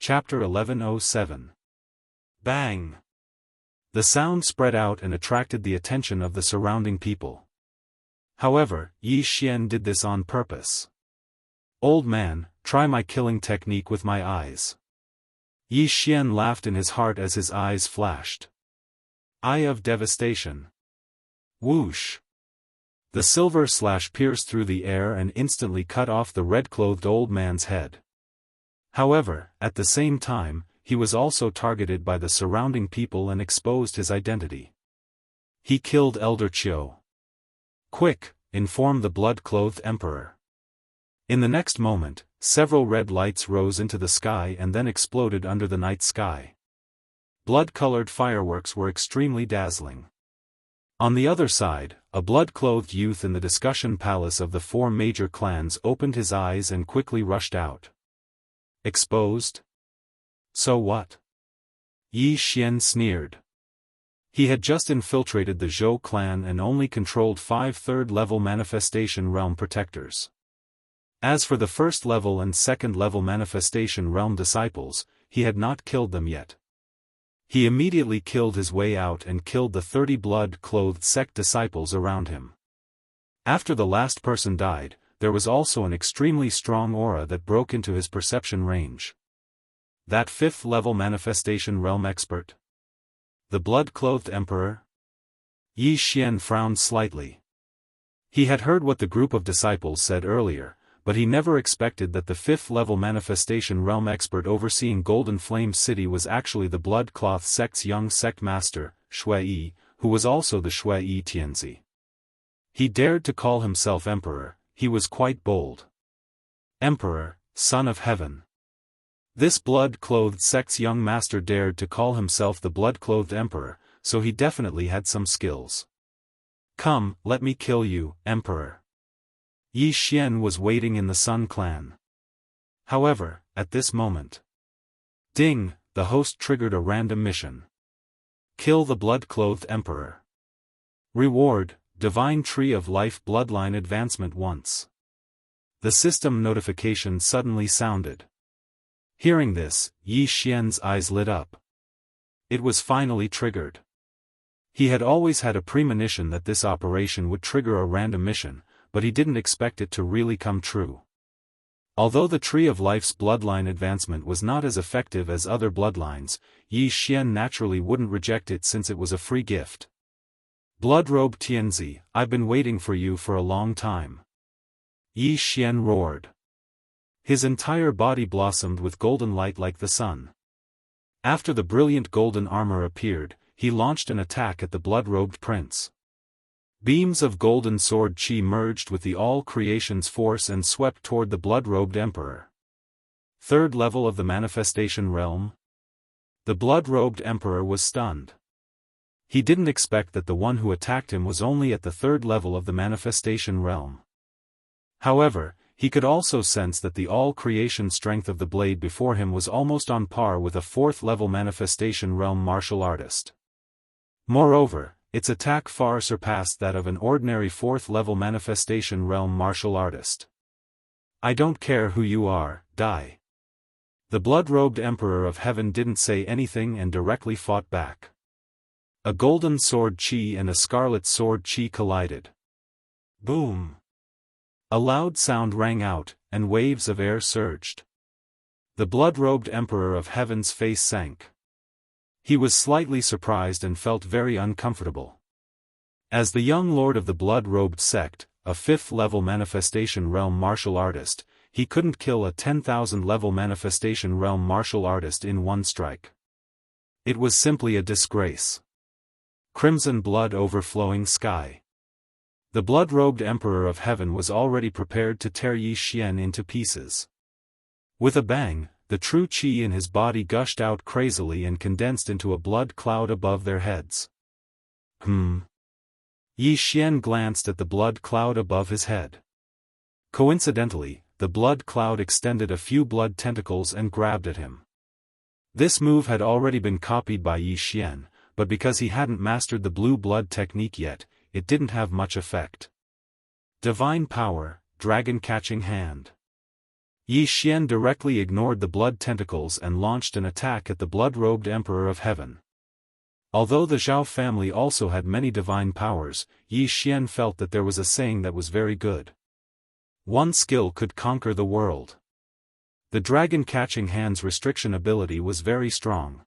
Chapter 1107. Bang! The sound spread out and attracted the attention of the surrounding people. However, Yi Xian did this on purpose. "Old man, try my killing technique with my eyes." Yi Xian laughed in his heart as his eyes flashed. Eye of Devastation. Whoosh! The silver slash pierced through the air and instantly cut off the red-clothed old man's head. However, at the same time, he was also targeted by the surrounding people and exposed his identity. He killed Elder Qiu. "Quick," informed the blood-clothed emperor. In the next moment, several red lights rose into the sky and then exploded under the night sky. Blood-colored fireworks were extremely dazzling. On the other side, a blood-clothed youth in the discussion palace of the four major clans opened his eyes and quickly rushed out. Exposed? So what? Yi Xian sneered. He had just infiltrated the Zhou clan and only controlled 5 third-level Manifestation Realm protectors. As for the first-level and second-level Manifestation Realm disciples, he had not killed them yet. He immediately killed his way out and killed the 30 blood-clothed sect disciples around him. After the last person died, there was also an extremely strong aura that broke into his perception range. That 5th-level Manifestation Realm expert? The blood-clothed emperor? Yi Xian frowned slightly. He had heard what the group of disciples said earlier, but he never expected that the 5th-level Manifestation Realm expert overseeing Golden Flame City was actually the Blood-Cloth sect's young sect master, Shui, who was also the Shui Tianzi. He dared to call himself emperor. He was quite bold. Emperor, son of heaven. This blood-clothed sect's young master dared to call himself the blood-clothed emperor, so he definitely had some skills. "Come, let me kill you, emperor." Yi Xian was waiting in the Sun clan. However, at this moment, ding, the host triggered a random mission. Kill the blood-clothed emperor. Reward, Divine Tree of Life Bloodline Advancement once. The system notification suddenly sounded. Hearing this, Yi Xian's eyes lit up. It was finally triggered. He had always had a premonition that this operation would trigger a random mission, but he didn't expect it to really come true. Although the Tree of Life's bloodline advancement was not as effective as other bloodlines, Yi Xian naturally wouldn't reject it since it was a free gift. "Blood-robed Tianzi, I've been waiting for you for a long time." Yi Xian roared. His entire body blossomed with golden light like the sun. After the brilliant golden armor appeared, he launched an attack at the blood-robed prince. Beams of golden sword chi merged with the all-creation's force and swept toward the blood-robed emperor. Third level of the Manifestation Realm? The blood-robed emperor was stunned. He didn't expect that the one who attacked him was only at the 3rd level of the Manifestation Realm. However, he could also sense that the all-creation strength of the blade before him was almost on par with a 4th-level Manifestation Realm martial artist. Moreover, its attack far surpassed that of an ordinary 4th-level Manifestation Realm martial artist. "I don't care who you are, die." The blood-robed Emperor of Heaven didn't say anything and directly fought back. A golden sword chi and a scarlet sword chi collided. Boom! A loud sound rang out, and waves of air surged. The blood-robed Emperor of Heaven's face sank. He was slightly surprised and felt very uncomfortable. As the young lord of the blood-robed sect, a 5th-level Manifestation Realm martial artist, he couldn't kill a 10,000-level Manifestation Realm martial artist in one strike. It was simply a disgrace. Crimson blood overflowing sky. The blood-robed Emperor of Heaven was already prepared to tear Yi Xian into pieces. With a bang, the true chi in his body gushed out crazily and condensed into a blood cloud above their heads. Yi Xian glanced at the blood cloud above his head. Coincidentally, the blood cloud extended a few blood tentacles and grabbed at him. This move had already been copied by Yi Xian, but because he hadn't mastered the blue blood technique yet, it didn't have much effect. Divine Power, Dragon Catching Hand. Yi Xian directly ignored the blood tentacles and launched an attack at the blood-robed Emperor of Heaven. Although the Zhao family also had many divine powers, Yi Xian felt that there was a saying that was very good. One skill could conquer the world. The dragon-catching hands restriction ability was very strong.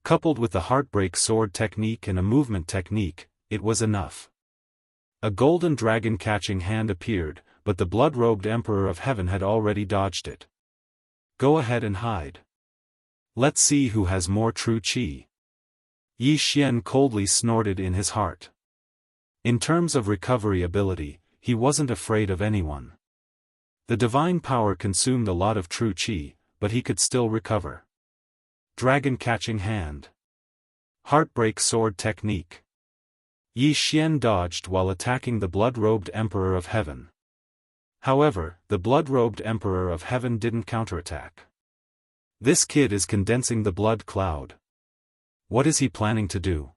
Coupled with the heartbreak sword technique and a movement technique, it was enough. A golden dragon-catching hand appeared, but the blood-robed Emperor of Heaven had already dodged it. Go ahead and hide. Let's see who has more true qi. Yi Xian coldly snorted in his heart. In terms of recovery ability, he wasn't afraid of anyone. The divine power consumed a lot of true qi, but he could still recover. Dragon-catching hand. Heartbreak sword technique. Yi Xian dodged while attacking the blood-robed Emperor of Heaven. However, the blood-robed Emperor of Heaven didn't counterattack. This kid is condensing the blood cloud. What is he planning to do?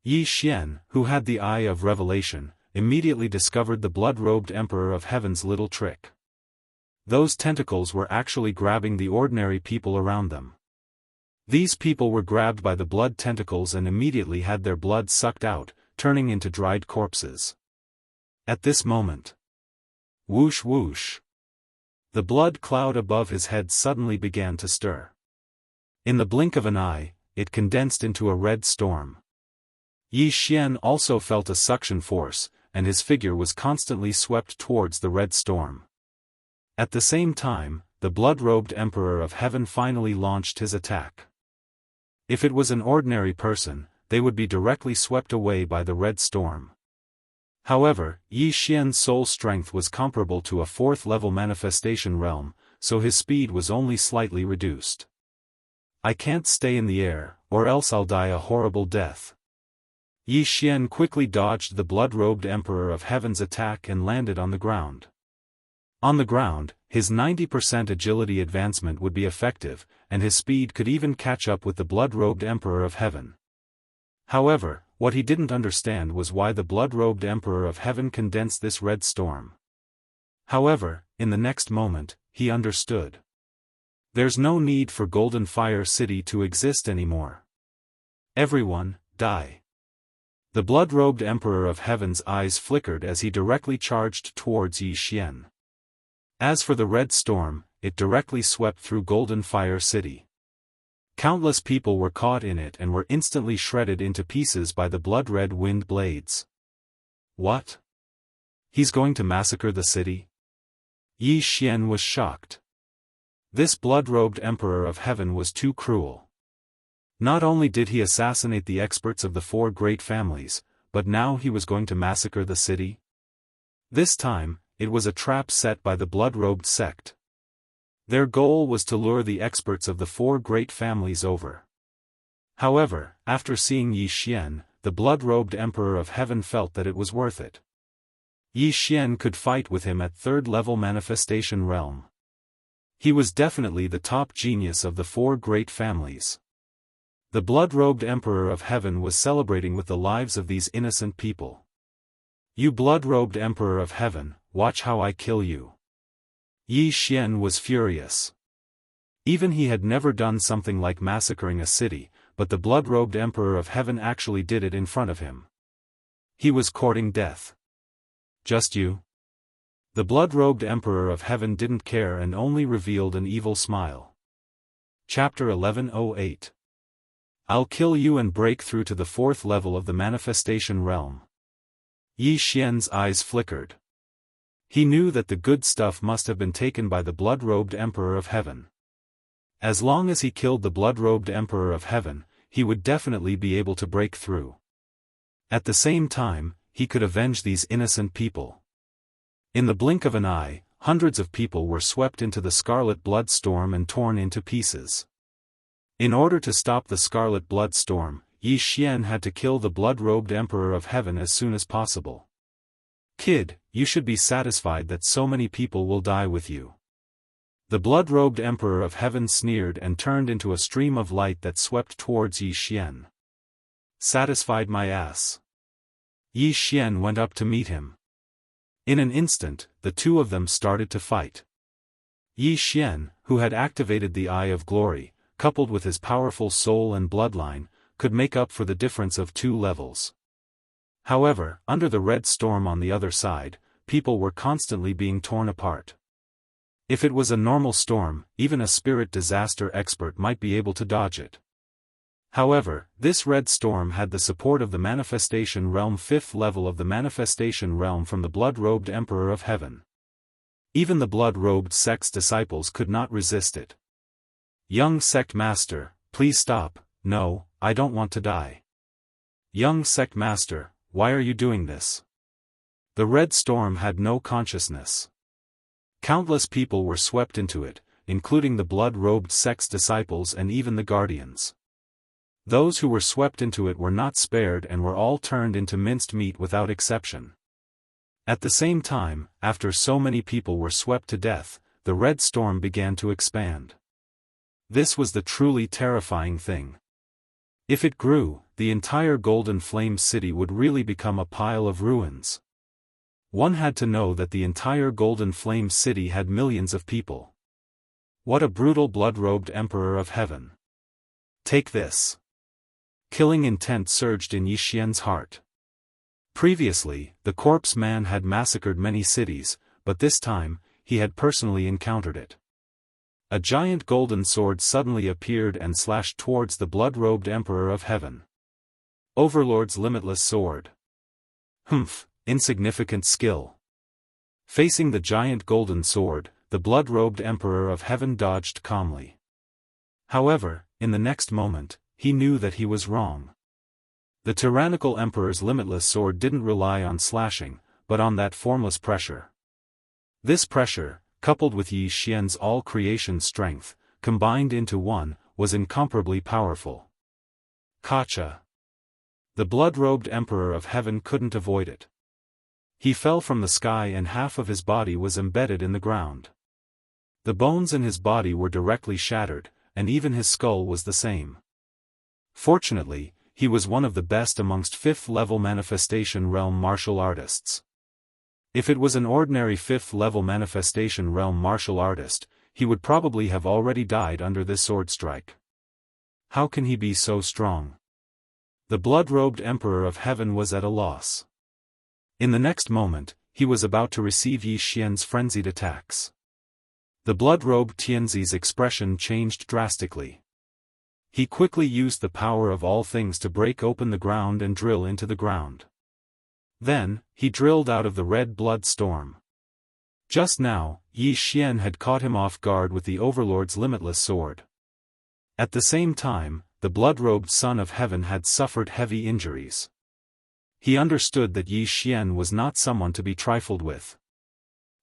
Yi Xian, who had the eye of revelation, immediately discovered the blood-robed Emperor of Heaven's little trick. Those tentacles were actually grabbing the ordinary people around them. These people were grabbed by the blood tentacles and immediately had their blood sucked out, turning into dried corpses. At this moment, whoosh whoosh, the blood cloud above his head suddenly began to stir. In the blink of an eye, it condensed into a red storm. Yi Xian also felt a suction force, and his figure was constantly swept towards the red storm. At the same time, the blood-robed Emperor of Heaven finally launched his attack. If it was an ordinary person, they would be directly swept away by the red storm. However, Yi Xian's soul strength was comparable to a 4th-level manifestation realm, so his speed was only slightly reduced. I can't stay in the air, or else I'll die a horrible death. Yi Xian quickly dodged the blood-robed Emperor of Heaven's attack and landed on the ground. On the ground, his 90% agility advancement would be effective, and his speed could even catch up with the blood-robed Emperor of Heaven. However, what he didn't understand was why the blood-robed Emperor of Heaven condensed this red storm. However, in the next moment, he understood. There's no need for Golden Fire City to exist anymore. Everyone, die. The blood-robed Emperor of Heaven's eyes flickered as he directly charged towards Yi Xian. As for the red storm, it directly swept through Golden Fire City. Countless people were caught in it and were instantly shredded into pieces by the blood-red wind blades. What? He's going to massacre the city? Yi Xian was shocked. This blood-robed Emperor of Heaven was too cruel. Not only did he assassinate the experts of the 4 great families, but now he was going to massacre the city? This time, it was a trap set by the blood-robed sect. Their goal was to lure the experts of the 4 great families over. However, after seeing Yi Xian, the blood-robed Emperor of Heaven felt that it was worth it. Yi Xian could fight with him at 3rd-level manifestation realm. He was definitely the top genius of the 4 great families. The blood-robed Emperor of Heaven was celebrating with the lives of these innocent people. You blood-robed Emperor of Heaven, watch how I kill you. Yi Xian was furious. Even he had never done something like massacring a city, but the blood-robed Emperor of Heaven actually did it in front of him. He was courting death. Just you? The blood-robed Emperor of Heaven didn't care and only revealed an evil smile. Chapter 1108. I'll kill you and break through to the 4th level of the manifestation realm. Yi Xian's eyes flickered. He knew that the good stuff must have been taken by the blood-robed Emperor of Heaven. As long as he killed the blood-robed Emperor of Heaven, he would definitely be able to break through. At the same time, he could avenge these innocent people. In the blink of an eye, hundreds of people were swept into the scarlet blood storm and torn into pieces. In order to stop the scarlet blood storm, Yi Xian had to kill the blood-robed Emperor of Heaven as soon as possible. Kid, you should be satisfied that so many people will die with you. The blood-robed Emperor of Heaven sneered and turned into a stream of light that swept towards Yi Xian. Satisfied my ass. Yi Xian went up to meet him. In an instant, the two of them started to fight. Yi Xian, who had activated the Eye of Glory, coupled with his powerful soul and bloodline, could make up for the difference of 2 levels. However, under the red storm on the other side, people were constantly being torn apart. If it was a normal storm, even a spirit disaster expert might be able to dodge it. However, this red storm had the support of the Manifestation Realm 5th level of the Manifestation Realm from the blood-robed Emperor of Heaven. Even the blood-robed sect's disciples could not resist it. Young sect master, please stop. No, I don't want to die. Young sect master, why are you doing this? The red storm had no consciousness. Countless people were swept into it, including the blood-robed sect's disciples and even the guardians. Those who were swept into it were not spared and were all turned into minced meat without exception. At the same time, after so many people were swept to death, the red storm began to expand. This was the truly terrifying thing. If it grew, the entire Golden Flame City would really become a pile of ruins. One had to know that the entire Golden Flame City had millions of people. What a brutal blood-robed Emperor of Heaven. Take this. Killing intent surged in Yi Xian's heart. Previously, the corpse man had massacred many cities, but this time, he had personally encountered it. A giant golden sword suddenly appeared and slashed towards the blood-robed Emperor of Heaven. Overlord's limitless sword. Humph, insignificant skill. Facing the giant golden sword, the blood-robed Emperor of Heaven dodged calmly. However, in the next moment, he knew that he was wrong. The tyrannical Emperor's limitless sword didn't rely on slashing, but on that formless pressure. This pressure, coupled with Yi Xian's all-creation strength, combined into one, was incomparably powerful. Gotcha. The blood-robed Emperor of Heaven couldn't avoid it. He fell from the sky and half of his body was embedded in the ground. The bones in his body were directly shattered, and even his skull was the same. Fortunately, he was one of the best amongst 5th-level Manifestation Realm martial artists. If it was an ordinary 5th-level Manifestation Realm martial artist, he would probably have already died under this sword strike. How can he be so strong? The blood-robed Emperor of Heaven was at a loss. In the next moment, he was about to receive Yi Xian's frenzied attacks. The blood-robed Tianzi's expression changed drastically. He quickly used the power of all things to break open the ground and drill into the ground. Then, he drilled out of the red blood storm. Just now, Yi Xian had caught him off guard with the Overlord's limitless sword. At the same time, the blood-robed Son of Heaven had suffered heavy injuries. He understood that Yi Xian was not someone to be trifled with.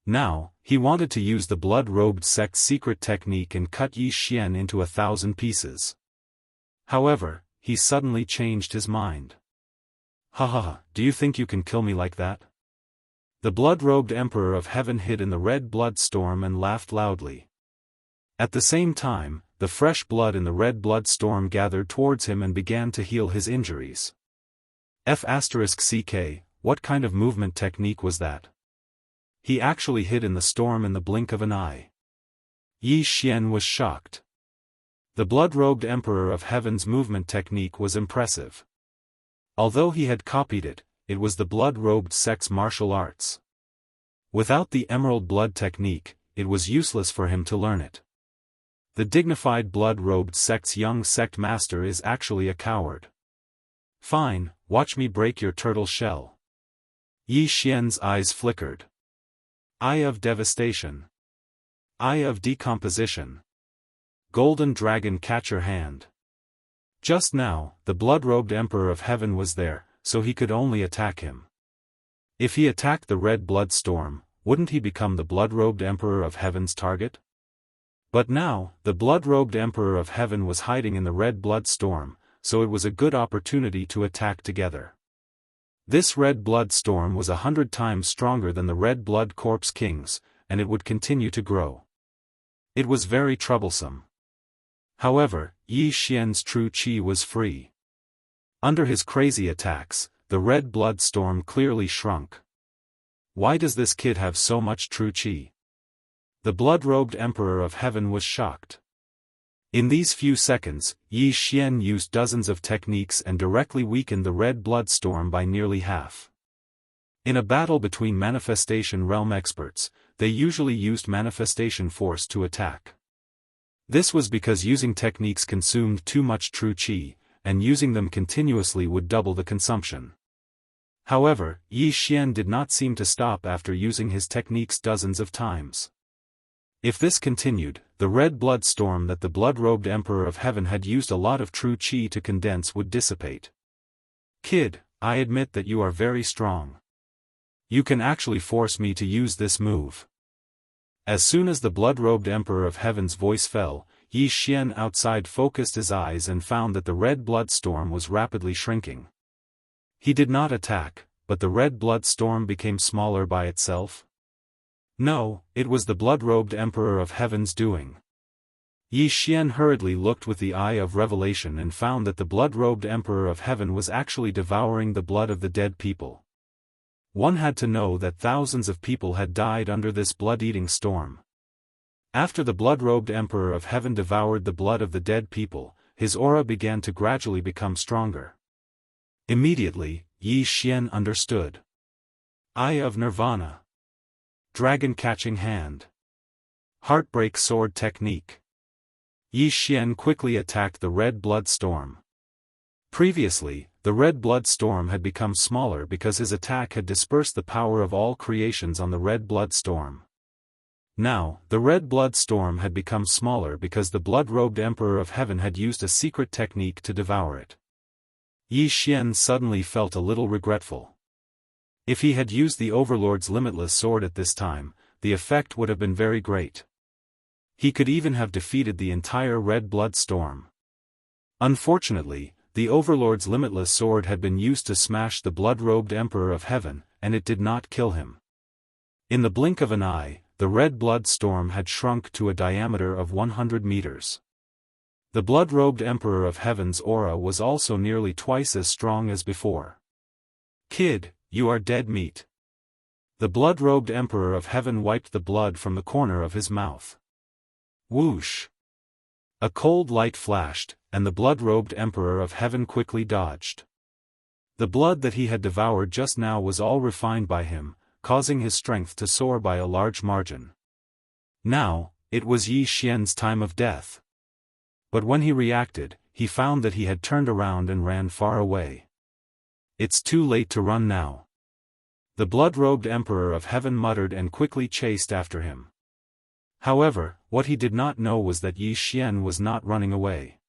Now, he wanted to use the blood-robed sect's secret technique and cut Yi Xian into 1,000 pieces. However, he suddenly changed his mind. Ha, do you think you can kill me like that? The blood-robed Emperor of Heaven hid in the red blood storm and laughed loudly. At the same time, the fresh blood in the red blood storm gathered towards him and began to heal his injuries. F***ck, what kind of movement technique was that? He actually hid in the storm in the blink of an eye. Yi Xian was shocked. The blood-robed Emperor of Heaven's movement technique was impressive. Although he had copied it, it was the blood-robed sect's martial arts. Without the emerald blood technique, it was useless for him to learn it. The dignified blood-robed sect's young sect master is actually a coward. Fine, watch me break your turtle shell. Yi Xian's eyes flickered. Eye of devastation. Eye of decomposition. Golden dragon catcher hand. Just now, the blood-robed Emperor of Heaven was there, so he could only attack him. If he attacked the red blood storm, wouldn't he become the blood-robed Emperor of Heaven's target? But now, the blood-robed Emperor of Heaven was hiding in the red blood storm, so it was a good opportunity to attack together. This red blood storm was 100 times stronger than the red blood corpse kings, and it would continue to grow. It was very troublesome. However, Yi Xian's true qi was free. Under his crazy attacks, the red blood storm clearly shrunk. Why does this kid have so much true qi? The blood-robed Emperor of Heaven was shocked. In these few seconds, Yi Xian used dozens of techniques and directly weakened the red blood storm by nearly half. In a battle between manifestation realm experts, they usually used manifestation force to attack. This was because using techniques consumed too much true qi, and using them continuously would double the consumption. However, Yi Xian did not seem to stop after using his techniques dozens of times. If this continued, the red blood storm that the blood-robed Emperor of Heaven had used a lot of true qi to condense would dissipate. Kid, I admit that you are very strong. You can actually force me to use this move. As soon as the blood-robed Emperor of Heaven's voice fell, Yi Xian outside focused his eyes and found that the red blood storm was rapidly shrinking. He did not attack, but the red blood storm became smaller by itself. No, it was the blood-robed Emperor of Heaven's doing. Yi Xian hurriedly looked with the eye of revelation and found that the blood-robed Emperor of Heaven was actually devouring the blood of the dead people. One had to know that thousands of people had died under this blood-eating storm. After the blood-robed Emperor of Heaven devoured the blood of the dead people, his aura began to gradually become stronger. Immediately, Yi Xian understood. Eye of Nirvana. Dragon-catching hand. Heartbreak sword technique. Yi Xian quickly attacked the red blood storm. Previously, the red blood storm had become smaller because his attack had dispersed the power of all creations on the red blood storm. Now, the red blood storm had become smaller because the blood-robed Emperor of Heaven had used a secret technique to devour it. Yi Xian suddenly felt a little regretful. If he had used the Overlord's limitless sword at this time, the effect would have been very great. He could even have defeated the entire red blood storm. Unfortunately, the Overlord's limitless sword had been used to smash the blood-robed Emperor of Heaven, and it did not kill him. In the blink of an eye, the red blood storm had shrunk to a diameter of 100 meters. The blood-robed Emperor of Heaven's aura was also nearly twice as strong as before. Kid, you are dead meat. The blood-robed Emperor of Heaven wiped the blood from the corner of his mouth. Whoosh! A cold light flashed, and the blood-robed Emperor of Heaven quickly dodged. The blood that he had devoured just now was all refined by him, causing his strength to soar by a large margin. Now, it was Yi Xian's time of death. But when he reacted, he found that he had turned around and ran far away. It's too late to run now. The blood-robed Emperor of Heaven muttered and quickly chased after him. However, what he did not know was that Yi Xian was not running away.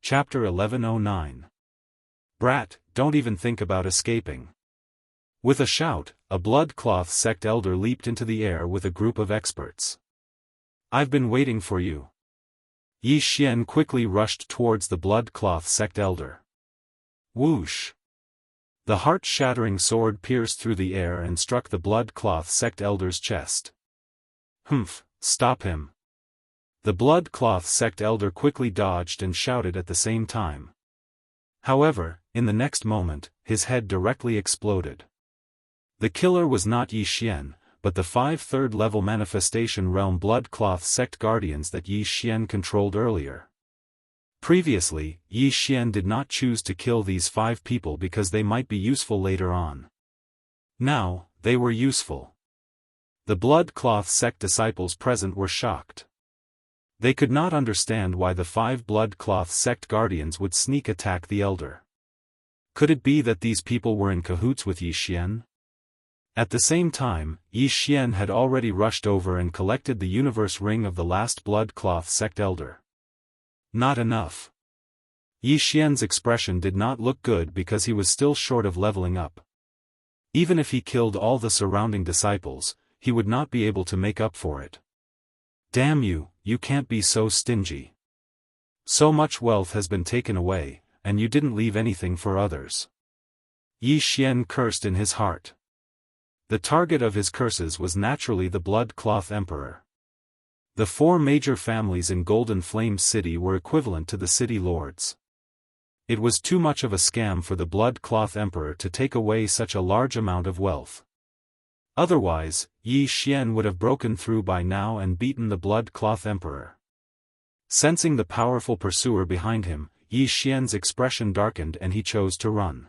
Chapter 1109. Brat, don't even think about escaping. With a shout, a blood-cloth sect elder leaped into the air with a group of experts. I've been waiting for you. Yi Xian quickly rushed towards the blood-cloth sect elder. Whoosh! The heart-shattering sword pierced through the air and struck the blood-cloth sect elder's chest. Humph, stop him. The blood-cloth sect elder quickly dodged and shouted at the same time. However, in the next moment, his head directly exploded. The killer was not Yi Xian, but the 5 third-level manifestation realm blood-cloth sect guardians that Yi Xian controlled earlier. Previously, Yi Xian did not choose to kill these 5 people because they might be useful later on. Now, they were useful. The blood-cloth sect disciples present were shocked. They could not understand why the 5 blood-cloth sect guardians would sneak attack the elder. Could it be that these people were in cahoots with Yi Xian? At the same time, Yi Xian had already rushed over and collected the universe ring of the last blood-cloth sect elder. Not enough. Yi Xian's expression did not look good because he was still short of leveling up. Even if he killed all the surrounding disciples, he would not be able to make up for it. Damn you, you can't be so stingy. So much wealth has been taken away, and you didn't leave anything for others. Yi Xian cursed in his heart. The target of his curses was naturally the blood-cloth emperor. The 4 major families in Golden Flame City were equivalent to the city lords. It was too much of a scam for the blood-cloth emperor to take away such a large amount of wealth. Otherwise, Yi Xian would have broken through by now and beaten the blood-cloth emperor. Sensing the powerful pursuer behind him, Yi Xian's expression darkened and he chose to run.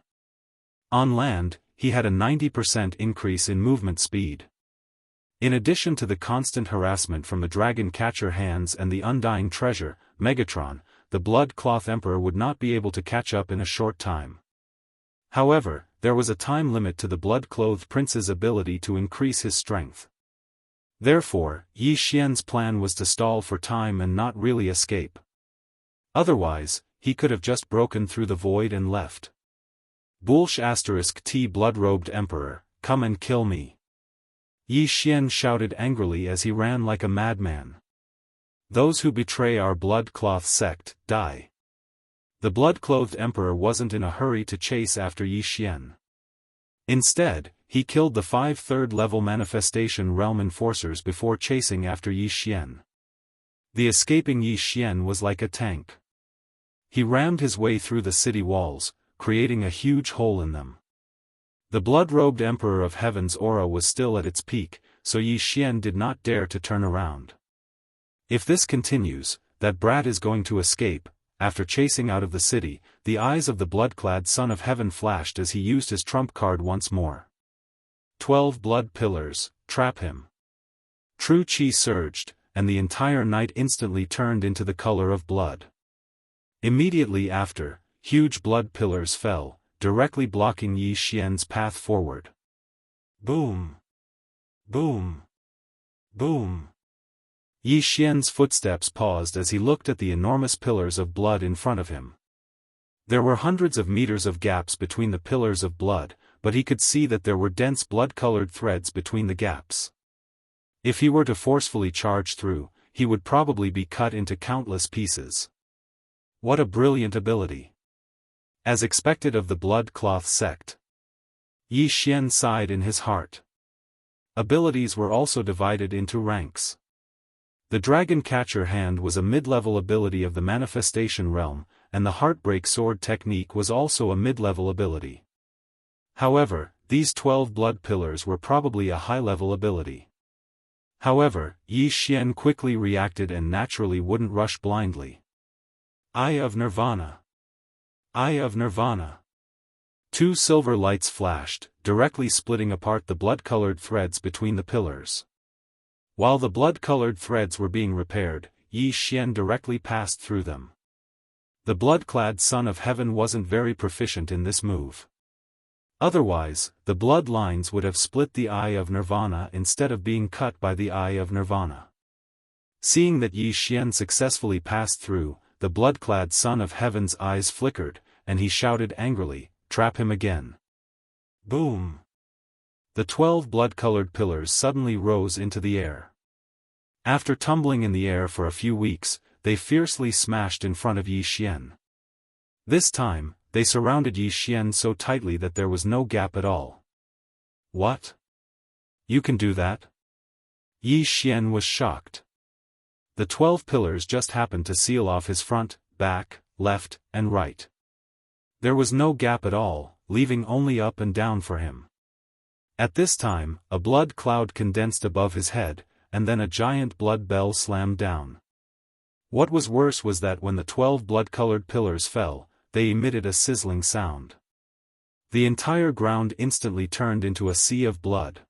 On land, he had a 90% increase in movement speed. In addition to the constant harassment from the dragon catcher hands and the undying treasure, Megatron, the blood-cloth emperor would not be able to catch up in a short time. However, there was a time limit to the blood-clothed prince's ability to increase his strength. Therefore, Yi Xian's plan was to stall for time and not really escape. Otherwise, he could have just broken through the void and left. Bullsh *T blood-robed emperor, come and kill me. Yi Xian shouted angrily as he ran like a madman. Those who betray our blood-cloth sect, die. The blood-clothed emperor wasn't in a hurry to chase after Yi Xian. Instead, he killed the 5 third-level manifestation realm enforcers before chasing after Yi Xian. The escaping Yi Xian was like a tank. He rammed his way through the city walls, creating a huge hole in them. The blood-robed Emperor of Heaven's aura was still at its peak, so Yi Xian did not dare to turn around. If this continues, that brat is going to escape. After chasing out of the city, the eyes of the blood-clad Son of Heaven flashed as he used his trump card once more. 12 blood pillars, trap him. True Qi surged, and the entire night instantly turned into the color of blood. Immediately after, huge blood pillars fell, directly blocking Yi Xian's path forward. Boom! Boom! Boom! Yi Xian's footsteps paused as he looked at the enormous pillars of blood in front of him. There were hundreds of meters of gaps between the pillars of blood, but he could see that there were dense blood-colored threads between the gaps. If he were to forcefully charge through, he would probably be cut into countless pieces. What a brilliant ability! As expected of the blood-cloth sect. Yi Xian sighed in his heart. Abilities were also divided into ranks. The Dragon Catcher Hand was a mid-level ability of the Manifestation Realm, and the Heartbreak Sword technique was also a mid-level ability. However, these 12 blood pillars were probably a high-level ability. However, Yi Xian quickly reacted and naturally wouldn't rush blindly. Eye of Nirvana. Eye of Nirvana. 2 silver lights flashed, directly splitting apart the blood-colored threads between the pillars. While the blood-colored threads were being repaired, Yi Xian directly passed through them. The blood-clad Son of Heaven wasn't very proficient in this move. Otherwise, the blood lines would have split the Eye of Nirvana instead of being cut by the Eye of Nirvana. Seeing that Yi Xian successfully passed through, the blood-clad Son of Heaven's eyes flickered, and he shouted angrily, "Trap him again." Boom! The 12 blood-colored pillars suddenly rose into the air. After tumbling in the air for a few weeks, they fiercely smashed in front of Yi Xian. This time, they surrounded Yi Xian so tightly that there was no gap at all. What? You can do that? Yi Xian was shocked. The 12 pillars just happened to seal off his front, back, left, and right. There was no gap at all, leaving only up and down for him. At this time, a blood cloud condensed above his head, and then a giant blood bell slammed down. What was worse was that when the 12 blood-colored pillars fell, they emitted a sizzling sound. The entire ground instantly turned into a sea of blood.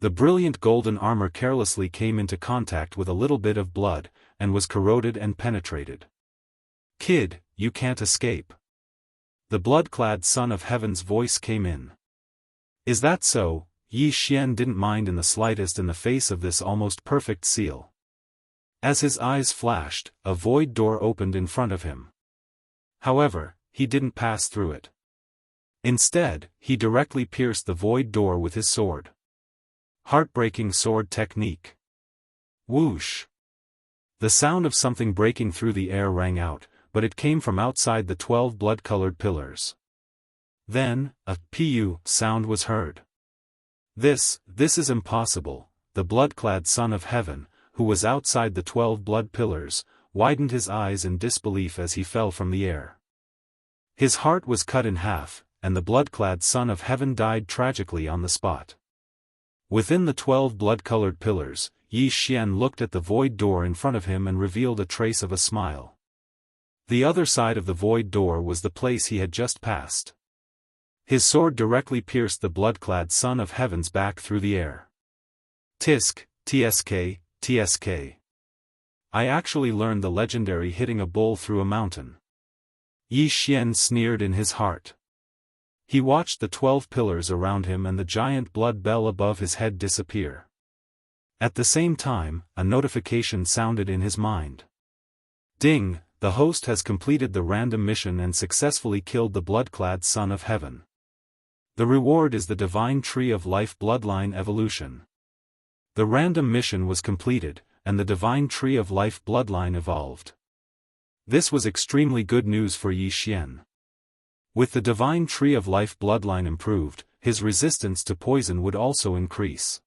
The brilliant golden armor carelessly came into contact with a little bit of blood, and was corroded and penetrated. "Kid, you can't escape." The blood-clad Son of Heaven's voice came in. Is that so? Yi Xian didn't mind in the slightest in the face of this almost perfect seal. As his eyes flashed, a void door opened in front of him. However, he didn't pass through it. Instead, he directly pierced the void door with his sword. Heartbreaking sword technique. Whoosh! The sound of something breaking through the air rang out, but it came from outside the 12 blood-colored pillars. Then, a "pu" sound was heard. This is impossible. The blood-clad Son of Heaven, who was outside the 12 blood pillars, widened his eyes in disbelief as he fell from the air. His heart was cut in half, and the blood-clad Son of Heaven died tragically on the spot. Within the 12 blood-colored pillars, Yi Xian looked at the void door in front of him and revealed a trace of a smile. The other side of the void door was the place he had just passed. His sword directly pierced the blood-clad son of heaven's back through the air. Tisk, tsk, tsk. I actually learned the legendary hitting a bull through a mountain. Yi Xian sneered in his heart. He watched the 12 pillars around him and the giant blood bell above his head disappear. At the same time, a notification sounded in his mind. Ding, the host has completed the random mission and successfully killed the blood-clad son of heaven. The reward is the divine tree of life bloodline evolution. The random mission was completed, and the divine tree of life bloodline evolved. This was extremely good news for Yi Xian. With the divine tree of life bloodline improved, his resistance to poison would also increase.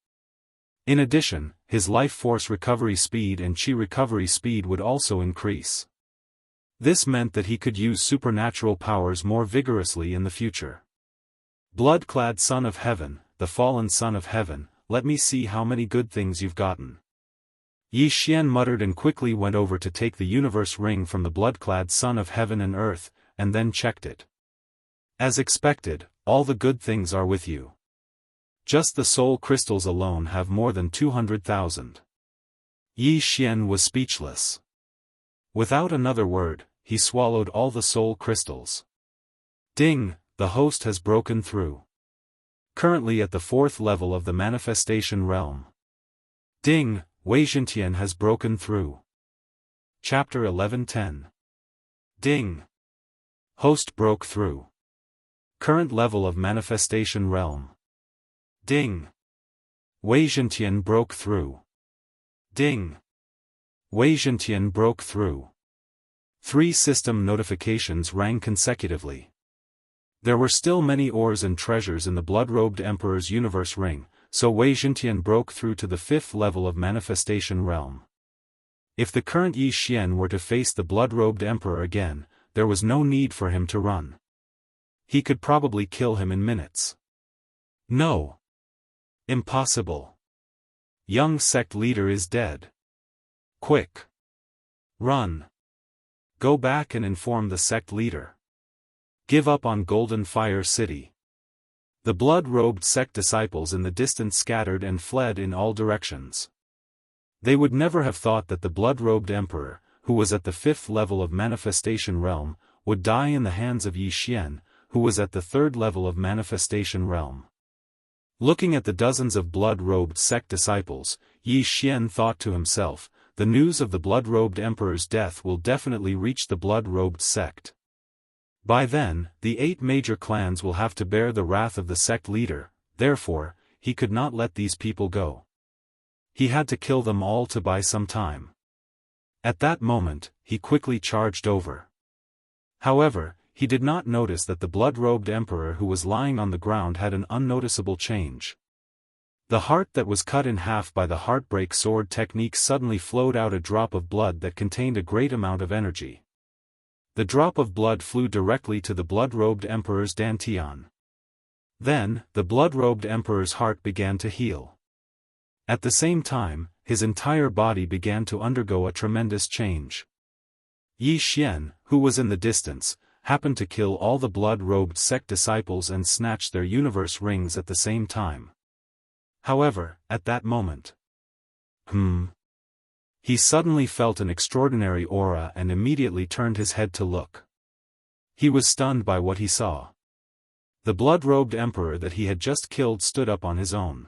In addition, his life force recovery speed and chi recovery speed would also increase. This meant that he could use supernatural powers more vigorously in the future. Blood-clad son of heaven, the fallen son of heaven, let me see how many good things you've gotten. Yi Xian muttered and quickly went over to take the universe ring from the blood-clad son of heaven and earth, and then checked it. As expected, all the good things are with you. Just the soul crystals alone have more than 200,000. Yi Xian was speechless. Without another word, he swallowed all the soul crystals. Ding, the host has broken through. Currently at the 4th level of the manifestation realm. Ding, Wei Xintian has broken through. Chapter 11:10. Ding. Host broke through. Current level of manifestation realm. Ding. Wei Xintian broke through. Ding. Wei Xintian broke through. 3 system notifications rang consecutively. There were still many ores and treasures in the blood-robed Emperor's universe ring, so Wei Xintian broke through to the 5th level of manifestation realm. If the current Yi Xian were to face the blood-robed Emperor again, there was no need for him to run. He could probably kill him in minutes. No. Impossible. Young sect leader is dead. Quick. Run. Go back and inform the sect leader. Give up on Golden Fire City. The blood-robed sect disciples in the distance scattered and fled in all directions. They would never have thought that the blood-robed emperor, who was at the 5th level of manifestation realm, would die in the hands of Yi Xian, who was at the 3rd level of manifestation realm. Looking at the dozens of blood-robed sect disciples, Yi Xian thought to himself, the news of the blood-robed emperor's death will definitely reach the blood-robed sect. By then, the 8 major clans will have to bear the wrath of the sect leader, therefore, he could not let these people go. He had to kill them all to buy some time. At that moment, he quickly charged over. However, he did not notice that the blood-robed emperor who was lying on the ground had an unnoticeable change. The heart that was cut in half by the heartbreak sword technique suddenly flowed out a drop of blood that contained a great amount of energy. The drop of blood flew directly to the blood-robed emperor's dantian. Then, the blood-robed emperor's heart began to heal. At the same time, his entire body began to undergo a tremendous change. Yi Xian, who was in the distance, happened to kill all the blood-robed sect disciples and snatch their universe rings at the same time. However, at that moment, he suddenly felt an extraordinary aura and immediately turned his head to look. He was stunned by what he saw. The blood-robed emperor that he had just killed stood up on his own.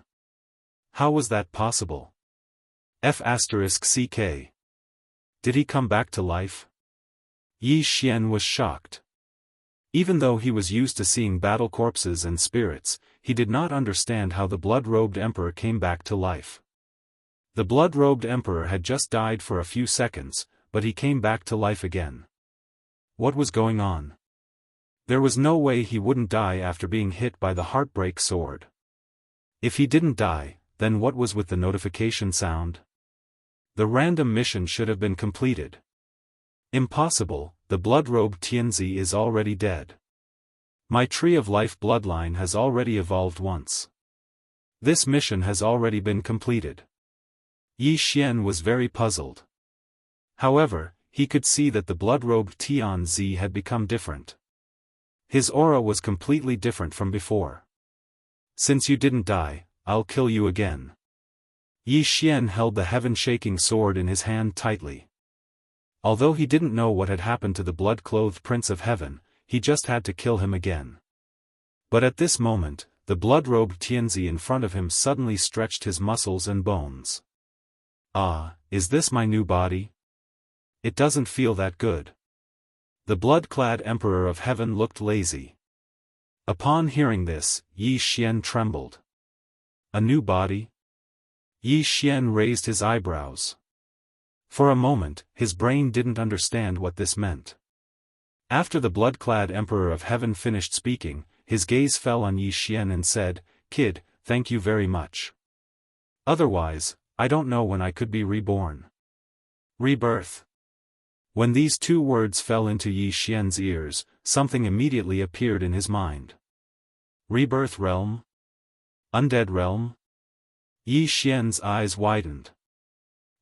How was that possible? F***ck. Did he come back to life? Yi Xian was shocked. Even though he was used to seeing battle corpses and spirits, he did not understand how the blood-robed emperor came back to life. The blood-robed emperor had just died for a few seconds, but he came back to life again. What was going on? There was no way he wouldn't die after being hit by the heartbreak sword. If he didn't die, then what was with the notification sound? The random mission should have been completed. Impossible, the blood-robed Tianzi is already dead. My tree of life bloodline has already evolved once. This mission has already been completed. Yi Xian was very puzzled. However, he could see that the blood-robed Tianzi had become different. His aura was completely different from before. Since you didn't die, I'll kill you again. Yi Xian held the heaven-shaking sword in his hand tightly. Although he didn't know what had happened to the blood-clothed Prince of Heaven, he just had to kill him again. But at this moment, the blood-robed Tianzi in front of him suddenly stretched his muscles and bones. Ah, is this my new body? It doesn't feel that good. The blood-clad Emperor of Heaven looked lazy. Upon hearing this, Yi Xian trembled. A new body? Yi Xian raised his eyebrows. For a moment, his brain didn't understand what this meant. After the blood-clad Emperor of Heaven finished speaking, his gaze fell on Yi Xian and said, "Kid, thank you very much. Otherwise, I don't know when I could be reborn." Rebirth. When these two words fell into Yi Xian's ears, something immediately appeared in his mind. Rebirth realm? Undead realm? Yi Xian's eyes widened.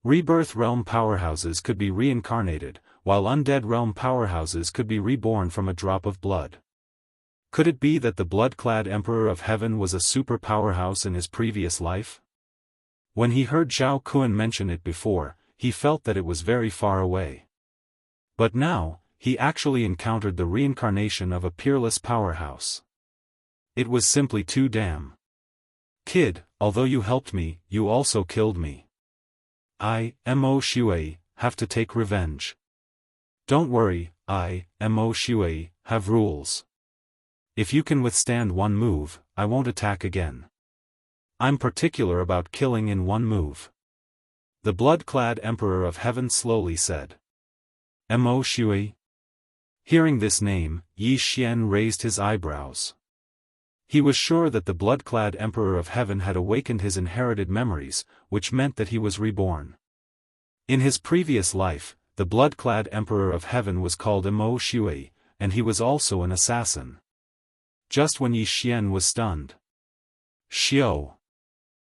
Rebirth realm powerhouses could be reincarnated, while undead realm powerhouses could be reborn from a drop of blood. Could it be that the blood-clad Emperor of Heaven was a super powerhouse in his previous life? When he heard Zhao Kun mention it before, he felt that it was very far away. But now, he actually encountered the reincarnation of a peerless powerhouse. It was simply too damn. Kid, although you helped me, you also killed me. I, Mo Shui, have to take revenge. Don't worry, I, Mo Shui, have rules. If you can withstand one move, I won't attack again. I'm particular about killing in one move. The blood-clad Emperor of Heaven slowly said. Mo Shui? Hearing this name, Yi Xian raised his eyebrows. He was sure that the blood-clad Emperor of Heaven had awakened his inherited memories, which meant that he was reborn. In his previous life, the blood-clad Emperor of Heaven was called Mo Shui, and he was also an assassin. Just when Yi Xian was stunned. Xiao.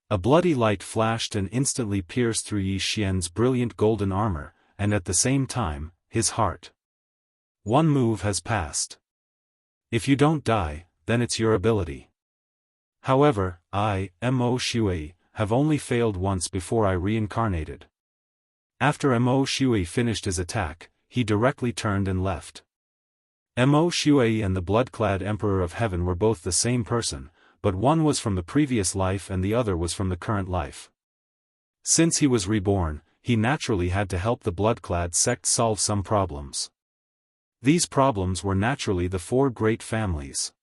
A bloody light flashed and instantly pierced through Yi Xian's brilliant golden armor, and at the same time, his heart. One move has passed. If you don't die, then it's your ability. However, I, Mo Shui, have only failed once before I reincarnated. After Mo Shui finished his attack, he directly turned and left. Mo Shui and the blood-clad Emperor of Heaven were both the same person, but one was from the previous life and the other was from the current life. Since he was reborn, he naturally had to help the blood-clad sect solve some problems. These problems were naturally the four great families.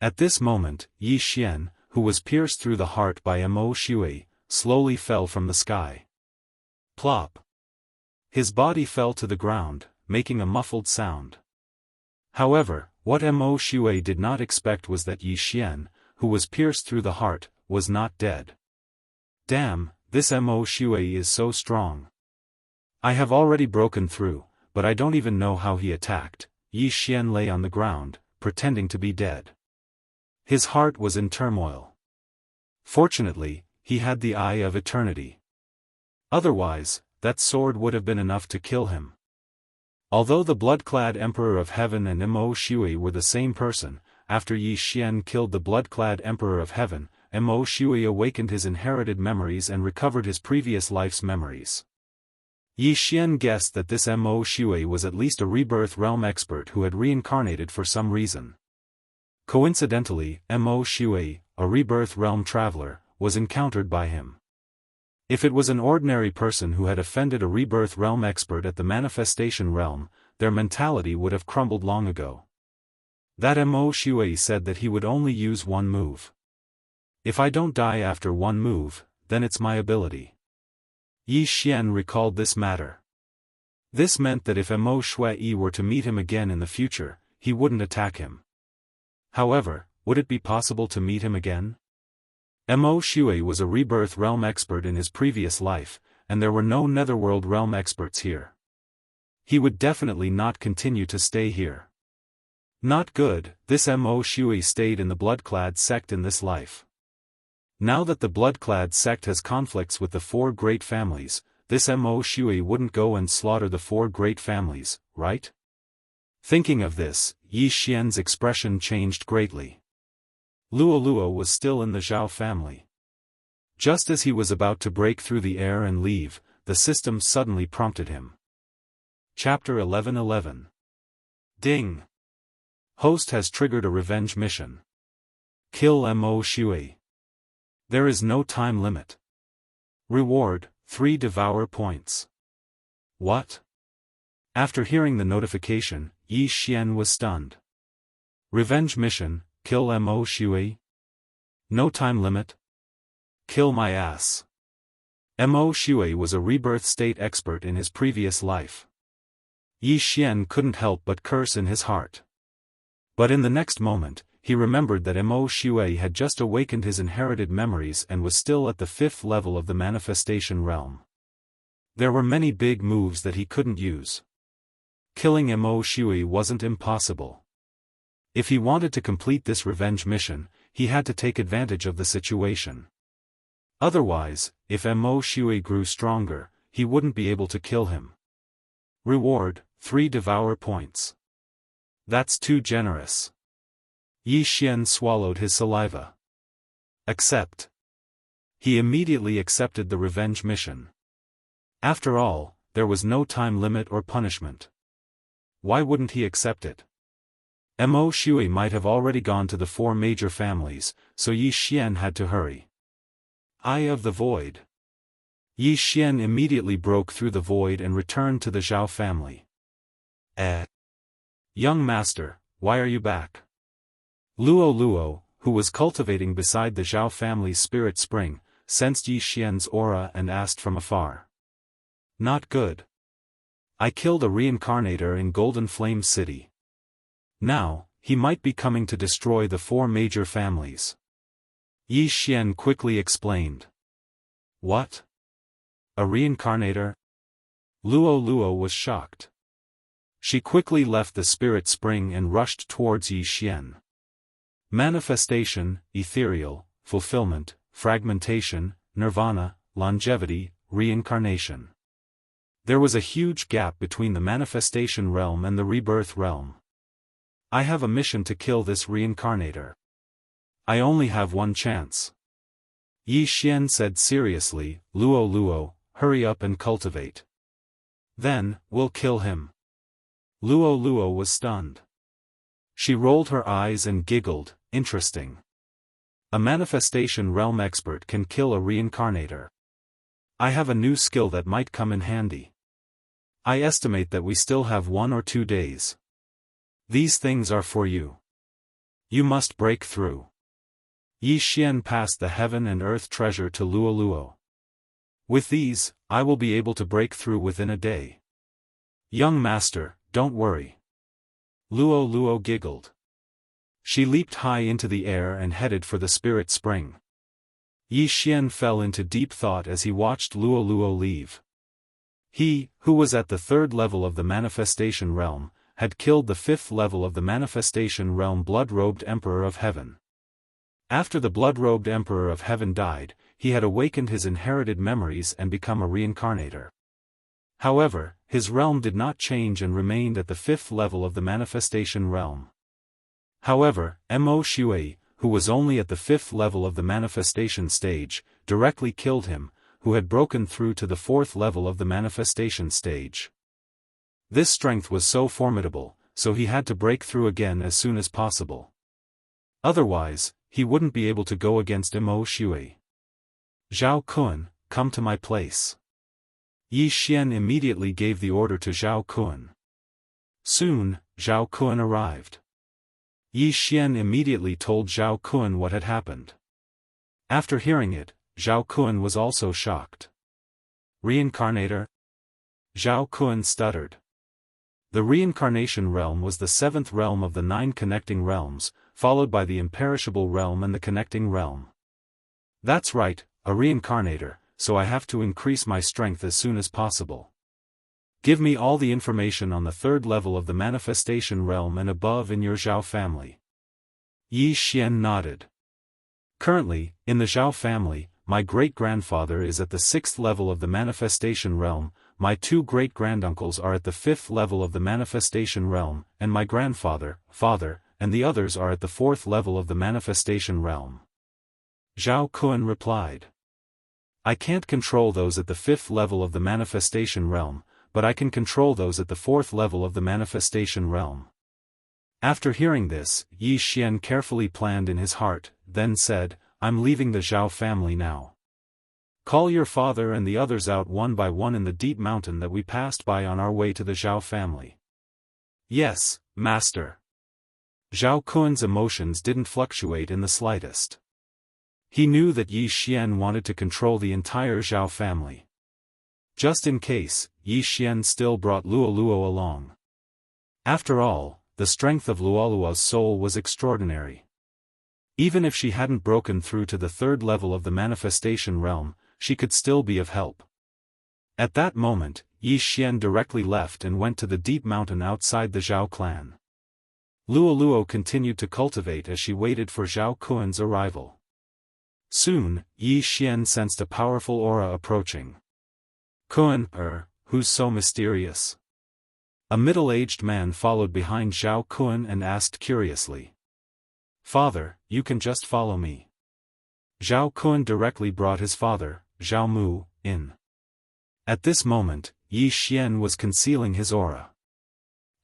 At this moment, Yi Xian, who was pierced through the heart by Mo Shui, slowly fell from the sky. Plop. His body fell to the ground, making a muffled sound. However, what Mo Shui did not expect was that Yi Xian, who was pierced through the heart, was not dead. Damn, this Mo Shui is so strong. I have already broken through, but I don't even know how he attacked. Yi Xian lay on the ground, pretending to be dead. His heart was in turmoil. Fortunately, he had the Eye of Eternity. Otherwise, that sword would have been enough to kill him. Although the blood-clad Emperor of Heaven and Mo Shui were the same person, after Yi Xian killed the blood-clad Emperor of Heaven, Mo Shui awakened his inherited memories and recovered his previous life's memories. Yi Xian guessed that this Mo Shui was at least a rebirth realm expert who had reincarnated for some reason. Coincidentally, Mo Shui, a rebirth realm traveler, was encountered by him. If it was an ordinary person who had offended a rebirth realm expert at the manifestation realm, their mentality would have crumbled long ago. That Mo Shui said that he would only use one move. If I don't die after one move, then it's my ability. Yi Xian recalled this matter. This meant that if Mo Shui were to meet him again in the future, he wouldn't attack him. However, would it be possible to meet him again? Mo Shui was a rebirth realm expert in his previous life, and there were no netherworld realm experts here. He would definitely not continue to stay here. Not good, this Mo Shui stayed in the blood-clad sect in this life. Now that the blood-clad sect has conflicts with the four great families, this Mo Shui wouldn't go and slaughter the four great families, right? Thinking of this, Yi Xian's expression changed greatly. Luo Luo was still in the Zhao family. Just as he was about to break through the air and leave, the system suddenly prompted him. Chapter 11:11. Ding! Host has triggered a revenge mission. Kill Mo Shui. There is no time limit. Reward, 3 devour points. What? After hearing the notification, Yi Xian was stunned. Revenge mission, kill Mo Shui? No time limit? Kill my ass. Mo Shui was a rebirth state expert in his previous life. Yi Xian couldn't help but curse in his heart. But in the next moment, he remembered that Mo Shui had just awakened his inherited memories and was still at the 5th level of the manifestation realm. There were many big moves that he couldn't use. Killing Mo Shui wasn't impossible. If he wanted to complete this revenge mission, he had to take advantage of the situation. Otherwise, if Mo Shui grew stronger, he wouldn't be able to kill him. Reward, 3 devour points. That's too generous. Yi Xian swallowed his saliva. Accept. He immediately accepted the revenge mission. After all, there was no time limit or punishment. Why wouldn't he accept it? Mo Shui might have already gone to the 4 major families, so Yi Xian had to hurry. Eye of the Void. Yi Xian immediately broke through the void and returned to the Zhao family. Young master, why are you back? Luo Luo, who was cultivating beside the Zhao family's spirit spring, sensed Yi Xian's aura and asked from afar. Not good. I killed a reincarnator in Golden Flame City. Now, he might be coming to destroy the 4 major families. Yi Xian quickly explained. What? A reincarnator? Luo Luo was shocked. She quickly left the spirit spring and rushed towards Yi Xian. Manifestation, ethereal, fulfillment, fragmentation, nirvana, longevity, reincarnation. There was a huge gap between the manifestation realm and the rebirth realm. I have a mission to kill this reincarnator. I only have one chance. Yi Xian said seriously, Luo Luo, hurry up and cultivate. Then, we'll kill him. Luo Luo was stunned. She rolled her eyes and giggled, interesting. A manifestation realm expert can kill a reincarnator. I have a new skill that might come in handy. I estimate that we still have 1 or 2 days. These things are for you. You must break through. Yi Xian passed the heaven and earth treasure to Luo Luo. With these, I will be able to break through within a day. Young master, don't worry. Luo Luo giggled. She leaped high into the air and headed for the spirit spring. Yi Xian fell into deep thought as he watched Luo Luo leave. He, who was at the 3rd level of the manifestation realm, had killed the 5th level of the manifestation realm blood-robed Emperor of Heaven. After the blood-robed Emperor of Heaven died, he had awakened his inherited memories and become a reincarnator. However, his realm did not change and remained at the 5th level of the manifestation realm. However, Mo Shui, who was only at the 5th level of the manifestation stage, directly killed him, who had broken through to the 4th level of the manifestation stage. This strength was so formidable, so he had to break through again as soon as possible. Otherwise, he wouldn't be able to go against Mo Shui. Zhao Kun, come to my place. Yi Xian immediately gave the order to Zhao Kun. Soon, Zhao Kun arrived. Yi Xian immediately told Zhao Kun what had happened. After hearing it, Zhao Kun was also shocked. Reincarnator? Zhao Kun stuttered. The reincarnation realm was the 7th realm of the 9 connecting realms, followed by the imperishable realm and the connecting realm. That's right, a reincarnator, so I have to increase my strength as soon as possible. Give me all the information on the 3rd level of the manifestation realm and above in your Zhao family. Yi Xian nodded. Currently, in the Zhao family, my great-grandfather is at the 6th level of the manifestation realm, my 2 great-granduncles are at the 5th level of the manifestation realm, and my grandfather, father, and the others are at the 4th level of the manifestation realm. Zhao Kun replied. I can't control those at the 5th level of the manifestation realm, but I can control those at the 4th level of the manifestation realm. After hearing this, Yi Xian carefully planned in his heart, then said, I'm leaving the Zhao family now. Call your father and the others out one by one in the deep mountain that we passed by on our way to the Zhao family. Yes, master. Zhao Kun's emotions didn't fluctuate in the slightest. He knew that Yi Xian wanted to control the entire Zhao family. Just in case, Yi Xian still brought Luoluo along. After all, the strength of Luoluo's soul was extraordinary. Even if she hadn't broken through to the 3rd level of the manifestation realm, she could still be of help. At that moment, Yi Xian directly left and went to the deep mountain outside the Zhao clan. Luoluo continued to cultivate as she waited for Zhao Kun's arrival. Soon, Yi Xian sensed a powerful aura approaching. Kun, who's so mysterious? A middle-aged man followed behind Zhao Kun and asked curiously. Father, you can just follow me. Zhao Kun directly brought his father, Zhao Mu, in. At this moment, Yi Xian was concealing his aura.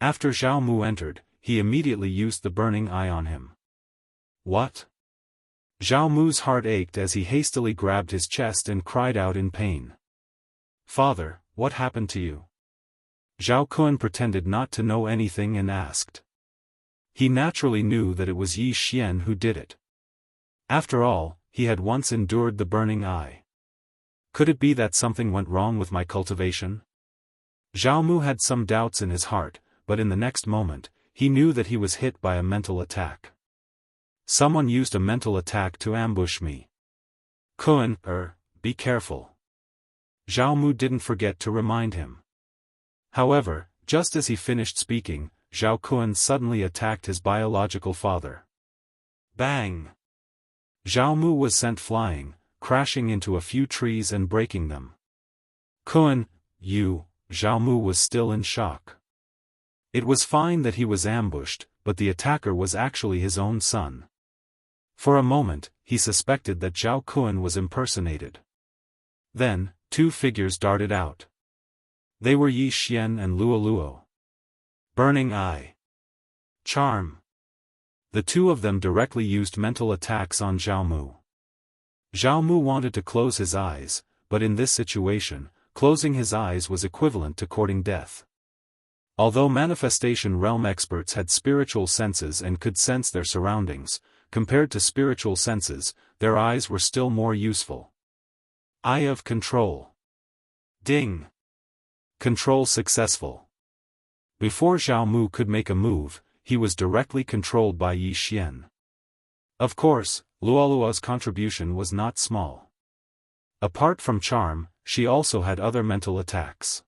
After Zhao Mu entered, he immediately used the burning eye on him. What? Zhao Mu's heart ached as he hastily grabbed his chest and cried out in pain. Father, what happened to you? Zhao Kun pretended not to know anything and asked. He naturally knew that it was Yi Xian who did it. After all, he had once endured the burning eye. Could it be that something went wrong with my cultivation? Zhao Mu had some doubts in his heart, but in the next moment, he knew that he was hit by a mental attack. Someone used a mental attack to ambush me. Kun, be careful. Zhao Mu didn't forget to remind him. However, just as he finished speaking, Zhao Kun suddenly attacked his biological father. Bang! Zhao Mu was sent flying, crashing into a few trees and breaking them. Kun, you, Zhao Mu was still in shock. It was fine that he was ambushed, but the attacker was actually his own son. For a moment, he suspected that Zhao Kun was impersonated. Then, 2 figures darted out. They were Yi Xian and Luoluo. Burning Eye. Charm. The 2 of them directly used mental attacks on Zhao Mu. Zhao Mu wanted to close his eyes, but in this situation, closing his eyes was equivalent to courting death. Although manifestation realm experts had spiritual senses and could sense their surroundings, compared to spiritual senses, their eyes were still more useful. Eye of Control. Ding! Control successful. Before Zhao Mu could make a move, he was directly controlled by Yi Xian. Of course, Luoluo's contribution was not small. Apart from charm, she also had other mental attacks.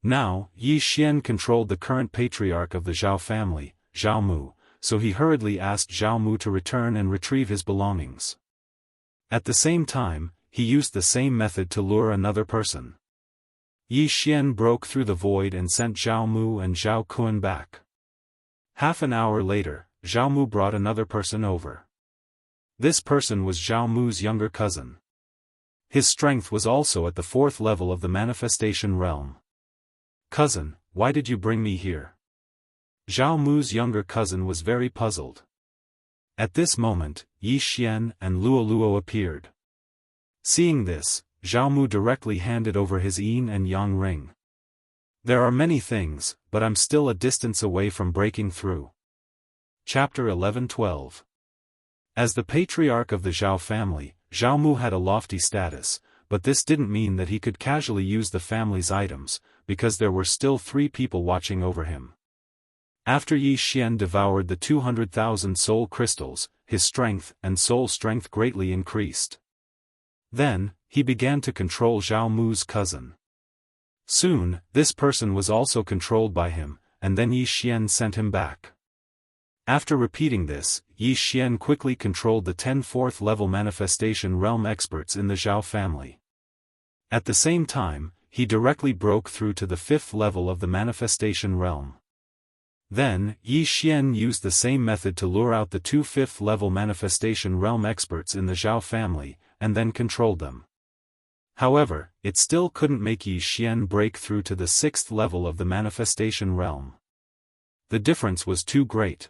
Now, Yi Xian controlled the current patriarch of the Zhao family, Zhao Mu, so he hurriedly asked Zhao Mu to return and retrieve his belongings. At the same time, he used the same method to lure another person. Yi Xian broke through the void and sent Zhao Mu and Zhao Kun back. Half an hour later, Zhao Mu brought another person over. This person was Zhao Mu's younger cousin. His strength was also at the 4th level of the manifestation realm. Cousin, why did you bring me here? Zhao Mu's younger cousin was very puzzled. At this moment, Yi Xian and Luoluo appeared. Seeing this, Zhao Mu directly handed over his yin and yang ring. There are many things, but I'm still a distance away from breaking through. Chapter 11-12. As the patriarch of the Zhao family, Zhao Mu had a lofty status, but this didn't mean that he could casually use the family's items, because there were still 3 people watching over him. After Yi Xian devoured the 200,000 soul crystals, his strength and soul strength greatly increased. Then, he began to control Zhao Mu's cousin. Soon, this person was also controlled by him, and then Yi Xian sent him back. After repeating this, Yi Xian quickly controlled the 10 4th-level manifestation realm experts in the Zhao family. At the same time, he directly broke through to the 5th level of the manifestation realm. Then, Yi Xian used the same method to lure out the 2 5th-level manifestation realm experts in the Zhao family, and then controlled them. However, it still couldn't make Yi Xian break through to the 6th level of the manifestation realm. The difference was too great.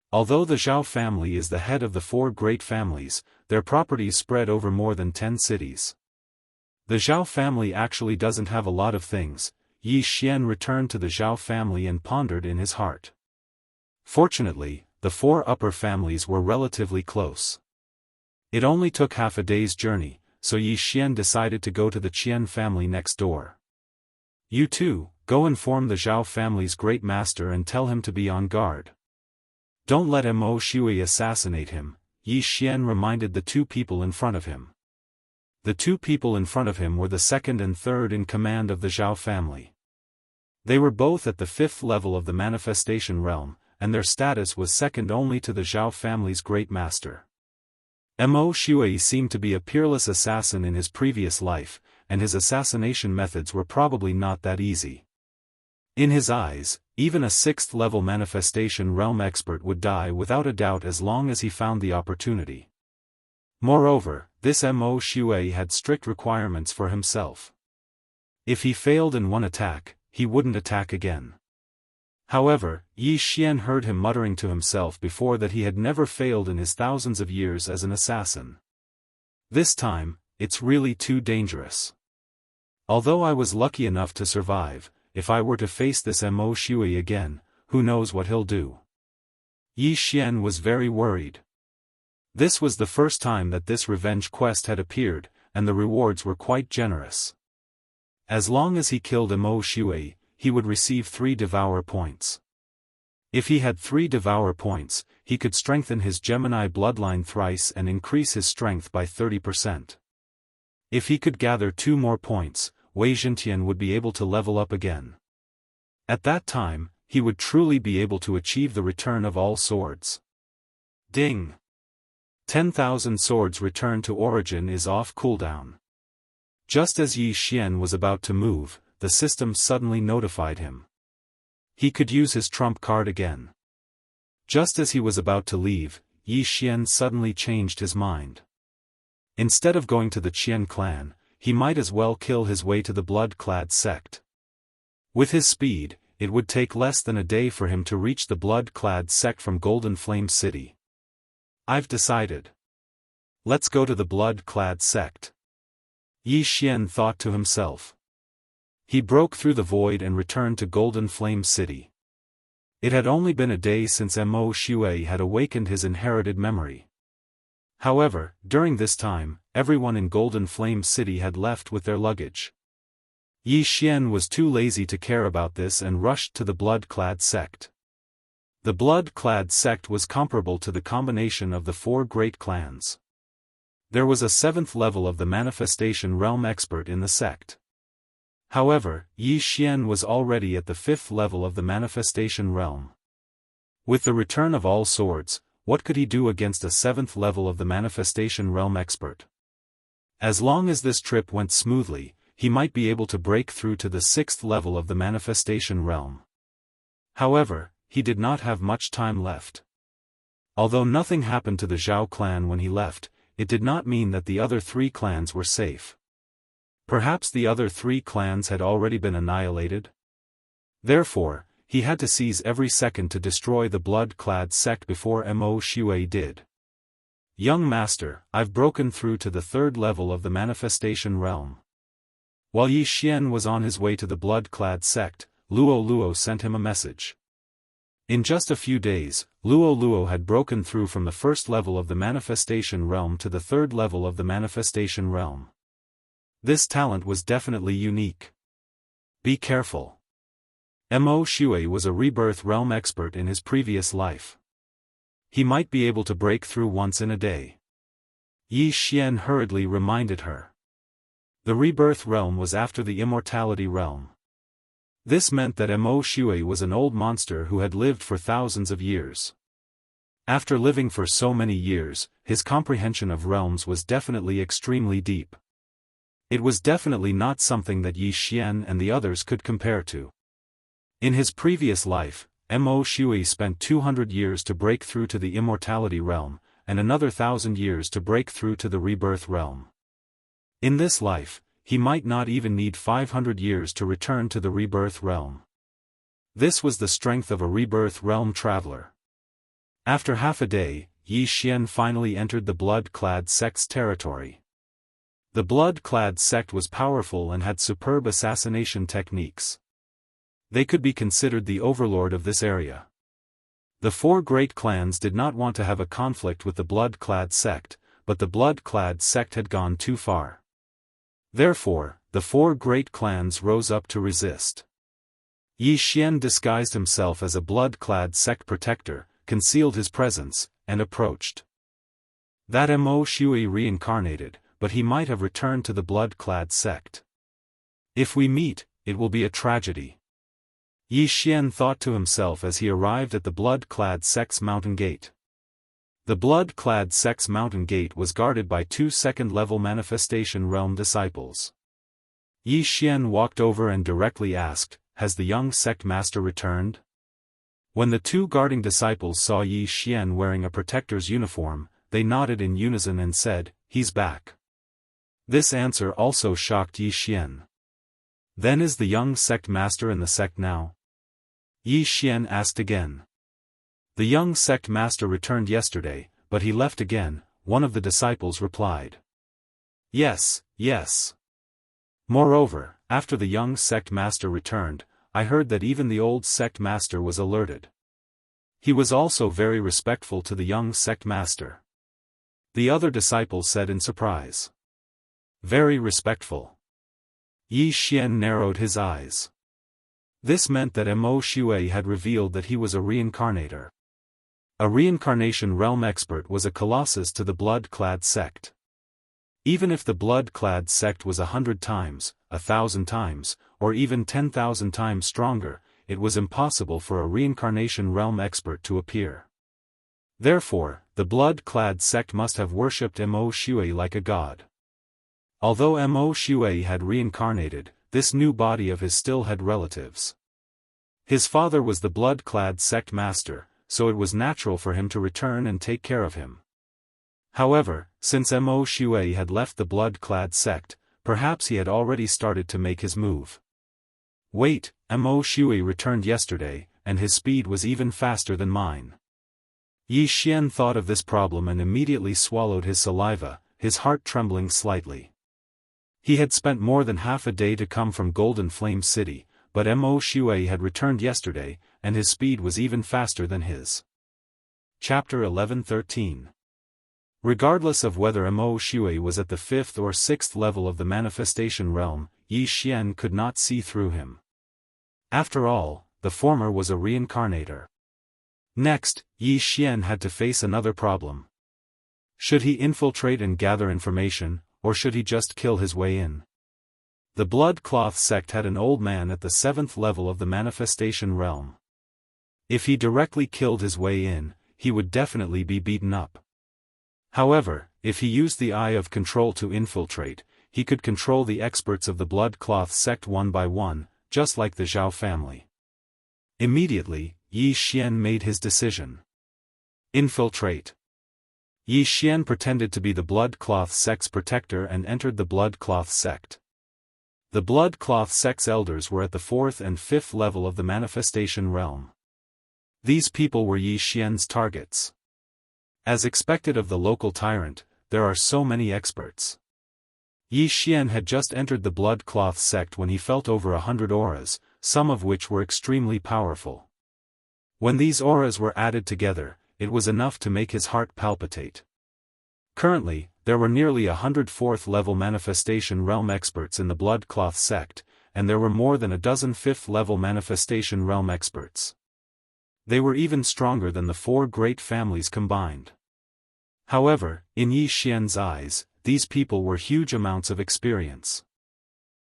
Although the Zhao family is the head of the 4 great families, their properties spread over more than 10 cities. The Zhao family actually doesn't have a lot of things. Yi Xian returned to the Zhao family and pondered in his heart. Fortunately, the 4 upper families were relatively close. It only took half a day's journey, so Yi Xian decided to go to the Qian family next door. You too, go inform the Zhao family's great master and tell him to be on guard. Don't let Mo Shui assassinate him, Yi Xian reminded the 2 people in front of him. The 2 people in front of him were the 2nd and 3rd in command of the Zhao family. They were both at the 5th level of the manifestation realm, and their status was second only to the Zhao family's great master. Mo Shui seemed to be a peerless assassin in his previous life, and his assassination methods were probably not that easy. In his eyes, even a 6th-level manifestation realm expert would die without a doubt as long as he found the opportunity. Moreover, this Mo Shui had strict requirements for himself. If he failed in one attack, he wouldn't attack again. However, Yi Xian heard him muttering to himself before that he had never failed in his thousands of years as an assassin. This time, it's really too dangerous. Although I was lucky enough to survive, if I were to face this Mo Shui again, who knows what he'll do. Yi Xian was very worried. This was the first time that this revenge quest had appeared, and the rewards were quite generous. As long as he killed Mo Shui, he would receive 3 Devour points. If he had 3 Devour points, he could strengthen his Gemini bloodline thrice and increase his strength by 30%. If he could gather 2 more points, Wei Zhentian would be able to level up again. At that time, he would truly be able to achieve the return of all swords. Ding! 10,000 swords return to origin is off cooldown. Just as Yi Xian was about to move, the system suddenly notified him. He could use his trump card again. Just as he was about to leave, Yi Xian suddenly changed his mind. Instead of going to the Qian clan, he might as well kill his way to the blood-clad sect. With his speed, it would take less than a day for him to reach the blood-clad sect from Golden Flame City. I've decided. Let's go to the blood-clad sect. Yi Xian thought to himself. He broke through the void and returned to Golden Flame City. It had only been a day since Mo Shui had awakened his inherited memory. However, during this time, everyone in Golden Flame City had left with their luggage. Yi Xian was too lazy to care about this and rushed to the blood-clad sect. The blood-clad sect was comparable to the combination of the 4 great clans. There was a 7th level of the manifestation realm expert in the sect. However, Yi Xian was already at the 5th level of the manifestation realm. With the return of all swords, what could he do against a 7th level of the manifestation realm expert? As long as this trip went smoothly, he might be able to break through to the 6th level of the manifestation realm. However, he did not have much time left. Although nothing happened to the Zhao clan when he left, it did not mean that the other 3 clans were safe. Perhaps the other 3 clans had already been annihilated? Therefore, he had to seize every second to destroy the blood-clad sect before Mo Shui did. Young master, I've broken through to the 3rd level of the manifestation realm. While Yi Xian was on his way to the blood-clad sect, Luo sent him a message. In just a few days, Luo had broken through from the 1st level of the manifestation realm to the 3rd level of the manifestation realm. This talent was definitely unique. Be careful. Mo Shui was a rebirth realm expert in his previous life. He might be able to break through once in a day. Yi Xian hurriedly reminded her. The rebirth realm was after the immortality realm. This meant that Mo Shui was an old monster who had lived for thousands of years. After living for so many years, his comprehension of realms was definitely extremely deep. It was definitely not something that Yi Xian and the others could compare to. In his previous life, Mo Shui spent 200 years to break through to the immortality realm, and another 1,000 years to break through to the rebirth realm. In this life, he might not even need 500 years to return to the rebirth realm. This was the strength of a rebirth realm traveler. After half a day, Yi Xian finally entered the blood-clad sect's territory. The blood-clad sect was powerful and had superb assassination techniques. They could be considered the overlord of this area. The four great clans did not want to have a conflict with the blood-clad sect, but the blood-clad sect had gone too far. Therefore, the four great clans rose up to resist. Yi Xian disguised himself as a blood-clad sect protector, concealed his presence, and approached. That Mo Shui reincarnated, but he might have returned to the blood-clad sect. If we meet, it will be a tragedy. Yi Xian thought to himself as he arrived at the blood-clad sect's mountain gate. The blood-clad sect's mountain gate was guarded by two second-level manifestation realm disciples. Yi Xian walked over and directly asked, "Has the young sect master returned?" When the two guarding disciples saw Yi Xian wearing a protector's uniform, they nodded in unison and said, "He's back." This answer also shocked Yi Xian. "Then is the young sect master in the sect now?" Yi Xian asked again. "The young sect master returned yesterday, but he left again," one of the disciples replied. "Yes, yes. Moreover, after the young sect master returned, I heard that even the old sect master was alerted. He was also very respectful to the young sect master." The other disciple said in surprise. "Very respectful." Yi Xian narrowed his eyes. This meant that Mo Shui had revealed that he was a reincarnator. A reincarnation realm expert was a colossus to the blood-clad sect. Even if the blood-clad sect was 100 times, 1,000 times, or even 10,000 times stronger, it was impossible for a reincarnation realm expert to appear. Therefore, the blood-clad sect must have worshipped Mo Shui like a god. Although Mo Shui had reincarnated, this new body of his still had relatives. His father was the blood-clad sect master, so it was natural for him to return and take care of him. However, since Mo Shui had left the blood-clad sect, perhaps he had already started to make his move. Wait, Mo Shui returned yesterday, and his speed was even faster than mine. Yi Xian thought of this problem and immediately swallowed his saliva, his heart trembling slightly. He had spent more than half a day to come from Golden Flame City, but Mo Shui had returned yesterday, and his speed was even faster than his. Chapter 11-13. Regardless of whether Mo Shui was at the 5th or 6th level of the manifestation realm, Yi Xian could not see through him. After all, the former was a reincarnator. Next, Yi Xian had to face another problem. Should he infiltrate and gather information, or should he just kill his way in? The Blood Cloth sect had an old man at the 7th level of the manifestation realm. If he directly killed his way in, he would definitely be beaten up. However, if he used the Eye of Control to infiltrate, he could control the experts of the Blood Cloth sect one by one, just like the Zhao family. Immediately, Yi Xian made his decision. Infiltrate. Yi Xian pretended to be the Blood Cloth sect's protector and entered the Blood Cloth sect. The Blood Cloth sect's elders were at the 4th and 5th level of the manifestation realm. These people were Yi Xian's targets. As expected of the local tyrant, there are so many experts. Yi Xian had just entered the Blood Cloth sect when he felt over 100 auras, some of which were extremely powerful. When these auras were added together, it was enough to make his heart palpitate. Currently, there were nearly 100 4th-level manifestation realm experts in the Blood Cloth sect, and there were more than a dozen 5th-level manifestation realm experts. They were even stronger than the 4 great families combined. However, in Yi Xian's eyes, these people were huge amounts of experience.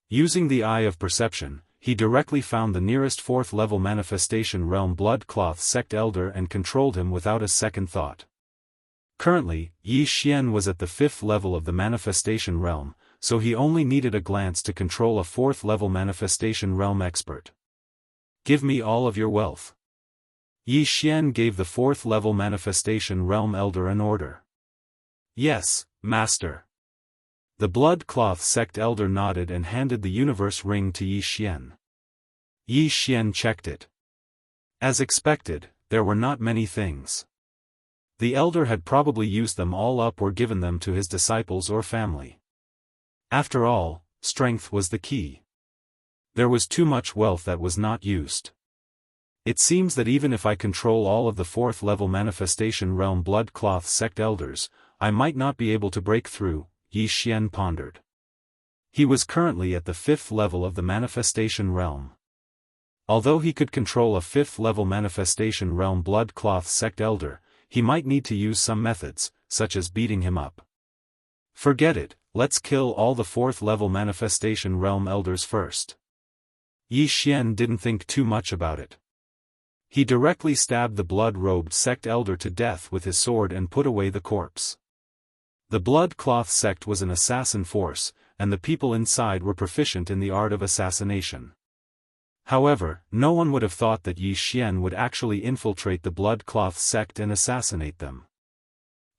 Using the Eye of Perception, he directly found the nearest 4th level manifestation realm blood cloth sect elder and controlled him without a second thought. Currently, Yi Xian was at the 5th level of the manifestation realm, so he only needed a glance to control a 4th level manifestation realm expert. Give me all of your wealth. Yi Xian gave the 4th level manifestation realm elder an order. Yes, master. The blood cloth sect elder nodded and handed the universe ring to Yi Xian. Yi Xian checked it. As expected, there were not many things. The elder had probably used them all up or given them to his disciples or family. After all, strength was the key. There was too much wealth that was not used. It seems that even if I control all of the 4th level manifestation realm blood cloth sect elders, I might not be able to break through, Yi Xian pondered. He was currently at the 5th level of the manifestation realm. Although he could control a 5th level manifestation realm blood cloth sect elder, he might need to use some methods, such as beating him up. Forget it, let's kill all the 4th level manifestation realm elders first. Yi Xian didn't think too much about it. He directly stabbed the blood-robed sect elder to death with his sword and put away the corpse. The blood cloth sect was an assassin force, and the people inside were proficient in the art of assassination. However, no one would have thought that Yi Xian would actually infiltrate the blood cloth sect and assassinate them.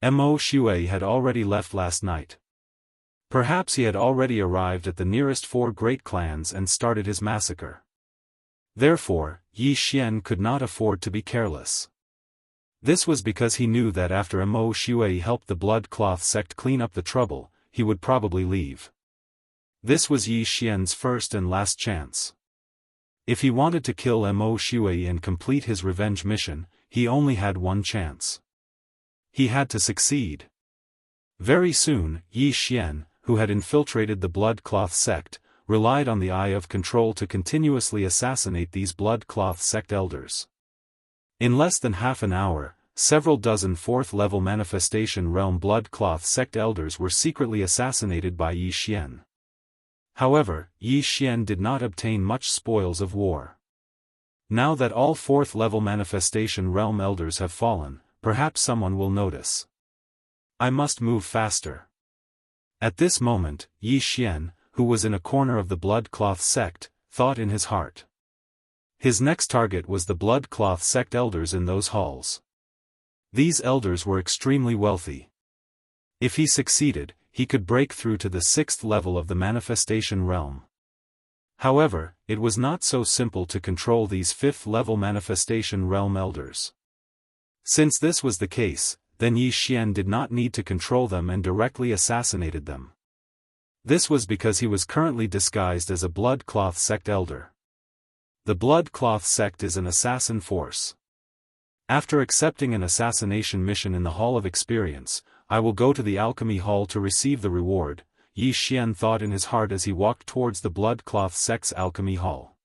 Mo Shui had already left last night. Perhaps he had already arrived at the nearest 4 great clans and started his massacre. Therefore, Yi Xian could not afford to be careless. This was because he knew that after Mo Shui helped the blood cloth sect clean up the trouble, he would probably leave. This was Yi Xian's first and last chance. If he wanted to kill Mo Shui and complete his revenge mission, he only had one chance. He had to succeed. Very soon, Yi Xian, who had infiltrated the blood cloth sect, relied on the Eye of Control to continuously assassinate these blood cloth sect elders. In less than half an hour, several dozen 4th level manifestation realm blood cloth sect elders were secretly assassinated by Yi Xian. However, Yi Xian did not obtain much spoils of war. Now that all 4th level manifestation realm elders have fallen, perhaps someone will notice. I must move faster. At this moment, Yi Xian, who was in a corner of the blood cloth sect, thought in his heart. His next target was the blood cloth sect elders in those halls. These elders were extremely wealthy. If he succeeded, he could break through to the 6th level of the manifestation realm. However, it was not so simple to control these 5th level manifestation realm elders. Since this was the case, then Yi Xian did not need to control them and directly assassinated them. This was because he was currently disguised as a blood cloth sect elder. The blood cloth sect is an assassin force. After accepting an assassination mission in the Hall of Experience, I will go to the Alchemy Hall to receive the reward, Yi Xian thought in his heart as he walked towards the blood cloth sect's Alchemy Hall.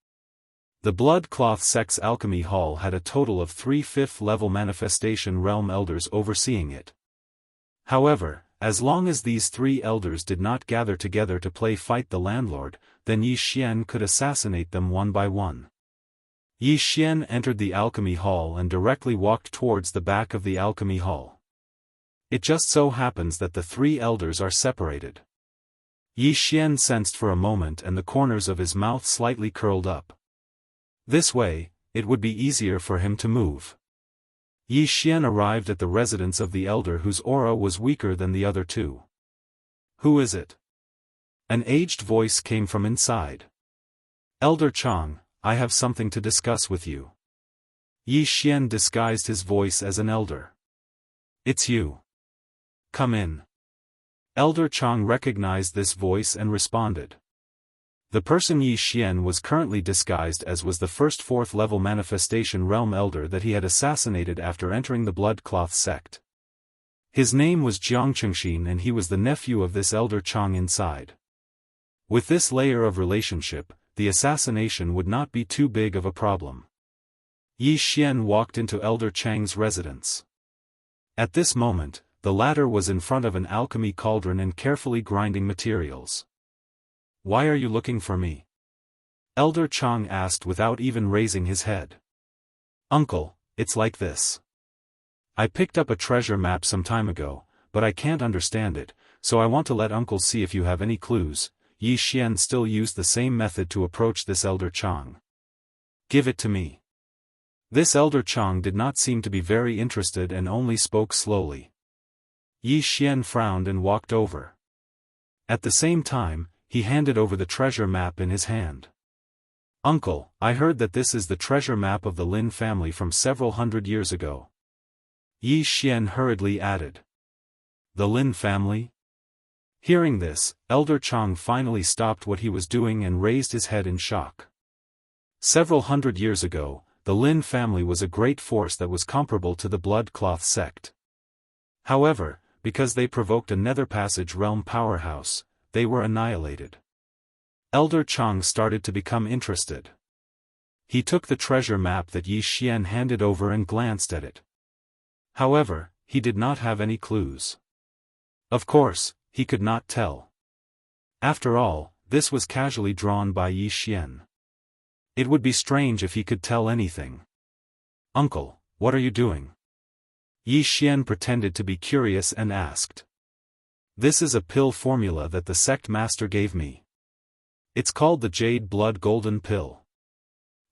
The blood cloth sect's Alchemy Hall had a total of 3 5th level manifestation realm elders overseeing it. However, as long as these 3 elders did not gather together to fight the landlord, then Yi Xian could assassinate them one by one. Yi Xian entered the Alchemy Hall and directly walked towards the back of the Alchemy Hall. It just so happens that the 3 elders are separated. Yi Xian sensed for a moment and the corners of his mouth slightly curled up. This way, it would be easier for him to move. Yi Xian arrived at the residence of the elder whose aura was weaker than the other 2. Who is it? An aged voice came from inside. Elder Chang, I have something to discuss with you. Yi Xian disguised his voice as an elder. It's you. Come in. Elder Chang recognized this voice and responded. The person Yi Xian was currently disguised as was the first 4th level manifestation realm elder that he had assassinated after entering the blood cloth sect. His name was Jianghu and he was the nephew of this elder Chang inside. With this layer of relationship, the assassination would not be too big of a problem. Yi Xian walked into Elder Chang's residence. At this moment, the latter was in front of an alchemy cauldron and carefully grinding materials. Why are you looking for me? Elder Chang asked without even raising his head. Uncle, it's like this. I picked up a treasure map some time ago, but I can't understand it, so I want to let Uncle see if you have any clues. Yi Xian still used the same method to approach this Elder Chang. Give it to me. This Elder Chang did not seem to be very interested and only spoke slowly. Yi Xian frowned and walked over. At the same time, he handed over the treasure map in his hand. Uncle, I heard that this is the treasure map of the Lin family from several hundred years ago. Yi Xian hurriedly added. The Lin family? Hearing this, Elder Chang finally stopped what he was doing and raised his head in shock. Several hundred years ago, the Lin family was a great force that was comparable to the Blood Cloth sect. However, because they provoked a Nether Passage realm powerhouse, they were annihilated. Elder Chang started to become interested. He took the treasure map that Yi Xian handed over and glanced at it. However, he did not have any clues. Of course, he could not tell. After all, this was casually drawn by Yi Xian. It would be strange if he could tell anything. Uncle, what are you doing? Yi Xian pretended to be curious and asked. This is a pill formula that the sect master gave me. It's called the Jade Blood Golden Pill.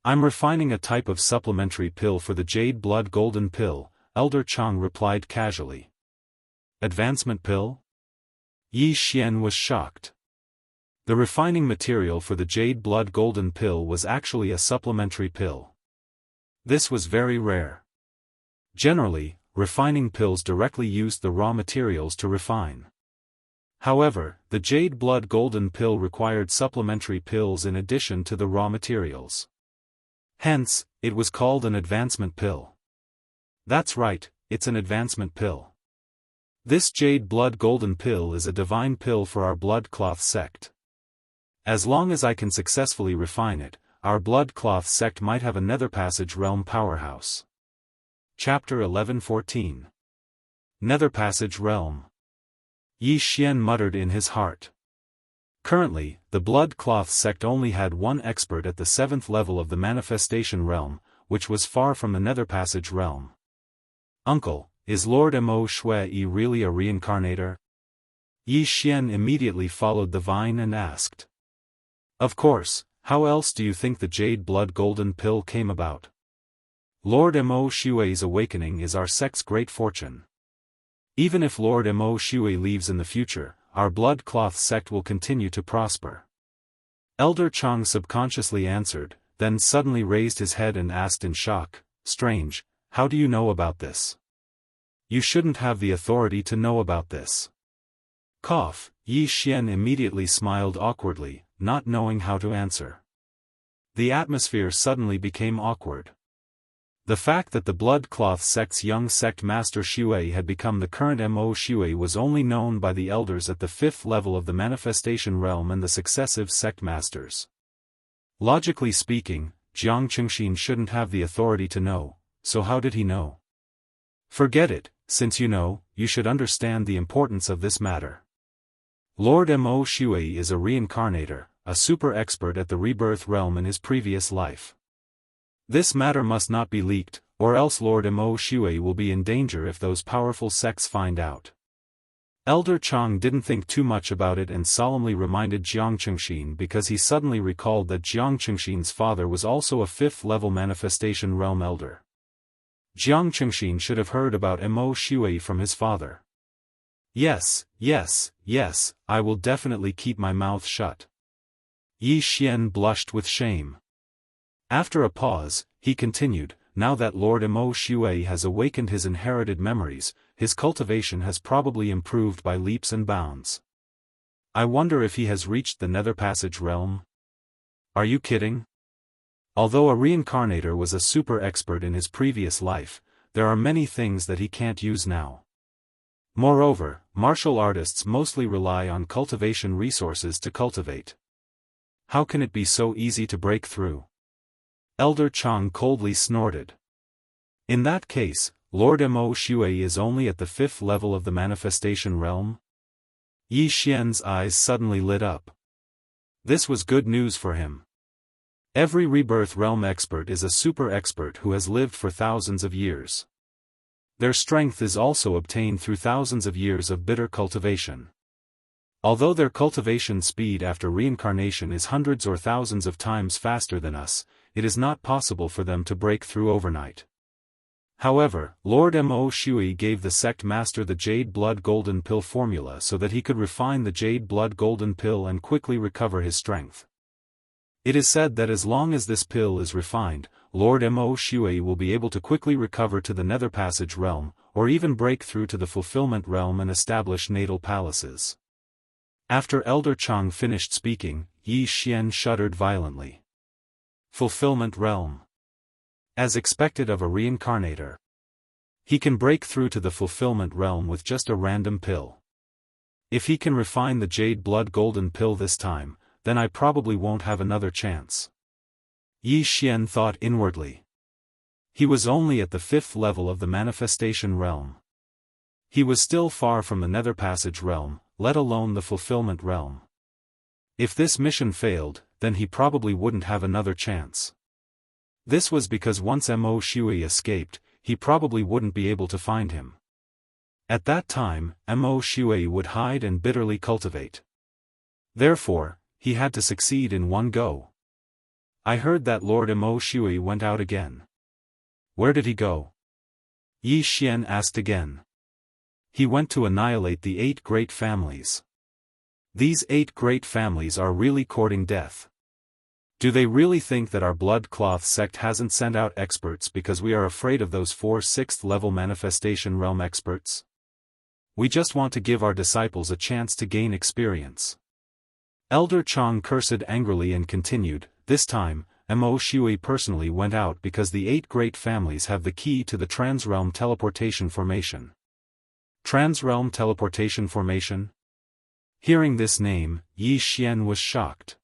I'm refining a type of supplementary pill for the Jade Blood Golden Pill, Elder Chang replied casually. Advancement pill? Yi Xian was shocked. The refining material for the Jade Blood Golden Pill was actually a supplementary pill. This was very rare. Generally, refining pills directly used the raw materials to refine. However, the Jade Blood Golden Pill required supplementary pills in addition to the raw materials. Hence, it was called an advancement pill. That's right, it's an advancement pill. This Jade Blood Golden Pill is a divine pill for our Blood Cloth sect. As long as I can successfully refine it, our Blood Cloth sect might have a Nether Passage realm powerhouse. Chapter 11:14. Nether Passage Realm. Yi Xian muttered in his heart. Currently, the Blood Cloth sect only had one expert at the 7th level of the Manifestation Realm, which was far from the Nether Passage Realm. Uncle, is Lord Mo Shui really a reincarnator? Yi Xian immediately followed the vine and asked. Of course, how else do you think the Jade Blood Golden Pill came about? Lord Mo Shui's awakening is our sect's great fortune. Even if Lord Mo Shui leaves in the future, our Blood Cloth sect will continue to prosper. Elder Chang subconsciously answered, then suddenly raised his head and asked in shock, Strange, how do you know about this? You shouldn't have the authority to know about this. Cough, Yi Xian immediately smiled awkwardly, not knowing how to answer. The atmosphere suddenly became awkward. The fact that the Blood Cloth sect's young sect master Shui had become the current Mo Shui was only known by the elders at the 5th level of the Manifestation Realm and the successive sect masters. Logically speaking, Jiang Chengxin shouldn't have the authority to know, so how did he know? Forget it, since you know, you should understand the importance of this matter. Lord Mo Shui is a reincarnator, a super expert at the rebirth realm in his previous life. This matter must not be leaked, or else Lord Mo Shui will be in danger if those powerful sects find out. Elder Chang didn't think too much about it and solemnly reminded Jiang Chengxin because he suddenly recalled that Jiang Chengxin's father was also a 5th level Manifestation Realm elder. Jiang Chengxin should have heard about Mo Shui from his father. Yes, I will definitely keep my mouth shut. Yi Xian blushed with shame. After a pause, he continued, now that Lord Mo Shui has awakened his inherited memories, his cultivation has probably improved by leaps and bounds. I wonder if he has reached the Nether Passage realm? Are you kidding? Although a reincarnator was a super expert in his previous life, there are many things that he can't use now. Moreover, martial artists mostly rely on cultivation resources to cultivate. How can it be so easy to break through? Elder Chang coldly snorted. In that case, Lord Mo Shui is only at the 5th level of the Manifestation Realm? Yi Xian's eyes suddenly lit up. This was good news for him. Every rebirth realm expert is a super expert who has lived for thousands of years. Their strength is also obtained through thousands of years of bitter cultivation. Although their cultivation speed after reincarnation is hundreds or thousands of times faster than us, it is not possible for them to break through overnight. However, Lord Mo Shui gave the sect master the Jade Blood Golden Pill formula so that he could refine the Jade Blood Golden Pill and quickly recover his strength. It is said that as long as this pill is refined, Lord Mo Shui will be able to quickly recover to the Nether Passage realm, or even break through to the Fulfillment realm and establish natal palaces. After Elder Chang finished speaking, Yi Xian shuddered violently. Fulfillment realm. As expected of a reincarnator. He can break through to the Fulfillment realm with just a random pill. If he can refine the Jade Blood Golden Pill this time, then I probably won't have another chance. Yi Xian thought inwardly. He was only at the 5th level of the Manifestation realm. He was still far from the Nether Passage realm, let alone the Fulfillment realm. If this mission failed, then he probably wouldn't have another chance. This was because once Mo Shui escaped, he probably wouldn't be able to find him. At that time, Mo Shui would hide and bitterly cultivate. Therefore, he had to succeed in one go. I heard that Lord Mo Shui went out again. Where did he go? Yi Xian asked again. He went to annihilate the 8 great families. These 8 great families are really courting death. Do they really think that our blood cloth sect hasn't sent out experts because we are afraid of those 4 6th level manifestation realm experts? We just want to give our disciples a chance to gain experience. Elder Chang cursed angrily and continued, this time, Mo Shui personally went out because the 8 great families have the key to the Transrealm Teleportation Formation. Transrealm Teleportation Formation? Hearing this name, Yi Xian was shocked.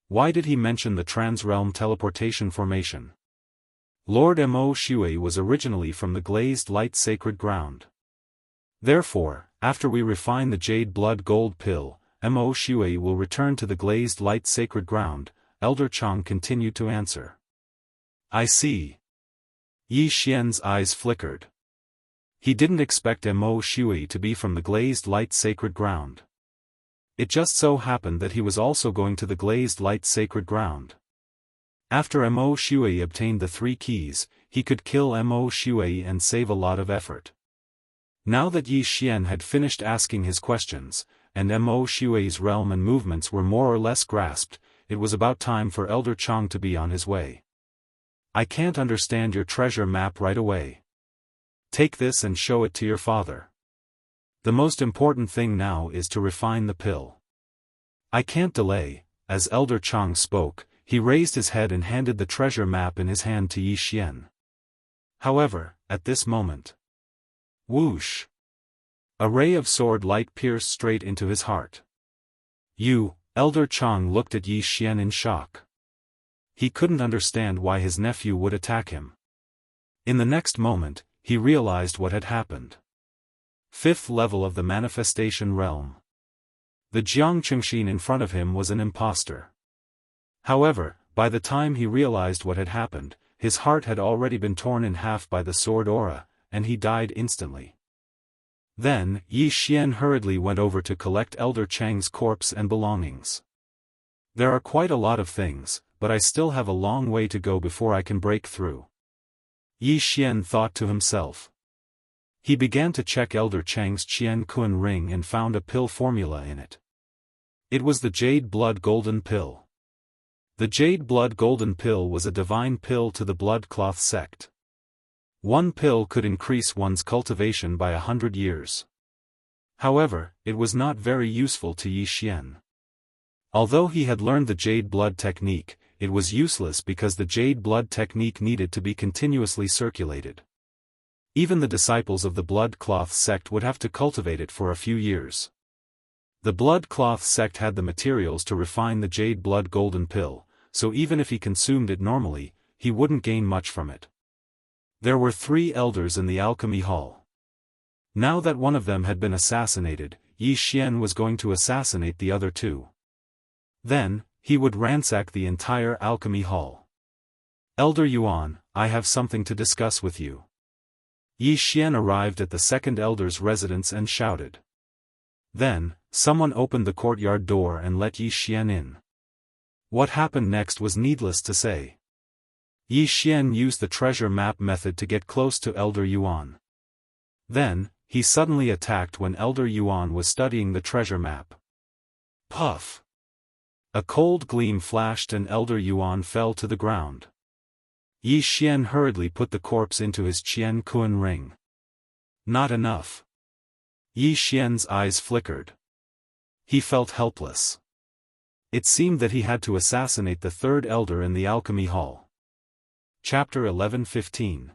Why did he mention the Transrealm Teleportation Formation? Lord Mo Shui was originally from the Glazed Light Sacred Ground. Therefore, after we refine the Jade Blood Gold Pill, Mo Shui will return to the Glazed Light Sacred Ground, Elder Chang continued to answer. I see. Yi Xian's eyes flickered. He didn't expect Mo Shui to be from the Glazed Light Sacred Ground. It just so happened that he was also going to the Glazed Light Sacred Ground. After Mo Shui obtained the 3 keys, he could kill Mo Shui and save a lot of effort. Now that Yi Xian had finished asking his questions, and Mo Shui's realm and movements were more or less grasped, it was about time for Elder Chang to be on his way. I can't understand your treasure map right away. Take this and show it to your father. The most important thing now is to refine the pill. I can't delay. As Elder Chang spoke, he raised his head and handed the treasure map in his hand to Yi Xian. However, at this moment, whoosh! A ray of sword light pierced straight into his heart. Elder Chang looked at Yi Xian in shock. He couldn't understand why his nephew would attack him. In the next moment, he realized what had happened. 5th level of the manifestation realm. The Jianghu in front of him was an impostor. However, by the time he realized what had happened, his heart had already been torn in half by the sword aura, and he died instantly. Then, Yi Xian hurriedly went over to collect Elder Chang's corpse and belongings. There are quite a lot of things, but I still have a long way to go before I can break through. Yi Xian thought to himself. He began to check Elder Chang's Qian Kun ring and found a pill formula in it. It was the Jade Blood Golden Pill. The Jade Blood Golden Pill was a divine pill to the Blood Cloth sect. 1 pill could increase one's cultivation by 100 years. However, it was not very useful to Yi Xian. Although he had learned the Jade Blood technique, it was useless because the Jade Blood technique needed to be continuously circulated. Even the disciples of the Blood Cloth sect would have to cultivate it for a few years. The Blood Cloth sect had the materials to refine the Jade Blood Golden Pill, so even if he consumed it normally, he wouldn't gain much from it. There were 3 elders in the alchemy hall. Now that one of them had been assassinated, Yi Xian was going to assassinate the other 2. Then, he would ransack the entire alchemy hall. "Elder Yuan, I have something to discuss with you." Yi Xian arrived at the second elder's residence and shouted. Then, someone opened the courtyard door and let Yi Xian in. What happened next was needless to say. Yi Xian used the treasure map method to get close to Elder Yuan. Then, he suddenly attacked when Elder Yuan was studying the treasure map. Puff! A cold gleam flashed and Elder Yuan fell to the ground. Yi Xian hurriedly put the corpse into his Qian Kun ring. Not enough. Yi Xian's eyes flickered. He felt helpless. It seemed that he had to assassinate the third elder in the alchemy hall. Chapter 11:15.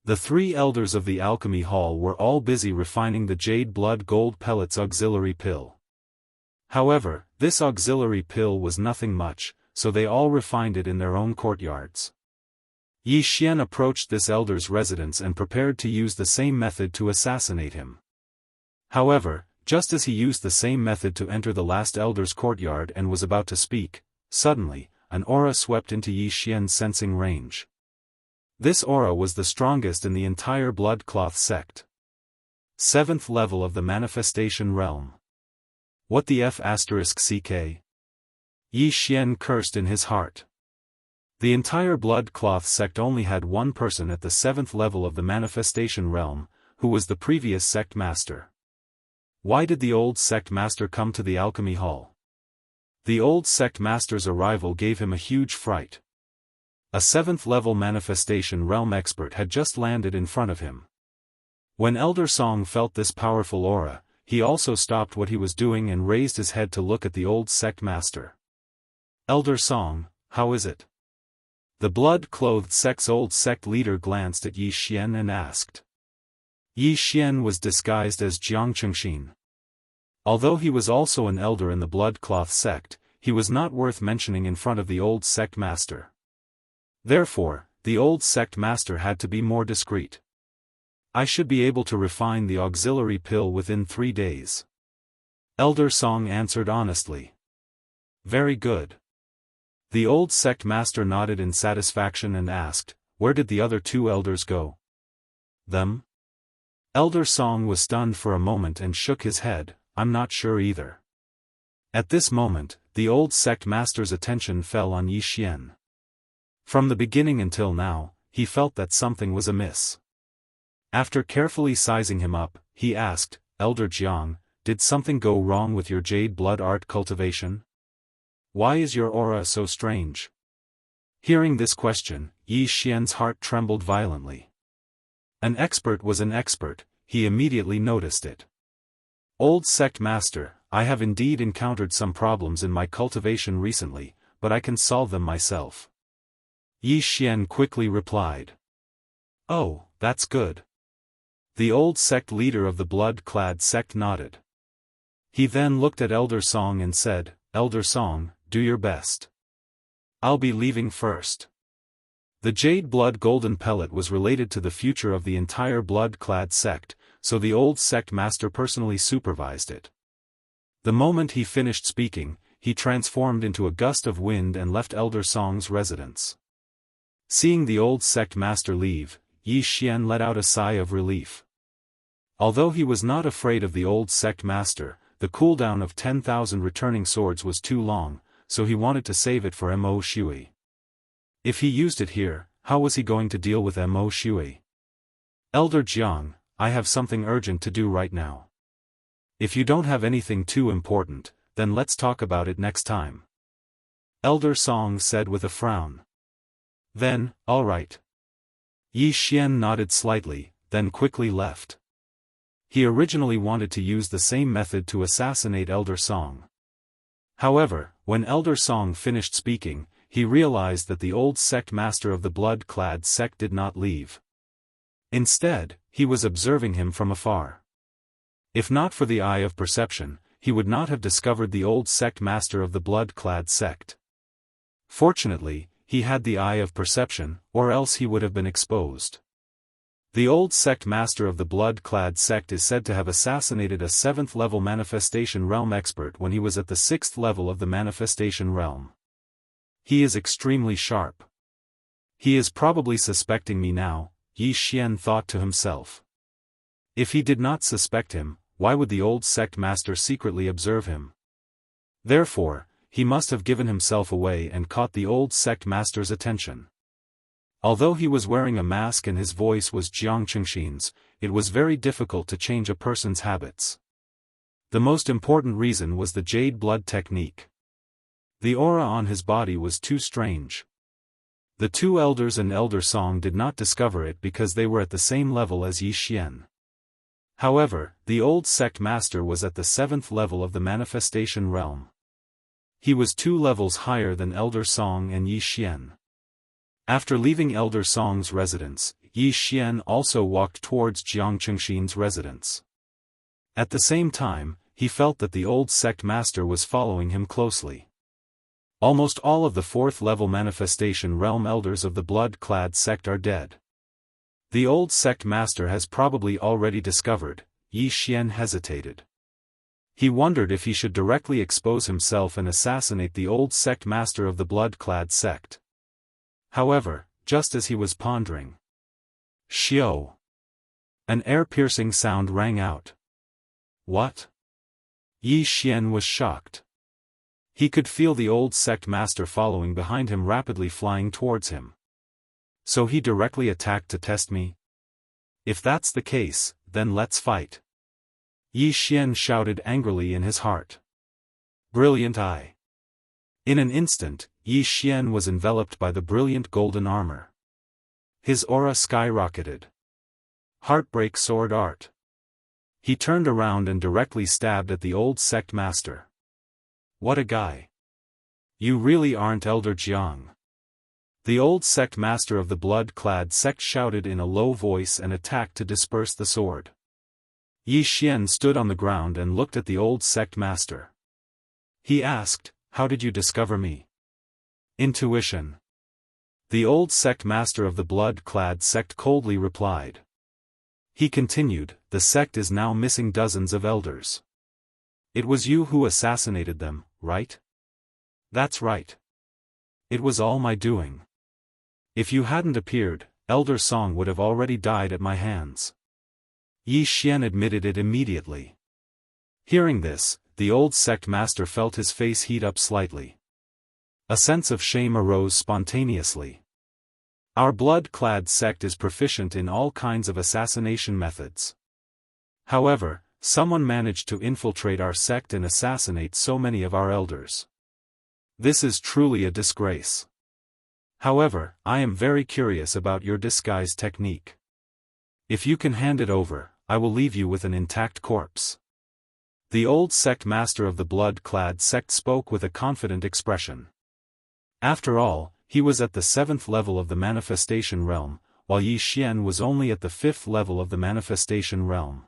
The three elders of the alchemy hall were all busy refining the jade blood gold pellets auxiliary pill. However, this auxiliary pill was nothing much, so they all refined it in their own courtyards. Yi Xian approached this elder's residence and prepared to use the same method to assassinate him. However, just as he used the same method to enter the last elder's courtyard and was about to speak, suddenly, an aura swept into Yi Xian's sensing range. This aura was the strongest in the entire blood cloth sect. 7th level of the manifestation realm. What the F***ck? Yi Xian cursed in his heart. The entire blood cloth sect only had one person at the 7th level of the manifestation realm, who was the previous sect master. Why did the old sect master come to the alchemy hall? The old sect master's arrival gave him a huge fright. A 7th level manifestation realm expert had just landed in front of him. When Elder Song felt this powerful aura, he also stopped what he was doing and raised his head to look at the old sect master. "Elder Song, how is it?" The blood-clothed sect's old sect leader glanced at Yi Xian and asked. Yi Xian was disguised as Jianghu. Although he was also an elder in the blood-cloth sect, he was not worth mentioning in front of the old sect master. Therefore, the old sect master had to be more discreet. "I should be able to refine the auxiliary pill within 3 days." Elder Song answered honestly. "Very good." The old sect master nodded in satisfaction and asked, "Where did the other 2 elders go?" "Them?" Elder Song was stunned for a moment and shook his head, "I'm not sure either." At this moment, the old sect master's attention fell on Yi Xian. From the beginning until now, he felt that something was amiss. After carefully sizing him up, he asked, "Elder Jiang, did something go wrong with your jade blood art cultivation? Why is your aura so strange?" Hearing this question, Yi Xian's heart trembled violently. An expert was an expert, he immediately noticed it. "Old sect master, I have indeed encountered some problems in my cultivation recently, but I can solve them myself." Yi Xian quickly replied. "Oh, that's good." The old sect leader of the blood-clad sect nodded. He then looked at Elder Song and said, "Elder Song, do your best. I'll be leaving first." The jade blood golden pellet was related to the future of the entire blood-clad sect, so the old sect master personally supervised it. The moment he finished speaking, he transformed into a gust of wind and left Elder Song's residence. Seeing the old sect master leave, Yi Xian let out a sigh of relief. Although he was not afraid of the old sect master, the cooldown of 10,000 returning swords was too long, so he wanted to save it for Mo Shui. If he used it here, how was he going to deal with Mo Shui? "Elder Jiang, I have something urgent to do right now. If you don't have anything too important, then let's talk about it next time." Elder Song said with a frown. "Then, all right." Yi Xian nodded slightly, then quickly left. He originally wanted to use the same method to assassinate Elder Song. However, when Elder Song finished speaking, he realized that the old sect master of the blood-clad sect did not leave. Instead, he was observing him from afar. If not for the eye of perception, he would not have discovered the old sect master of the blood-clad sect. Fortunately, he had the eye of perception, or else he would have been exposed. The old sect master of the blood-clad sect is said to have assassinated a 7th-level manifestation realm expert when he was at the 6th level of the manifestation realm. He is extremely sharp. He is probably suspecting me now, Yi Xian thought to himself. If he did not suspect him, why would the old sect master secretly observe him? Therefore, he must have given himself away and caught the old sect master's attention. Although he was wearing a mask and his voice was Jianghu's, it was very difficult to change a person's habits. The most important reason was the jade blood technique. The aura on his body was too strange. The two elders and Elder Song did not discover it because they were at the same level as Yi Xian. However, the old sect master was at the 7th level of the manifestation realm. He was 2 levels higher than Elder Song and Yi Xian. After leaving Elder Song's residence, Yi Xian also walked towards Jianghu's residence. At the same time, he felt that the old sect master was following him closely. Almost all of the 4th-level manifestation realm elders of the blood-clad sect are dead. The old sect master has probably already discovered. Yi Xian hesitated. He wondered if he should directly expose himself and assassinate the old sect master of the blood-clad sect. However, just as he was pondering, "Xiao!" An air-piercing sound rang out. What? Yi Xian was shocked. He could feel the old sect master following behind him, rapidly flying towards him. So he directly attacked to test me? If that's the case, then let's fight. Yi Xian shouted angrily in his heart. Brilliant eye. In an instant, Yi Xian was enveloped by the brilliant golden armor. His aura skyrocketed. Heartbreak sword art. He turned around and directly stabbed at the old sect master. What a guy. You really aren't Elder Jiang. The old sect master of the blood-clad sect shouted in a low voice and attacked to disperse the sword. Yi Xian stood on the ground and looked at the old sect master. He asked, "How did you discover me?" Intuition. The old sect master of the blood-clad sect coldly replied. He continued, "The sect is now missing dozens of elders. It was you who assassinated them, right?" "That's right. It was all my doing. If you hadn't appeared, Elder Song would have already died at my hands." Yi Xian admitted it immediately. Hearing this, the old sect master felt his face heat up slightly. A sense of shame arose spontaneously. Our blood-clad sect is proficient in all kinds of assassination methods. However, someone managed to infiltrate our sect and assassinate so many of our elders. This is truly a disgrace. However, I am very curious about your disguise technique. If you can hand it over, I will leave you with an intact corpse. The old sect master of the blood-clad sect spoke with a confident expression. After all, he was at the 7th level of the manifestation realm, while Yi Xian was only at the 5th level of the manifestation realm.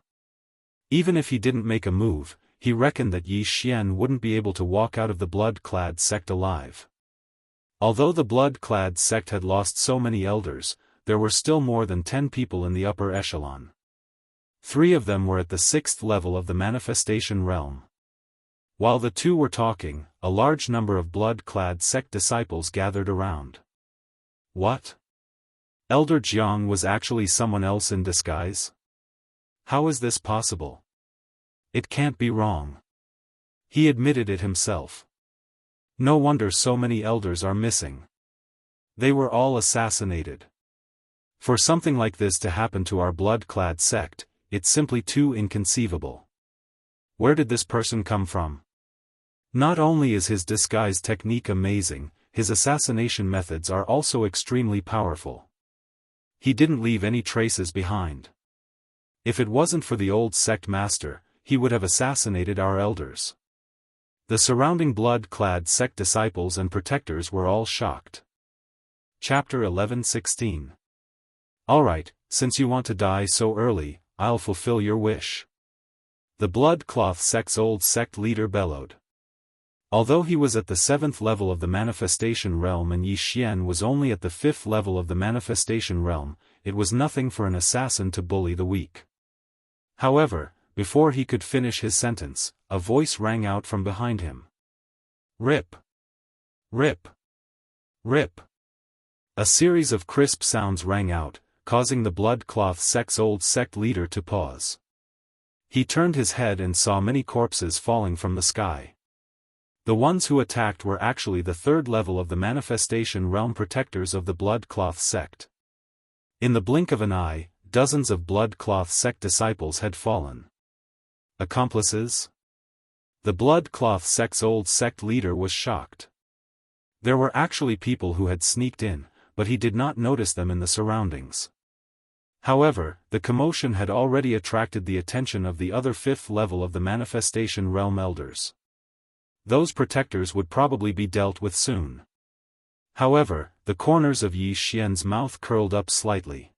Even if he didn't make a move, he reckoned that Yi Xian wouldn't be able to walk out of the blood-clad sect alive. Although the blood-clad sect had lost so many elders, there were still more than 10 people in the upper echelon. 3 of them were at the 6th level of the manifestation realm. While the 2 were talking, a large number of blood-clad sect disciples gathered around. What? Elder Jiang was actually someone else in disguise? How is this possible? It can't be wrong. He admitted it himself. No wonder so many elders are missing. They were all assassinated. For something like this to happen to our blood-clad sect, it's simply too inconceivable. Where did this person come from? Not only is his disguise technique amazing, his assassination methods are also extremely powerful. He didn't leave any traces behind. If it wasn't for the old sect master, he would have assassinated our elders. The surrounding blood-clad sect disciples and protectors were all shocked. Chapter 11:16. Alright, since you want to die so early, I'll fulfill your wish. The blood-cloth sect's old sect leader bellowed. Although he was at the 7th level of the manifestation realm and Yi Xian was only at the 5th level of the manifestation realm, it was nothing for an assassin to bully the weak. However, before he could finish his sentence, a voice rang out from behind him. Rip! Rip! Rip! A series of crisp sounds rang out, causing the blood-cloth sect's old sect leader to pause. He turned his head and saw many corpses falling from the sky. The ones who attacked were actually the third level of the manifestation realm protectors of the blood-cloth sect. In the blink of an eye, dozens of blood-cloth sect disciples had fallen. Accomplices? The blood-cloth sect's old sect leader was shocked. There were actually people who had sneaked in, but he did not notice them in the surroundings. However, the commotion had already attracted the attention of the other fifth level of the manifestation realm elders. Those protectors would probably be dealt with soon. However, the corners of Yi Xian's mouth curled up slightly.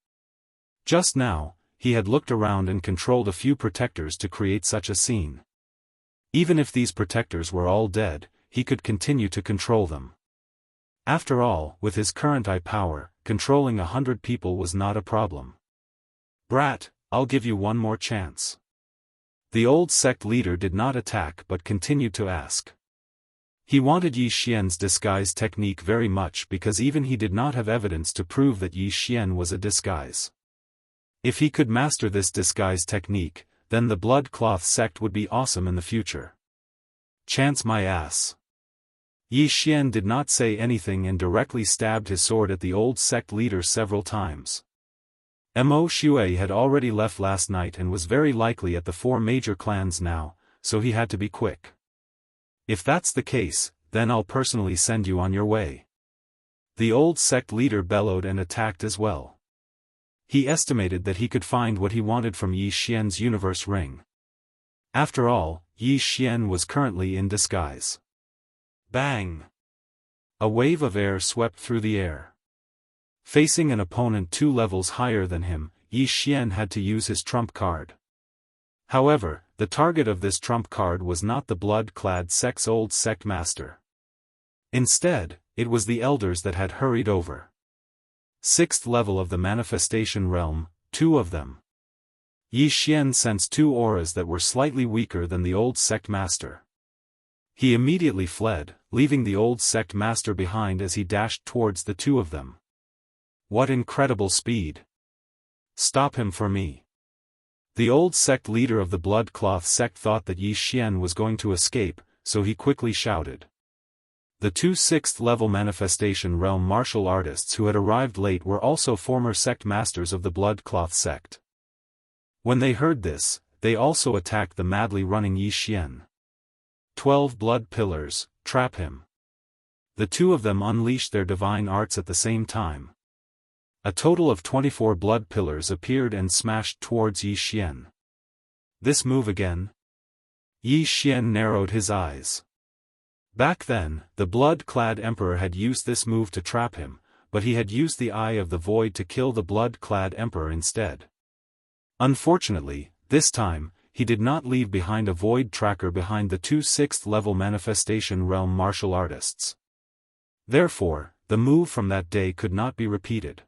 Just now, he had looked around and controlled a few protectors to create such a scene. Even if these protectors were all dead, he could continue to control them. After all, with his current eye power, controlling 100 people was not a problem. Brat, I'll give you one more chance. The old sect leader did not attack but continued to ask. He wanted Yi Xian's disguise technique very much because even he did not have evidence to prove that Yi Xian was a disguise. If he could master this disguise technique, then the blood-cloth sect would be awesome in the future. Chance my ass. Yi Xian did not say anything and directly stabbed his sword at the old sect leader several times. Mo Shui had already left last night and was very likely at the four major clans now, so he had to be quick. If that's the case, then I'll personally send you on your way. The old sect leader bellowed and attacked as well. He estimated that he could find what he wanted from Yi Xian's universe ring. After all, Yi Xian was currently in disguise. Bang! A wave of air swept through the air. Facing an opponent 2 levels higher than him, Yi Xian had to use his trump card. However, the target of this trump card was not the blood-clad sect's old sect master. Instead, it was the elders that had hurried over. 6th level of the manifestation realm, 2 of them. Yi Xian sensed 2 auras that were slightly weaker than the old sect master. He immediately fled, leaving the old sect master behind as he dashed towards the 2 of them. What incredible speed! Stop him for me. The old sect leader of the blood-cloth sect thought that Yi Xian was going to escape, so he quickly shouted. The 2 6th level manifestation realm martial artists who had arrived late were also former sect masters of the blood-cloth sect. When they heard this, they also attacked the madly running Yi Xian. 12 blood pillars, trap him. The 2 of them unleashed their divine arts at the same time. A total of 24 blood pillars appeared and smashed towards Yi Xian. This move again? Yi Xian narrowed his eyes. Back then, the blood-clad emperor had used this move to trap him, but he had used the Eye of the Void to kill the blood-clad emperor instead. Unfortunately, this time, he did not leave behind a void tracker behind the 2 6th level manifestation realm martial artists. Therefore, the move from that day could not be repeated.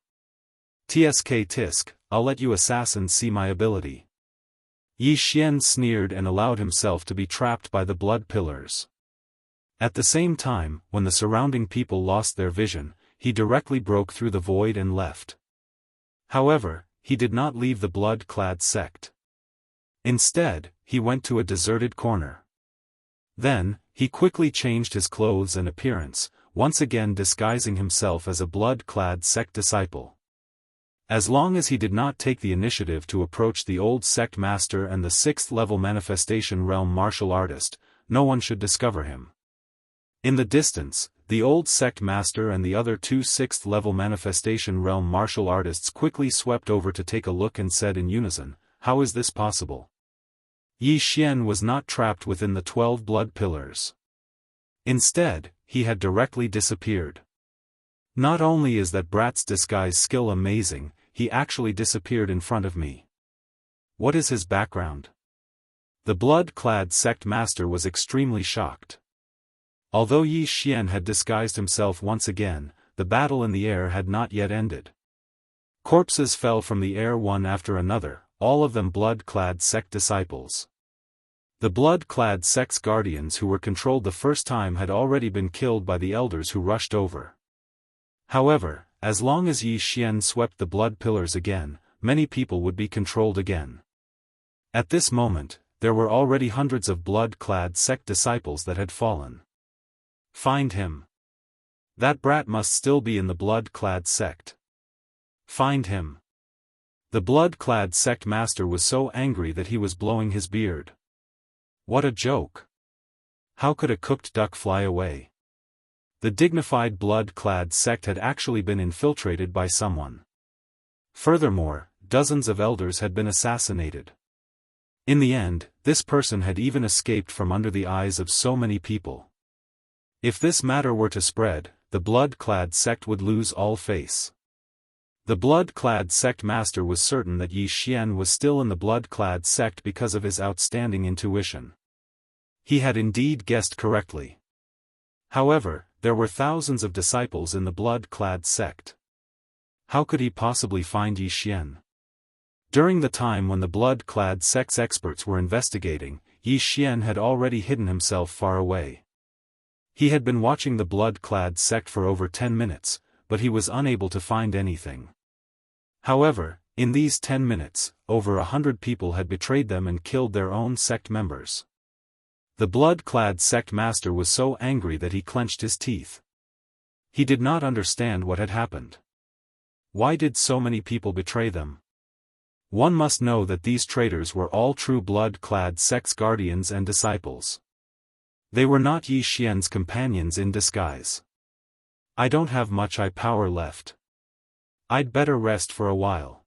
Tsk tisk, I'll let you assassins see my ability. Yi Xian sneered and allowed himself to be trapped by the blood pillars. At the same time, when the surrounding people lost their vision, he directly broke through the void and left. However, he did not leave the blood-clad sect. Instead, he went to a deserted corner. Then, he quickly changed his clothes and appearance, once again disguising himself as a blood-clad sect disciple. As long as he did not take the initiative to approach the old sect master and the 6th level manifestation realm martial artist, no one should discover him. In the distance, the old sect master and the other 2 6th level manifestation realm martial artists quickly swept over to take a look and said in unison, "How is this possible?" Yi Xian was not trapped within the 12 blood pillars. Instead, he had directly disappeared. Not only is that brat's disguise skill amazing, he actually disappeared in front of me. What is his background? The blood-clad sect master was extremely shocked. Although Yi Xian had disguised himself once again, the battle in the air had not yet ended. Corpses fell from the air one after another, all of them blood-clad sect disciples. The blood-clad sect's guardians who were controlled the first time had already been killed by the elders who rushed over. However, as long as Yi Xian swept the blood pillars again, many people would be controlled again. At this moment, there were already hundreds of blood-clad sect disciples that had fallen. Find him. That brat must still be in the blood-clad sect. Find him. The blood-clad sect master was so angry that he was blowing his beard. What a joke! How could a cooked duck fly away? The dignified blood-clad sect had actually been infiltrated by someone. Furthermore, dozens of elders had been assassinated. In the end, this person had even escaped from under the eyes of so many people. If this matter were to spread, the blood-clad sect would lose all face. The blood-clad sect master was certain that Yi Xian was still in the blood-clad sect because of his outstanding intuition. He had indeed guessed correctly. However, there were thousands of disciples in the blood-clad sect. How could he possibly find Yi Xian? During the time when the blood-clad sect's experts were investigating, Yi Xian had already hidden himself far away. He had been watching the blood-clad sect for over 10 minutes, but he was unable to find anything. However, in these 10 minutes, over 100 people had betrayed them and killed their own sect members. The blood-clad sect master was so angry that he clenched his teeth. He did not understand what had happened. Why did so many people betray them? One must know that these traitors were all true blood-clad sect's guardians and disciples. They were not Yi Xian's companions in disguise. I don't have much power left. I'd better rest for a while.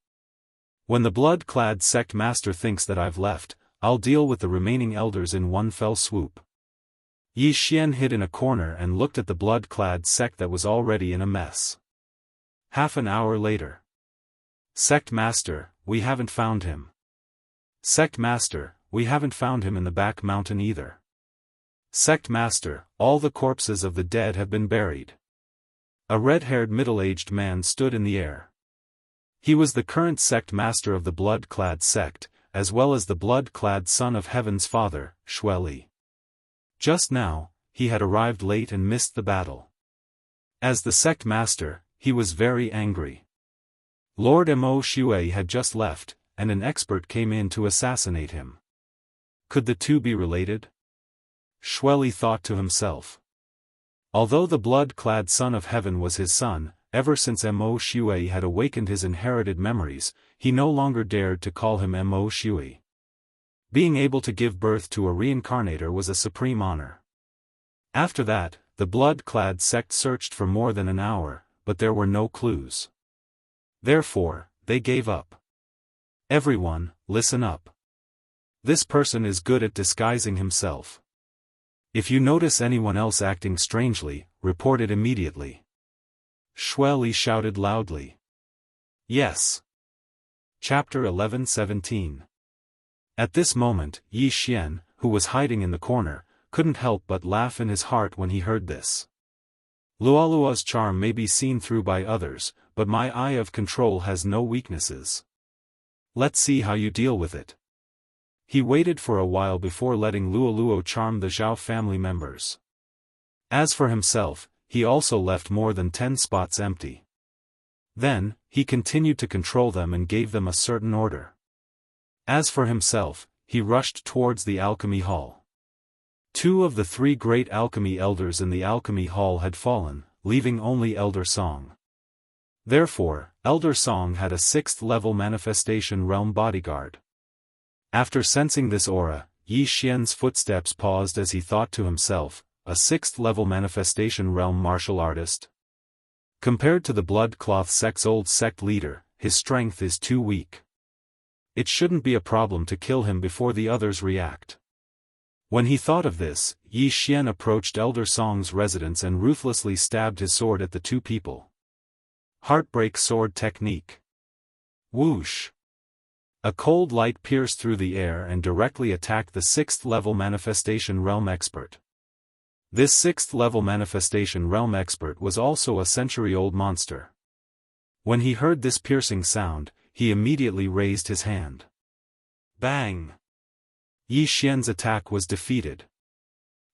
When the blood-clad sect master thinks that I've left, I'll deal with the remaining elders in one fell swoop. Yi Xian hid in a corner and looked at the blood-clad sect that was already in a mess. Half an hour later. Sect master, we haven't found him. Sect master, we haven't found him in the back mountain either. Sect master, all the corpses of the dead have been buried. A red-haired middle-aged man stood in the air. He was the current sect master of the blood-clad sect, as well as the blood-clad son of Heaven's father, Xueli. Just now, he had arrived late and missed the battle. As the sect master, he was very angry. Lord Mo Xue had just left, and an expert came in to assassinate him. Could the two be related? Xueli thought to himself. Although the blood-clad son of heaven was his son, ever since Mo Xue had awakened his inherited memories, he no longer dared to call him Mo Xue. Being able to give birth to a reincarnator was a supreme honor. After that, the blood-clad sect searched for more than an hour, but there were no clues. Therefore, they gave up. Everyone, listen up. This person is good at disguising himself. If you notice anyone else acting strangely, report it immediately. Xueli shouted loudly. Yes. Chapter 11:17. At this moment, Yi Xian, who was hiding in the corner, couldn't help but laugh in his heart when he heard this. Luoluo's charm may be seen through by others, but my eye of control has no weaknesses. Let's see how you deal with it. He waited for a while before letting Luoluo charm the Zhao family members. As for himself, he also left more than 10 spots empty. Then, he continued to control them and gave them a certain order. As for himself, he rushed towards the alchemy hall. 2 of the 3 great alchemy elders in the alchemy hall had fallen, leaving only Elder Song. Therefore, Elder Song had a 6th-level manifestation realm bodyguard. After sensing this aura, Yi Xian's footsteps paused as he thought to himself, a 6th-level manifestation realm martial artist? Compared to the blood cloth sect's old sect leader, his strength is too weak. It shouldn't be a problem to kill him before the others react. When he thought of this, Yi Xian approached Elder Song's residence and ruthlessly stabbed his sword at the 2 people. Heartbreak sword technique. Whoosh! A cold light pierced through the air and directly attacked the 6th-level manifestation realm expert. This 6th-level manifestation realm expert was also a century-old monster. When he heard this piercing sound, he immediately raised his hand. Bang! Yi Xian's attack was defeated.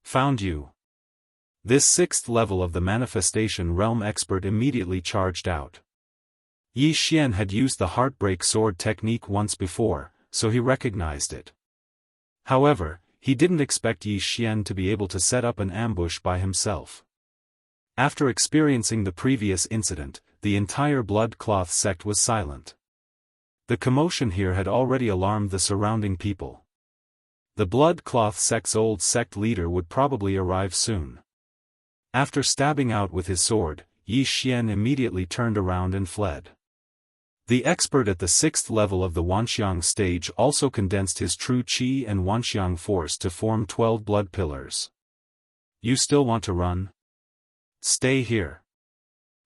Found you. This sixth level of the manifestation realm expert immediately charged out. Yi Xian had used the heartbreak sword technique once before, so he recognized it. However, he didn't expect Yi Xian to be able to set up an ambush by himself. After experiencing the previous incident, the entire blood cloth sect was silent. The commotion here had already alarmed the surrounding people. The blood cloth sect's old sect leader would probably arrive soon. After stabbing out with his sword, Yi Xian immediately turned around and fled. The expert at the sixth level of the Wanxiang stage also condensed his true qi and Wanxiang force to form 12 blood pillars. You still want to run? Stay here.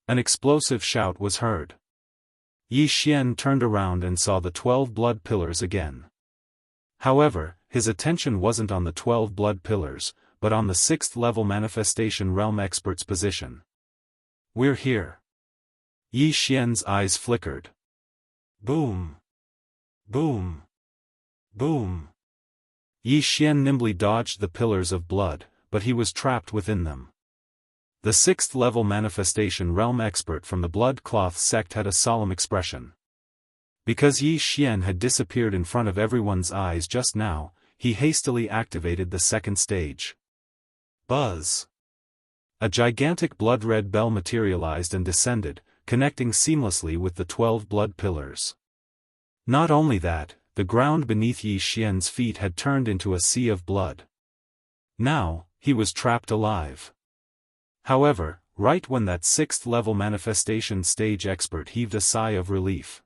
An explosive shout was heard. Yi Xian turned around and saw the 12 blood pillars again. However, his attention wasn't on the 12 blood pillars, but on the sixth level manifestation realm expert's position. We're here. Yi Xian's eyes flickered. Boom! Boom! Boom! Yi Xian nimbly dodged the pillars of blood, but he was trapped within them. The sixth level manifestation realm expert from the blood cloth sect had a solemn expression. Because Yi Xian had disappeared in front of everyone's eyes just now, he hastily activated the second stage. Buzz! A gigantic blood-red bell materialized and descended, connecting seamlessly with the 12 blood pillars. Not only that, the ground beneath Yi Xian's feet had turned into a sea of blood. Now, he was trapped alive. However, right when that sixth level manifestation stage expert heaved a sigh of relief.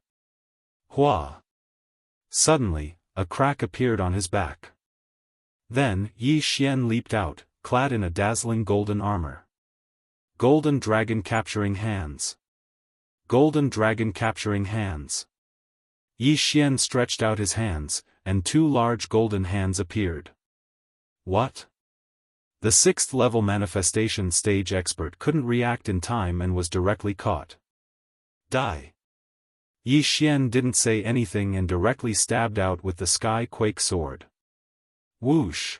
Hua! Suddenly, a crack appeared on his back. Then, Yi Xian leaped out, clad in a dazzling golden armor. Golden dragon capturing hands. Golden dragon capturing hands. Yi Xian stretched out his hands, and 2 large golden hands appeared. What? The sixth level manifestation stage expert couldn't react in time and was directly caught. Die! Yi Xian didn't say anything and directly stabbed out with the Sky Quake sword. Whoosh!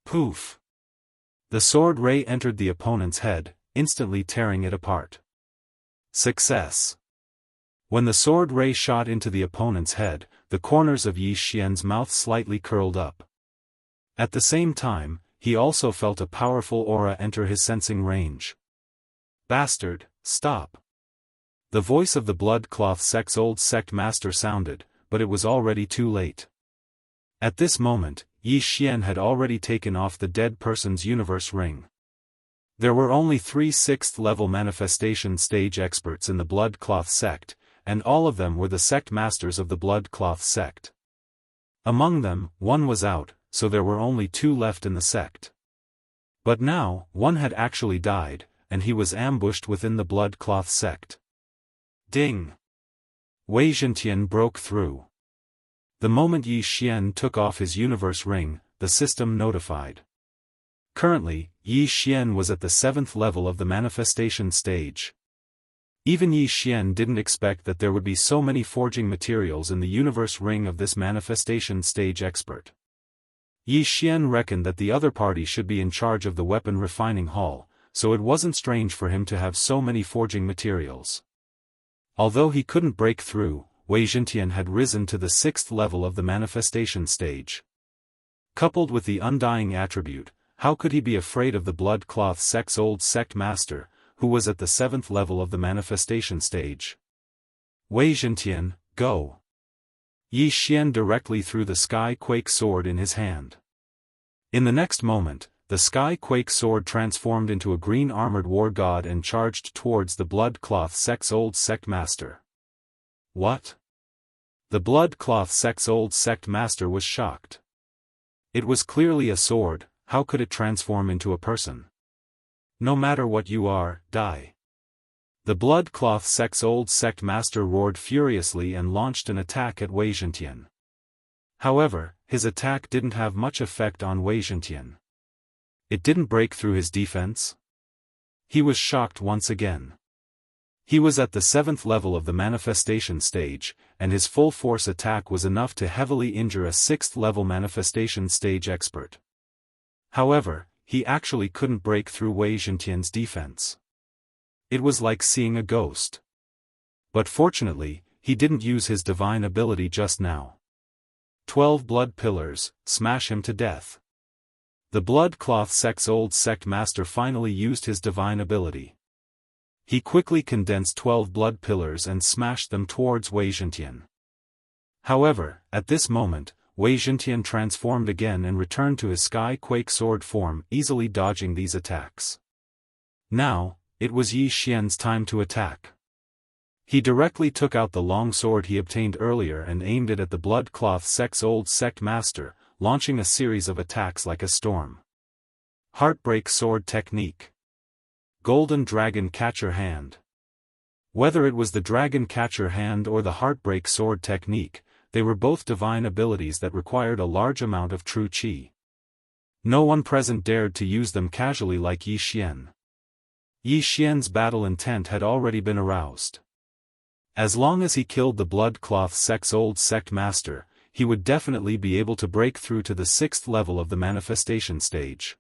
Poof! The sword ray entered the opponent's head, instantly tearing it apart. Success! When the sword ray shot into the opponent's head, the corners of Yi Xian's mouth slightly curled up. At the same time, he also felt a powerful aura enter his sensing range. Bastard, stop! The voice of the blood cloth sect's old sect master sounded, but it was already too late. At this moment, Yi Xian had already taken off the dead person's universe ring. There were only 3 sixth level manifestation stage experts in the blood cloth sect, and all of them were the sect masters of the blood cloth sect. Among them, one was out, so there were only 2 left in the sect. But now, one had actually died, and he was ambushed within the blood cloth sect. Ding! Wei Zhentian broke through. The moment Yi Xian took off his universe ring, the system notified. Currently, Yi Xian was at the 7th level of the manifestation stage. Even Yi Xian didn't expect that there would be so many forging materials in the universe ring of this manifestation stage expert. Yi Xian reckoned that the other party should be in charge of the weapon refining hall, so it wasn't strange for him to have so many forging materials. Although he couldn't break through, Wei Zhentian had risen to the 6th level of the manifestation stage. Coupled with the undying attribute, how could he be afraid of the blood cloth sect's old sect master, who was at the 7th level of the manifestation stage? Wei Zhentian, go! Yi Xian directly threw the Sky Quake sword in his hand. In the next moment, the Sky Quake sword transformed into a green armored war god and charged towards the blood cloth sect's old sect master. What? The blood cloth sect's old sect master was shocked. It was clearly a sword, how could it transform into a person? No matter what you are, die. The blood cloth sect's old sect master roared furiously and launched an attack at Wei Zhentian. However, his attack didn't have much effect on Wei Zhentian. It didn't break through his defense. He was shocked once again. He was at the 7th level of the manifestation stage, and his full force attack was enough to heavily injure a 6th level manifestation stage expert. However, he actually couldn't break through Wei Zhentian's defense. It was like seeing a ghost. But fortunately, he didn't use his divine ability just now. 12 blood pillars, smash him to death. The blood cloth sect's old sect master finally used his divine ability. He quickly condensed 12 blood pillars and smashed them towards Wei Zhentian. However, at this moment, Wei Zhentian transformed again and returned to his Sky Quake sword form, easily dodging these attacks. Now, it was Yi Xian's time to attack. He directly took out the long sword he obtained earlier and aimed it at the blood cloth sect's old sect master, launching a series of attacks like a storm. Heartbreak sword technique. Golden Dragon Catcher Hand. Whether it was the Dragon Catcher Hand or the Heartbreak Sword technique, they were both divine abilities that required a large amount of true qi. No one present dared to use them casually like Yi Xian. Yi Xian's battle intent had already been aroused. As long as he killed the blood cloth sect's old sect master, he would definitely be able to break through to the 6th level of the manifestation stage.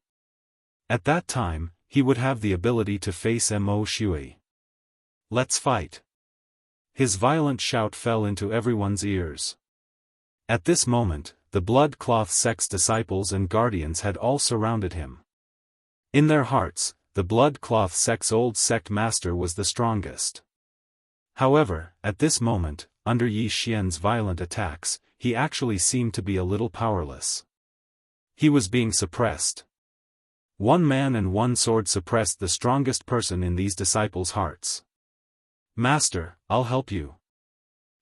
At that time, he would have the ability to face Mo Shui. Let's fight. His violent shout fell into everyone's ears. At this moment, the blood cloth sect's disciples and guardians had all surrounded him. In their hearts, the blood cloth sect's old sect master was the strongest. However, at this moment, under Yi Xian's violent attacks, he actually seemed to be a little powerless. He was being suppressed. One man and one sword suppressed the strongest person in these disciples' hearts. Master, I'll help you.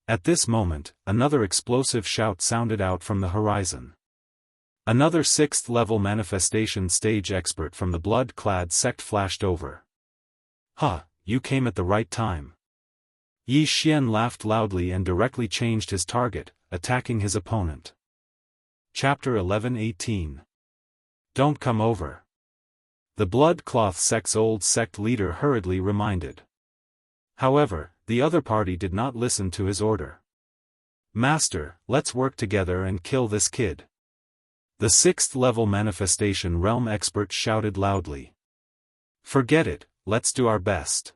At this moment, another explosive shout sounded out from the horizon. Another 6th level manifestation stage expert from the blood-clad sect flashed over. "Huh, you came at the right time." Yi Xian laughed loudly and directly changed his target, attacking his opponent. Chapter 11:18. Don't come over. The blood cloth sect's old sect leader hurriedly reminded. However, the other party did not listen to his order. "Master, let's work together and kill this kid." The 6th level manifestation realm expert shouted loudly. "Forget it, let's do our best."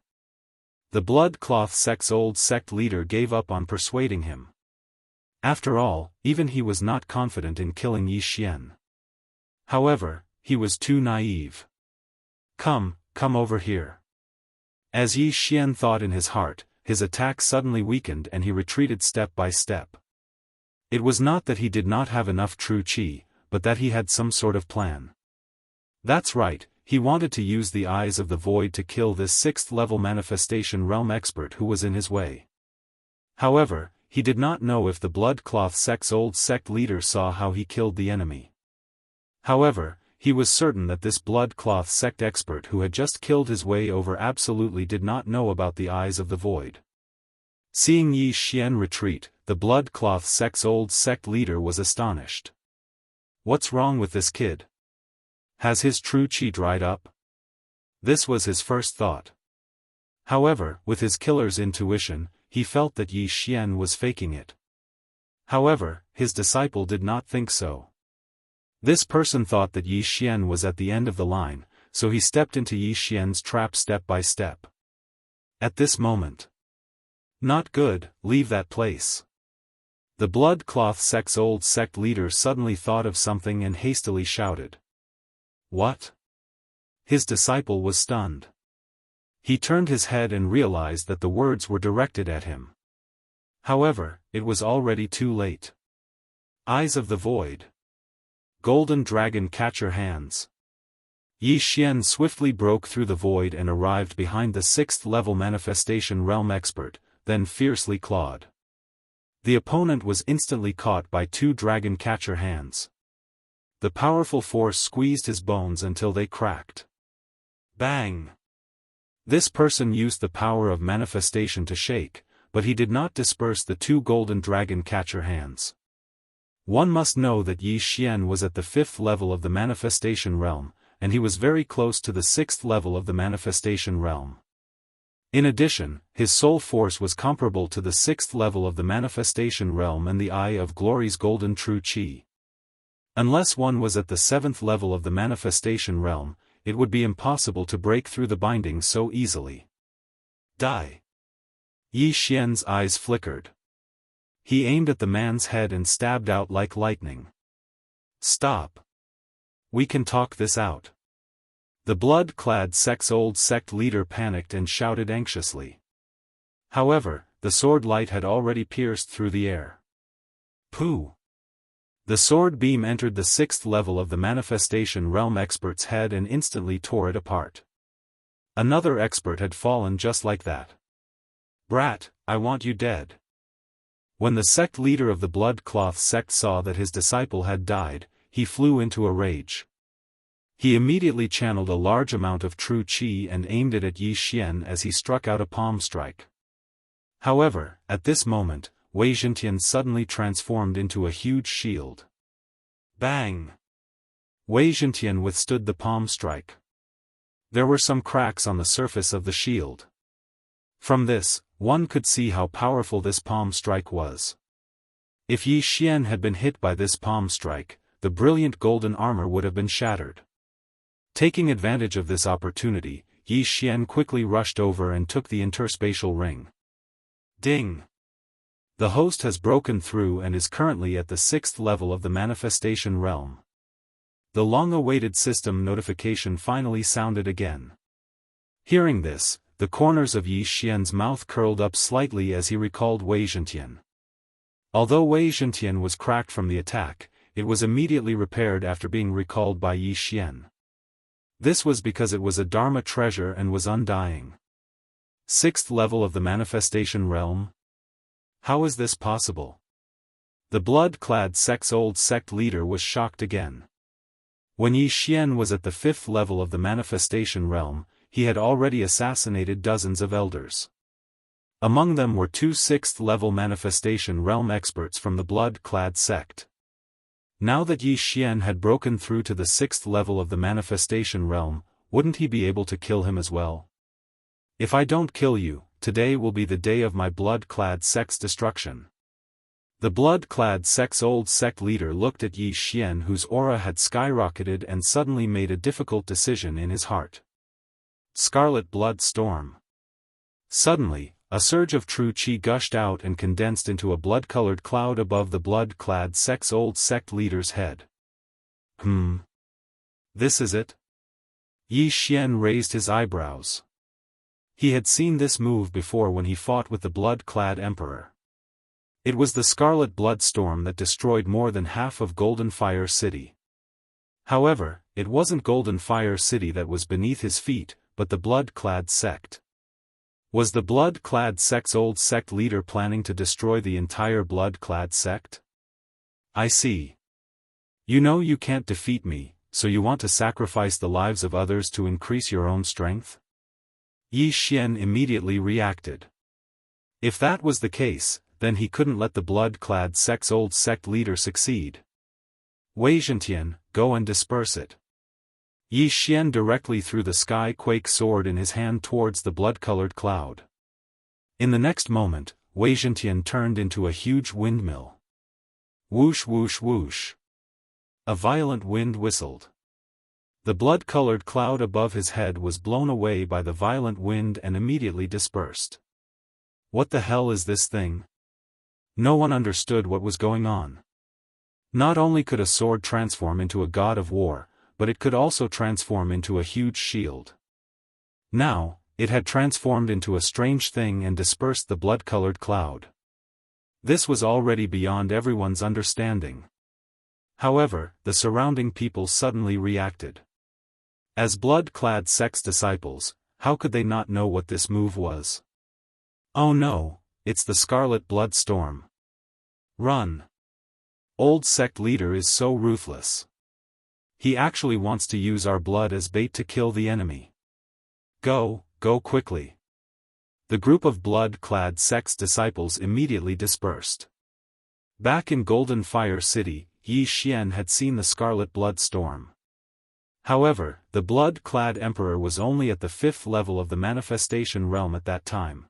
The blood cloth sect's old sect leader gave up on persuading him. After all, even he was not confident in killing Yi Xian. However, he was too naive. Come over here." As Yi Xian thought in his heart, his attack suddenly weakened and he retreated step by step. It was not that he did not have enough true qi, but that he had some sort of plan. That's right, he wanted to use the eyes of the void to kill this 6th level manifestation realm expert who was in his way. However, he did not know if the blood cloth sect's old sect leader saw how he killed the enemy. However, he was certain that this blood cloth sect expert who had just killed his way over absolutely did not know about the eyes of the void. Seeing Yi Xian retreat, the blood cloth sect's old sect leader was astonished. What's wrong with this kid? Has his true qi dried up? This was his first thought. However, with his killer's intuition, he felt that Yi Xian was faking it. However, his disciple did not think so. This person thought that Yi Xian was at the end of the line, so he stepped into Yi Xian's trap step by step. At this moment. Not good, leave that place. The blood cloth sect's old sect leader suddenly thought of something and hastily shouted. What? His disciple was stunned. He turned his head and realized that the words were directed at him. However, it was already too late. Eyes of the void. Golden Dragon Catcher Hands. Yi Xian swiftly broke through the void and arrived behind the 6th level manifestation realm expert, then fiercely clawed. The opponent was instantly caught by 2 dragon catcher hands. The powerful force squeezed his bones until they cracked. Bang! This person used the power of manifestation to shake, but he did not disperse the 2 golden dragon catcher hands. One must know that Yi Xian was at the 5th level of the manifestation realm, and he was very close to the 6th level of the manifestation realm. In addition, his soul force was comparable to the 6th level of the manifestation realm and the Eye of Glory's golden true chi. Unless one was at the 7th level of the manifestation realm, it would be impossible to break through the bindings so easily. Die! Yi Xian's eyes flickered. He aimed at the man's head and stabbed out like lightning. Stop! We can talk this out. The blood-clad old sect leader panicked and shouted anxiously. However, the sword light had already pierced through the air. Pooh! The sword beam entered the 6th level of the manifestation realm expert's head and instantly tore it apart. Another expert had fallen just like that. Brat, I want you dead. When the sect leader of the blood cloth sect saw that his disciple had died, he flew into a rage. He immediately channeled a large amount of true chi and aimed it at Yi Xian as he struck out a palm strike. However, at this moment, Wei Zhentian suddenly transformed into a huge shield. Bang! Wei Zhentian withstood the palm strike. There were some cracks on the surface of the shield. From this, one could see how powerful this palm strike was. If Yi Xian had been hit by this palm strike, the brilliant golden armor would have been shattered. Taking advantage of this opportunity, Yi Xian quickly rushed over and took the interspatial ring. Ding! The host has broken through and is currently at the 6th level of the manifestation realm. The long-awaited system notification finally sounded again. Hearing this, the corners of Yi Xian's mouth curled up slightly as he recalled Wei Zhentian. Although Wei Zhentian was cracked from the attack, it was immediately repaired after being recalled by Yi Xian. This was because it was a Dharma treasure and was undying. 6th level of the manifestation realm? How is this possible? The blood-clad old sect leader was shocked again. When Yi Xian was at the 5th level of the manifestation realm, he had already assassinated dozens of elders. Among them were 2 6th level manifestation realm experts from the blood-clad sect. Now that Yi Xian had broken through to the 6th level of the manifestation realm, wouldn't he be able to kill him as well? If I don't kill you, today will be the day of my blood-clad sect's destruction. The blood-clad old sect leader looked at Yi Xian, whose aura had skyrocketed, and suddenly made a difficult decision in his heart. Scarlet blood storm. Suddenly, a surge of true chi gushed out and condensed into a blood-colored cloud above the blood-clad old sect leader's head. This is it? Yi Xian raised his eyebrows. He had seen this move before when he fought with the blood-clad emperor. It was the scarlet blood storm that destroyed more than half of Golden Fire City. However, it wasn't Golden Fire City that was beneath his feet, but the blood-clad sect. Was the blood-clad old sect leader planning to destroy the entire blood-clad sect? I see. You know you can't defeat me, so you want to sacrifice the lives of others to increase your own strength? Yi Xian immediately reacted. If that was the case, then he couldn't let the blood-clad old sect leader succeed. Wei Zhentian, go and disperse it. Yi Xian directly threw the sky-quake sword in his hand towards the blood-colored cloud. In the next moment, Wei Zhentian turned into a huge windmill. Whoosh whoosh whoosh. A violent wind whistled. The blood-colored cloud above his head was blown away by the violent wind and immediately dispersed. What the hell is this thing? No one understood what was going on. Not only could a sword transform into a god of war, but it could also transform into a huge shield. Now, it had transformed into a strange thing and dispersed the blood-colored cloud. This was already beyond everyone's understanding. However, the surrounding people suddenly reacted. As blood-clad sect's disciples, how could they not know what this move was? Oh no, it's the Scarlet Blood Storm. Run! Old sect leader is so ruthless. He actually wants to use our blood as bait to kill the enemy. Go quickly. The group of blood-clad sect's disciples immediately dispersed. Back in Golden Fire City, Yi Xian had seen the Scarlet Blood Storm. However, the blood-clad emperor was only at the 5th level of the manifestation realm at that time.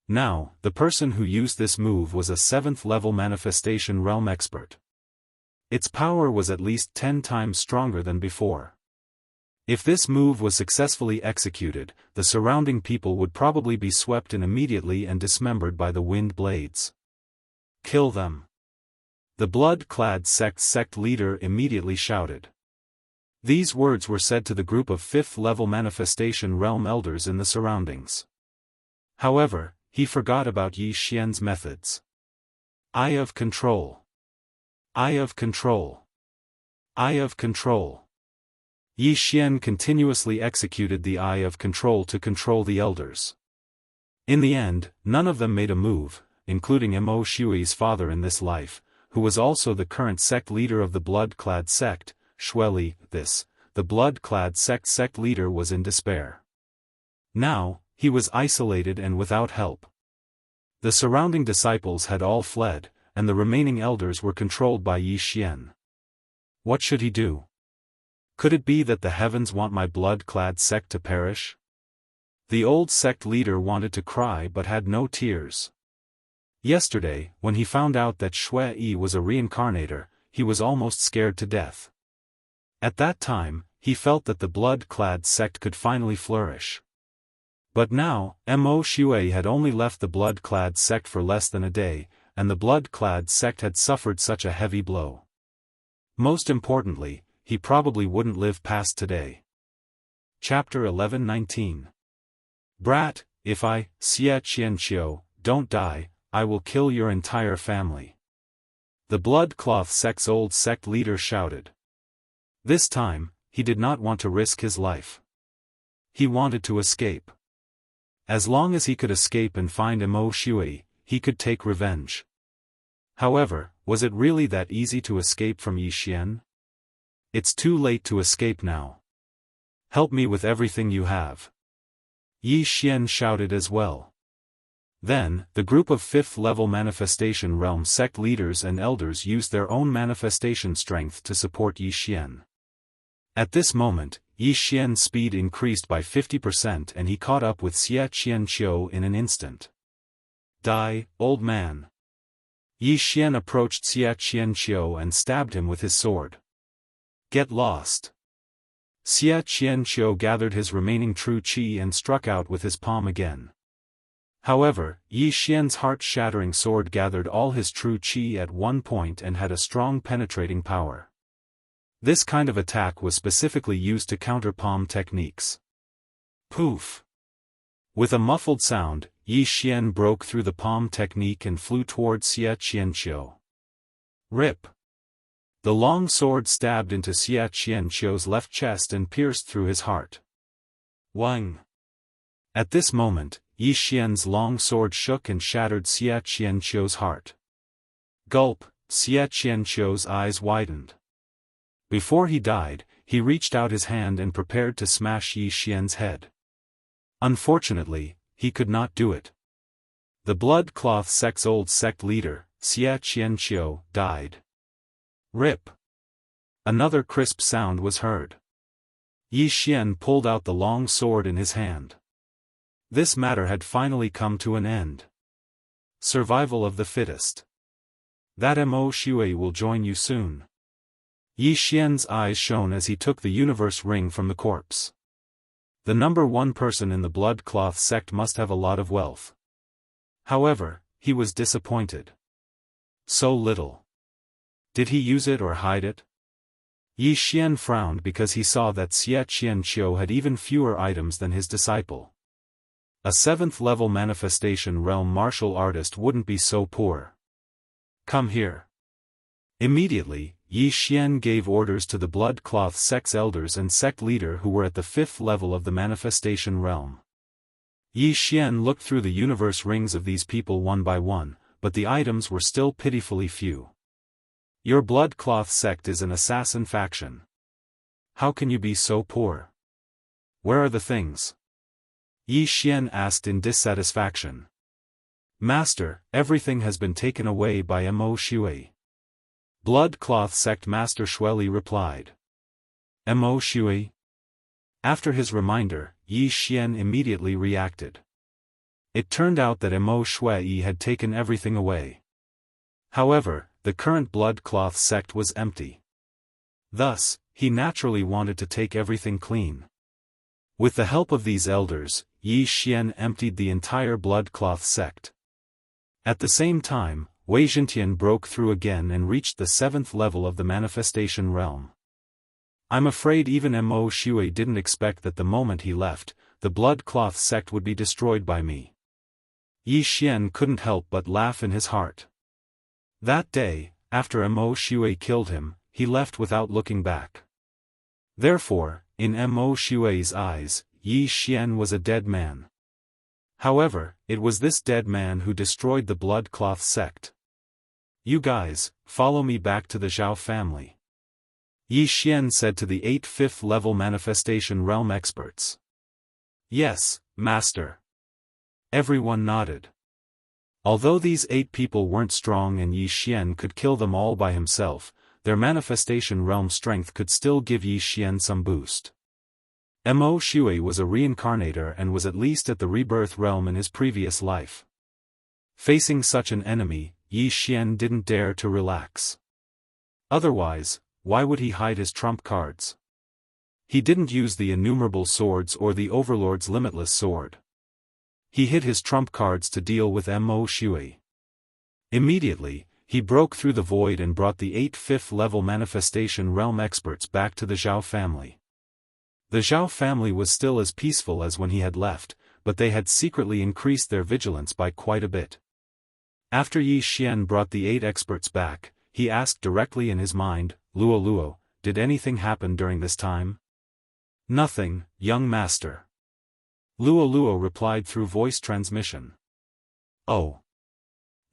Now, the person who used this move was a 7th level manifestation realm expert. Its power was at least 10 times stronger than before. If this move was successfully executed, the surrounding people would probably be swept in immediately and dismembered by the wind blades. Kill them! The blood-clad sect leader immediately shouted. These words were said to the group of 5th level manifestation realm elders in the surroundings. However, he forgot about Yi Xian's methods. Eye of control. Eye of control. Eye of control. Yi Xian continuously executed the Eye of control to control the elders. In the end, none of them made a move, including Mo Shui's father in this life, who was also the current sect leader of the blood-clad sect, Shueli. The blood-clad sect leader was in despair. Now, he was isolated and without help. The surrounding disciples had all fled, and the remaining elders were controlled by Yi Xian. What should he do? Could it be that the heavens want my blood-clad sect to perish? The old sect leader wanted to cry but had no tears. Yesterday, when he found out that Shui was a reincarnator, he was almost scared to death. At that time, he felt that the blood-clad sect could finally flourish. But now, Mo Shui had only left the blood-clad sect for less than a day, and the blood-clad sect had suffered such a heavy blow. Most importantly, he probably wouldn't live past today. Chapter 11:19. Brat, if I, Wuxia Xianxia, don't die, I will kill your entire family. The blood-cloth sect's old sect leader shouted. This time, he did not want to risk his life. He wanted to escape. As long as he could escape and find Mo Shui, he could take revenge. However, was it really that easy to escape from Yi Xian? It's too late to escape now. Help me with everything you have. Yi Xian shouted as well. Then, the group of 5th level manifestation realm sect leaders and elders used their own manifestation strength to support Yi Xian. At this moment, Yi Xian's speed increased by 50% and he caught up with Wuxia Xianxia in an instant. Die, old man. Yi Xian approached Wuxia Xianxia and stabbed him with his sword. Get lost. Wuxia Xianxia gathered his remaining true qi and struck out with his palm again. However, Yi Xian's heart-shattering sword gathered all his true qi at one point and had a strong penetrating power. This kind of attack was specifically used to counter palm techniques. Poof! With a muffled sound, Yi Xian broke through the palm technique and flew towards Wuxia Xianxia. Rip! The long sword stabbed into Wuxia Xianxia's left chest and pierced through his heart. Wang! At this moment, Yi Xian's long sword shook and shattered Wuxia Xianxia's heart. Gulp! Wuxia Xianxia's eyes widened. Before he died, he reached out his hand and prepared to smash Yi Xian's head. Unfortunately, he could not do it. The blood-cloth sect's old sect leader, Wuxia Xianxia, died. Rip! Another crisp sound was heard. Yi Xian pulled out the long sword in his hand. This matter had finally come to an end. Survival of the fittest. That Mo Shui will join you soon. Yi Xian's eyes shone as he took the universe ring from the corpse. The number one person in the blood-cloth sect must have a lot of wealth. However, he was disappointed. So little. Did he use it or hide it? Yi Xian frowned because he saw that Wuxia Xianxia had even fewer items than his disciple. A 7th level manifestation realm martial artist wouldn't be so poor. Come here. Immediately, Yi Xian gave orders to the blood-cloth sect's elders and sect leader who were at the 5th level of the manifestation realm. Yi Xian looked through the universe rings of these people one by one, but the items were still pitifully few. Your blood-cloth sect is an assassin faction. How can you be so poor? Where are the things? Yi Xian asked in dissatisfaction. Master, everything has been taken away by Mo Shui. Blood-cloth sect Master Shueli replied. Mo Shui? After his reminder, Yi Xian immediately reacted. It turned out that Mo Shui had taken everything away. However, the current blood cloth sect was empty. Thus, he naturally wanted to take everything clean. With the help of these elders, Yi Xian emptied the entire blood cloth sect. At the same time, Wei Zhentian broke through again and reached the 7th level of the manifestation realm. I'm afraid even Mo Shui didn't expect that the moment he left, the blood cloth sect would be destroyed by me. Yi Xian couldn't help but laugh in his heart. That day, after Mo Shui killed him, he left without looking back. Therefore, in Mo Shui's eyes, Yi Xian was a dead man. However, it was this dead man who destroyed the blood cloth sect. You guys, follow me back to the Zhao family. Yi Xian said to the 8 5th level manifestation realm experts. Yes, master. Everyone nodded. Although these 8 people weren't strong and Yi Xian could kill them all by himself, their manifestation realm strength could still give Yi Xian some boost. Mo Shui was a reincarnator and was at least at the rebirth realm in his previous life. Facing such an enemy, Yi Xian didn't dare to relax. Otherwise, why would he hide his trump cards? He didn't use the innumerable swords or the Overlord's limitless sword. He hid his trump cards to deal with Mo Shui. Immediately, he broke through the void and brought the 8 5th level manifestation realm experts back to the Zhao family. The Zhao family was still as peaceful as when he had left, but they had secretly increased their vigilance by quite a bit. After Yi Xian brought the 8 experts back, he asked directly in his mind, Luo, did anything happen during this time? Nothing, young master. Luo replied through voice transmission. Oh.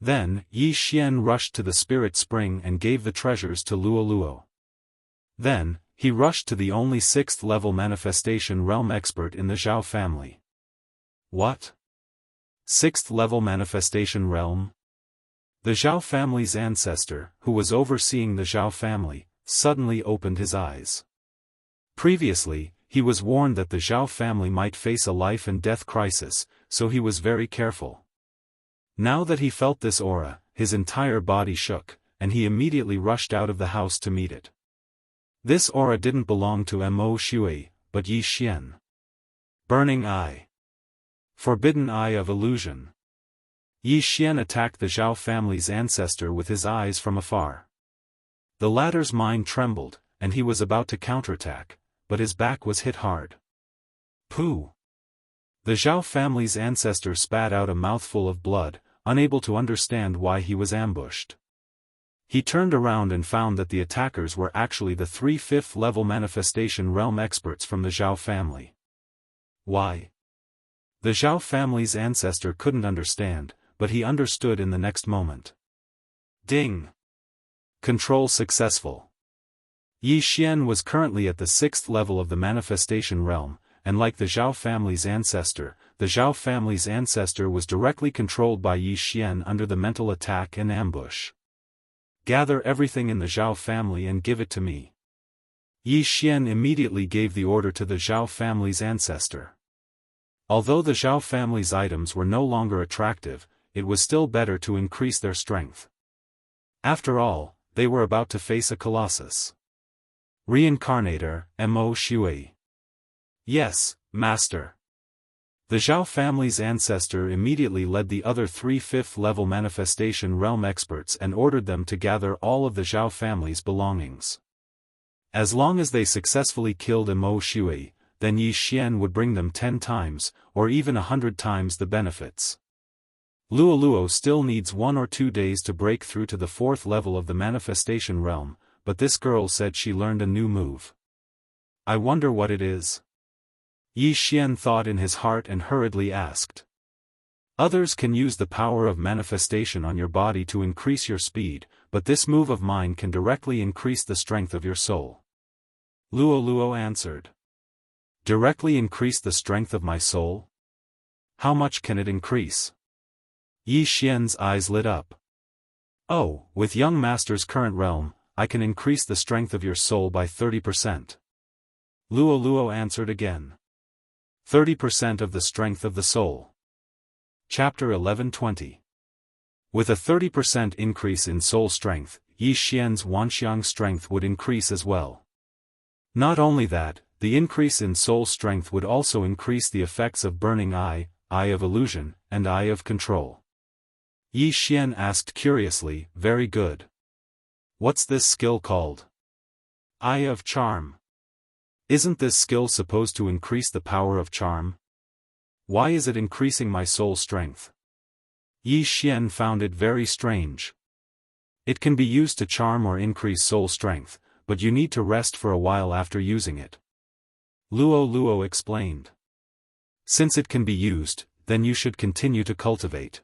Then, Yi Xian rushed to the spirit spring and gave the treasures to Luo. Then, he rushed to the only 6th level manifestation realm expert in the Zhao family. What? 6th level manifestation realm? The Zhao family's ancestor, who was overseeing the Zhao family, suddenly opened his eyes. Previously, he was warned that the Zhao family might face a life and death crisis, so he was very careful. Now that he felt this aura, his entire body shook, and he immediately rushed out of the house to meet it. This aura didn't belong to Mo Shui, but Yi Xian. Burning Eye. Forbidden Eye of Illusion. Yi Xian attacked the Zhao family's ancestor with his eyes from afar. The latter's mind trembled, and he was about to counterattack, but his back was hit hard. Pooh! The Zhao family's ancestor spat out a mouthful of blood, unable to understand why he was ambushed. He turned around and found that the attackers were actually the 3 5th level manifestation realm experts from the Zhao family. Why? The Zhao family's ancestor couldn't understand, but he understood in the next moment. Ding! Control successful. Yi Xian was currently at the 6th level of the manifestation realm, and like the Zhao family's ancestor, the Zhao family's ancestor was directly controlled by Yi Xian under the mental attack and ambush. Gather everything in the Zhao family and give it to me. Yi Xian immediately gave the order to the Zhao family's ancestor. Although the Zhao family's items were no longer attractive, it was still better to increase their strength. After all, they were about to face a colossus. Reincarnator, Mo Shui. Yes, master. The Zhao family's ancestor immediately led the other 3 5th level manifestation realm experts and ordered them to gather all of the Zhao family's belongings. As long as they successfully killed Mo Shui, then Yi Xian would bring them 10 times, or even 100 times the benefits. Luo still needs 1 or 2 days to break through to the 4th level of the manifestation realm, but this girl said she learned a new move. I wonder what it is. Yi Xian thought in his heart and hurriedly asked. Others can use the power of manifestation on your body to increase your speed, but this move of mine can directly increase the strength of your soul. Luo answered. Directly increase the strength of my soul? How much can it increase? Yi Xian's eyes lit up. Oh, with young master's current realm, I can increase the strength of your soul by 30%. Luo Luo answered again. 30% of the strength of the soul. Chapter 11:20. With a 30% increase in soul strength, Yi Xian's Wanxiang strength would increase as well. Not only that, the increase in soul strength would also increase the effects of burning eye, eye of illusion, and eye of control. Yi Xian asked curiously, very good. What's this skill called? Eye of charm. Isn't this skill supposed to increase the power of charm? Why is it increasing my soul strength? Yi Xian found it very strange. It can be used to charm or increase soul strength, but you need to rest for a while after using it. Luo Luo explained. Since it can be used, then you should continue to cultivate.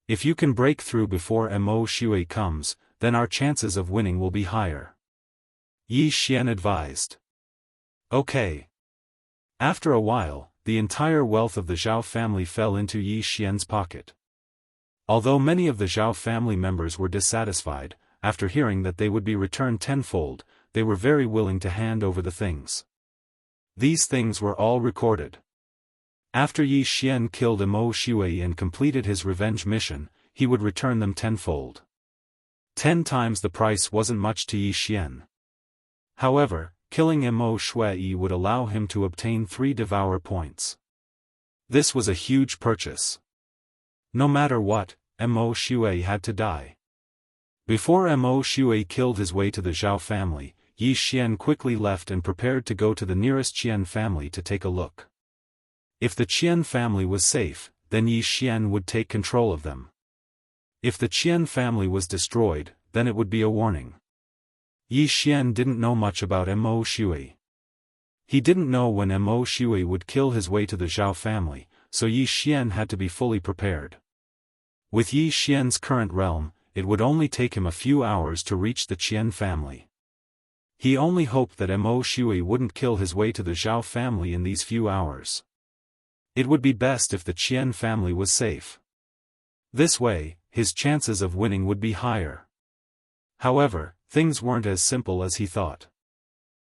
If you can break through before Mo Shui comes, then our chances of winning will be higher. Yi Xian advised. Okay. After a while, the entire wealth of the Zhao family fell into Yi Xian's pocket. Although many of the Zhao family members were dissatisfied, after hearing that they would be returned tenfold, they were very willing to hand over the things. These things were all recorded. After Yi Xian killed Mo Shui and completed his revenge mission, he would return them tenfold. 10 times the price wasn't much to Yi Xian. However, killing Mo Shui would allow him to obtain 3 devour points. This was a huge purchase. No matter what, Mo Shui had to die. Before Mo Shui killed his way to the Zhao family, Yi Xian quickly left and prepared to go to the nearest Qian family to take a look. If the Qian family was safe, then Yi Xian would take control of them. If the Qian family was destroyed, then it would be a warning. Yi Xian didn't know much about Mo Shui. He didn't know when Mo Shui would kill his way to the Zhao family, so Yi Xian had to be fully prepared. With Yi Xian's current realm, it would only take him a few hours to reach the Qian family. He only hoped that Mo Shui wouldn't kill his way to the Zhao family in these few hours. It would be best if the Qian family was safe. This way, his chances of winning would be higher. However, things weren't as simple as he thought.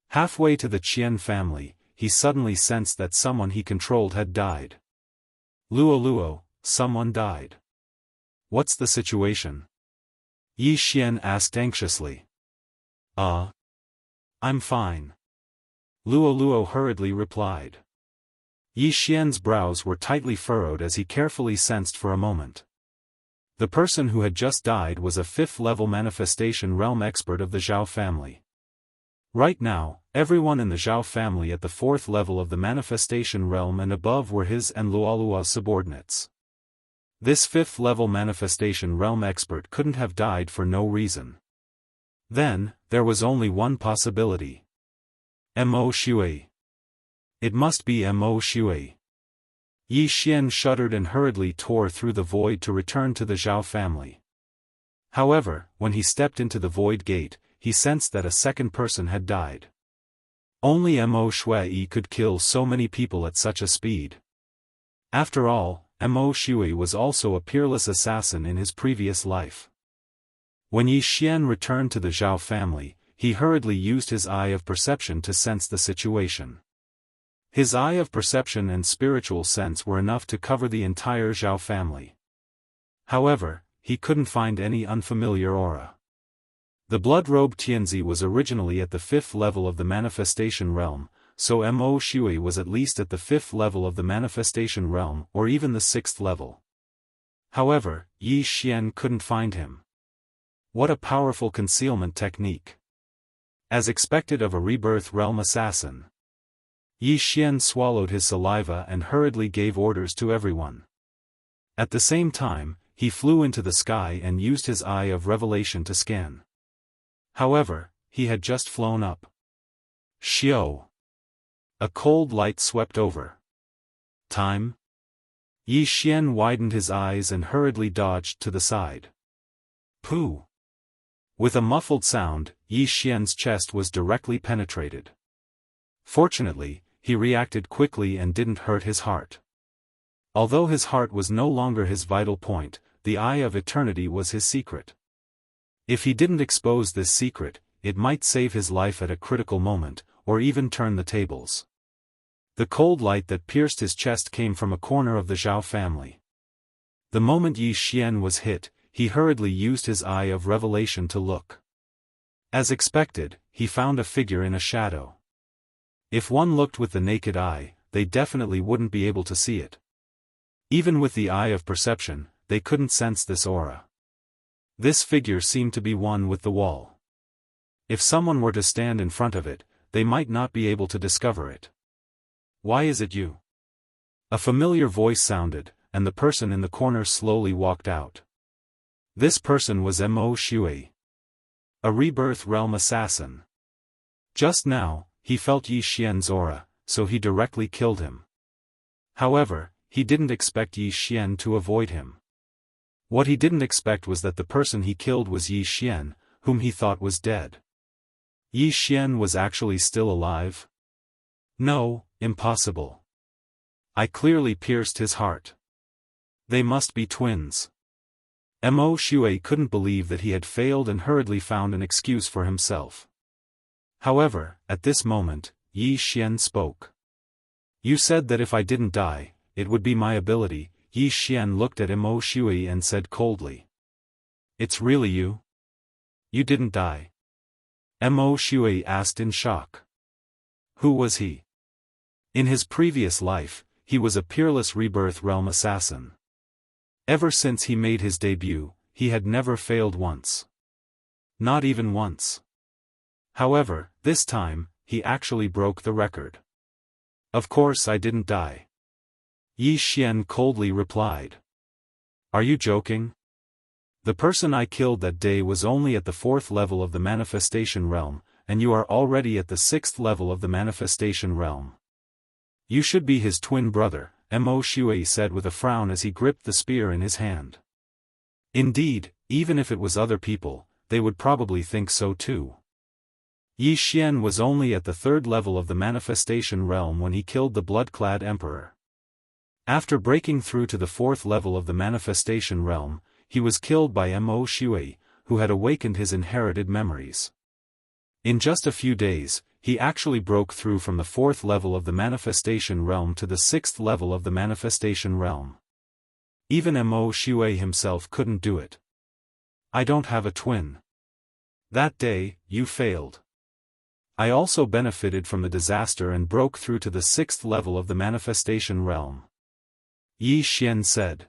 Halfway to the Qian family, he suddenly sensed that someone he controlled had died. Luo Luo, someone died. What's the situation? Yi Xian asked anxiously. I'm fine. Luo Luo hurriedly replied. Yi Xian's brows were tightly furrowed as he carefully sensed for a moment. The person who had just died was a 5th-level manifestation realm expert of the Zhao family. Right now, everyone in the Zhao family at the 4th level of the manifestation realm and above were his and Luolua's subordinates. This 5th-level manifestation realm expert couldn't have died for no reason. Then, there was only one possibility. Mo Shui. It must be Mo Shui. Yi Xian shuddered and hurriedly tore through the void to return to the Zhao family. However, when he stepped into the void gate, he sensed that a second person had died. Only Mo Shui could kill so many people at such a speed. After all, Mo Shui was also a peerless assassin in his previous life. When Yi Xian returned to the Zhao family, he hurriedly used his eye of perception to sense the situation. His eye of perception and spiritual sense were enough to cover the entire Zhao family. However, he couldn't find any unfamiliar aura. The blood-robe Tianzi was originally at the 5th level of the manifestation realm, so Mo Shui was at least at the 5th level of the manifestation realm or even the 6th level. However, Yi Xian couldn't find him. What a powerful concealment technique. As expected of a rebirth realm assassin. Yi Xian swallowed his saliva and hurriedly gave orders to everyone. At the same time, he flew into the sky and used his eye of revelation to scan. However, he had just flown up. Xiao. A cold light swept over. Time? Yi Xian widened his eyes and hurriedly dodged to the side. Pooh! With a muffled sound, Yi Xian's chest was directly penetrated. Fortunately, he reacted quickly and didn't hurt his heart. Although his heart was no longer his vital point, the Eye of Eternity was his secret. If he didn't expose this secret, it might save his life at a critical moment, or even turn the tables. The cold light that pierced his chest came from a corner of the Zhao family. The moment Yi Xian was hit, he hurriedly used his eye of revelation to look. As expected, he found a figure in a shadow. If one looked with the naked eye, they definitely wouldn't be able to see it. Even with the eye of perception, they couldn't sense this aura. This figure seemed to be one with the wall. If someone were to stand in front of it, they might not be able to discover it. "Why is it you?" A familiar voice sounded, and the person in the corner slowly walked out. This person was Mo Shui, a rebirth realm assassin. Just now, he felt Yi Xian's aura, so he directly killed him. However, he didn't expect Yi Xian to avoid him. What he didn't expect was that the person he killed was Yi Xian, whom he thought was dead. Yi Xian was actually still alive? No, impossible. I clearly pierced his heart. They must be twins. Mo Shui couldn't believe that he had failed and hurriedly found an excuse for himself. However, at this moment, Yi Xian spoke. "You said that if I didn't die, it would be my ability." Yi Xian looked at Mo Shui and said coldly. "It's really you? You didn't die?" Mo Shui asked in shock. Who was he? In his previous life, he was a peerless rebirth realm assassin. Ever since he made his debut, he had never failed once. Not even once. However, this time, he actually broke the record. "Of course I didn't die," Yi Xian coldly replied. "Are you joking? The person I killed that day was only at the 4th level of the manifestation realm, and you are already at the 6th level of the manifestation realm. You should be his twin brother," Mo Shui said with a frown as he gripped the spear in his hand. Indeed, even if it was other people, they would probably think so too. Yi Xian was only at the 3rd level of the manifestation realm when he killed the blood-clad emperor. After breaking through to the 4th level of the manifestation realm, he was killed by Mo Shui, who had awakened his inherited memories. In just a few days, he actually broke through from the 4th level of the manifestation realm to the 6th level of the manifestation realm. Even Mo Shui himself couldn't do it. "I don't have a twin. That day, you failed. I also benefited from the disaster and broke through to the 6th level of the manifestation realm," Yi Xian said.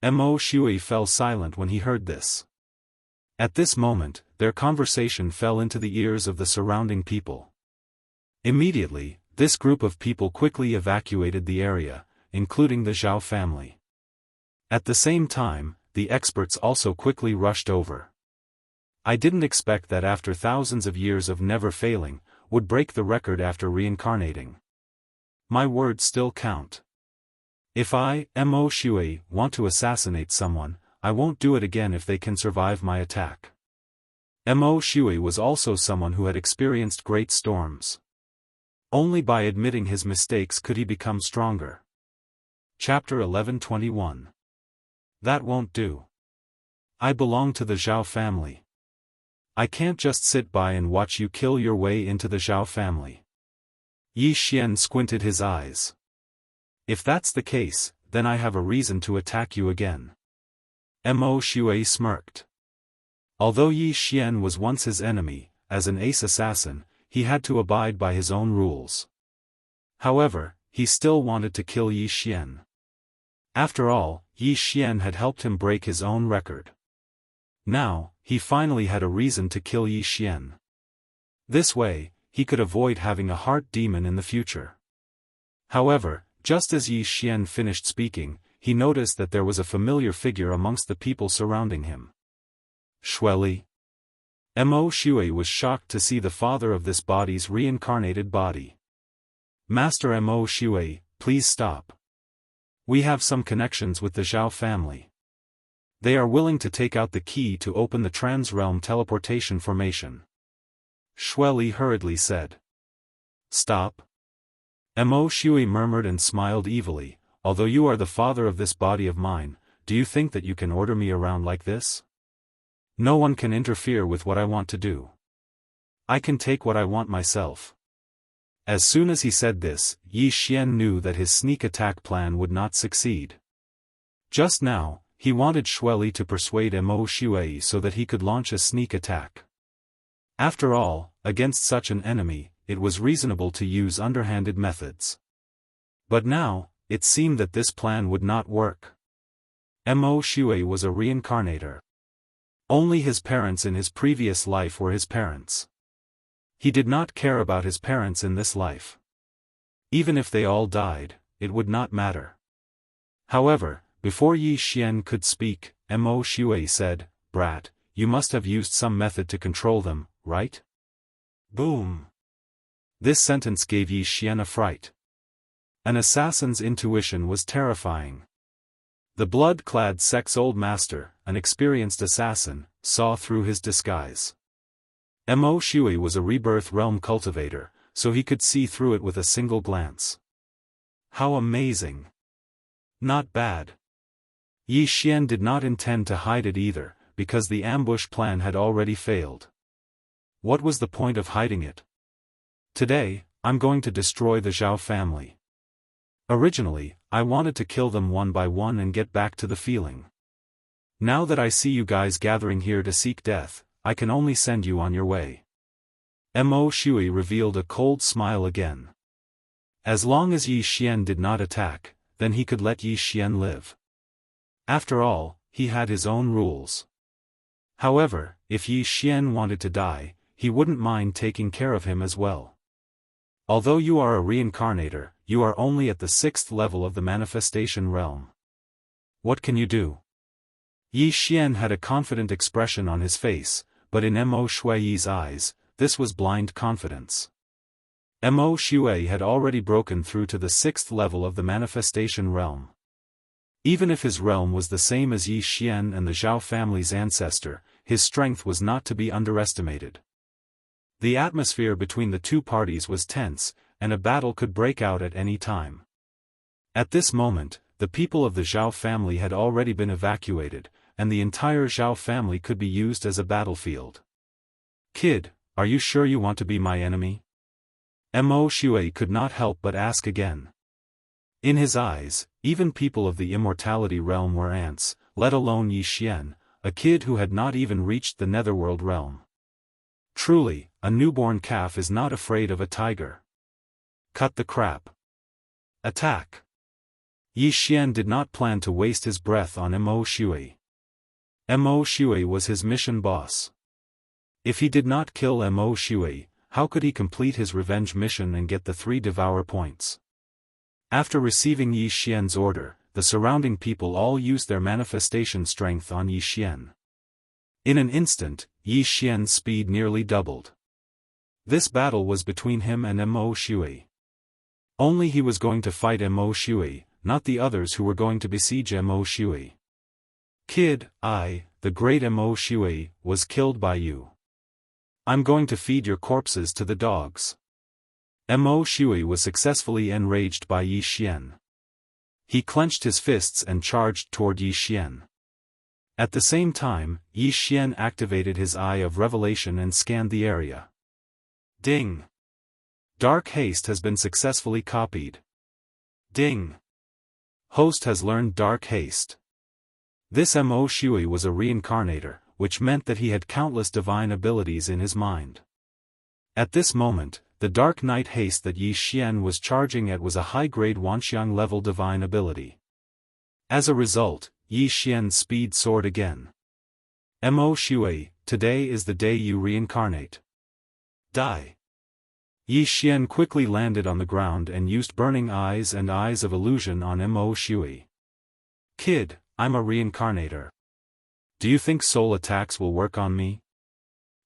Mo Shui fell silent when he heard this. At this moment, their conversation fell into the ears of the surrounding people. Immediately, this group of people quickly evacuated the area, including the Zhao family. At the same time, the experts also quickly rushed over. "I didn't expect that after thousands of years of never failing, would break the record after reincarnating. My words still count. If I, Mo Shui, want to assassinate someone, I won't do it again if they can survive my attack." Mo Shui was also someone who had experienced great storms. Only by admitting his mistakes could he become stronger. Chapter 11:21. That won't do. I belong to the Zhao family. I can't just sit by and watch you kill your way into the Zhao family. Yi Xian squinted his eyes. If that's the case, then I have a reason to attack you again. Mo Shui smirked. Although Yi Xian was once his enemy, as an ace assassin, he had to abide by his own rules. However, he still wanted to kill Yi Xian. After all, Yi Xian had helped him break his own record. Now, he finally had a reason to kill Yi Xian. This way, he could avoid having a heart demon in the future. However, just as Yi Xian finished speaking, he noticed that there was a familiar figure amongst the people surrounding him. Shueli. Mo Shui was shocked to see the father of this body's reincarnated body. "Master Mo Shui, please stop. We have some connections with the Zhao family. They are willing to take out the key to open the trans-realm teleportation formation," Shueli hurriedly said. "Stop." Mo Shui murmured and smiled evilly. "Although you are the father of this body of mine, do you think that you can order me around like this? No one can interfere with what I want to do. I can take what I want myself." As soon as he said this, Yi Xian knew that his sneak attack plan would not succeed. Just now, he wanted Shueli to persuade Mo Shui so that he could launch a sneak attack. After all, against such an enemy, it was reasonable to use underhanded methods. But now, it seemed that this plan would not work. Mo Shui was a reincarnator. Only his parents in his previous life were his parents. He did not care about his parents in this life. Even if they all died, it would not matter. However, before Yi Xian could speak, Mo Shui said, "Brat, you must have used some method to control them, right?" Boom! This sentence gave Yi Xian a fright. An assassin's intuition was terrifying. The blood-clad sect's old master, an experienced assassin, saw through his disguise. Mo Shui was a rebirth realm cultivator, so he could see through it with a single glance. How amazing! Not bad. Yi Xian did not intend to hide it either, because the ambush plan had already failed. What was the point of hiding it? Today, I'm going to destroy the Zhao family. Originally, I wanted to kill them one by one and get back to the feeling. Now that I see you guys gathering here to seek death, I can only send you on your way. Mo Shui revealed a cold smile again. As long as Yi Xian did not attack, then he could let Yi Xian live. After all, he had his own rules. However, if Yi Xian wanted to die, he wouldn't mind taking care of him as well. Although you are a reincarnator, you are only at the 6th level of the manifestation realm. What can you do? Yi Xian had a confident expression on his face, but in Mo Shui's eyes, this was blind confidence. Mo Shui had already broken through to the 6th level of the manifestation realm. Even if his realm was the same as Yi Xian and the Zhao family's ancestor, his strength was not to be underestimated. The atmosphere between the two parties was tense, and a battle could break out at any time. At this moment, the people of the Zhao family had already been evacuated, and the entire Zhao family could be used as a battlefield. "Kid, are you sure you want to be my enemy?" Mo Shui could not help but ask again. In his eyes, even people of the immortality realm were ants, let alone Yi Xian, a kid who had not even reached the netherworld realm. Truly, a newborn calf is not afraid of a tiger. Cut the crap. Attack. Yi Xian did not plan to waste his breath on Mo Shui. Mo Shui was his mission boss. If he did not kill Mo Shui, how could he complete his revenge mission and get the 3 devour points? After receiving Yi Xian's order, the surrounding people all used their manifestation strength on Yi Xian. In an instant, Yi Xian's speed nearly doubled. This battle was between him and Mo Shui. Only he was going to fight Mo Shui, not the others who were going to besiege Mo Shui. "Kid, the great Mo Shui, was killed by you. I'm going to feed your corpses to the dogs." Mo Shui was successfully enraged by Yi Xian. He clenched his fists and charged toward Yi Xian. At the same time, Yi Xian activated his Eye of Revelation and scanned the area. Ding! Dark Haste has been successfully copied. Ding! Host has learned Dark Haste. This Mo Shui was a reincarnator, which meant that he had countless divine abilities in his mind. At this moment, the Dark Night Haste that Yi Xian was charging at was a high-grade Wanxiang level divine ability. As a result, Yi Xian's speed soared again. Mo Shui, today is the day you reincarnate. Die. Yi Xian quickly landed on the ground and used Burning Eyes and Eyes of Illusion on Mo Shui. "Kid, I'm a reincarnator. Do you think soul attacks will work on me?"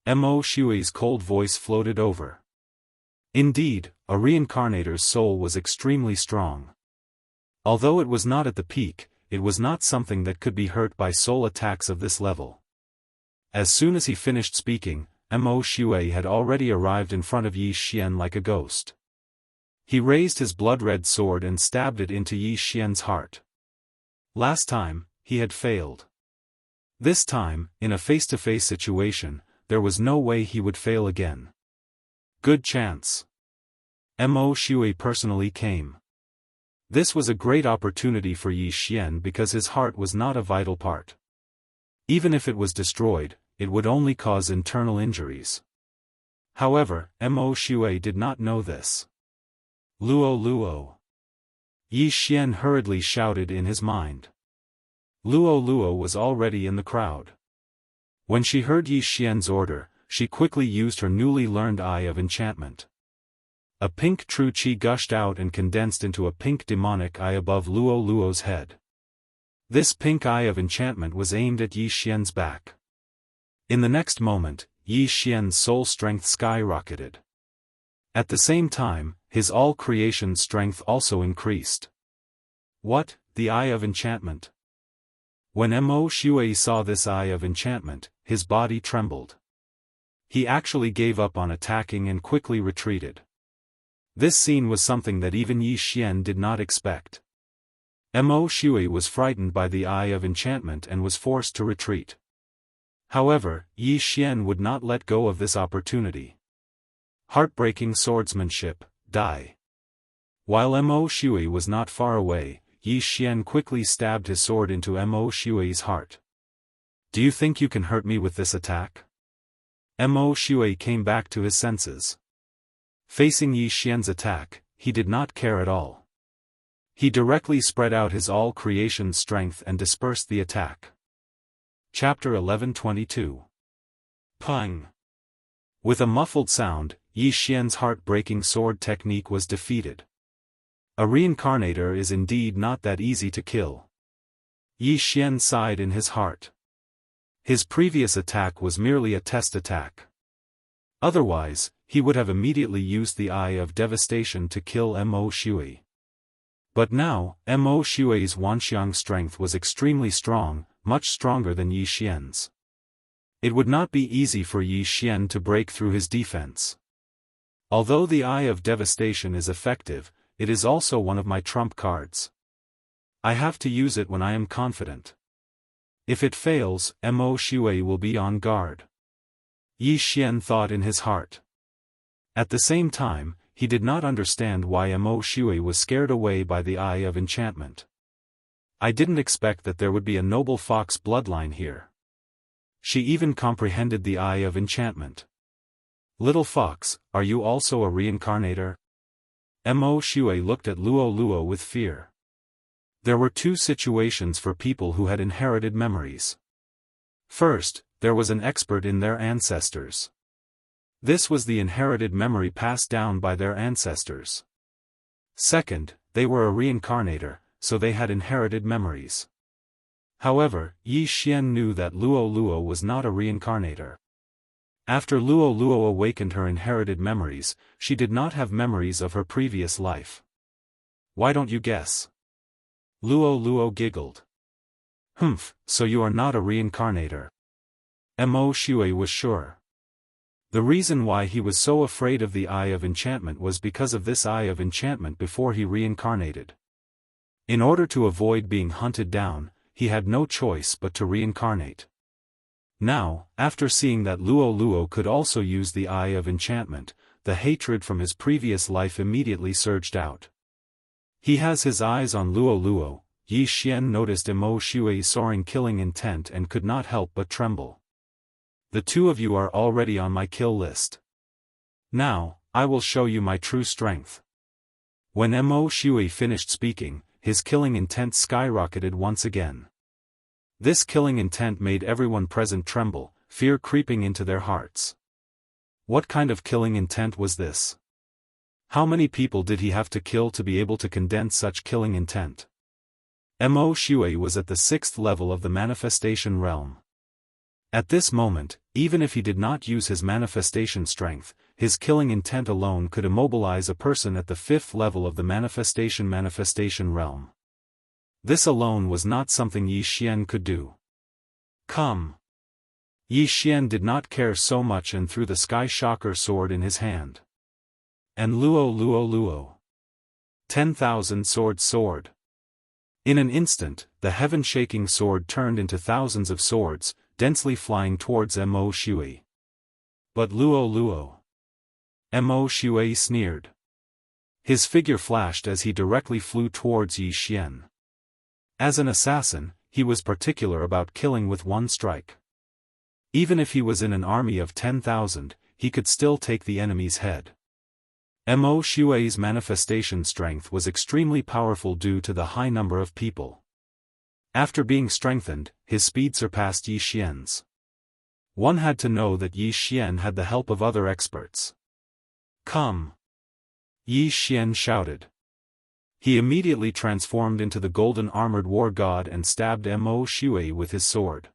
Mo Shui's cold voice floated over. Indeed, a reincarnator's soul was extremely strong. Although it was not at the peak, it was not something that could be hurt by soul attacks of this level. As soon as he finished speaking, Mo Shui had already arrived in front of Yi Xian like a ghost. He raised his blood-red sword and stabbed it into Yi Xian's heart. Last time, he had failed. This time, in a face-to-face situation, there was no way he would fail again. Good chance. Mo Shui personally came. This was a great opportunity for Yi Xian because his heart was not a vital part. Even if it was destroyed, it would only cause internal injuries. However, Mo Shui did not know this. Luo Luo. Yi Xian hurriedly shouted in his mind. Luo Luo was already in the crowd. When she heard Yi Xian's order, she quickly used her newly learned Eye of Enchantment. A pink true qi gushed out and condensed into a pink demonic eye above Luo Luo's head. This pink eye of enchantment was aimed at Yi Xian's back. In the next moment, Yi Xian's soul strength skyrocketed. At the same time, his all-creation strength also increased. What, the Eye of Enchantment? When Mo Shui saw this Eye of Enchantment, his body trembled. He actually gave up on attacking and quickly retreated. This scene was something that even Yi Xian did not expect. Mo Shui was frightened by the Eye of Enchantment and was forced to retreat. However, Yi Xian would not let go of this opportunity. Heartbreaking swordsmanship, die. While Mo Shui was not far away, Yi Xian quickly stabbed his sword into Mo Shui's heart. Do you think you can hurt me with this attack? Mo Shui came back to his senses. Facing Yi Xian's attack, he did not care at all. He directly spread out his all-creation strength and dispersed the attack. Chapter 11:22. Pung. With a muffled sound, Yi Xian's heart-breaking sword technique was defeated. A reincarnator is indeed not that easy to kill. Yi Xian sighed in his heart. His previous attack was merely a test attack. Otherwise, he would have immediately used the Eye of Devastation to kill Mo Shui. But now, Mo Shui's Wanxiang strength was extremely strong, much stronger than Yi Xian's. It would not be easy for Yi Xian to break through his defense. Although the Eye of Devastation is effective, it is also one of my trump cards. I have to use it when I am confident. If it fails, Mo Shui will be on guard. Yi Xian thought in his heart. At the same time, he did not understand why Mo Shui was scared away by the Eye of Enchantment. I didn't expect that there would be a noble fox bloodline here. She even comprehended the Eye of Enchantment. Little fox, are you also a reincarnator? Mo Shui looked at Luo Luo with fear. There were two situations for people who had inherited memories. First, there was an expert in their ancestors. This was the inherited memory passed down by their ancestors. Second, they were a reincarnator, so they had inherited memories. However, Yi Xian knew that Luo Luo was not a reincarnator. After Luo Luo awakened her inherited memories, she did not have memories of her previous life. Why don't you guess? Luo Luo giggled. Humph, so you are not a reincarnator. Mo Shui was sure. The reason why he was so afraid of the Eye of Enchantment was because of this Eye of Enchantment before he reincarnated. In order to avoid being hunted down, he had no choice but to reincarnate. Now, after seeing that Luo Luo could also use the Eye of Enchantment, the hatred from his previous life immediately surged out. He has his eyes on Luo Luo. Yi Xian noticed Mo Shui's soaring killing intent and could not help but tremble. The two of you are already on my kill list. Now, I will show you my true strength. When Mo Shui finished speaking, his killing intent skyrocketed once again. This killing intent made everyone present tremble, fear creeping into their hearts. What kind of killing intent was this? How many people did he have to kill to be able to condense such killing intent? Mo Shui was at the 6th level of the manifestation realm. At this moment, even if he did not use his manifestation strength, his killing intent alone could immobilize a person at the 5th level of the manifestation realm. This alone was not something Yi Xian could do. Come. Yi Xian did not care so much and threw the Sky Shocker sword in his hand. And Luo Luo Luo. 10,000 sword. In an instant, the heaven-shaking sword turned into thousands of swords, densely flying towards Mo Shui. But Luo Luo. Mo Shui sneered. His figure flashed as he directly flew towards Yi Xian. As an assassin, he was particular about killing with one strike. Even if he was in an army of 10,000, he could still take the enemy's head. Mo Xue's manifestation strength was extremely powerful due to the high number of people. After being strengthened, his speed surpassed Yi Xian's. One had to know that Yi Xian had the help of other experts. "Come!" Yi Xian shouted. He immediately transformed into the golden armored war god and stabbed Mo Xue with his sword.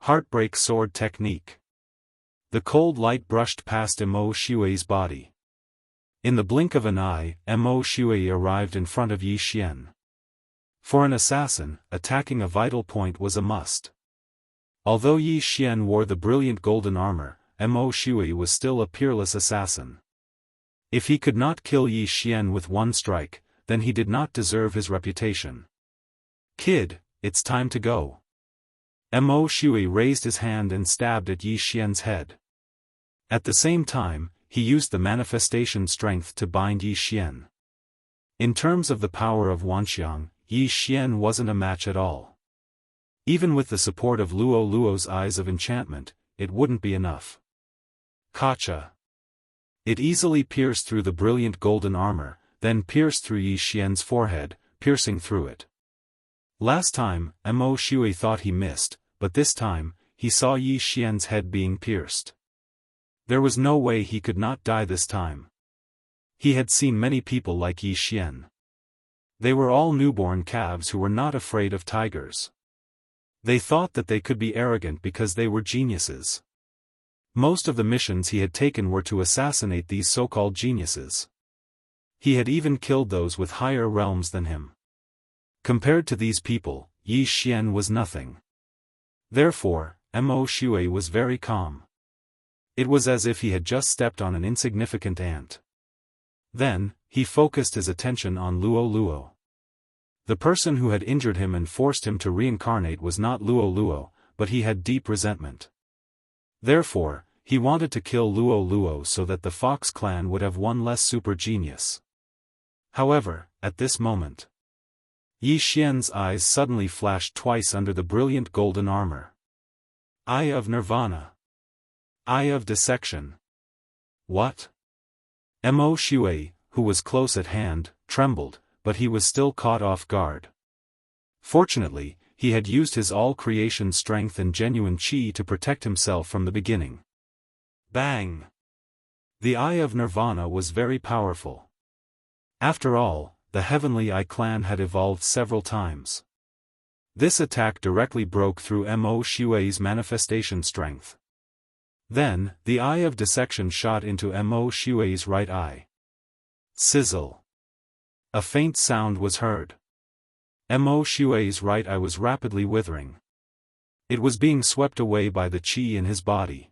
Heartbreak sword technique. The cold light brushed past Mo Xue's body. In the blink of an eye, Mo Xue arrived in front of Yi Xian. For an assassin, attacking a vital point was a must. Although Yi Xian wore the brilliant golden armor, Mo Xue was still a peerless assassin. If he could not kill Yi Xian with one strike, then he did not deserve his reputation. "Kid, it's time to go." Mo Xue raised his hand and stabbed at Yi Xian's head. At the same time, he used the manifestation strength to bind Yi Xian. In terms of the power of Wanxiang, Yi Xian wasn't a match at all. Even with the support of Luo Luo's eyes of enchantment, it wouldn't be enough. Kacha. It easily pierced through the brilliant golden armor, then pierced through Yi Xian's forehead, piercing through it. Last time, Mo Xue thought he missed, but this time, he saw Yi Xian's head being pierced. There was no way he could not die this time. He had seen many people like Yi Xian. They were all newborn calves who were not afraid of tigers. They thought that they could be arrogant because they were geniuses. Most of the missions he had taken were to assassinate these so-called geniuses. He had even killed those with higher realms than him. Compared to these people, Yi Xian was nothing. Therefore, Mo Xue was very calm. It was as if he had just stepped on an insignificant ant. Then, he focused his attention on Luo Luo. The person who had injured him and forced him to reincarnate was not Luo Luo, but he had deep resentment. Therefore, he wanted to kill Luo Luo so that the Fox clan would have one less super genius. However, at this moment, Yi Xian's eyes suddenly flashed twice under the brilliant golden armor. Eye of Nirvana. Eye of Dissection. What? Mo Xue, who was close at hand, trembled, but he was still caught off guard. Fortunately, he had used his all-creation strength and genuine qi to protect himself from the beginning. Bang! The Eye of Nirvana was very powerful. After all, the Heavenly Eye clan had evolved several times. This attack directly broke through Mo Xue's manifestation strength. Then, the Eye of Dissection shot into Mo Xue's right eye. Sizzle. A faint sound was heard. Mo Xue's right eye was rapidly withering. It was being swept away by the qi in his body.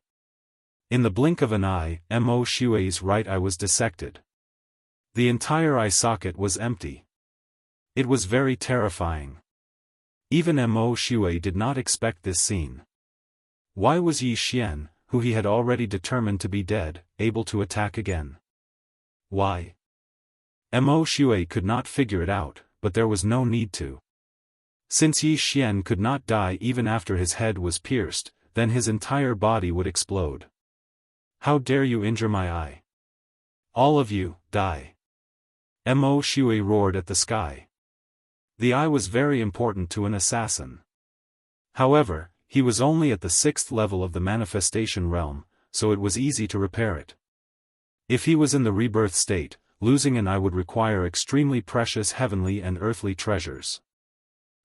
In the blink of an eye, Mo Xue's right eye was dissected. The entire eye socket was empty. It was very terrifying. Even Mo Xue did not expect this scene. Why was Yi Xian, who he had already determined to be dead, able to attack again? Why? Mo Xue could not figure it out, but there was no need to. Since Yi Xian could not die even after his head was pierced, then his entire body would explode. How dare you injure my eye? All of you, die! Mo Xue roared at the sky. The eye was very important to an assassin. However, he was only at the 6th level of the manifestation realm, so it was easy to repair it. If he was in the rebirth state, losing an eye would require extremely precious heavenly and earthly treasures.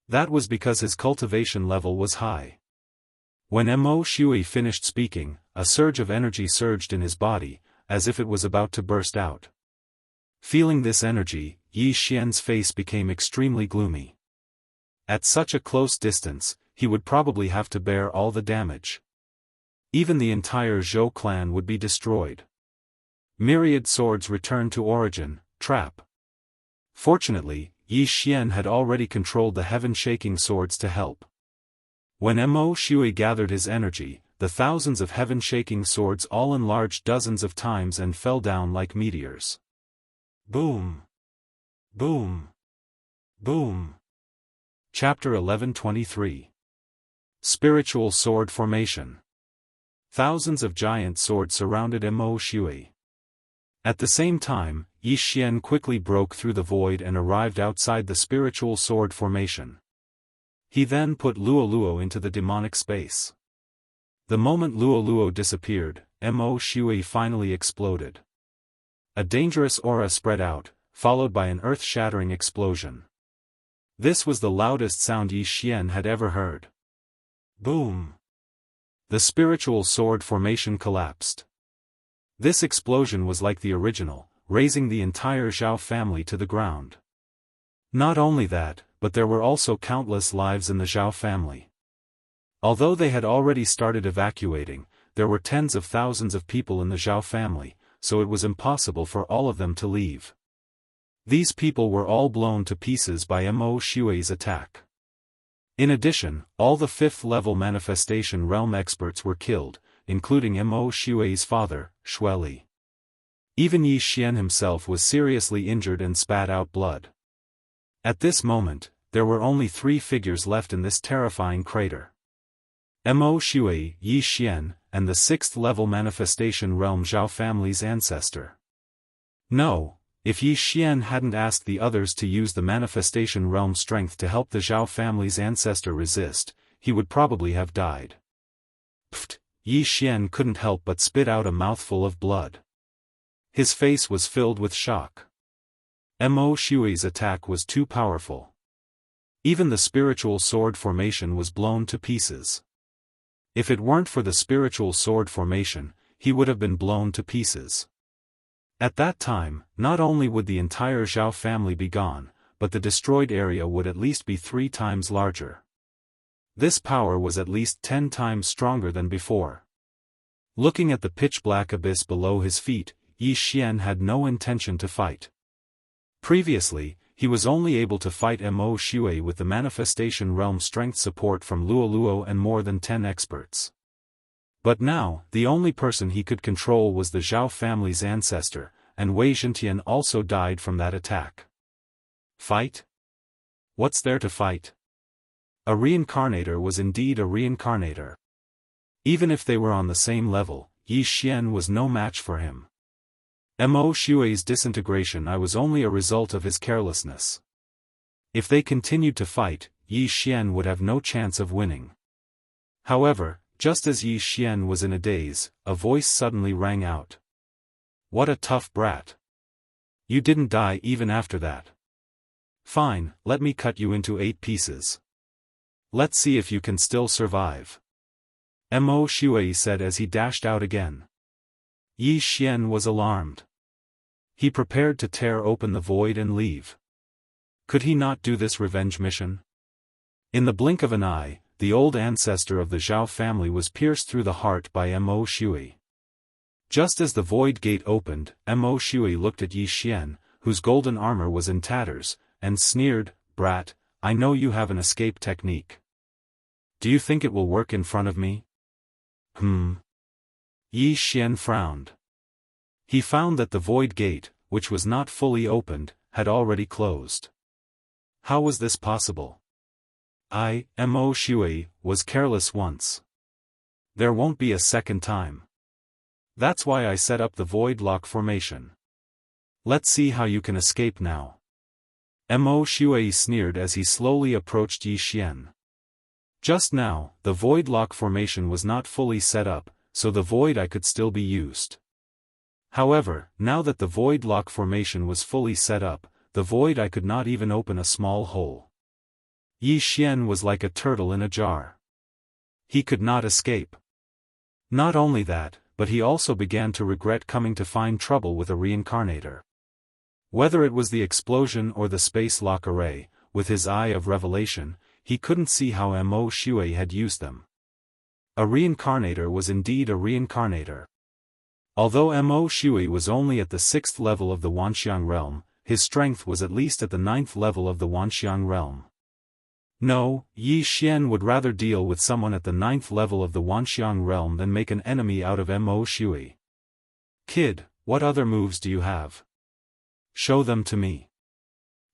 That was because his cultivation level was high. When Mo Xue finished speaking, a surge of energy surged in his body, as if it was about to burst out. Feeling this energy, Yi Xian's face became extremely gloomy. At such a close distance, he would probably have to bear all the damage. Even the entire Zhou clan would be destroyed. Myriad swords returned to origin, trap. Fortunately, Yi Xian had already controlled the heaven-shaking swords to help. When Mo Xue gathered his energy, the thousands of heaven-shaking swords all enlarged dozens of times and fell down like meteors. Boom. Boom. Boom. Chapter 1123. Spiritual Sword Formation. Thousands of giant swords surrounded Mo Shui. At the same time, Yi Xian quickly broke through the void and arrived outside the spiritual sword formation. He then put Luoluo into the demonic space. The moment Luoluo disappeared, Mo Shui finally exploded. A dangerous aura spread out, followed by an earth-shattering explosion. This was the loudest sound Yi Xian had ever heard. Boom! The spiritual sword formation collapsed. This explosion was like the original, razing the entire Zhao family to the ground. Not only that, but there were also countless lives in the Zhao family. Although they had already started evacuating, there were tens of thousands of people in the Zhao family, so it was impossible for all of them to leave. These people were all blown to pieces by Mo Shui's attack. In addition, all the 5th-level manifestation realm experts were killed, including Mo Shui's father, Shueli. Even Yi Xian himself was seriously injured and spat out blood. At this moment, there were only 3 figures left in this terrifying crater. Mo Shui, Yi Xian, and the 6th-level manifestation realm Zhao family's ancestor. No, if Yi Xian hadn't asked the others to use the manifestation realm strength to help the Zhao family's ancestor resist, he would probably have died. Pfft! Yi Xian couldn't help but spit out a mouthful of blood. His face was filled with shock. Mo Shui's attack was too powerful. Even the spiritual sword formation was blown to pieces. If it weren't for the spiritual sword formation, he would have been blown to pieces. At that time, not only would the entire Zhao family be gone, but the destroyed area would at least be 3 times larger. This power was at least 10 times stronger than before. Looking at the pitch-black abyss below his feet, Yi Xian had no intention to fight. Previously, he was only able to fight Mo Shui with the manifestation realm strength support from Luoluo and more than 10 experts. But now, the only person he could control was the Zhao family's ancestor, and Wei Zhentian also died from that attack. Fight? What's there to fight? A reincarnator was indeed a reincarnator. Even if they were on the same level, Yi Xian was no match for him. Mo Shui's disintegration was only a result of his carelessness. If they continued to fight, Yi Xian would have no chance of winning. However, just as Yi Xian was in a daze, a voice suddenly rang out. What a tough brat. You didn't die even after that. Fine, let me cut you into 8 pieces. Let's see if you can still survive. Mo Shui said as he dashed out again. Yi Xian was alarmed. He prepared to tear open the void and leave. Could he not do this revenge mission? In the blink of an eye, the old ancestor of the Zhao family was pierced through the heart by Mo Shui. Just as the void gate opened, Mo Shui looked at Yi Xian, whose golden armor was in tatters, and sneered, "Brat, I know you have an escape technique. Do you think it will work in front of me?" Yi Xian frowned. He found that the void gate, which was not fully opened, had already closed. How was this possible? Mo Shui, was careless once. There won't be a second time. That's why I set up the void lock formation. Let's see how you can escape now. Mo Shui sneered as he slowly approached Yi Xian. Just now, the void lock formation was not fully set up, so the void could still be used. However, now that the void lock formation was fully set up, the void could not even open a small hole. Yi Xian was like a turtle in a jar. He could not escape. Not only that, but he also began to regret coming to find trouble with a reincarnator. Whether it was the explosion or the space lock array, with his eye of revelation, he couldn't see how Mo Shui had used them. A reincarnator was indeed a reincarnator. Although Mo Shui was only at the 6th level of the Wanxiang realm, his strength was at least at the 9th level of the Wanxiang realm. No, Yi Xian would rather deal with someone at the 9th level of the Wanxiang realm than make an enemy out of Mo Shui. Kid, what other moves do you have? Show them to me.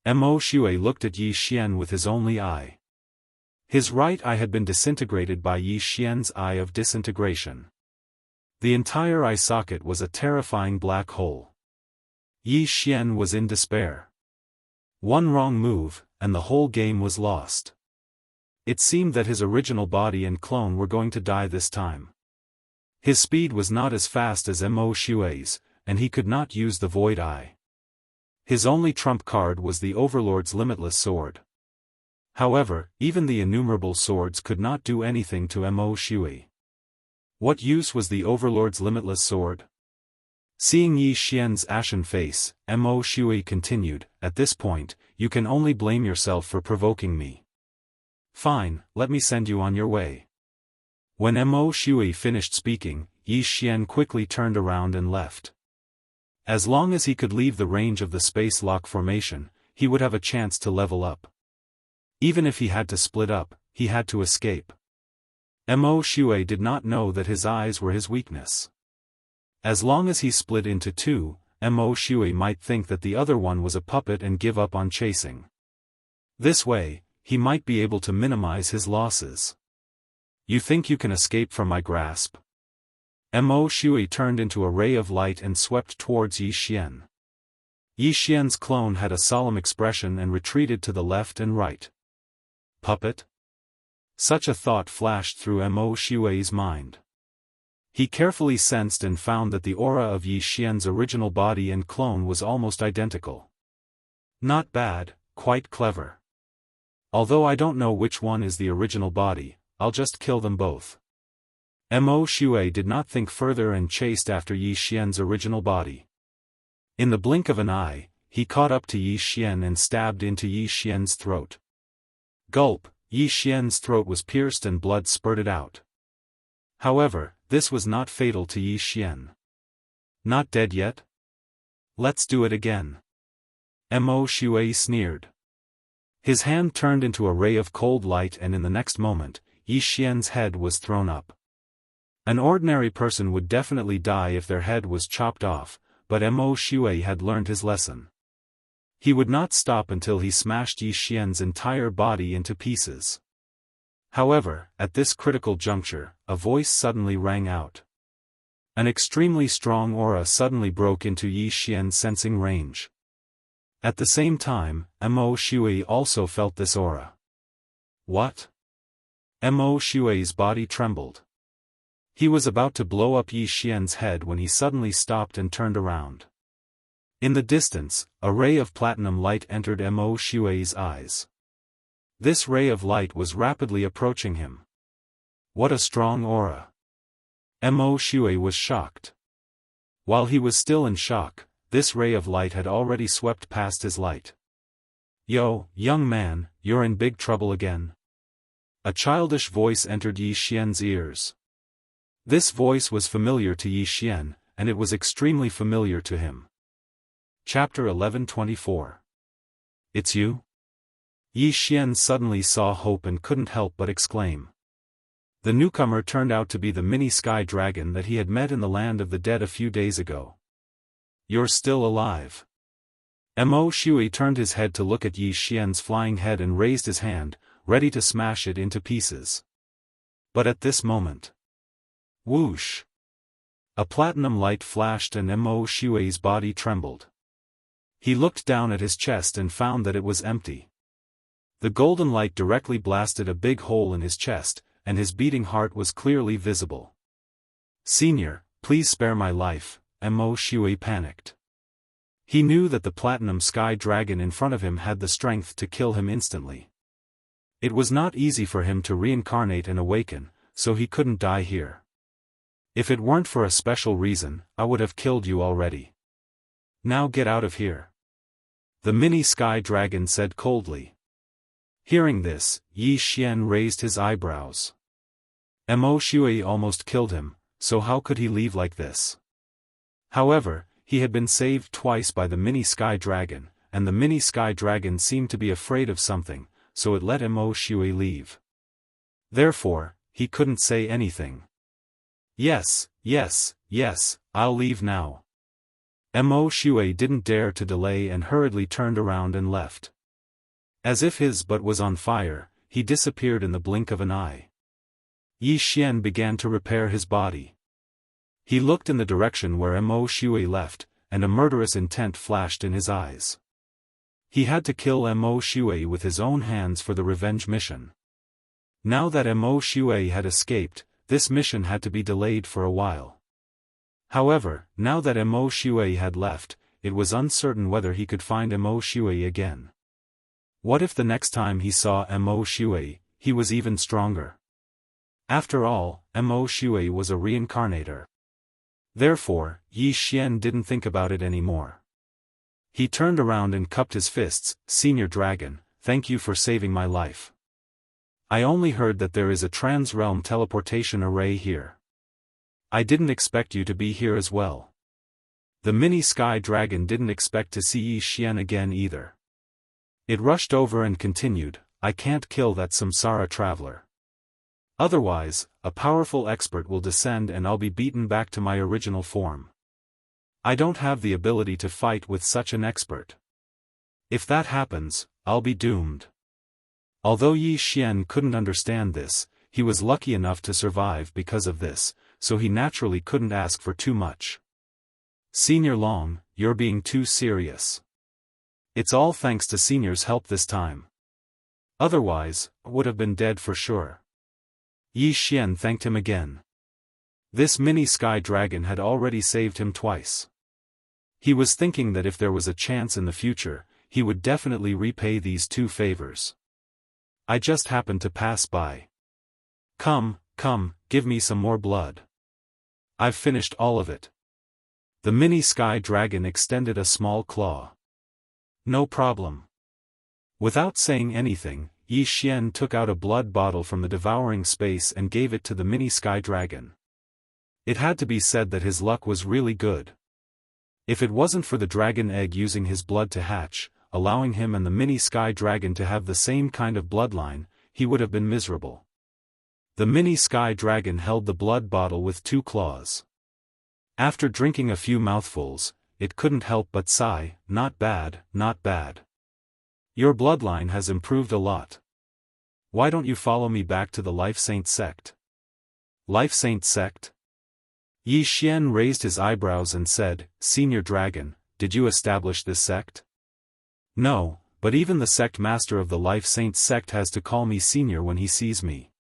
Mo Shui looked at Yi Xian with his only eye. His right eye had been disintegrated by Yi Xian's eye of disintegration. The entire eye socket was a terrifying black hole. Yi Xian was in despair. One wrong move, and the whole game was lost. It seemed that his original body and clone were going to die this time. His speed was not as fast as Mo Shui's, and he could not use the Void Eye. His only trump card was the Overlord's limitless sword. However, even the innumerable swords could not do anything to Mo Shui. What use was the Overlord's limitless sword? Seeing Yi Xian's ashen face, Mo Shui continued, "At this point, you can only blame yourself for provoking me. Fine, let me send you on your way." When Mo Shui finished speaking, Yi Xian quickly turned around and left. As long as he could leave the range of the space lock formation, he would have a chance to level up. Even if he had to split up, he had to escape. Mo Shui did not know that his eyes were his weakness. As long as he split into two, Mo Shui might think that the other one was a puppet and give up on chasing. This way, he might be able to minimize his losses. "You think you can escape from my grasp?" Mo Shui turned into a ray of light and swept towards Yi Xian. Yi Xian's clone had a solemn expression and retreated to the left and right. Puppet? Such a thought flashed through Mo Shui's mind. He carefully sensed and found that the aura of Yi Xian's original body and clone was almost identical. Not bad, quite clever. Although I don't know which one is the original body, I'll just kill them both. Mo Shui did not think further and chased after Yi Xian's original body. In the blink of an eye, he caught up to Yi Xian and stabbed into Yi Xian's throat. Gulp, Yi Xian's throat was pierced and blood spurted out. However, this was not fatal to Yi Xian. Not dead yet? Let's do it again. Mo Shui sneered. His hand turned into a ray of cold light and in the next moment, Yi Xian's head was thrown up. An ordinary person would definitely die if their head was chopped off, but Mo Shui had learned his lesson. He would not stop until he smashed Yi Xian's entire body into pieces. However, at this critical juncture, a voice suddenly rang out. An extremely strong aura suddenly broke into Yi Xian's sensing range. At the same time, Mo Shui also felt this aura. What? Mo Shui's body trembled. He was about to blow up Yi Xian's head when he suddenly stopped and turned around. In the distance, a ray of platinum light entered Mo Shui's eyes. This ray of light was rapidly approaching him. What a strong aura! Mo Shui was shocked. While he was still in shock, this ray of light had already swept past his light. "Yo, young man, you're in big trouble again." A childish voice entered Yi Xian's ears. This voice was familiar to Yi Xian, and it was extremely familiar to him. Chapter 11:24. It's you? Yi Xian suddenly saw hope and couldn't help but exclaim. The newcomer turned out to be the mini sky dragon that he had met in the land of the dead a few days ago. "You're still alive." Mo Shui turned his head to look at Yi Xian's flying head and raised his hand, ready to smash it into pieces. But at this moment, whoosh! A platinum light flashed and Mo Shui's body trembled. He looked down at his chest and found that it was empty. The golden light directly blasted a big hole in his chest, and his beating heart was clearly visible. "Senior, please spare my life," Mo Shui panicked. He knew that the platinum sky dragon in front of him had the strength to kill him instantly. It was not easy for him to reincarnate and awaken, so he couldn't die here. "If it weren't for a special reason, I would have killed you already. Now get out of here," the mini sky dragon said coldly. Hearing this, Yi Xian raised his eyebrows. Mo Shui almost killed him, so how could he leave like this? However, he had been saved twice by the mini sky dragon, and the mini sky dragon seemed to be afraid of something, so it let Mo Shui leave. Therefore, he couldn't say anything. Yes, I'll leave now." Mo Shui didn't dare to delay and hurriedly turned around and left. As if his butt was on fire, he disappeared in the blink of an eye. Yi Xian began to repair his body. He looked in the direction where Mo Shui left, and a murderous intent flashed in his eyes. He had to kill Mo Shui with his own hands for the revenge mission. Now that Mo Shui had escaped, this mission had to be delayed for a while. However, now that Mo Shui had left, it was uncertain whether he could find Mo Shui again. What if the next time he saw Mo Shui, he was even stronger? After all, Mo Shui was a reincarnator. Therefore, Yi Xian didn't think about it anymore. He turned around and cupped his fists. "Senior Dragon, thank you for saving my life. I only heard that there is a trans-realm teleportation array here. I didn't expect you to be here as well." The mini sky dragon didn't expect to see Yi Xian again either. It rushed over and continued, "I can't kill that samsara traveler. Otherwise, a powerful expert will descend and I'll be beaten back to my original form. I don't have the ability to fight with such an expert. If that happens, I'll be doomed." Although Yi Xian couldn't understand this, he was lucky enough to survive because of this, so he naturally couldn't ask for too much. "Senior Long, you're being too serious. It's all thanks to Senior's help this time. Otherwise, I would have been dead for sure." Yi Xian thanked him again. This mini sky dragon had already saved him twice. He was thinking that if there was a chance in the future, he would definitely repay these two favors. "I just happened to pass by. Come, give me some more blood. I've finished all of it." The mini sky dragon extended a small claw. "No problem." Without saying anything, Yi Xian took out a blood bottle from the devouring space and gave it to the mini sky dragon. It had to be said that his luck was really good. If it wasn't for the dragon egg using his blood to hatch, allowing him and the mini sky dragon to have the same kind of bloodline, he would have been miserable. The mini sky dragon held the blood bottle with two claws. After drinking a few mouthfuls, it couldn't help but sigh, "Not bad, not bad. Your bloodline has improved a lot. Why don't you follow me back to the Life Saint sect?" "Life Saint sect?" Yi Xian raised his eyebrows and said, "Senior Dragon, did you establish this sect?" "No, but even the sect master of the Life Saint sect has to call me senior when he sees me,"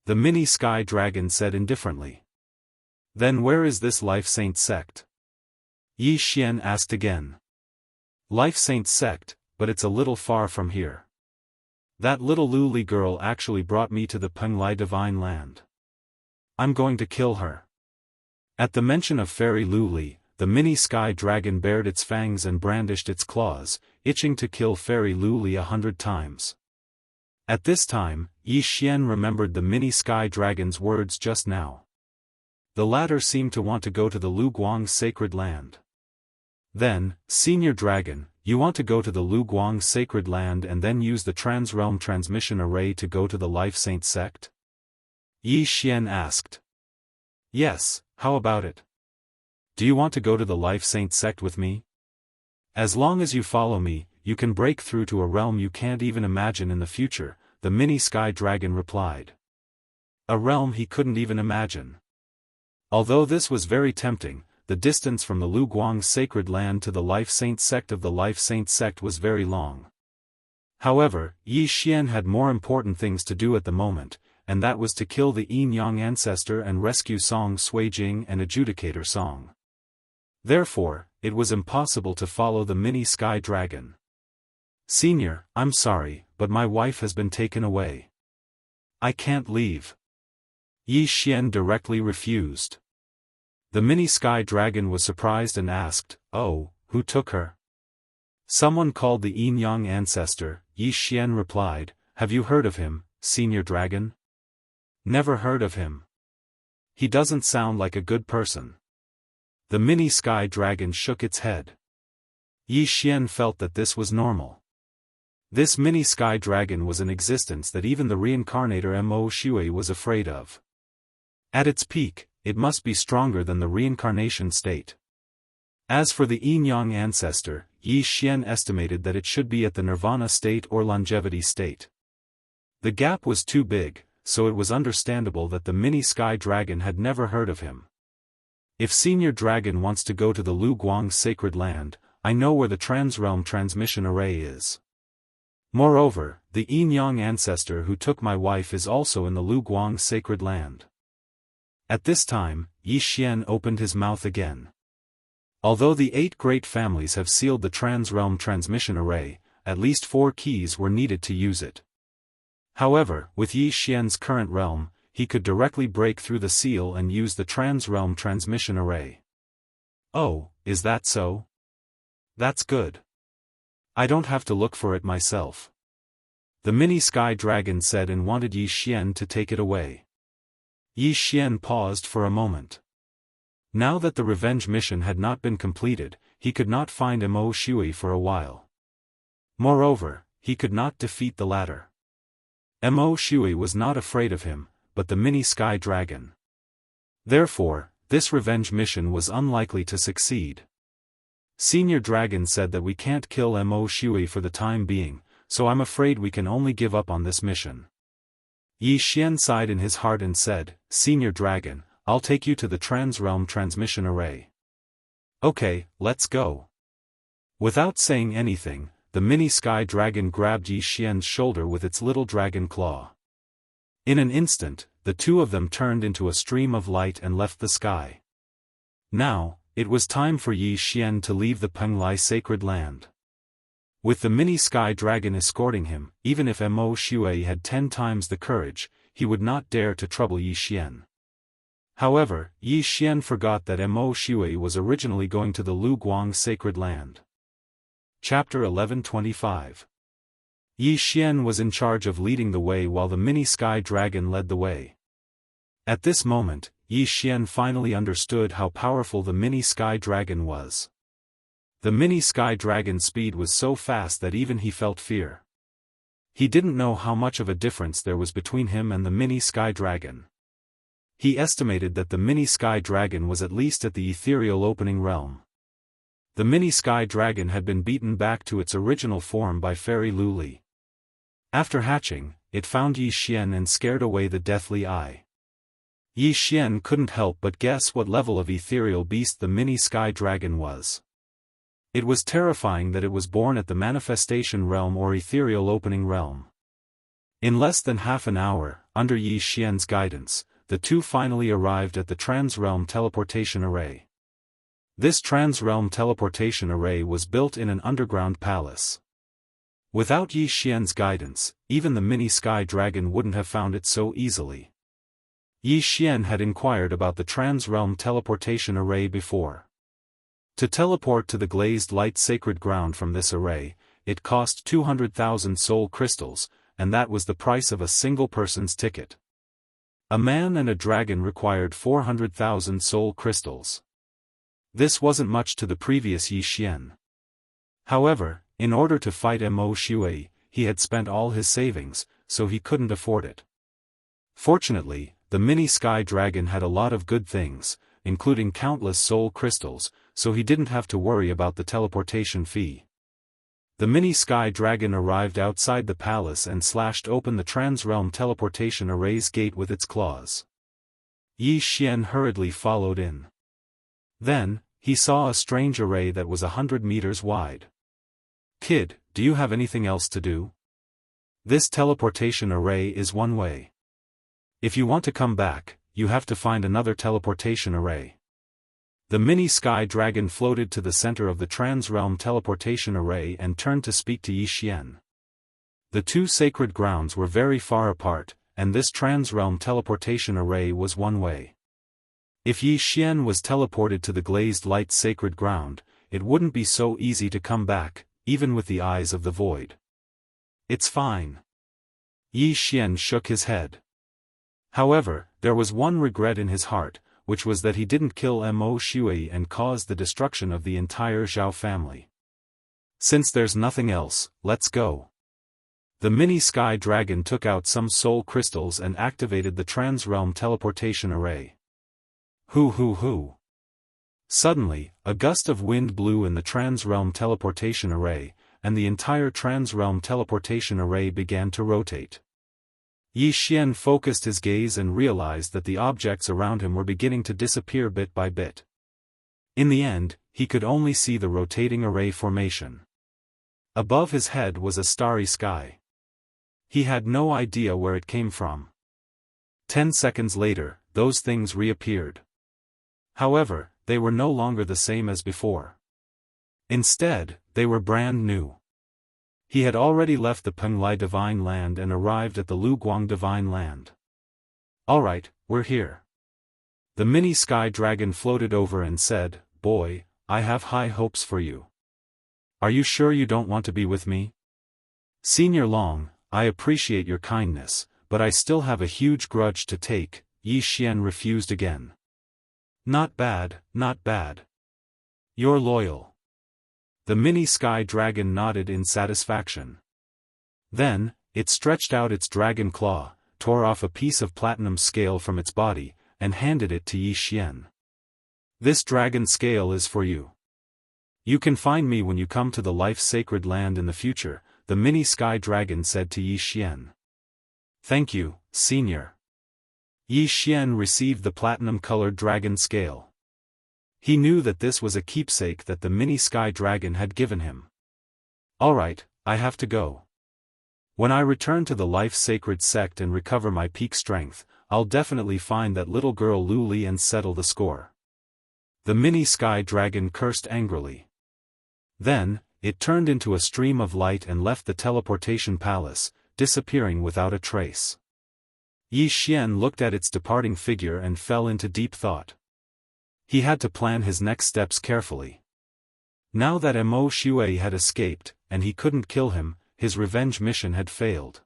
the mini sky dragon said indifferently. "Then where is this Life Saint sect?" Yi Xian asked again. "Life Saint sect, but it's a little far from here. That little Lu Li girl actually brought me to the Penglai divine land. I'm going to kill her." At the mention of Fairy Lu Li, the mini sky dragon bared its fangs and brandished its claws, itching to kill Fairy Lu Li 100 times. At this time, Yi Xian remembered the mini sky dragon's words just now. The latter seemed to want to go to the Lu Guang's sacred land. Then, "Senior Dragon, you want to go to the Lu Guang's sacred land and then use the trans-realm transmission array to go to the Life Saint sect?" Yi Xian asked. "Yes, how about it? Do you want to go to the Life Saint sect with me? As long as you follow me, you can break through to a realm you can't even imagine in the future," the mini sky dragon replied. A realm he couldn't even imagine. Although this was very tempting, the distance from the Lu Guang's sacred land to the Life Saint sect of the Life Saint sect was very long. However, Yi Xian had more important things to do at the moment, and that was to kill the Yin Yang ancestor and rescue Song Suijing and Adjudicator Song. Therefore, it was impossible to follow the mini sky dragon. "Senior, I'm sorry, but my wife has been taken away. I can't leave." Yi Xian directly refused. The mini sky dragon was surprised and asked, "Oh, who took her?" "Someone called the Yin Yang ancestor," Yi Xian replied. "Have you heard of him, Senior Dragon?" "Never heard of him. He doesn't sound like a good person." The mini sky dragon shook its head. Yi Xian felt that this was normal. This mini sky dragon was an existence that even the reincarnator Mo Shui was afraid of. At its peak, it must be stronger than the reincarnation state. As for the yin-yang ancestor, Yi Xian estimated that it should be at the nirvana state or longevity state. The gap was too big, so it was understandable that the mini sky dragon had never heard of him. If Senior Dragon wants to go to the Lu Guang's sacred land, I know where the Transrealm transmission array is. Moreover, the yin-yang ancestor who took my wife is also in the Lu Guang's sacred land. At this time, Yi Xian opened his mouth again. Although the 8 great families have sealed the Transrealm transmission array, at least 4 keys were needed to use it. However, with Yi Xian's current realm, he could directly break through the seal and use the Transrealm transmission array. Oh, is that so? That's good. I don't have to look for it myself. The mini sky dragon said and wanted Yi Xian to take it away. Yi Xian paused for a moment. Now that the revenge mission had not been completed, he could not find Mo Shui for a while. Moreover, he could not defeat the latter. Mo Shui was not afraid of him, but the mini sky dragon. Therefore, this revenge mission was unlikely to succeed. Senior Dragon said that we can't kill Mo Shui for the time being, so I'm afraid we can only give up on this mission. Yi Xian sighed in his heart and said, Senior Dragon, I'll take you to the Transrealm transmission array. Okay, let's go. Without saying anything, the mini sky dragon grabbed Yi Xian's shoulder with its little dragon claw. In an instant, the two of them turned into a stream of light and left the sky. Now, it was time for Yi Xian to leave the Penglai sacred land. With the mini sky dragon escorting him, even if Mo Shui had 10 times the courage, he would not dare to trouble Yi Xian. However, Yi Xian forgot that Mo Shui was originally going to the Lu Guang sacred land. Chapter 1125. Yi Xian was in charge of leading the way while the mini sky dragon led the way. At this moment, Yi Xian finally understood how powerful the mini sky dragon was. The mini sky dragon's speed was so fast that even he felt fear. He didn't know how much of a difference there was between him and the mini sky dragon. He estimated that the mini sky dragon was at least at the ethereal opening realm. The mini sky dragon had been beaten back to its original form by Fairy Luli. After hatching, it found Yi Xian and scared away the deathly eye. Yi Xian couldn't help but guess what level of ethereal beast the mini sky dragon was. It was terrifying that it was born at the manifestation realm or ethereal opening realm. In less than half an hour, under Yi Xian's guidance, the two finally arrived at the Transrealm teleportation array. This Transrealm teleportation array was built in an underground palace. Without Yi Xian's guidance, even the mini sky dragon wouldn't have found it so easily. Yi Xian had inquired about the Transrealm teleportation array before. To teleport to the glazed light sacred ground from this array, it cost 200,000 soul crystals, and that was the price of a single person's ticket. A man and a dragon required 400,000 soul crystals. This wasn't much to the previous Yi Xian. However, in order to fight Mo Shui, he had spent all his savings, so he couldn't afford it. Fortunately, the mini sky dragon had a lot of good things, including countless soul crystals, so he didn't have to worry about the teleportation fee. The mini sky dragon arrived outside the palace and slashed open the Transrealm teleportation array's gate with its claws. Yi Xian hurriedly followed in. Then, he saw a strange array that was 100 meters wide. Kid, do you have anything else to do? This teleportation array is one way. If you want to come back, you have to find another teleportation array. The mini sky dragon floated to the center of the Transrealm teleportation array and turned to speak to Yi Xian. The two sacred grounds were very far apart, and this Transrealm teleportation array was one way. If Yi Xian was teleported to the glazed light sacred ground, it wouldn't be so easy to come back, even with the eyes of the void. It's fine. Yi Xian shook his head. However, there was one regret in his heart, which was that he didn't kill Mo Shui and cause the destruction of the entire Zhao family. Since there's nothing else, let's go. The mini sky dragon took out some soul crystals and activated the Transrealm teleportation array. Hoo. Suddenly, a gust of wind blew in the trans-realm teleportation array, and the entire trans-realm teleportation array began to rotate. Yi Xian focused his gaze and realized that the objects around him were beginning to disappear bit by bit. In the end, he could only see the rotating array formation. Above his head was a starry sky. He had no idea where it came from. 10 seconds later, those things reappeared. However, they were no longer the same as before. Instead, they were brand new. He had already left the Penglai Divine Land and arrived at the Luguang Divine Land. "Alright, we're here." The mini sky dragon floated over and said, "Boy, I have high hopes for you. Are you sure you don't want to be with me? Senior Long, I appreciate your kindness, but I still have a huge grudge to take." Yi Xian refused again. "Not bad, not bad. You're loyal." The mini sky dragon nodded in satisfaction. Then, it stretched out its dragon claw, tore off a piece of platinum scale from its body, and handed it to Yi Xian. "This dragon scale is for you. You can find me when you come to the life-sacred land in the future," the mini sky dragon said to Yi Xian. "Thank you, Senior." Yi Xian received the platinum-colored dragon scale. He knew that this was a keepsake that the mini sky dragon had given him. "Alright, I have to go. When I return to the life-sacred sect and recover my peak strength, I'll definitely find that little girl Lu Li and settle the score." The mini sky dragon cursed angrily. Then, it turned into a stream of light and left the teleportation palace, disappearing without a trace. Yi Xian looked at its departing figure and fell into deep thought. He had to plan his next steps carefully. Now that Mo Shui had escaped, and he couldn't kill him, his revenge mission had failed.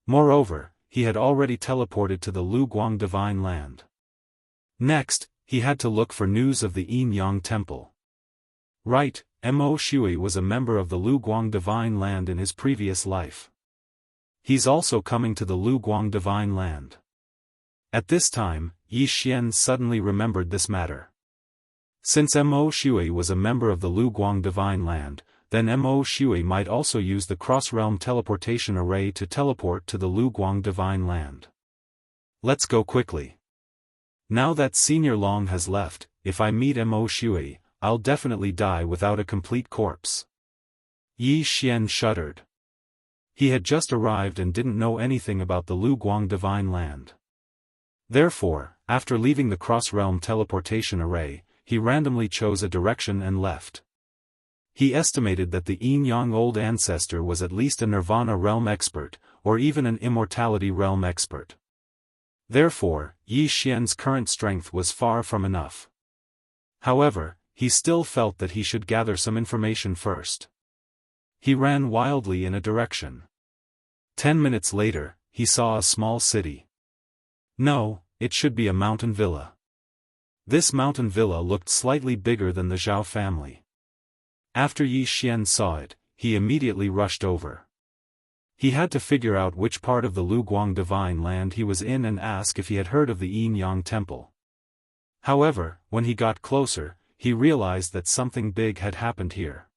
Moreover, he had already teleported to the Luguang Divine Land. Next, he had to look for news of the Yin Yang Temple. Right, Mo Shui was a member of the Luguang Divine Land in his previous life. He's also coming to the Luguang Divine Land. At this time, Yi Xian suddenly remembered this matter. Since Mo Shui was a member of the Luguang Divine Land, then Mo Shui might also use the cross-realm teleportation array to teleport to the Luguang Divine Land. Let's go quickly. Now that Senior Long has left, if I meet Mo Shui, I'll definitely die without a complete corpse. Yi Xian shuddered. He had just arrived and didn't know anything about the Luguang Divine Land. Therefore, after leaving the cross-realm teleportation array, he randomly chose a direction and left. He estimated that the Yin-Yang Old Ancestor was at least a Nirvana realm expert, or even an Immortality realm expert. Therefore, Yi Xian's current strength was far from enough. However, he still felt that he should gather some information first. He ran wildly in a direction. 10 minutes later, he saw a small city. No, it should be a mountain villa. This mountain villa looked slightly bigger than the Zhao family. After Yi Xian saw it, he immediately rushed over. He had to figure out which part of the Luguang Divine Land he was in and ask if he had heard of the Yin Yang Temple. However, when he got closer, he realized that something big had happened here.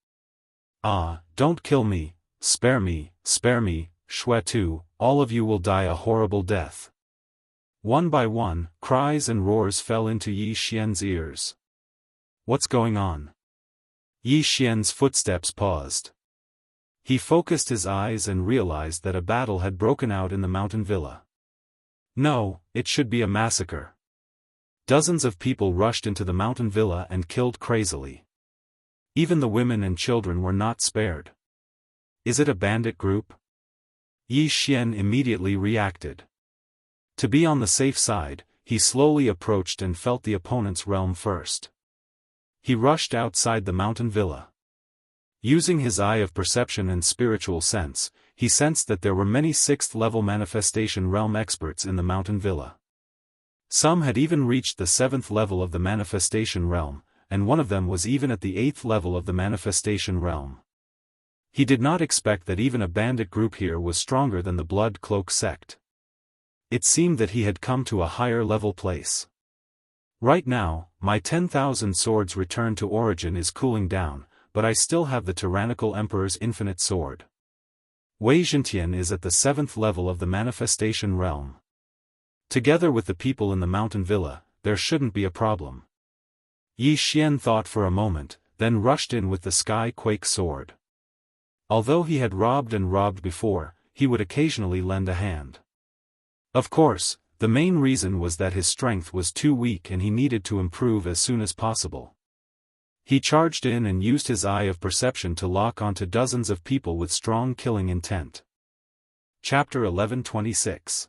"Ah, don't kill me, spare me, Shui Tu, all of you will die a horrible death." One by one, cries and roars fell into Yi Xian's ears. What's going on? Yi Xian's footsteps paused. He focused his eyes and realized that a battle had broken out in the mountain villa. No, it should be a massacre. Dozens of people rushed into the mountain villa and killed crazily. Even the women and children were not spared. Is it a bandit group? Yi Xian immediately reacted. To be on the safe side, he slowly approached and felt the opponent's realm first. He rushed outside the mountain villa. Using his eye of perception and spiritual sense, he sensed that there were many 6th-level manifestation realm experts in the mountain villa. Some had even reached the 7th level of the manifestation realm, and one of them was even at the 8th level of the manifestation realm. He did not expect that even a bandit group here was stronger than the Blood Cloak sect. It seemed that he had come to a higher level place. Right now, my 10,000 swords return to origin is cooling down, but I still have the tyrannical emperor's infinite sword. Wei Zhentian is at the 7th level of the manifestation realm. Together with the people in the mountain villa, there shouldn't be a problem. Yi Xian thought for a moment, then rushed in with the Sky Quake sword. Although he had robbed before, he would occasionally lend a hand. Of course, the main reason was that his strength was too weak and he needed to improve as soon as possible. He charged in and used his eye of perception to lock onto dozens of people with strong killing intent. Chapter 1126.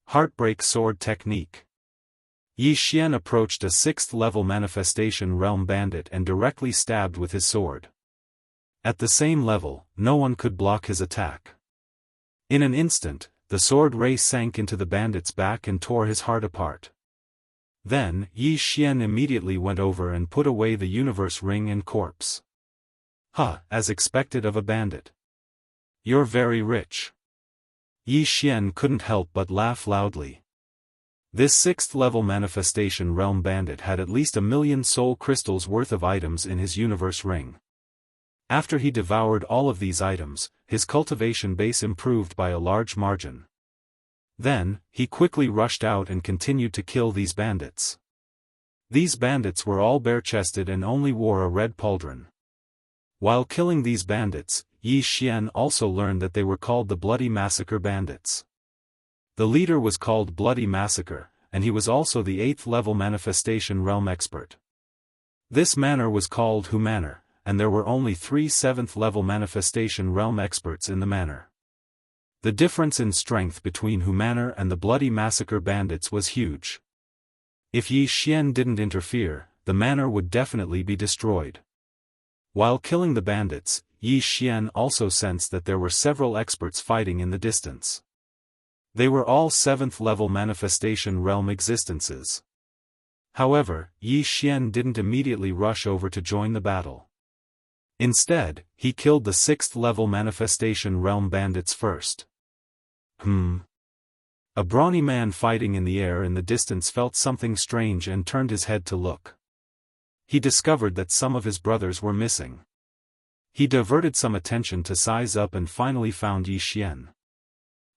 Heartbreak Sword Technique. Yi Xian approached a 6th-level manifestation realm bandit and directly stabbed with his sword. At the same level, no one could block his attack. In an instant, the sword ray sank into the bandit's back and tore his heart apart. Then, Yi Xian immediately went over and put away the universe ring and corpse. As expected of a bandit. You're very rich. Yi Xian couldn't help but laugh loudly. This 6th-level manifestation realm bandit had at least 1,000,000 soul crystals worth of items in his universe ring. After he devoured all of these items, his cultivation base improved by a large margin. Then, he quickly rushed out and continued to kill these bandits. These bandits were all bare-chested and only wore a red pauldron. While killing these bandits, Yi Xian also learned that they were called the Bloody Massacre Bandits. The leader was called Bloody Massacre, and he was also the 8th-level manifestation realm expert. This manor was called Hu Manor, and there were only 3 7th-level manifestation realm experts in the manor. The difference in strength between Hu Manor and the Bloody Massacre Bandits was huge. If Yi Xian didn't interfere, the manor would definitely be destroyed. While killing the bandits, Yi Xian also sensed that there were several experts fighting in the distance. They were all 7th-level manifestation realm existences. However, Yi Xian didn't immediately rush over to join the battle. Instead, he killed the 6th-level manifestation realm bandits first. A brawny man fighting in the air in the distance felt something strange and turned his head to look. He discovered that some of his brothers were missing. He diverted some attention to size up and finally found Yi Xian.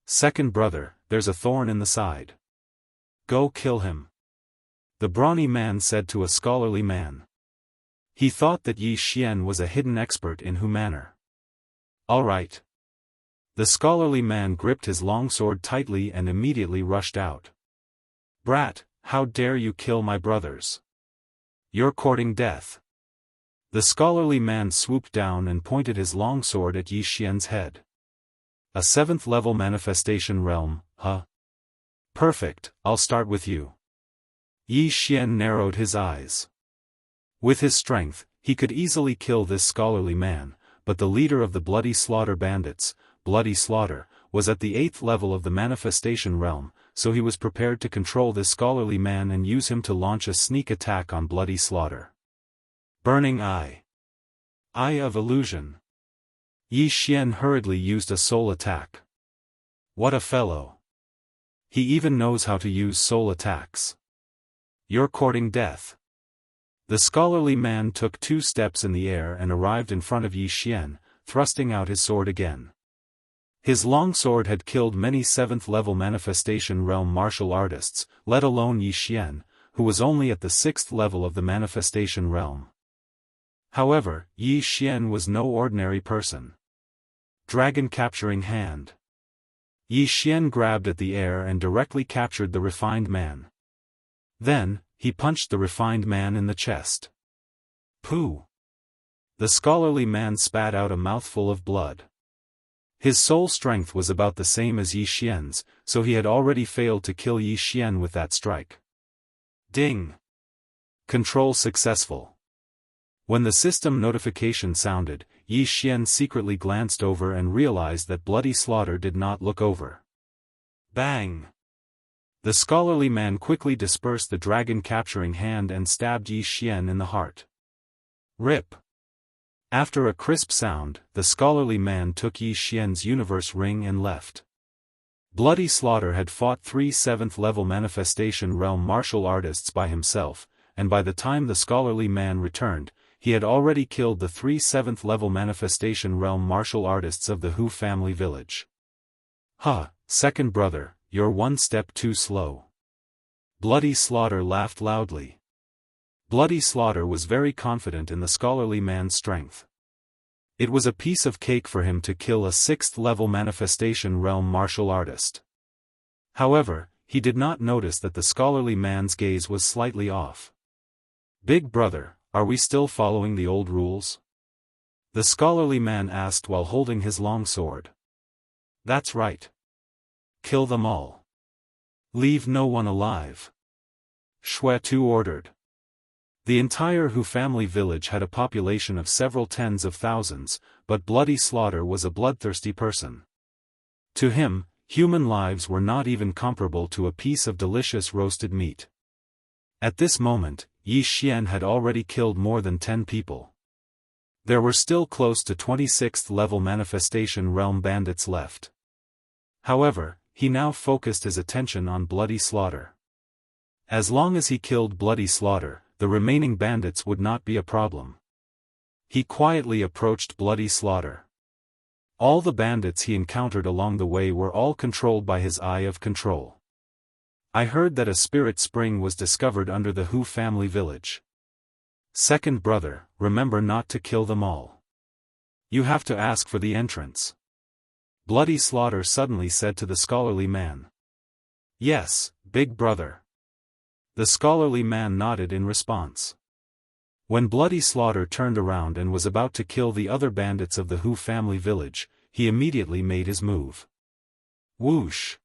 "Second brother, there's a thorn in the side. Go kill him," the brawny man said to a scholarly man. He thought that Yi Xian was a hidden expert in Hu Manor. "All right." The scholarly man gripped his longsword tightly and immediately rushed out. "Brat, how dare you kill my brothers? You're courting death." The scholarly man swooped down and pointed his longsword at Yi Xian's head. "A 7th-level manifestation realm, huh? Perfect, I'll start with you." Yi Xian narrowed his eyes. With his strength, he could easily kill this scholarly man, but the leader of the Bloody Slaughter Bandits, Bloody Slaughter, was at the 8th level of the manifestation realm, so he was prepared to control this scholarly man and use him to launch a sneak attack on Bloody Slaughter. Burning Eye. Eye of Illusion. Yi Xian hurriedly used a soul attack. What a fellow. He even knows how to use soul attacks. You're courting death. The scholarly man took 2 steps in the air and arrived in front of Yi Xian, thrusting out his sword again. His longsword had killed many 7th-level manifestation realm martial artists, let alone Yi Xian, who was only at the 6th level of the manifestation realm. However, Yi Xian was no ordinary person. Dragon Capturing Hand. Yi Xian grabbed at the air and directly captured the refined man. Then, he punched the refined man in the chest. Pooh! The scholarly man spat out a mouthful of blood. His soul strength was about the same as Yi Xian's, so he had already failed to kill Yi Xian with that strike. Ding! Control successful. When the system notification sounded, Yi Xian secretly glanced over and realized that Bloody Slaughter did not look over. Bang! The scholarly man quickly dispersed the dragon capturing hand and stabbed Yi Xian in the heart. Rip! After a crisp sound, the scholarly man took Yi Xian's universe ring and left. Bloody Slaughter had fought 3 7th-level manifestation realm martial artists by himself, and by the time the scholarly man returned, he had already killed the 3 7th-level manifestation realm martial artists of the Hu family village. "Ha, second brother, you're one step too slow." Bloody Slaughter laughed loudly. Bloody Slaughter was very confident in the scholarly man's strength. It was a piece of cake for him to kill a 6th-level manifestation realm martial artist. However, he did not notice that the scholarly man's gaze was slightly off. "Big brother, are we still following the old rules?" the scholarly man asked while holding his long sword. "That's right. Kill them all. Leave no one alive," Xue Tu ordered. The entire Hu family village had a population of several tens of thousands, but Bloody Slaughter was a bloodthirsty person. To him, human lives were not even comparable to a piece of delicious roasted meat. At this moment, Yi Xian had already killed more than 10 people. There were still close to 26th-level manifestation realm bandits left. However, he now focused his attention on Bloody Slaughter. As long as he killed Bloody Slaughter, the remaining bandits would not be a problem. He quietly approached Bloody Slaughter. All the bandits he encountered along the way were all controlled by his eye of control. "I heard that a spirit spring was discovered under the Hu family village. Second brother, remember not to kill them all. You have to ask for the entrance." Bloody Slaughter suddenly said to the scholarly man. "Yes, big brother." The scholarly man nodded in response. When Bloody Slaughter turned around and was about to kill the other bandits of the Hu family village, he immediately made his move. Whoosh!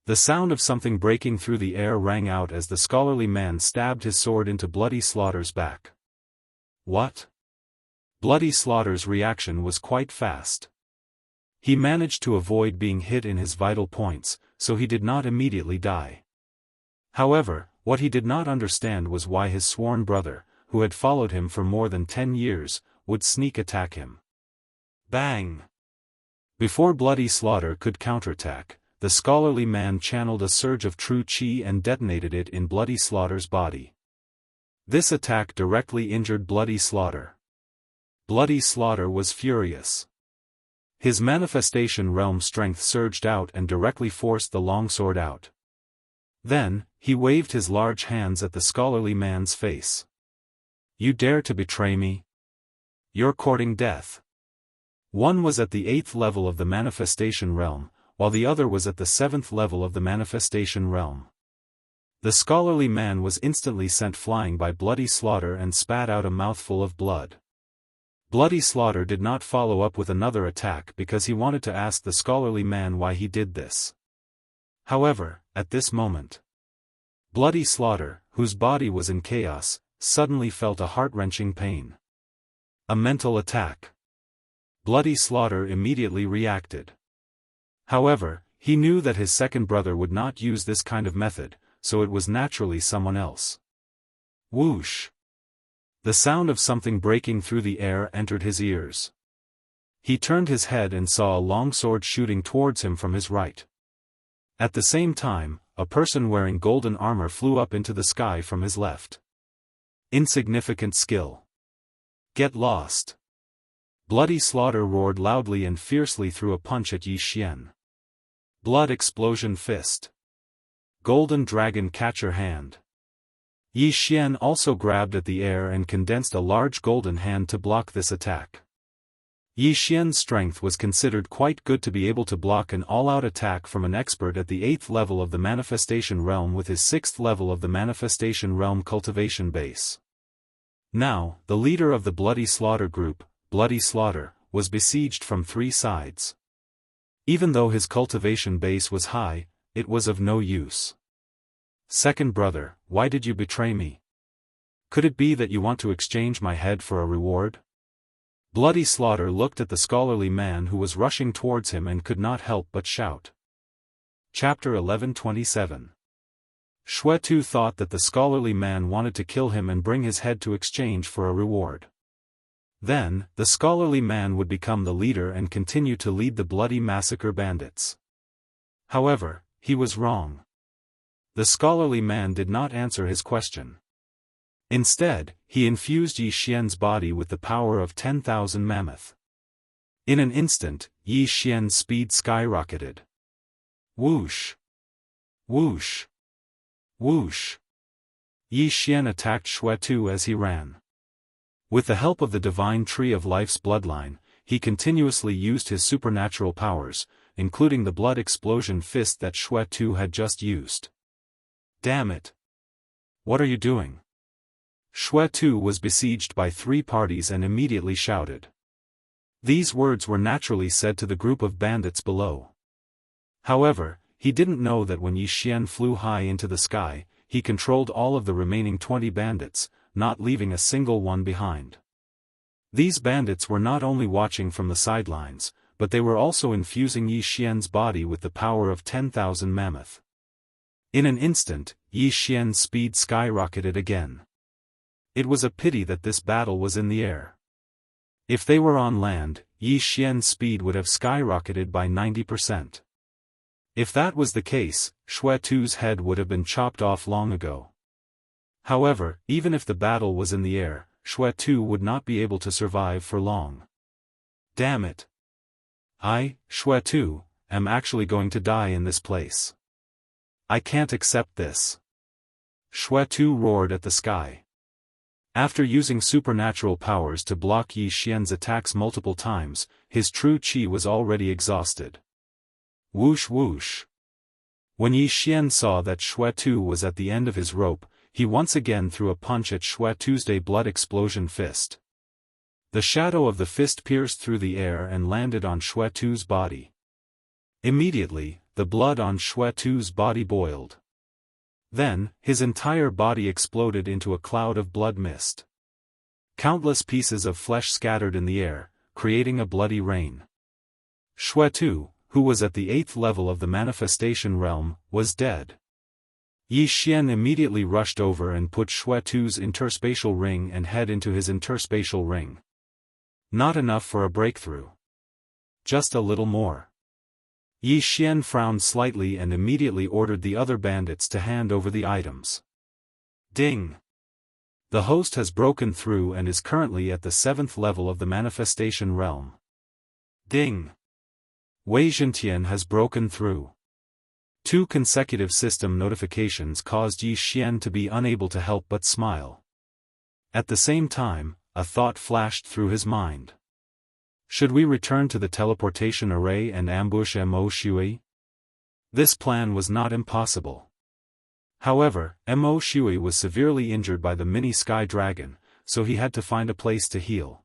The sound of something breaking through the air rang out as the scholarly man stabbed his sword into Bloody Slaughter's back. What? Bloody Slaughter's reaction was quite fast. He managed to avoid being hit in his vital points, so he did not immediately die. However, what he did not understand was why his sworn brother, who had followed him for more than 10 years, would sneak attack him. Bang! Before Bloody Slaughter could counterattack, the scholarly man channeled a surge of true chi and detonated it in Bloody Slaughter's body. This attack directly injured Bloody Slaughter. Bloody Slaughter was furious. His manifestation realm strength surged out and directly forced the longsword out. Then, he waved his large hands at the scholarly man's face. "You dare to betray me? You're courting death." One was at the 8th level of the manifestation realm, while the other was at the 7th level of the manifestation realm. The scholarly man was instantly sent flying by Bloody Slaughter and spat out a mouthful of blood. Bloody Slaughter did not follow up with another attack because he wanted to ask the scholarly man why he did this. However, at this moment, Bloody Slaughter, whose body was in chaos, suddenly felt a heart-wrenching pain. A mental attack. Bloody Slaughter immediately reacted. However, he knew that his second brother would not use this kind of method, so it was naturally someone else. Whoosh! The sound of something breaking through the air entered his ears. He turned his head and saw a longsword shooting towards him from his right. At the same time, a person wearing golden armor flew up into the sky from his left. Insignificant skill. Get lost! Bloody Slaughter roared loudly and fiercely threw a punch at Yi Xian. Blood explosion fist. Golden dragon catcher hand. Yi Xian also grabbed at the air and condensed a large golden hand to block this attack. Yi Xian's strength was considered quite good to be able to block an all-out attack from an expert at the 8th level of the manifestation realm with his 6th level of the manifestation realm cultivation base. Now, the leader of the Bloody Slaughter group, Bloody Slaughter, was besieged from 3 sides. Even though his cultivation base was high, it was of no use. Second brother, why did you betray me? Could it be that you want to exchange my head for a reward? Bloody Slaughter looked at the scholarly man who was rushing towards him and could not help but shout. Chapter 11:27. Xue Tu thought that the scholarly man wanted to kill him and bring his head to exchange for a reward. Then, the scholarly man would become the leader and continue to lead the bloody massacre bandits. However, he was wrong. The scholarly man did not answer his question. Instead, he infused Yi Xian's body with the power of 10,000 mammoth. In an instant, Yi Xian's speed skyrocketed. Whoosh! Whoosh! Whoosh! Yi Xian attacked Xue Tu as he ran. With the help of the divine tree of life's bloodline, he continuously used his supernatural powers, including the blood explosion fist that Xue Tu had just used. Damn it! What are you doing? Xue Tu was besieged by 3 parties and immediately shouted. These words were naturally said to the group of bandits below. However, he didn't know that when Yi Xian flew high into the sky, he controlled all of the remaining 20 bandits, not leaving a single one behind. These bandits were not only watching from the sidelines, but they were also infusing Yi Xian's body with the power of 10,000 mammoth. In an instant, Yi Xian's speed skyrocketed again. It was a pity that this battle was in the air. If they were on land, Yi Xian's speed would have skyrocketed by 90%. If that was the case, Xue Tu's head would have been chopped off long ago. However, even if the battle was in the air, Xue Tu would not be able to survive for long. Damn it! I, Xue Tu, am actually going to die in this place. I can't accept this. Xue Tu roared at the sky. After using supernatural powers to block Yi Xian's attacks multiple times, his true qi was already exhausted. Whoosh whoosh. When Yi Xian saw that Xue Tu was at the end of his rope, he once again threw a punch at Xue Tu's blood explosion fist. The shadow of the fist pierced through the air and landed on Xue Tu's body. Immediately, the blood on Xue Tu's body boiled. Then, his entire body exploded into a cloud of blood mist. Countless pieces of flesh scattered in the air, creating a bloody rain. Xue Tu, who was at the 8th level of the manifestation realm, was dead. Yi Xian immediately rushed over and put Xue Tu's interspatial ring and head into his interspatial ring. Not enough for a breakthrough. Just a little more. Yi Xian frowned slightly and immediately ordered the other bandits to hand over the items. Ding! The host has broken through and is currently at the 7th level of the manifestation realm. Ding! Wei Zhentian has broken through. 2 consecutive system notifications caused Yi Xian to be unable to help but smile. At the same time, a thought flashed through his mind. Should we return to the teleportation array and ambush Mo Shui? This plan was not impossible. However, Mo Shui was severely injured by the mini sky dragon, so he had to find a place to heal.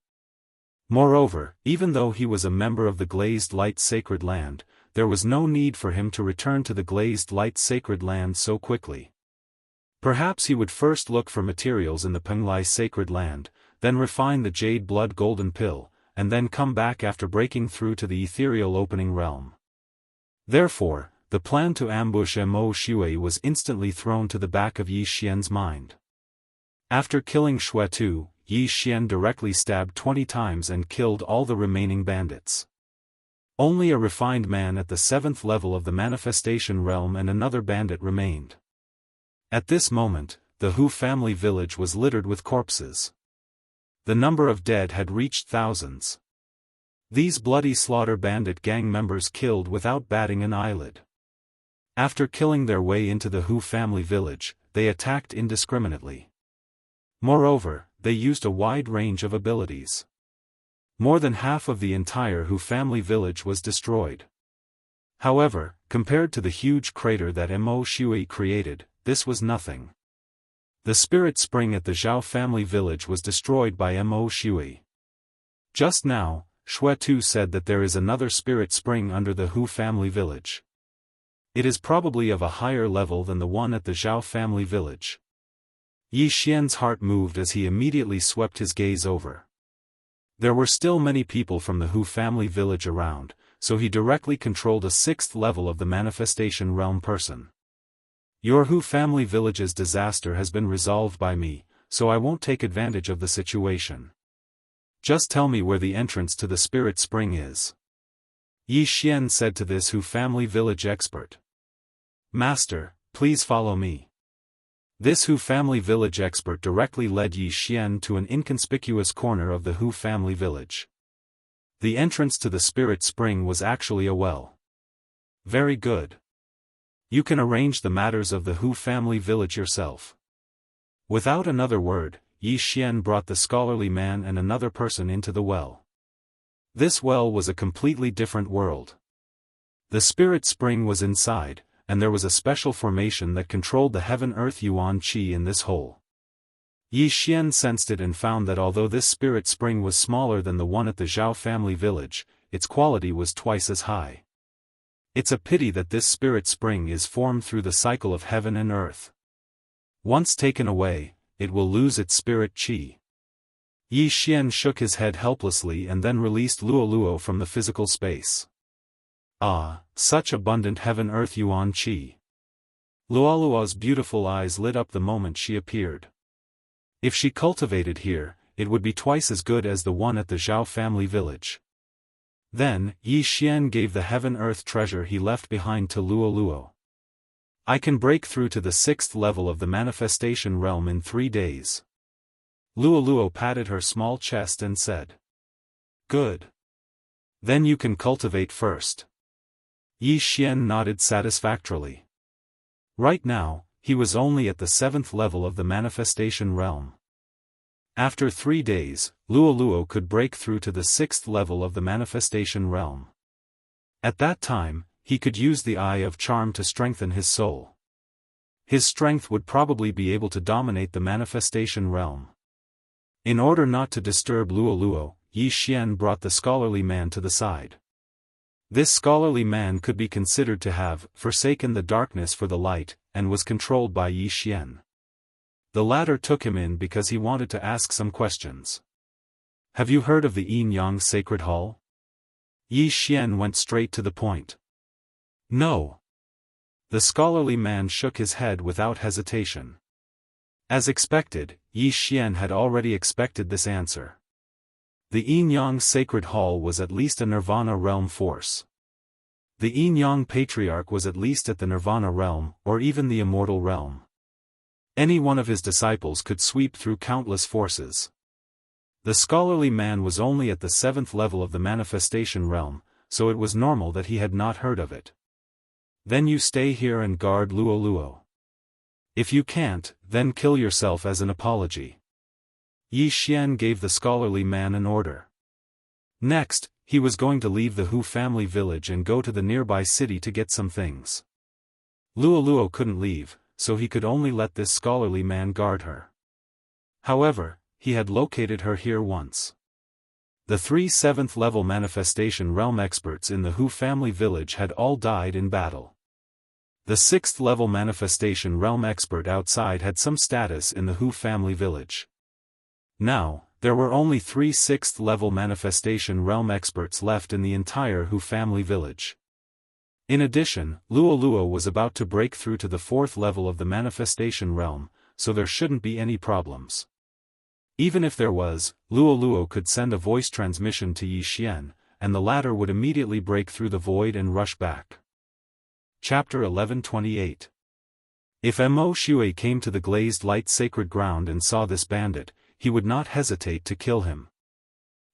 Moreover, even though he was a member of the Glazed Light Sacred Land, there was no need for him to return to the Glazed Light Sacred Land so quickly. Perhaps he would first look for materials in the Penglai Sacred Land, then refine the Jade Blood Golden Pill, and then come back after breaking through to the Ethereal Opening Realm. Therefore, the plan to ambush Mo Shui was instantly thrown to the back of Yi Xian's mind. After killing Xue Tu, Yi Xian directly stabbed 20 times and killed all the remaining bandits. Only a refined man at the 7th level of the manifestation realm and another bandit remained. At this moment, the Hu family village was littered with corpses. The number of dead had reached thousands. These bloody slaughter bandit gang members killed without batting an eyelid. After killing their way into the Hu family village, they attacked indiscriminately. Moreover, they used a wide range of abilities. More than half of the entire Hu family village was destroyed. However, compared to the huge crater that Mo Shui created, this was nothing. The spirit spring at the Zhao family village was destroyed by Mo Shui. Just now, Xue Tu said that there is another spirit spring under the Hu family village. It is probably of a higher level than the one at the Zhao family village. Yi Xian's heart moved as he immediately swept his gaze over. There were still many people from the Hu family village around, so he directly controlled a 6th level of the manifestation realm person. Your Hu family village's disaster has been resolved by me, so I won't take advantage of the situation. Just tell me where the entrance to the spirit spring is. Yi Xian said to this Hu family village expert. Master, please follow me. This Hu family village expert directly led Yi Xian to an inconspicuous corner of the Hu family village. The entrance to the spirit spring was actually a well. Very good. You can arrange the matters of the Hu family village yourself. Without another word, Yi Xian brought the scholarly man and another person into the well. This well was a completely different world. The spirit spring was inside, and there was a special formation that controlled the heaven-earth yuan qi in this hole. Yi Xian sensed it and found that although this spirit spring was smaller than the one at the Zhao family village, its quality was twice as high. It's a pity that this spirit spring is formed through the cycle of heaven and earth. Once taken away, it will lose its spirit qi. Yi Xian shook his head helplessly and then released Luo from the physical space. Ah, such abundant heaven-earth yuan qi. Luo's beautiful eyes lit up the moment she appeared. If she cultivated here, it would be twice as good as the one at the Zhao family village. Then, Yi Xian gave the heaven-earth treasure he left behind to Luo. I can break through to the 6th level of the manifestation realm in 3 days. Luo patted her small chest and said. Good. Then you can cultivate first. Yi Xian nodded satisfactorily. Right now, he was only at the 7th level of the manifestation realm. After 3 days, Luo could break through to the 6th level of the manifestation realm. At that time, he could use the Eye of Charm to strengthen his soul. His strength would probably be able to dominate the manifestation realm. In order not to disturb Luo, Yi Xian brought the scholarly man to the side. This scholarly man could be considered to have forsaken the darkness for the light, and was controlled by Yi Xian. The latter took him in because he wanted to ask some questions. Have you heard of the Yin-Yang Sacred Hall? Yi Xian went straight to the point. No. The scholarly man shook his head without hesitation. As expected, Yi Xian had already expected this answer. The Yin-Yang Sacred Hall was at least a Nirvana realm force. The Yin-Yang Patriarch was at least at the Nirvana realm, or even the Immortal realm. Any one of his disciples could sweep through countless forces. The scholarly man was only at the 7th level of the manifestation realm, so it was normal that he had not heard of it. Then you stay here and guard Luo. If you can't, then kill yourself as an apology. Yi Xian gave the scholarly man an order. Next, he was going to leave the Hu family village and go to the nearby city to get some things. Luo couldn't leave, so he could only let this scholarly man guard her. However, he had located her here once. The 3 7th level manifestation realm experts in the Hu family village had all died in battle. The 6th level manifestation realm expert outside had some status in the Hu family village. Now, there were only 3 6th level manifestation realm experts left in the entire Hu family village. In addition, Luo was about to break through to the 4th level of the manifestation realm, so there shouldn't be any problems. Even if there was, Luo could send a voice transmission to Yi Xian, and the latter would immediately break through the void and rush back. Chapter 11:28. If Mo Shui came to the glazed light sacred ground and saw this bandit, he would not hesitate to kill him.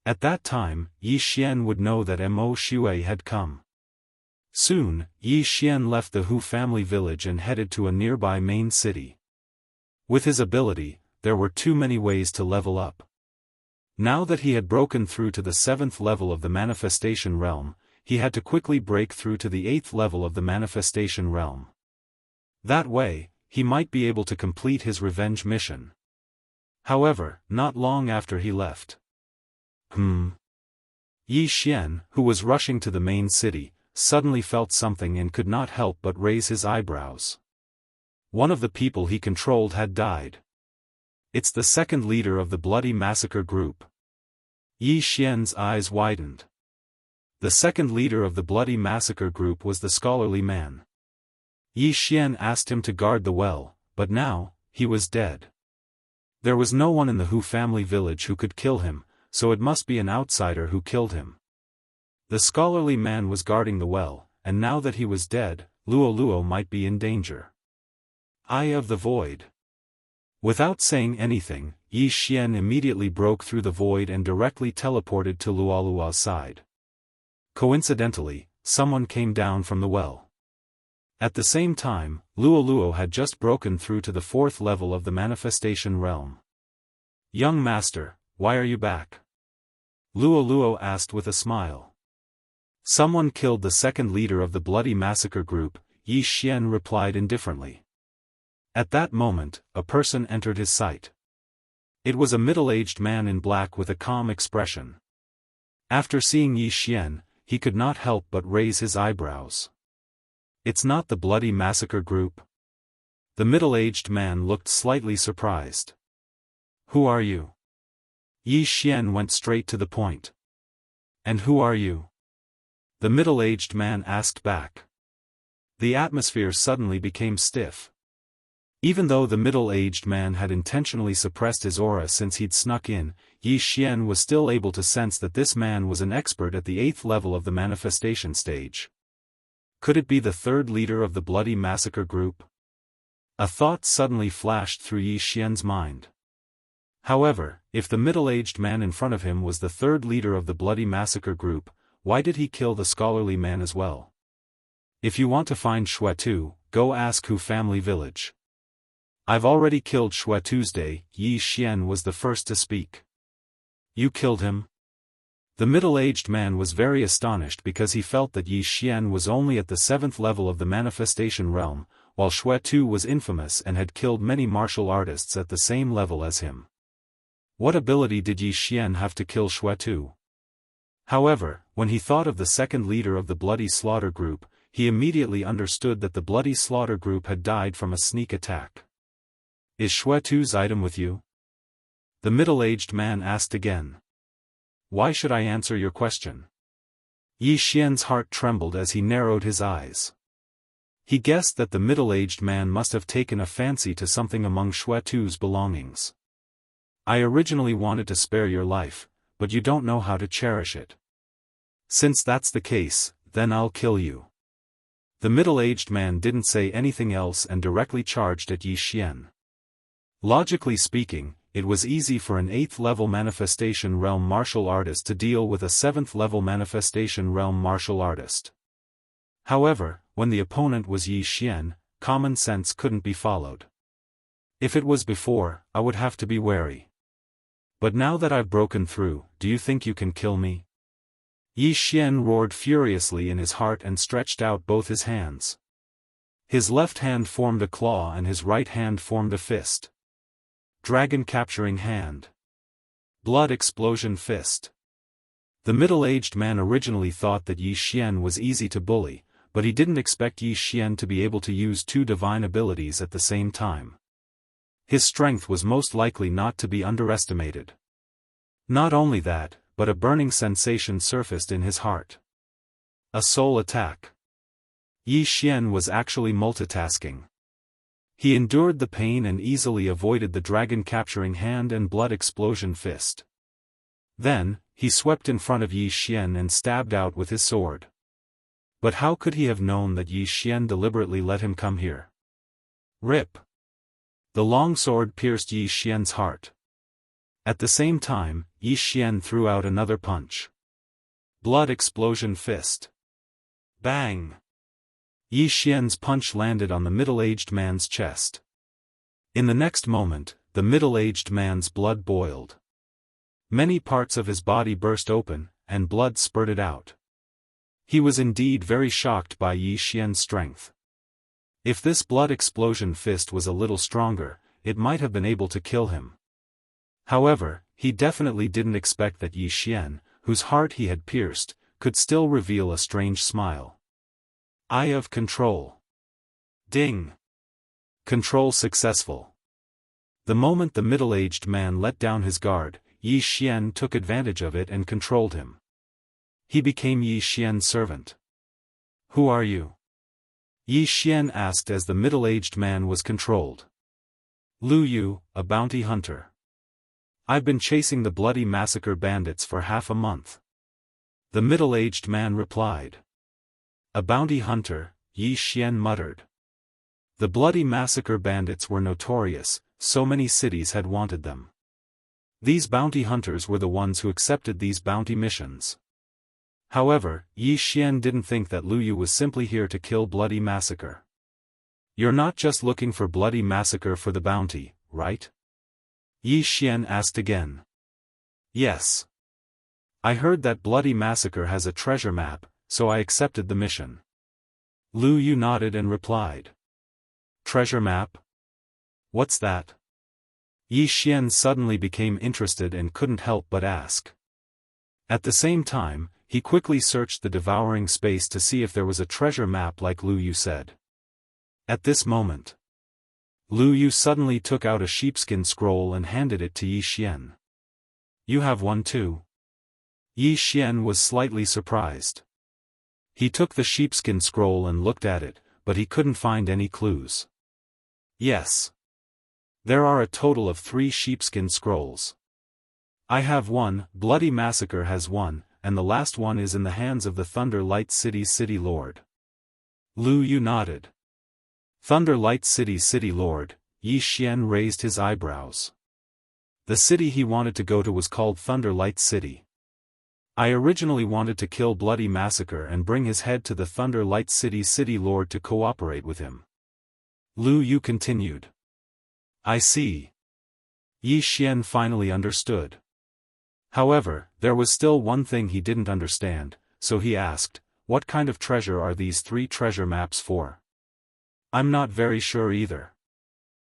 At that time, Yi Xian would know that Mo Shui had come. Soon, Yi Xian left the Hu family village and headed to a nearby main city. With his ability, there were too many ways to level up. Now that he had broken through to the 7th level of the manifestation realm, he had to quickly break through to the 8th level of the manifestation realm. That way, he might be able to complete his revenge mission. However, not long after he left. Yi Xian, who was rushing to the main city, suddenly felt something and could not help but raise his eyebrows. One of the people he controlled had died. It's the second leader of the Bloody Massacre group. Yi Xian's eyes widened. The second leader of the Bloody Massacre group was the scholarly man. Yi Xian asked him to guard the well, but now, he was dead. There was no one in the Hu family village who could kill him, so it must be an outsider who killed him. The scholarly man was guarding the well, and now that he was dead, Luo might be in danger. Eye of the Void. Without saying anything, Yi Xian immediately broke through the void and directly teleported to Luoluo's side. Coincidentally, someone came down from the well. At the same time, Luoluo had just broken through to the 4th level of the manifestation realm. "Young master, why are you back?" Luoluo asked with a smile. "Someone killed the 2nd leader of the bloody massacre group," Yi Xian replied indifferently. At that moment, a person entered his sight. It was a middle-aged man in black with a calm expression. After seeing Yi Xian, he could not help but raise his eyebrows. "It's not the bloody massacre group?" The middle-aged man looked slightly surprised. "Who are you?" Yi Xian went straight to the point. "And who are you?" the middle-aged man asked back. The atmosphere suddenly became stiff. Even though the middle-aged man had intentionally suppressed his aura since he'd snuck in, Yi Xian was still able to sense that this man was an expert at the 8th level of the manifestation stage. Could it be the 3rd leader of the bloody massacre group? A thought suddenly flashed through Yi Xian's mind. However, if the middle-aged man in front of him was the 3rd leader of the bloody massacre group, why did he kill the scholarly man as well? "If you want to find Xuetu, go ask Hu family village." "I've already killed Xue Tuesday," Yi Xian was the first to speak. "You killed him?" The middle-aged man was very astonished because he felt that Yi Xian was only at the 7th level of the manifestation realm, while Xue Tu was infamous and had killed many martial artists at the same level as him. What ability did Yi Xian have to kill Xue Tu? However, when he thought of the 2nd leader of the Bloody Slaughter group, he immediately understood that the Bloody Slaughter group had died from a sneak attack. "Is Xue Tu's item with you?" the middle-aged man asked again. "Why should I answer your question?" Yi Xian's heart trembled as he narrowed his eyes. He guessed that the middle-aged man must have taken a fancy to something among Xue Tu's belongings. "I originally wanted to spare your life, but you don't know how to cherish it. Since that's the case, then I'll kill you." The middle-aged man didn't say anything else and directly charged at Yi Xian. Logically speaking, it was easy for an 8th level manifestation realm martial artist to deal with a 7th level manifestation realm martial artist. However, when the opponent was Yi Xian, common sense couldn't be followed. "If it was before, I would have to be wary. But now that I've broken through, do you think you can kill me?" Yi Xian roared furiously in his heart and stretched out both his hands. His left hand formed a claw and his right hand formed a fist. Dragon capturing hand. Blood explosion fist. The middle-aged man originally thought that Yi Xian was easy to bully, but he didn't expect Yi Xian to be able to use 2 divine abilities at the same time. His strength was most likely not to be underestimated. Not only that, but a burning sensation surfaced in his heart. A soul attack. Yi Xian was actually multitasking. He endured the pain and easily avoided the dragon capturing hand and blood explosion fist. Then, he swept in front of Yi Xian and stabbed out with his sword. But how could he have known that Yi Xian deliberately let him come here? Rip! The long sword pierced Yi Xian's heart. At the same time, Yi Xian threw out another punch. Blood explosion fist. Bang! Yi Xian's punch landed on the middle-aged man's chest. In the next moment, the middle-aged man's blood boiled. Many parts of his body burst open, and blood spurted out. He was indeed very shocked by Yi Xian's strength. If this blood explosion fist was a little stronger, it might have been able to kill him. However, he definitely didn't expect that Yi Xian, whose heart he had pierced, could still reveal a strange smile. Eye of control. Ding! Control successful. The moment the middle-aged man let down his guard, Yi Xian took advantage of it and controlled him. He became Yi Xian's servant. "Who are you?" Yi Xian asked as the middle-aged man was controlled. "Lu Yu, a bounty hunter. I've been chasing the bloody massacre bandits for half a month." The middle-aged man replied. "A bounty hunter," Yi Xian muttered. The bloody massacre bandits were notorious, so many cities had wanted them. These bounty hunters were the ones who accepted these bounty missions. However, Yi Xian didn't think that Lu Yu was simply here to kill bloody massacre. You're not just looking for bloody massacre for the bounty, right? Yi Xian asked again. Yes. I heard that bloody massacre has a treasure map, so I accepted the mission. Lu Yu nodded and replied. Treasure map? What's that? Yi Xian suddenly became interested and couldn't help but ask. At the same time, he quickly searched the devouring space to see if there was a treasure map like Lu Yu said. At this moment, Lu Yu suddenly took out a sheepskin scroll and handed it to Yi Xian. You have one too? Yi Xian was slightly surprised. He took the sheepskin scroll and looked at it, but he couldn't find any clues. Yes. There are a total of 3 sheepskin scrolls. I have one, Bloody Massacre has one, and the last one is in the hands of the Thunder Light City's City Lord. Lu Yu nodded. Thunder Light City's City Lord, Yi Xian raised his eyebrows. The city he wanted to go to was called Thunder Light City. I originally wanted to kill Bloody Massacre and bring his head to the Thunder Light City's City Lord to cooperate with him. Lu Yu continued. I see. Yi Xian finally understood. However, there was still one thing he didn't understand, so he asked, what kind of treasure are these 3 treasure maps for? I'm not very sure either.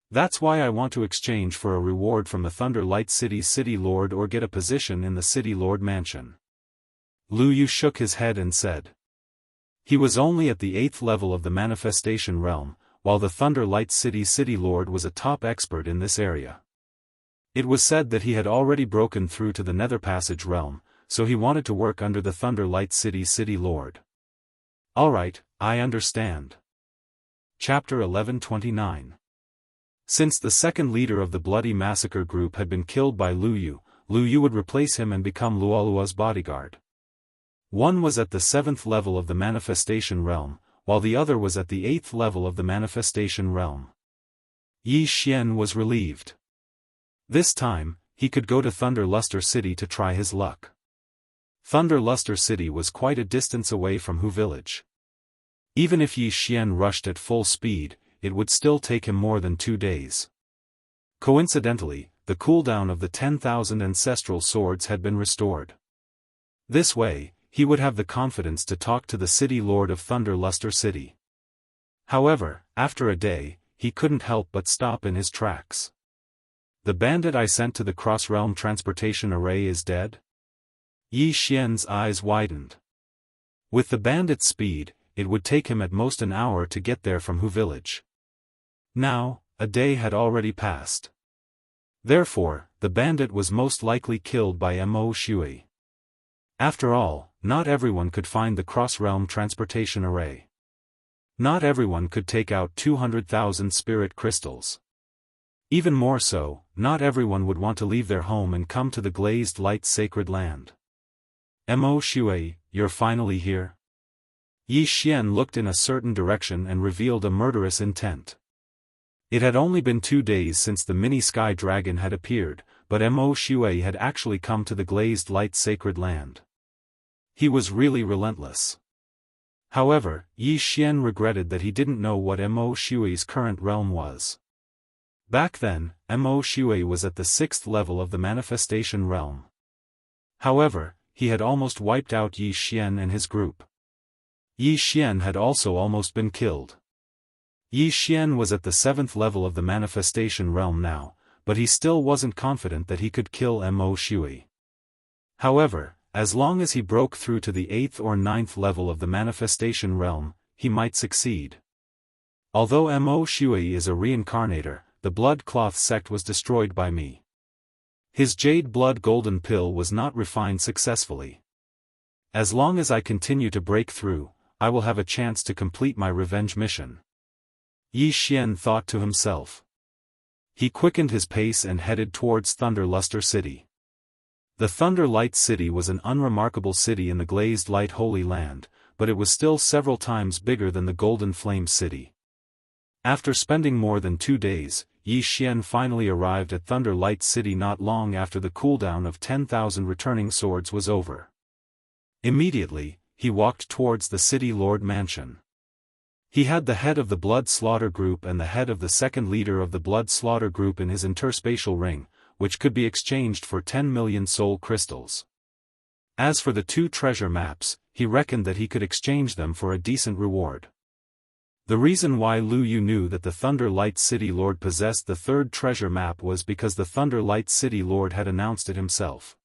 That's why I want to exchange for a reward from the Thunder Light City's City Lord or get a position in the City Lord Mansion. Lu Yu shook his head and said. He was only at the 8th level of the Manifestation Realm, while the Thunder Light City's City Lord was a top expert in this area. It was said that he had already broken through to the Nether Passage realm, so he wanted to work under the Thunder Light City's City Lord. Alright, I understand. Chapter 1129. Since the second leader of the Bloody Massacre group had been killed by Lu Yu would replace him and become Luolua's bodyguard. One was at the 7th level of the Manifestation Realm, while the other was at the 8th level of the Manifestation Realm. Yi Xian was relieved. This time, he could go to Thunder Luster City to try his luck. Thunder Luster City was quite a distance away from Hu Village. Even if Yi Xian rushed at full speed, it would still take him more than 2 days. Coincidentally, the cooldown of the 10,000 ancestral swords had been restored. This way, he would have the confidence to talk to the City Lord of Thunder Luster City. However, after a day, he couldn't help but stop in his tracks. The bandit I sent to the cross-realm transportation array is dead? Yi Xian's eyes widened. With the bandit's speed, it would take him at most an hour to get there from Hu Village. Now, a day had already passed. Therefore, the bandit was most likely killed by Mo Shui. After all, not everyone could find the cross-realm transportation array. Not everyone could take out 200,000 spirit crystals. Even more so, not everyone would want to leave their home and come to the glazed light sacred land. Mo Shui, you're finally here? Yi Xian looked in a certain direction and revealed a murderous intent. It had only been 2 days since the mini sky dragon had appeared, but Mo Shui had actually come to the glazed light sacred land. He was really relentless. However, Yi Xian regretted that he didn't know what Mo Shui's current realm was. Back then, Mo Shui was at the 6th level of the Manifestation Realm. However, he had almost wiped out Yi Xian and his group. Yi Xian had also almost been killed. Yi Xian was at the 7th level of the Manifestation Realm now, but he still wasn't confident that he could kill Mo Shui. However, as long as he broke through to the 8th or 9th level of the Manifestation Realm, he might succeed. Although Mo Shui is a reincarnator, the Blood Cloth sect was destroyed by me. His Jade Blood Golden Pill was not refined successfully. As long as I continue to break through, I will have a chance to complete my revenge mission. Yi Xian thought to himself. He quickened his pace and headed towards Thunder Luster City. The Thunder Light City was an unremarkable city in the glazed light Holy Land, but it was still several times bigger than the Golden Flame City. After spending more than 2 days, Yi Xian finally arrived at Thunder Light City not long after the cooldown of 10,000 returning swords was over. Immediately, he walked towards the city lord mansion. He had the head of the Blood Slaughter Group and the head of the second leader of the Blood Slaughter Group in his interspatial ring, which could be exchanged for 10 million soul crystals. As for the 2 treasure maps, he reckoned that he could exchange them for a decent reward. The reason why Lu Yu knew that the Thunder Light City Lord possessed the 3rd treasure map was because the Thunder Light City Lord had announced it himself.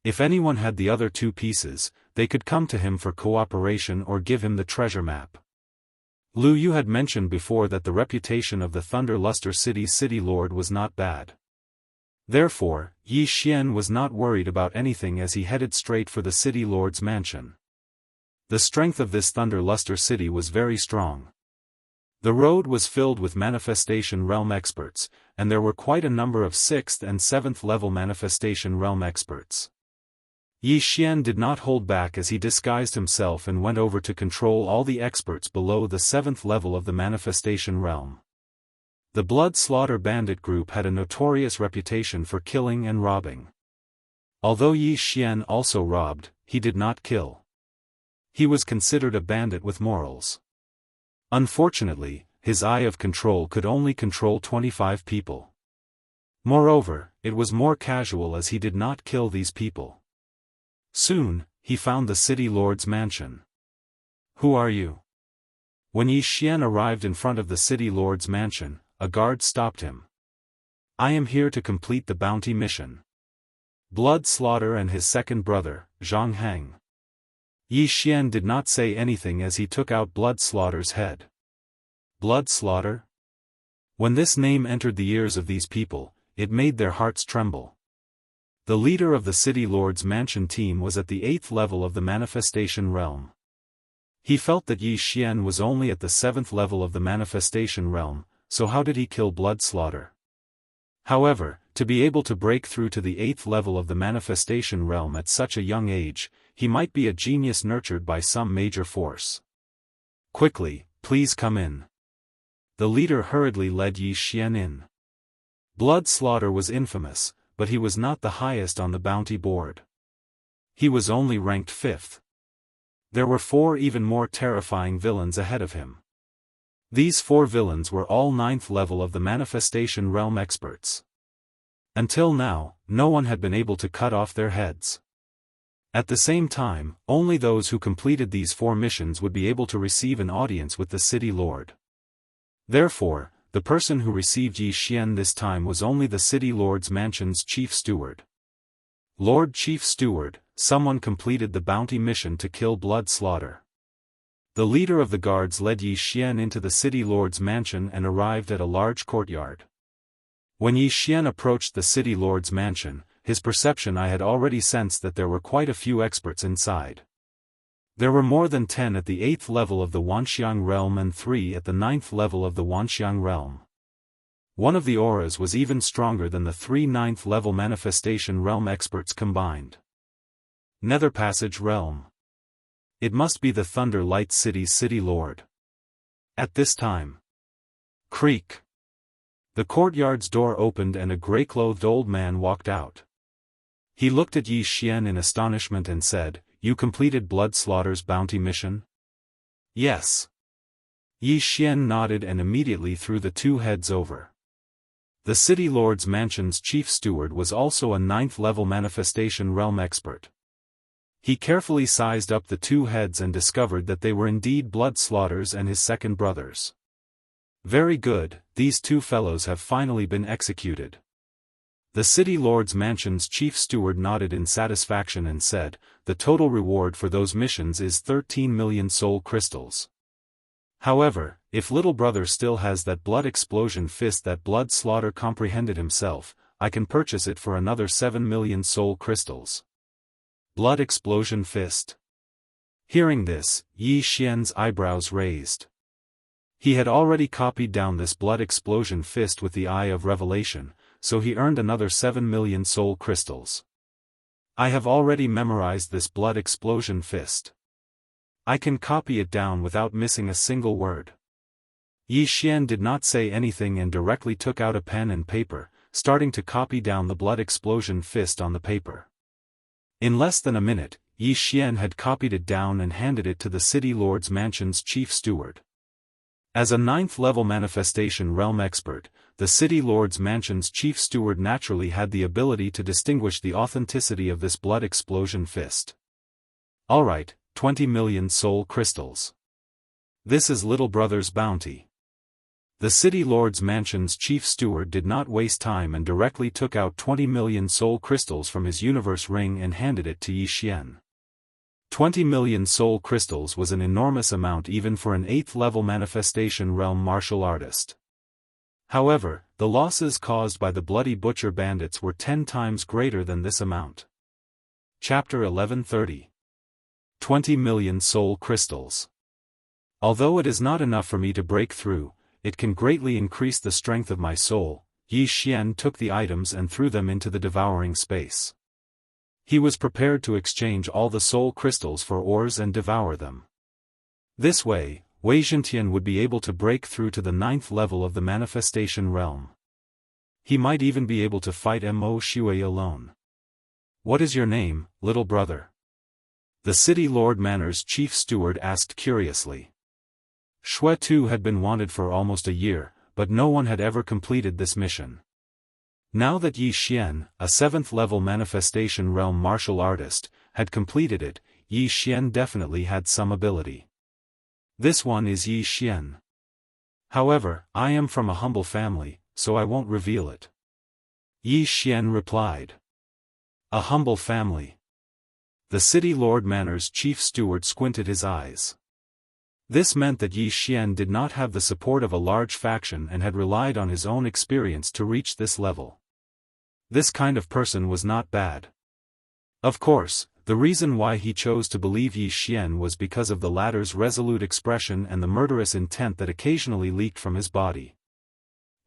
If anyone had the other 2 pieces, they could come to him for cooperation or give him the treasure map. Lu Yu had mentioned before that the reputation of the Thunder Luster City's City Lord was not bad. Therefore, Yi Xian was not worried about anything as he headed straight for the City Lord's mansion. The strength of this Thunder Luster City was very strong. The road was filled with Manifestation Realm experts, and there were quite a number of 6th and 7th level Manifestation Realm experts. Yi Xian did not hold back as he disguised himself and went over to control all the experts below the 7th level of the Manifestation Realm. The Blood Slaughter Bandit group had a notorious reputation for killing and robbing. Although Yi Xian also robbed, he did not kill. He was considered a bandit with morals. Unfortunately, his eye of control could only control 25 people. Moreover, it was more casual as he did not kill these people. Soon, he found the city lord's mansion. "Who are you?" When Yi Xian arrived in front of the city lord's mansion, a guard stopped him. "I am here to complete the bounty mission. Blood Slaughter and his second brother, Jianghu." Yi Xian did not say anything as he took out Blood Slaughter's head. Blood Slaughter? When this name entered the ears of these people, it made their hearts tremble. The leader of the City Lord's mansion team was at the 8th level of the Manifestation Realm. He felt that Yi Xian was only at the 7th level of the Manifestation Realm, so how did he kill Blood Slaughter? However, to be able to break through to the 8th level of the Manifestation Realm at such a young age, he might be a genius nurtured by some major force. "Quickly, please come in." The leader hurriedly led Yi Xian in. Blood Slaughter was infamous, but he was not the highest on the bounty board. He was only ranked 5th. There were 4 even more terrifying villains ahead of him. These 4 villains were all 9th level of the Manifestation Realm experts. Until now, no one had been able to cut off their heads. At the same time, only those who completed these 4 missions would be able to receive an audience with the City Lord. Therefore, the person who received Yi Xian this time was only the City Lord's mansion's chief steward. "Lord Chief Steward, someone completed the bounty mission to kill Blood Slaughter." The leader of the guards led Yi Xian into the City Lord's mansion and arrived at a large courtyard. When Yi Xian approached the City Lord's mansion, his perception eye had already sensed that there were quite a few experts inside. There were more than 10 at the 8th level of the Wanxiang realm and 3 at the 9th level of the Wanxiang realm. One of the auras was even stronger than the 3 9th level Manifestation Realm experts combined. Nether Passage Realm. It must be the Thunder Light City's City Lord. At this time. Creak. The courtyard's door opened and a grey-clothed old man walked out. He looked at Yi Xian in astonishment and said, "You completed Blood Slaughter's bounty mission?" "Yes." Yi Xian nodded and immediately threw the 2 heads over. The City Lord's mansion's chief steward was also a 9th level Manifestation Realm expert. He carefully sized up the 2 heads and discovered that they were indeed Blood Slaughter's and his second brother's. "Very good, these 2 fellows have finally been executed." The City Lord's mansion's chief steward nodded in satisfaction and said, "The total reward for those missions is 13 million soul crystals. However, if little brother still has that blood explosion fist that Blood Slaughter comprehended himself, I can purchase it for another 7 million soul crystals." Blood explosion fist. Hearing this, Yi Xian's eyebrows raised. He had already copied down this blood explosion fist with the Eye of Revelation, so he earned another 7 million soul crystals. "I have already memorized this blood explosion fist. I can copy it down without missing a single word." Yi Xian did not say anything and directly took out a pen and paper, starting to copy down the blood explosion fist on the paper. In less than a minute, Yi Xian had copied it down and handed it to the City Lord's Mansion's chief steward. As a 9th-level manifestation realm expert, the City Lord's Mansion's chief steward naturally had the ability to distinguish the authenticity of this blood explosion fist. Alright, 20 million soul crystals. This is little brother's bounty. The City Lord's Mansion's chief steward did not waste time and directly took out 20 million soul crystals from his universe ring and handed it to Yi Xian. 20 million soul crystals was an enormous amount even for an 8th-level manifestation realm martial artist. However, the losses caused by the Bloody Butcher bandits were 10 times greater than this amount. Chapter 1130. 20 million soul crystals. Although it is not enough for me to break through, it can greatly increase the strength of my soul. Yi Xian took the items and threw them into the devouring space. He was prepared to exchange all the soul crystals for ores and devour them. This way, Wei Zhentian would be able to break through to the 9th level of the manifestation realm. He might even be able to fight Mo Shui alone. What is your name, little brother? The City Lord Manor's chief steward asked curiously. Shui Tu had been wanted for almost a year, but no one had ever completed this mission. Now that Yi Xian, a 7th-level manifestation realm martial artist, had completed it, Yi Xian definitely had some ability. This one is Yi Xian. However, I am from a humble family, so I won't reveal it. Yi Xian replied. A humble family. The City Lord Manor's chief steward squinted his eyes. This meant that Yi Xian did not have the support of a large faction and had relied on his own experience to reach this level. This kind of person was not bad. Of course, the reason why he chose to believe Yi Xian was because of the latter's resolute expression and the murderous intent that occasionally leaked from his body.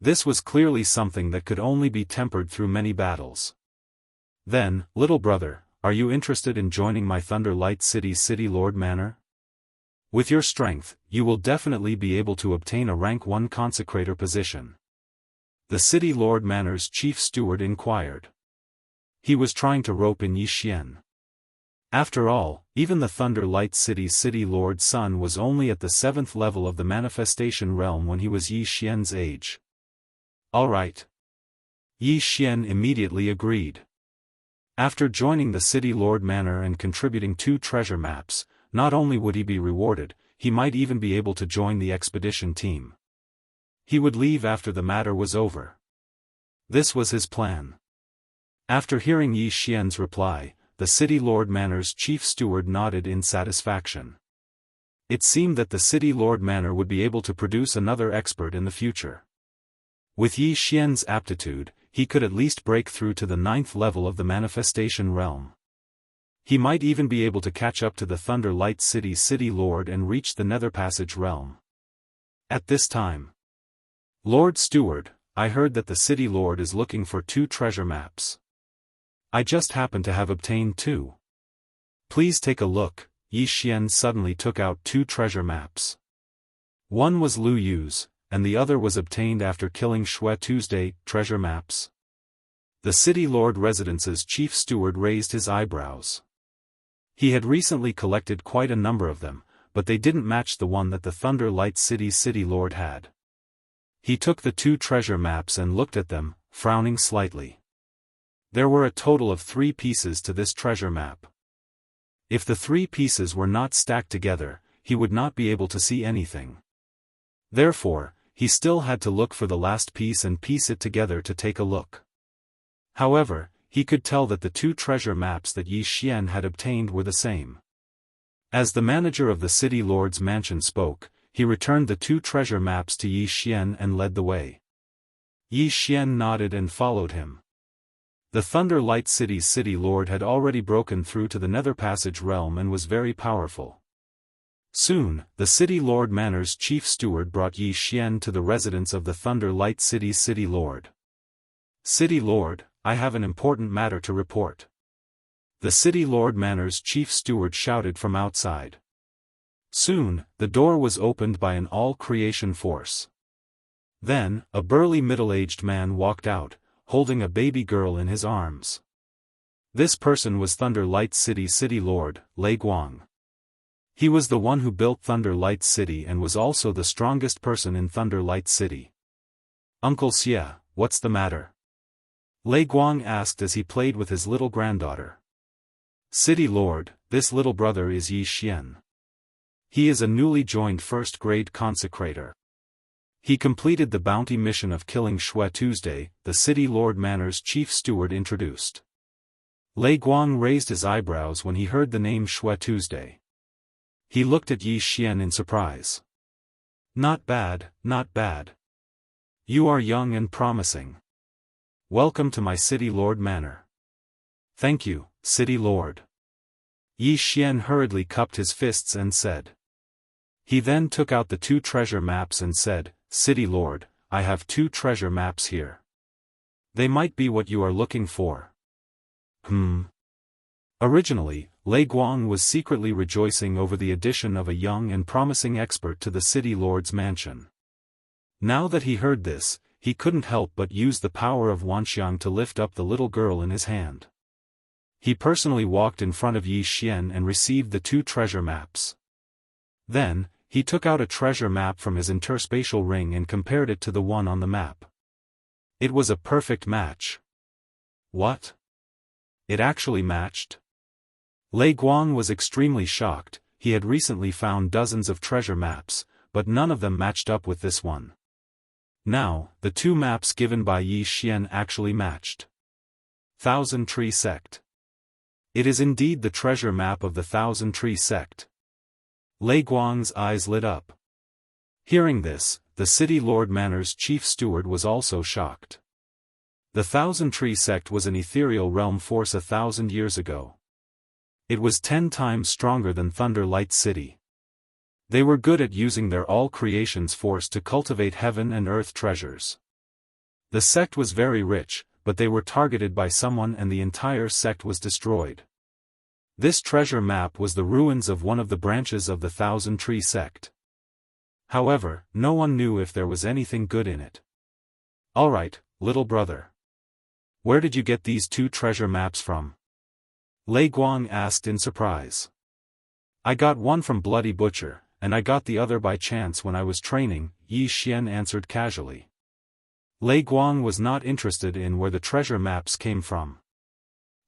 This was clearly something that could only be tempered through many battles. Then, little brother, are you interested in joining my Thunder Light City's City Lord Manor? With your strength, you will definitely be able to obtain a rank 1 consecrator position. The City Lord Manor's chief steward inquired. He was trying to rope in Yi Xian. After all, even the Thunder Light City's City Lord's son was only at the 7th level of the manifestation realm when he was Yi Xian's age. Alright. Yi Xian immediately agreed. After joining the City Lord Manor and contributing 2 treasure maps, not only would he be rewarded, he might even be able to join the expedition team. He would leave after the matter was over. This was his plan. After hearing Yi Xian's reply, the City Lord Manor's chief steward nodded in satisfaction. It seemed that the City Lord Manor would be able to produce another expert in the future. With Yi Xian's aptitude, he could at least break through to the 9th level of the manifestation realm. He might even be able to catch up to the Thunder Light City's City Lord and reach the Nether Passage realm. At this time, Lord Steward, I heard that the City Lord is looking for 2 treasure maps. I just happen to have obtained 2. Please take a look. Yi Xian suddenly took out 2 treasure maps. One was Lu Yu's, and the other was obtained after killing Shui Tuesday. Treasure maps. The City Lord Residence's chief steward raised his eyebrows. He had recently collected quite a number of them, but they didn't match the one that the Thunder Light City's City Lord had. He took the 2 treasure maps and looked at them, frowning slightly. There were a total of 3 pieces to this treasure map. If the 3 pieces were not stacked together, he would not be able to see anything. Therefore, he still had to look for the last piece and piece it together to take a look. However, he could tell that the 2 treasure maps that Yi Xian had obtained were the same. As the manager of the City Lord's mansion spoke, he returned the 2 treasure maps to Yi Xian and led the way. Yi Xian nodded and followed him. The Thunder Light City's City Lord had already broken through to the Nether Passage realm and was very powerful. Soon, the City Lord Manor's chief steward brought Yi Xian to the residence of the Thunder Light City's City Lord. City Lord, I have an important matter to report. The City Lord Manor's chief steward shouted from outside. Soon, the door was opened by an all-creation force. Then, a burly middle-aged man walked out, holding a baby girl in his arms. This person was Thunder Light City's city lord, Lei Guang. He was the one who built Thunder Light City and was also the strongest person in Thunder Light City. "Uncle Xie, what's the matter?" Lei Guang asked as he played with his little granddaughter. "City Lord, this little brother is Yi Xian. He is a newly joined first-grade consecrator. He completed the bounty mission of killing Shui Tuesday," the City Lord Manor's chief steward introduced. Lei Guang raised his eyebrows when he heard the name Shui Tuesday. He looked at Yi Xian in surprise. "Not bad, not bad. You are young and promising. Welcome to my City Lord Manor." "Thank you, City Lord." Yi Xian hurriedly cupped his fists and said. He then took out the 2 treasure maps and said, "City Lord, I have 2 treasure maps here. They might be what you are looking for." Originally, Lei Guang was secretly rejoicing over the addition of a young and promising expert to the City Lord's mansion. Now that he heard this, he couldn't help but use the power of Wanxiang to lift up the little girl in his hand. He personally walked in front of Yi Xian and received the 2 treasure maps. Then, he took out a treasure map from his interspatial ring and compared it to the one on the map. It was a perfect match. What? It actually matched? Lei Guang was extremely shocked. He had recently found dozens of treasure maps, but none of them matched up with this one. Now, the 2 maps given by Yi Xian actually matched. Thousand Tree Sect. It is indeed the treasure map of the Thousand Tree Sect. Lei Guang's eyes lit up. Hearing this, the City Lord Manor's chief steward was also shocked. The Thousand Tree Sect was an ethereal realm force 1,000 years ago. It was 10 times stronger than Thunder Light City. They were good at using their all-creations force to cultivate heaven and earth treasures. The sect was very rich, but they were targeted by someone and the entire sect was destroyed. This treasure map was the ruins of one of the branches of the Thousand Tree Sect. However, no one knew if there was anything good in it. "Alright, little brother. Where did you get these 2 treasure maps from?" Lei Guang asked in surprise. "I got one from Bloody Butcher, and I got the other by chance when I was training," Yi Xian answered casually. Lei Guang was not interested in where the treasure maps came from.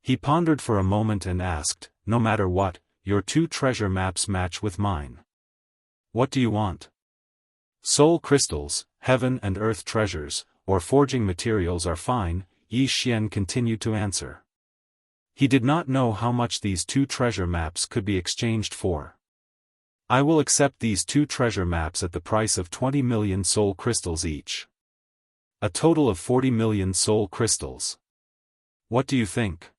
He pondered for a moment and asked, "No matter what, your 2 treasure maps match with mine. What do you want?" "Soul crystals, heaven and earth treasures, or forging materials are fine," Yi Xian continued to answer. He did not know how much these 2 treasure maps could be exchanged for. "I will accept these 2 treasure maps at the price of 20 million soul crystals each. A total of 40 million soul crystals. What do you think?"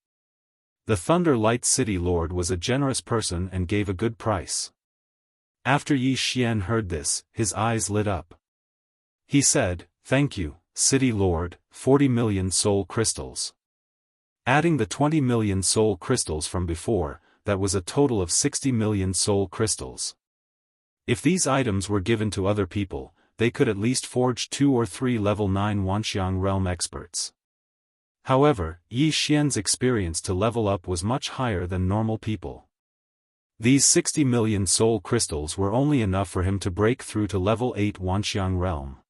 The Thunder Light City Lord was a generous person and gave a good price. After Yi Xian heard this, his eyes lit up. He said, "Thank you, City Lord, 40 million soul crystals." Adding the 20 million soul crystals from before, that was a total of 60 million soul crystals. If these items were given to other people, they could at least forge 2 or 3 level 9 Wanxiang realm experts. However, Yi Xian's experience to level up was much higher than normal people. These 60 million soul crystals were only enough for him to break through to level 8 Wanxiang realm.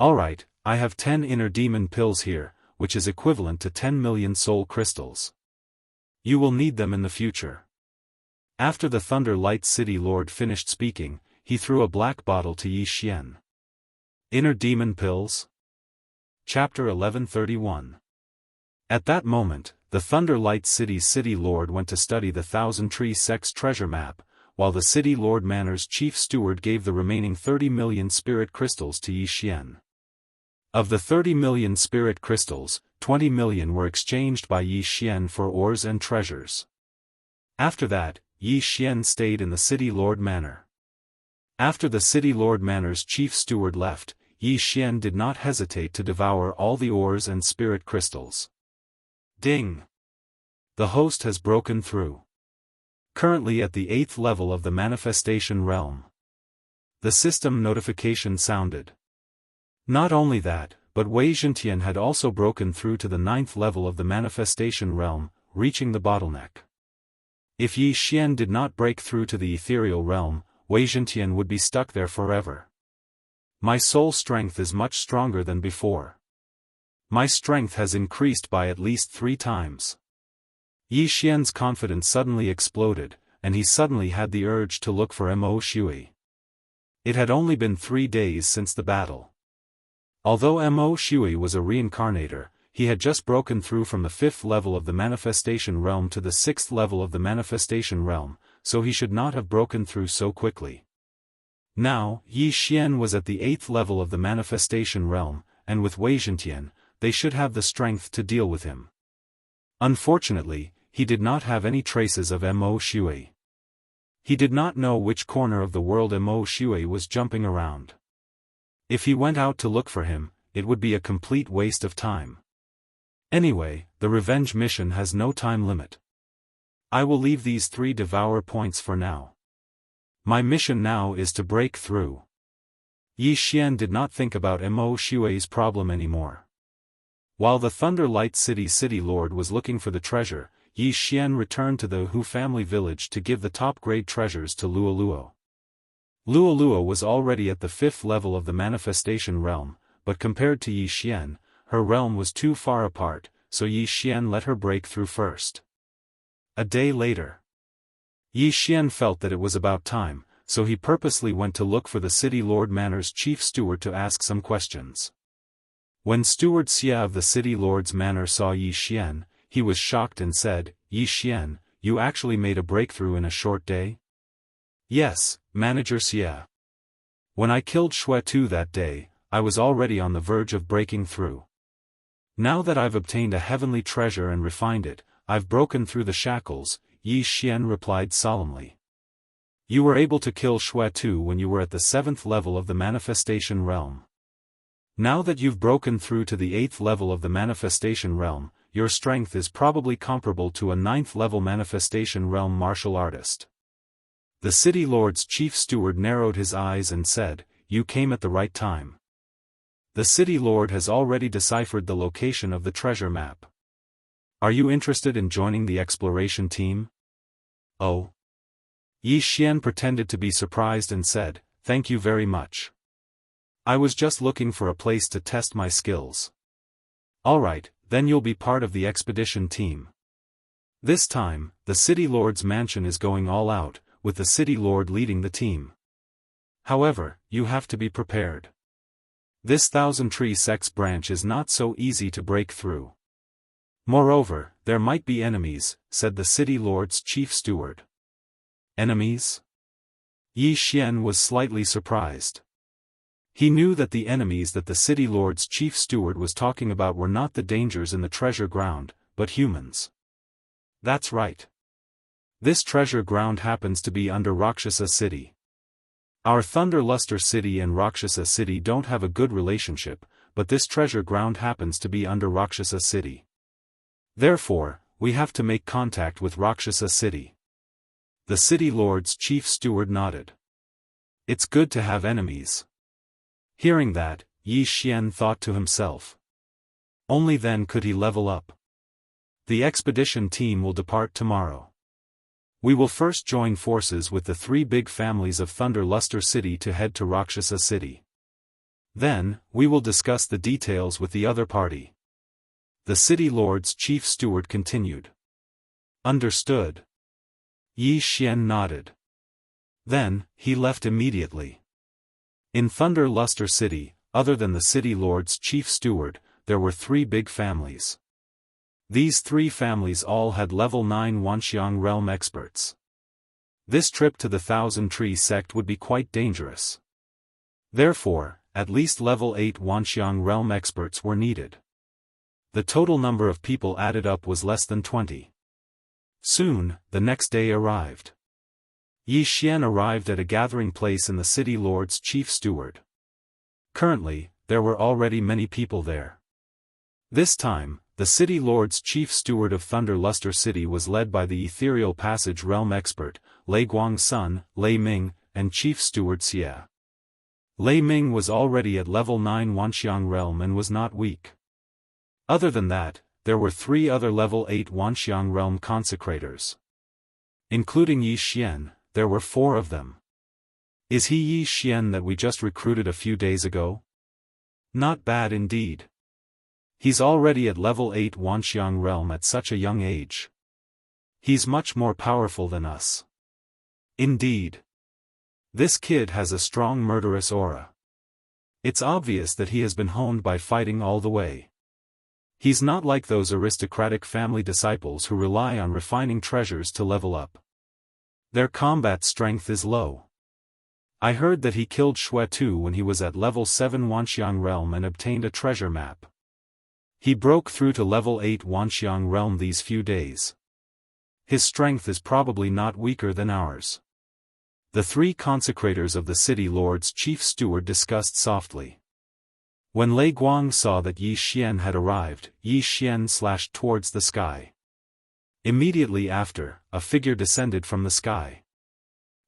"Alright, I have 10 inner demon pills here, which is equivalent to 10 million soul crystals. You will need them in the future." After the Thunder Light City Lord finished speaking, he threw a black bottle to Yi Xian. Inner demon pills? Chapter 1131. At that moment, the Thunder Light City's City Lord went to study the Thousand Tree Sect's treasure map, while the City Lord Manor's chief steward gave the remaining 30 million spirit crystals to Yi Xian. Of the 30 million spirit crystals, 20 million were exchanged by Yi Xian for ores and treasures. After that, Yi Xian stayed in the City Lord Manor. After the City Lord Manor's chief steward left, Yi Xian did not hesitate to devour all the ores and spirit crystals. Ding! The host has broken through. Currently at the 8th level of the manifestation realm. The system notification sounded. Not only that, but Wei Zhentian had also broken through to the 9th level of the manifestation realm, reaching the bottleneck. If Yi Xian did not break through to the ethereal realm, Wei Zhentian would be stuck there forever. My soul strength is much stronger than before. My strength has increased by at least 3 times. Yi Xian's confidence suddenly exploded, and he suddenly had the urge to look for Mo Shui. It had only been 3 days since the battle. Although Mo Shui was a reincarnator, he had just broken through from the 5th level of the manifestation realm to the 6th level of the manifestation realm, so he should not have broken through so quickly. Now, Yi Xian was at the 8th level of the manifestation realm, and with Wei Zhentian, they should have the strength to deal with him. Unfortunately, he did not have any traces of Mo Shui. He did not know which corner of the world Mo Shui was jumping around. If he went out to look for him, it would be a complete waste of time. Anyway, the revenge mission has no time limit. I will leave these 3 devour points for now. My mission now is to break through. Yi Xian did not think about Mo Shui's problem anymore. While the Thunder Light City Lord was looking for the treasure, Yi Xian returned to the Hu family village to give the top-grade treasures to Luoluo. Luoluo was already at the 5th level of the manifestation realm, but compared to Yi Xian, her realm was too far apart, so Yi Xian let her break through first. A day later. Yi Xian felt that it was about time, so he purposely went to look for the City Lord Manor's chief steward to ask some questions. When Steward Xia of the City Lord's Manor saw Yi Xian, he was shocked and said, "Yi Xian, you actually made a breakthrough in a short day?" "Yes, Manager Xia. When I killed Xue Tu that day, I was already on the verge of breaking through. Now that I've obtained a heavenly treasure and refined it, I've broken through the shackles," Yi Xian replied solemnly. "You were able to kill Xue Tu when you were at the 7th level of the manifestation realm. Now that you've broken through to the 8th level of the manifestation realm, your strength is probably comparable to a 9th level manifestation realm martial artist." The City Lord's chief steward narrowed his eyes and said, "You came at the right time. The City Lord has already deciphered the location of the treasure map. Are you interested in joining the exploration team?" "Oh." Yi Xian pretended to be surprised and said, "Thank you very much. I was just looking for a place to test my skills." "Alright, then you'll be part of the expedition team. This time, the City Lord's mansion is going all out, with the City Lord leading the team. However, you have to be prepared. This Thousand Tree Sects branch is not so easy to break through. Moreover, there might be enemies," said the City Lord's chief steward. "Enemies?" Yi Xian was slightly surprised. He knew that the enemies that the City Lord's chief steward was talking about were not the dangers in the treasure ground, but humans. That's right. This treasure ground happens to be under Rakshasa City. Our Thunder Luster City and Rakshasa City don't have a good relationship, but this treasure ground happens to be under Rakshasa City. Therefore, we have to make contact with Rakshasa City." The City Lord's chief steward nodded. "It's good to have enemies." Hearing that, Yi Xian thought to himself. Only then could he level up. The expedition team will depart tomorrow. We will first join forces with the 3 big families of Thunder Luster City to head to Rakshasa City. Then, we will discuss the details with the other party. The City Lord's chief steward continued. "Understood." Yi Xian nodded. Then, he left immediately. In Thunder Luster City, other than the City Lord's chief steward, there were 3 big families. These 3 families all had level 9 Wanxiang realm experts. This trip to the Thousand Tree sect would be quite dangerous. Therefore, at least level 8 Wanxiang realm experts were needed. The total number of people added up was less than 20. Soon, the next day arrived. Yi Xian arrived at a gathering place in the City Lord's chief steward. Currently, there were already many people there. This time, the City Lord's chief steward of Thunder Luster City was led by the Ethereal Passage Realm expert, Lei Guang's son, Lei Ming, and Chief Steward Xie. Lei Ming was already at level 9 Wanxiang Realm and was not weak. Other than that, there were 3 other level 8 Wanxiang Realm consecrators. Including Yi Xian, there were 4 of them. Is he Yi Xian that we just recruited a few days ago? Not bad indeed. He's already at level 8 Wanxiang Realm at such a young age. He's much more powerful than us. Indeed. This kid has a strong murderous aura. It's obvious that he has been honed by fighting all the way. He's not like those aristocratic family disciples who rely on refining treasures to level up. Their combat strength is low. I heard that he killed Xue Tu when he was at level 7 Wanxiang Realm and obtained a treasure map. He broke through to level 8 Wanxiang Realm these few days. His strength is probably not weaker than ours. The 3 consecrators of the City Lord's chief steward discussed softly. When Lei Guang saw that Yi Xian had arrived, Yi Xian slashed towards the sky. Immediately after, a figure descended from the sky.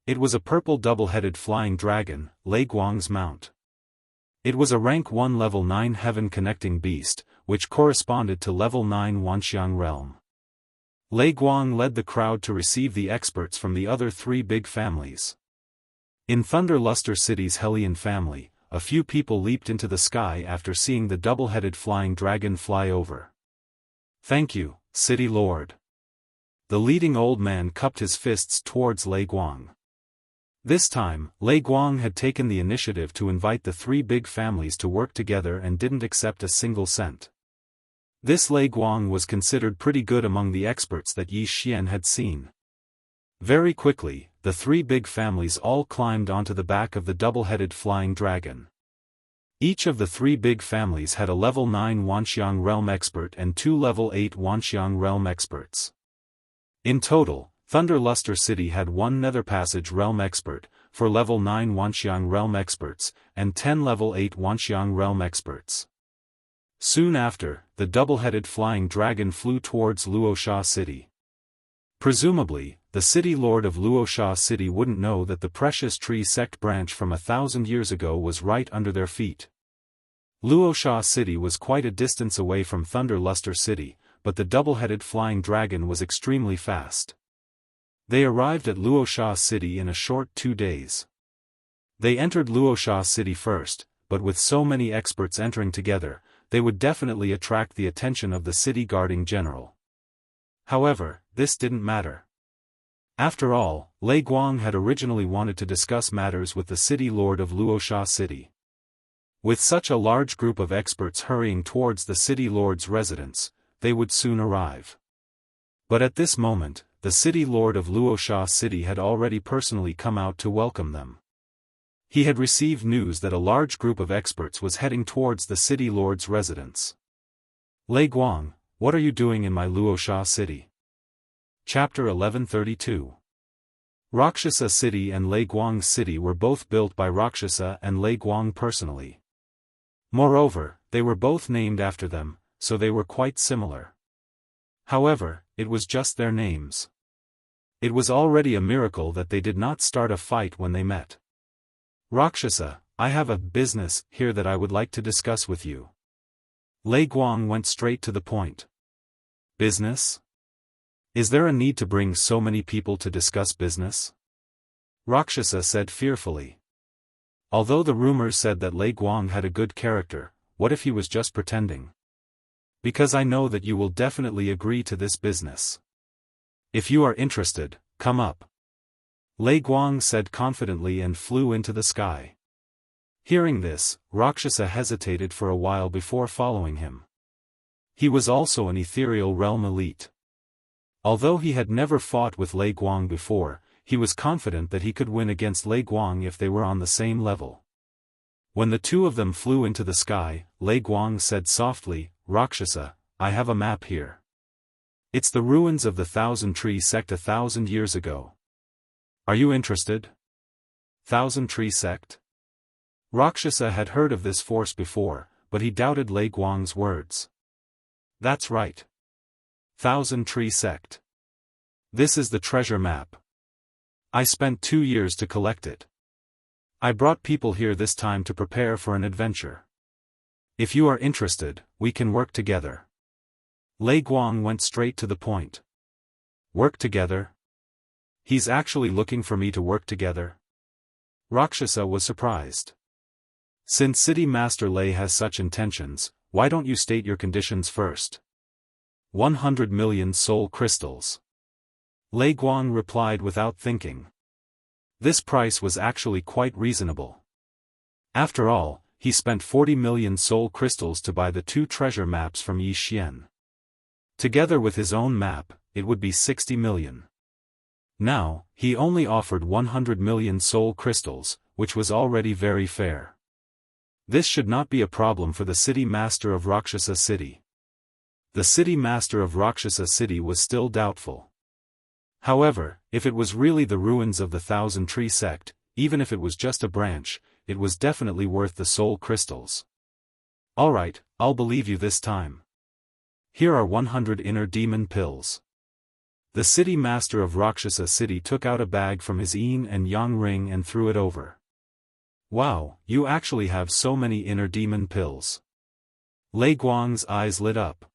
It was a purple double-headed flying dragon, Lei Guang's mount. It was a rank 1 level 9 heaven-connecting beast, which corresponded to level 9 Wanxiang Realm. Lei Guang led the crowd to receive the experts from the other 3 big families. In Thunder Luster City's Hellion family, a few people leaped into the sky after seeing the double-headed flying dragon fly over. Thank you, City Lord. The leading old man cupped his fists towards Lei Guang. This time, Lei Guang had taken the initiative to invite the 3 big families to work together and didn't accept a single cent. This Lei Guang was considered pretty good among the experts that Yi Xian had seen. Very quickly, the 3 big families all climbed onto the back of the double-headed flying dragon. Each of the 3 big families had a level 9 Wanxiang Realm expert and 2 level 8 Wanxiang Realm experts. In total, Thunder Luster City had 1 Nether Passage Realm expert, 4 level 9 Wanxiang Realm experts, and 10 level 8 Wanxiang Realm experts. Soon after, the double-headed flying dragon flew towards Luoxia City. Presumably, the City Lord of Luoxia City wouldn't know that the precious tree sect branch from 1,000 years ago was right under their feet. Luoxia City was quite a distance away from Thunder Luster City, but the double-headed flying dragon was extremely fast. They arrived at Luoxia City in a short 2 days. They entered Luoxia City first, but with so many experts entering together, they would definitely attract the attention of the city guarding general. However, this didn't matter. After all, Lei Guang had originally wanted to discuss matters with the City Lord of Luoxia City. With such a large group of experts hurrying towards the City Lord's residence, they would soon arrive. But at this moment, the City Lord of Luoxia City had already personally come out to welcome them. He had received news that a large group of experts was heading towards the City Lord's residence. Lei Guang, what are you doing in my Luoxia City? Chapter 1132. Rakshasa City and Lei Guang's city were both built by Rakshasa and Lei Guang personally. Moreover, they were both named after them, so they were quite similar. However, it was just their names. It was already a miracle that they did not start a fight when they met. Rakshasa, I have a business here that I would like to discuss with you. Lei Guang went straight to the point. Business? Is there a need to bring so many people to discuss business? Rakshasa said fearfully. Although the rumors said that Lei Guang had a good character, what if he was just pretending? Because I know that you will definitely agree to this business. If you are interested, come up. Lei Guang said confidently and flew into the sky. Hearing this, Rakshasa hesitated for a while before following him. He was also an ethereal realm elite. Although he had never fought with Lei Guang before, he was confident that he could win against Lei Guang if they were on the same level. When the 2 of them flew into the sky, Lei Guang said softly, Rakshasa, I have a map here. It's the ruins of the Thousand Tree Sect 1,000 years ago. Are you interested? Thousand Tree Sect? Rakshasa had heard of this force before, but he doubted Lei Guang's words. That's right. Thousand Tree Sect. This is the treasure map. I spent 2 years to collect it. I brought people here this time to prepare for an adventure. If you are interested, we can work together. Lei Guang went straight to the point. Work together? He's actually looking for me to work together? Rakshasa was surprised. Since City Master Lei has such intentions, why don't you state your conditions first? 100 million soul crystals. Lei Guang replied without thinking. This price was actually quite reasonable. After all, he spent 40 million soul crystals to buy the 2 treasure maps from Yi Xian. Together with his own map, it would be 60 million. Now, he only offered 100 million soul crystals, which was already very fair. This should not be a problem for the city master of Rakshasa City. The city master of Rakshasa City was still doubtful. However, if it was really the ruins of the Thousand Tree Sect, even if it was just a branch, it was definitely worth the soul crystals. Alright, I'll believe you this time. Here are 100 inner demon pills. The city master of Rakshasa City took out a bag from his yin and yang ring and threw it over. Wow, you actually have so many inner demon pills. Lei Guang's eyes lit up.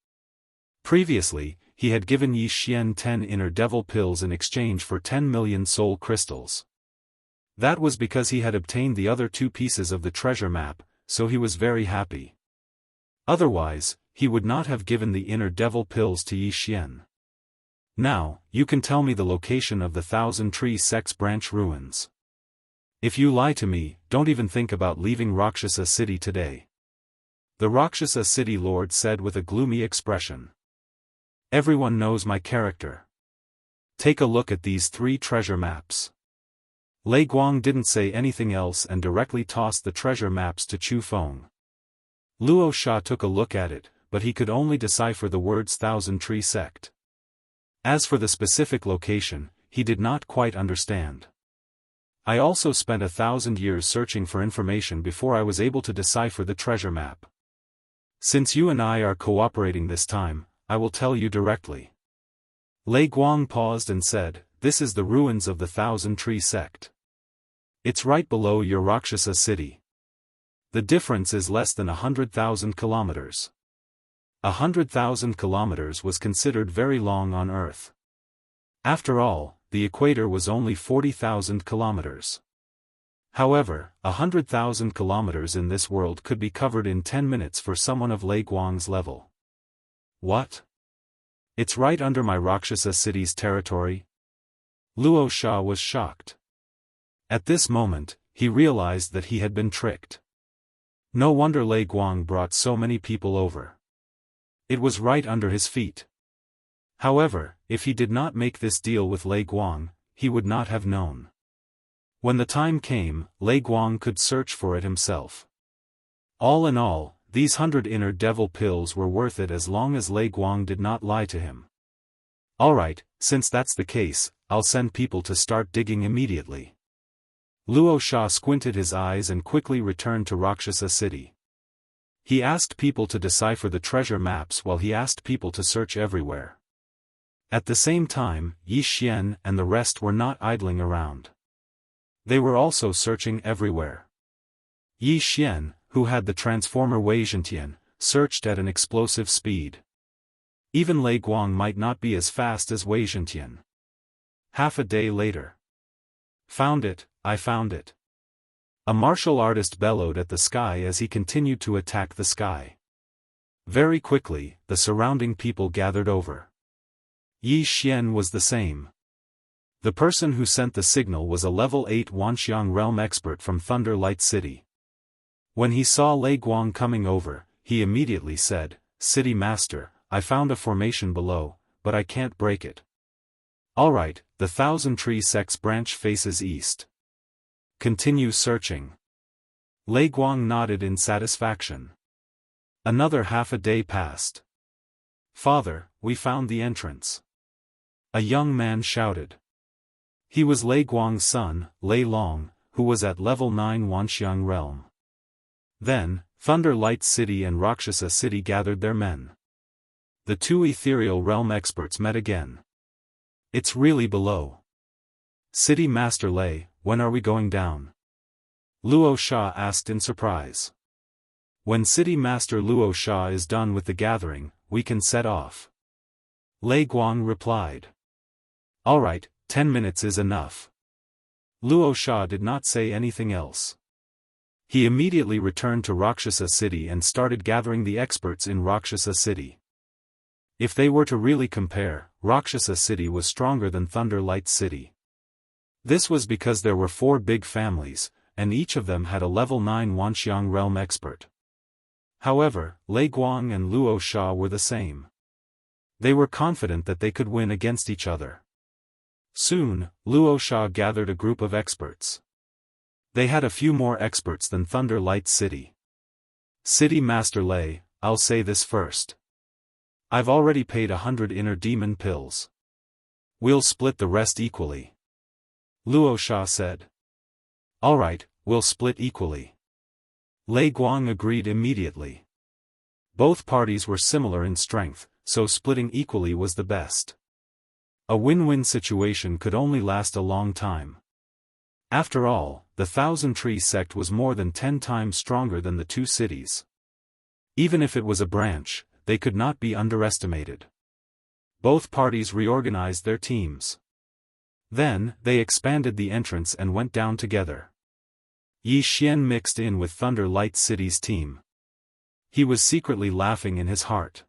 Previously, he had given Yi Xian 10 inner devil pills in exchange for 10 million soul crystals. That was because he had obtained the other 2 pieces of the treasure map, so he was very happy. Otherwise, he would not have given the inner devil pills to Yi Xian. Now, you can tell me the location of the Thousand Tree Sect's branch ruins. If you lie to me, don't even think about leaving Rakshasa City today. The Rakshasa City Lord said with a gloomy expression. Everyone knows my character. Take a look at these 3 treasure maps. Lei Guang didn't say anything else and directly tossed the treasure maps to Chu Feng. Luo Sha took a look at it, but he could only decipher the words Thousand Tree Sect. As for the specific location, he did not quite understand. I also spent 1,000 years searching for information before I was able to decipher the treasure map. Since you and I are cooperating this time, I will tell you directly. Lei Guang paused and said, this is the ruins of the Thousand Tree Sect. It's right below your Rakshasa City. The difference is less than 100,000 kilometers. 100,000 kilometers was considered very long on Earth. After all, the equator was only 40,000 kilometers. However, 100,000 kilometers in this world could be covered in 10 minutes for someone of Lei Guang's level. What? It's right under my Rakshasa City's territory? Luo Sha was shocked. At this moment, he realized that he had been tricked. No wonder Lei Guang brought so many people over. It was right under his feet. However, if he did not make this deal with Lei Guang, he would not have known. When the time came, Lei Guang could search for it himself. All in all, these 100 inner devil pills were worth it as long as Lei Guang did not lie to him. Alright, since that's the case, I'll send people to start digging immediately. Luo Sha squinted his eyes and quickly returned to Rakshasa City. He asked people to decipher the treasure maps while he asked people to search everywhere. At the same time, Yi Xian and the rest were not idling around. They were also searching everywhere. Yi Xian, who had the transformer Wei Zhentian, searched at an explosive speed. Even Lei Guang might not be as fast as Wei Zhentian. Half a day later. Found it, I found it. A martial artist bellowed at the sky as he continued to attack the sky. Very quickly, the surrounding people gathered over. Yi Xian was the same. The person who sent the signal was a level 8 Wanxiang realm expert from Thunder Light City. When he saw Lei Guang coming over, he immediately said, City Master, I found a formation below, but I can't break it. Alright, the Thousand Tree Sect's branch faces east. Continue searching. Lei Guang nodded in satisfaction. Another half a day passed. Father, we found the entrance. A young man shouted. He was Lei Guang's son, Lei Long, who was at level 9 Wanxiang realm. Then, Thunder Light City and Rakshasa City gathered their men. The two ethereal realm experts met again. It's really below. City Master Lei, when are we going down? Luo Sha asked in surprise. When City Master Luo Sha is done with the gathering, we can set off. Lei Guang replied. Alright, 10 minutes is enough. Luo Sha did not say anything else. He immediately returned to Rakshasa City and started gathering the experts in Rakshasa City. If they were to really compare, Rakshasa City was stronger than Thunder Light City. This was because there were 4 big families, and each of them had a level 9 Wanxiang realm expert. However, Lei Guang and Luo Sha were the same. They were confident that they could win against each other. Soon, Luo Sha gathered a group of experts. They had a few more experts than Thunder Light City. City Master Lei, I'll say this first. I've already paid 100 inner demon pills. We'll split the rest equally. Luo Sha said. Alright, we'll split equally. Lei Guang agreed immediately. Both parties were similar in strength, so splitting equally was the best. A win-win situation could only last a long time. After all, the Thousand Tree sect was more than 10 times stronger than the 2 cities. Even if it was a branch, they could not be underestimated. Both parties reorganized their teams. Then, they expanded the entrance and went down together. Yi Xian mixed in with Thunder Light City's team. He was secretly laughing in his heart.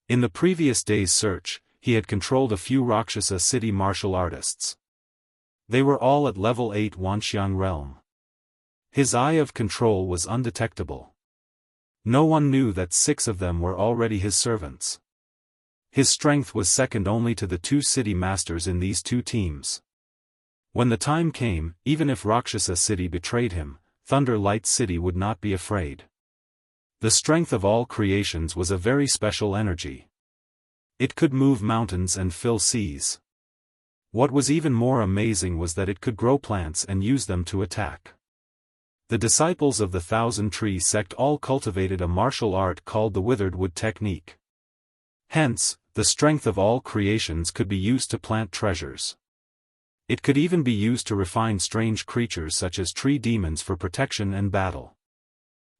In the previous day's search, he had controlled a few Rakshasa City martial artists. They were all at level 8 Wanxiang realm. His eye of control was undetectable. No one knew that 6 of them were already his servants. His strength was second only to the 2 city masters in these 2 teams. When the time came, even if Rakshasa City betrayed him, Thunder Light City would not be afraid. The strength of all creations was a very special energy. It could move mountains and fill seas. What was even more amazing was that it could grow plants and use them to attack. The disciples of the Thousand Tree sect all cultivated a martial art called the Withered Wood technique. Hence, the strength of all creations could be used to plant treasures. It could even be used to refine strange creatures such as tree demons for protection and battle.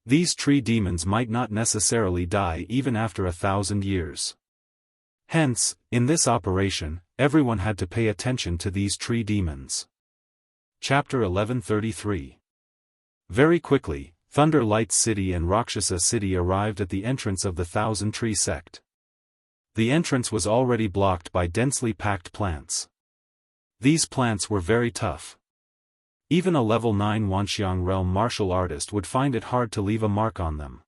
These tree demons might not necessarily die even after 1,000 years. Hence, in this operation, everyone had to pay attention to these tree demons. Chapter 1133. Very quickly, Thunder Light City and Rakshasa City arrived at the entrance of the Thousand Tree sect. The entrance was already blocked by densely packed plants. These plants were very tough. Even a level 9 Wanxiang realm martial artist would find it hard to leave a mark on them.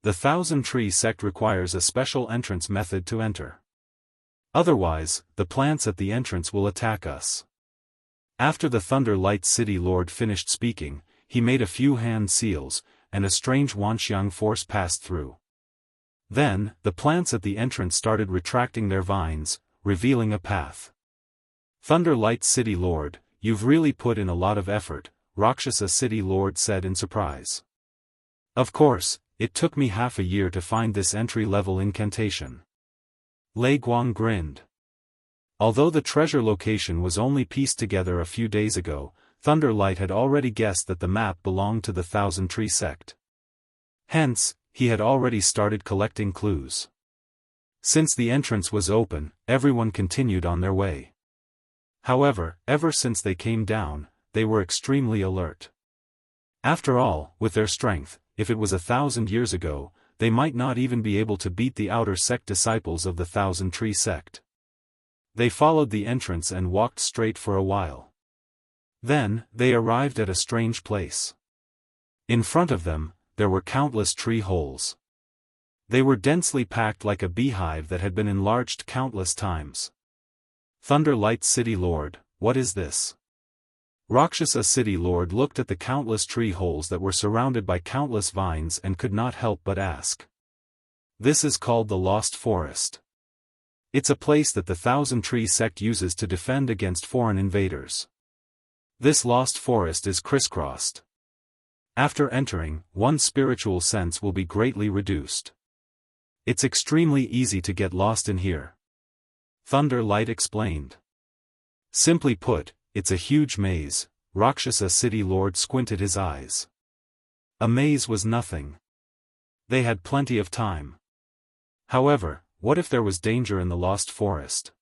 The Thousand Tree sect requires a special entrance method to enter. Otherwise, the plants at the entrance will attack us. After the Thunder Light City Lord finished speaking, he made a few hand seals, and a strange Wanxiang force passed through. Then, the plants at the entrance started retracting their vines, revealing a path. Thunder Light City Lord, you've really put in a lot of effort, Rakshasa City Lord said in surprise. Of course, it took me half a year to find this entry-level incantation. Lei Guang grinned. Although the treasure location was only pieced together a few days ago, Thunder Light had already guessed that the map belonged to the Thousand Tree sect. Hence, he had already started collecting clues. Since the entrance was open, everyone continued on their way. However, ever since they came down, they were extremely alert. After all, with their strength, if it was 1,000 years ago, they might not even be able to beat the outer sect disciples of the Thousand Tree sect. They followed the entrance and walked straight for a while. Then, they arrived at a strange place. In front of them, there were countless tree holes. They were densely packed like a beehive that had been enlarged countless times. Thunder Light City Lord, what is this? Rakshasa City Lord looked at the countless tree holes that were surrounded by countless vines and could not help but ask. This is called the Lost Forest. It's a place that the Thousand Tree sect uses to defend against foreign invaders. This lost forest is crisscrossed. After entering, one's spiritual sense will be greatly reduced. It's extremely easy to get lost in here. Thunder Light explained. Simply put, it's a huge maze. Rakshasa City Lord squinted his eyes. A maze was nothing. They had plenty of time. However, what if there was danger in the lost forest?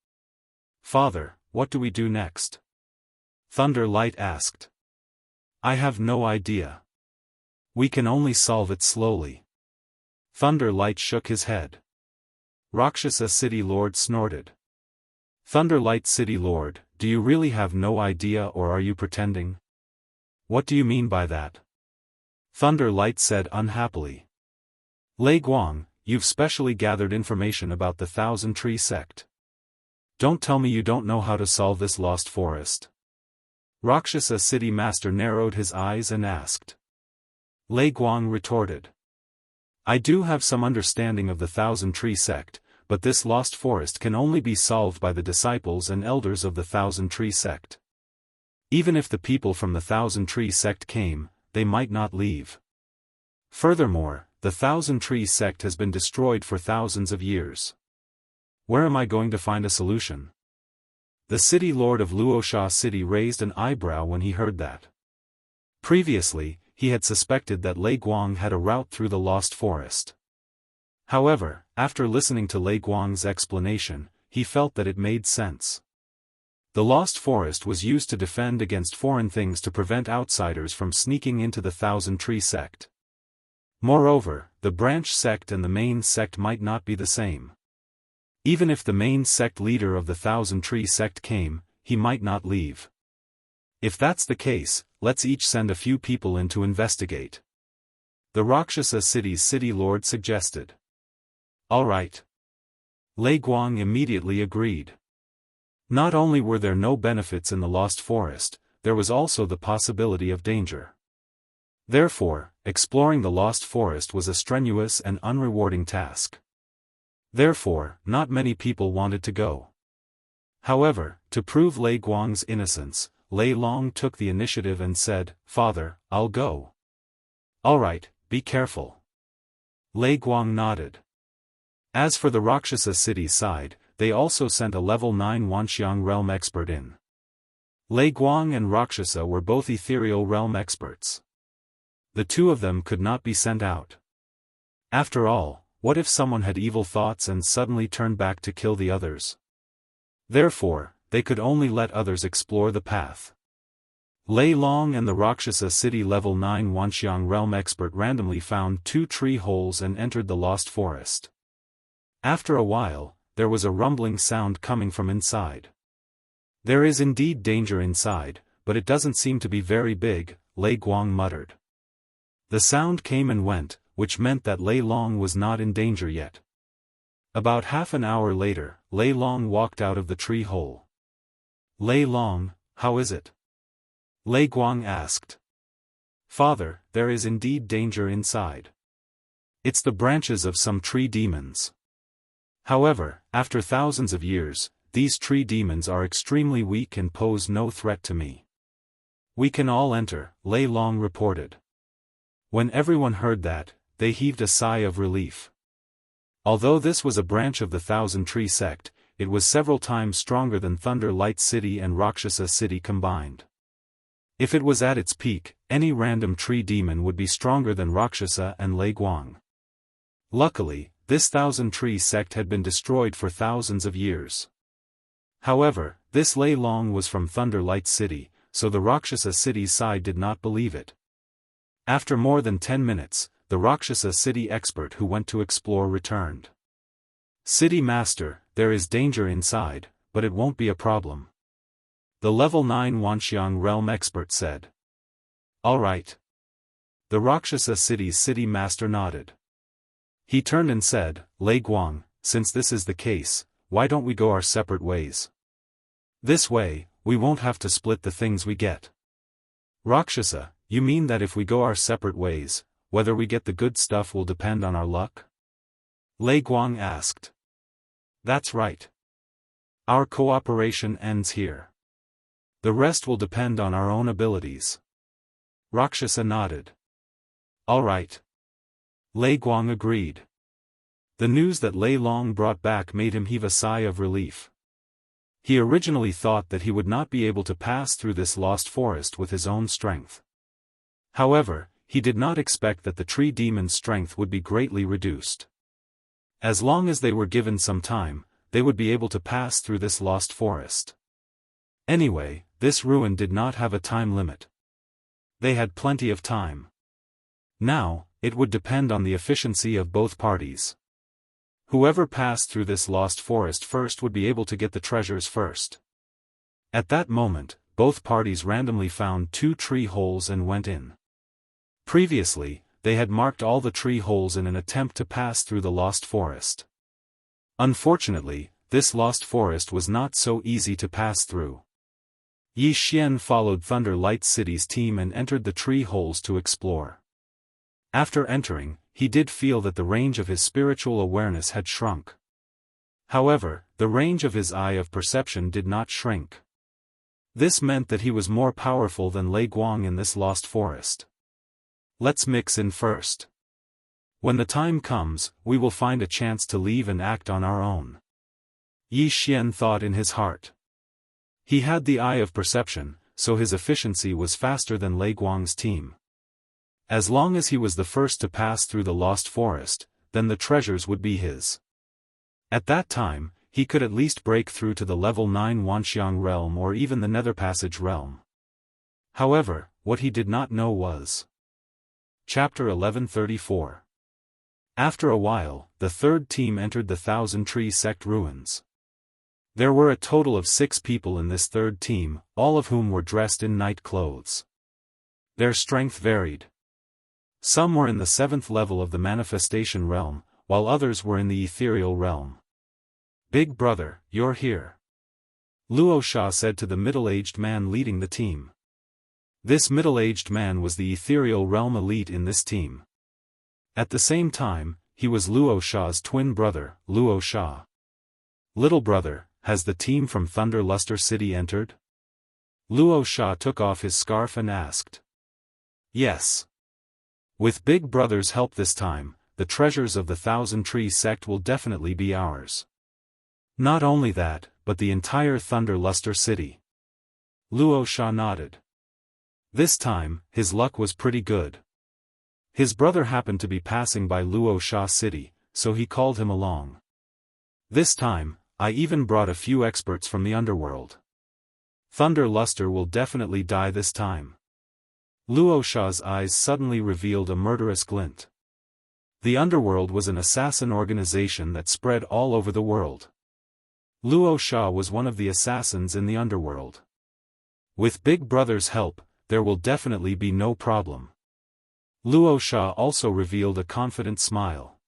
Father, what do we do next? Thunder Light asked. I have no idea. We can only solve it slowly. Thunder Light shook his head. Rakshasa City Lord snorted. Thunder Light City Lord, do you really have no idea or are you pretending? What do you mean by that? Thunder Light said unhappily. Lei Guang, you've specially gathered information about the Thousand Tree Sect. Don't tell me you don't know how to solve this lost forest. Rakshasa City Master narrowed his eyes and asked. Lei Guang retorted. I do have some understanding of the Thousand Tree Sect, but this lost forest can only be solved by the disciples and elders of the Thousand Tree Sect. Even if the people from the Thousand Tree Sect came, they might not leave. Furthermore, the Thousand Tree Sect has been destroyed for thousands of years. Where am I going to find a solution? The city lord of Luosha City raised an eyebrow when he heard that. Previously, he had suspected that Lei Guang had a route through the lost forest. However, after listening to Lei Guang's explanation, he felt that it made sense. The lost forest was used to defend against foreign things to prevent outsiders from sneaking into the Thousand Tree Sect. Moreover, the branch sect and the main sect might not be the same. Even if the main sect leader of the Thousand Tree Sect came, he might not leave. If that's the case, let's each send a few people in to investigate. The Rakshasa City's city lord suggested. All right. Lei Guang immediately agreed. Not only were there no benefits in the lost forest, there was also the possibility of danger. Therefore, exploring the lost forest was a strenuous and unrewarding task. Therefore, not many people wanted to go. However, to prove Lei Guang's innocence, Lei Long took the initiative and said, Father, I'll go. All right, be careful. Lei Guang nodded. As for the Rakshasa City side, they also sent a level 9 Wanxiang realm expert in. Lei Guang and Rakshasa were both ethereal realm experts. The two of them could not be sent out. After all, what if someone had evil thoughts and suddenly turned back to kill the others? Therefore, they could only let others explore the path. Lei Long and the Rakshasa City level 9 Wanxiang realm expert randomly found 2 tree holes and entered the lost forest. After a while, there was a rumbling sound coming from inside. There is indeed danger inside, but it doesn't seem to be very big, Lei Guang muttered. The sound came and went, which meant that Lei Long was not in danger yet. About half an hour later, Lei Long walked out of the tree hole. Lei Long, how is it? Lei Guang asked. Father, there is indeed danger inside. It's the branches of some tree demons. However, after thousands of years, these tree demons are extremely weak and pose no threat to me. We can all enter, Lei Long reported. When everyone heard that, they heaved a sigh of relief. Although this was a branch of the Thousand Tree Sect, it was several times stronger than Thunder Light City and Rakshasa City combined. If it was at its peak, any random tree demon would be stronger than Rakshasa and Lei Guang. Luckily, this Thousand Tree Sect had been destroyed for thousands of years. However, this Lei Long was from Thunder Light City, so the Rakshasa City side did not believe it. After more than 10 minutes, the Rakshasa City expert who went to explore returned. City Master, there is danger inside, but it won't be a problem. The level 9 Wanxiang realm expert said. All right. The Rakshasa City's City Master nodded. He turned and said, Lei Guang, since this is the case, why don't we go our separate ways? This way, we won't have to split the things we get. Rakshasa, you mean that if we go our separate ways, whether we get the good stuff will depend on our luck? Lei Guang asked. That's right. Our cooperation ends here. The rest will depend on our own abilities. Rakshasa nodded. All right. Lei Guang agreed. The news that Lei Long brought back made him heave a sigh of relief. He originally thought that he would not be able to pass through this lost forest with his own strength. However, he did not expect that the tree demon's strength would be greatly reduced. As long as they were given some time, they would be able to pass through this lost forest. Anyway, this ruin did not have a time limit. They had plenty of time. Now, it would depend on the efficiency of both parties. Whoever passed through this lost forest first would be able to get the treasures first. At that moment, both parties randomly found 2 tree holes and went in. Previously, they had marked all the tree holes in an attempt to pass through the lost forest. Unfortunately, this lost forest was not so easy to pass through. Yi Xian followed Thunder Light City's team and entered the tree holes to explore. After entering, he did feel that the range of his spiritual awareness had shrunk. However, the range of his eye of perception did not shrink. This meant that he was more powerful than Lei Guang in this lost forest. Let's mix in first. When the time comes, we will find a chance to leave and act on our own. Yi Xian thought in his heart. He had the eye of perception, so his efficiency was faster than Lei Guang's team. As long as he was the first to pass through the lost forest, then the treasures would be his. At that time, he could at least break through to the level 9 Wanxiang realm or even the Nether Passage realm. However, what he did not know was. Chapter 1134. After a while, the third team entered the Thousand Tree Sect ruins. There were a total of 6 people in this third team, all of whom were dressed in night clothes. Their strength varied. Some were in the 7th level of the Manifestation realm, while others were in the Ethereal realm. "Big brother, you're here," Luo Sha said to the middle-aged man leading the team. This middle-aged man was the Ethereal realm elite in this team. At the same time, he was Luo Sha's twin brother, Luo Sha. "Little brother, has the team from Thunder Luster City entered?" Luo Sha took off his scarf and asked. "Yes. With Big Brother's help this time, the treasures of the Thousand Tree Sect will definitely be ours. Not only that, but the entire Thunder Luster City." Luo Sha nodded. This time, his luck was pretty good. His brother happened to be passing by Luo Sha City, so he called him along. "This time, I even brought a few experts from the underworld. Thunder Luster will definitely die this time." Luo Sha's eyes suddenly revealed a murderous glint. The underworld was an assassin organization that spread all over the world. Luo Sha was one of the assassins in the underworld. With Big Brother's help, there will definitely be no problem. Luo Sha also revealed a confident smile.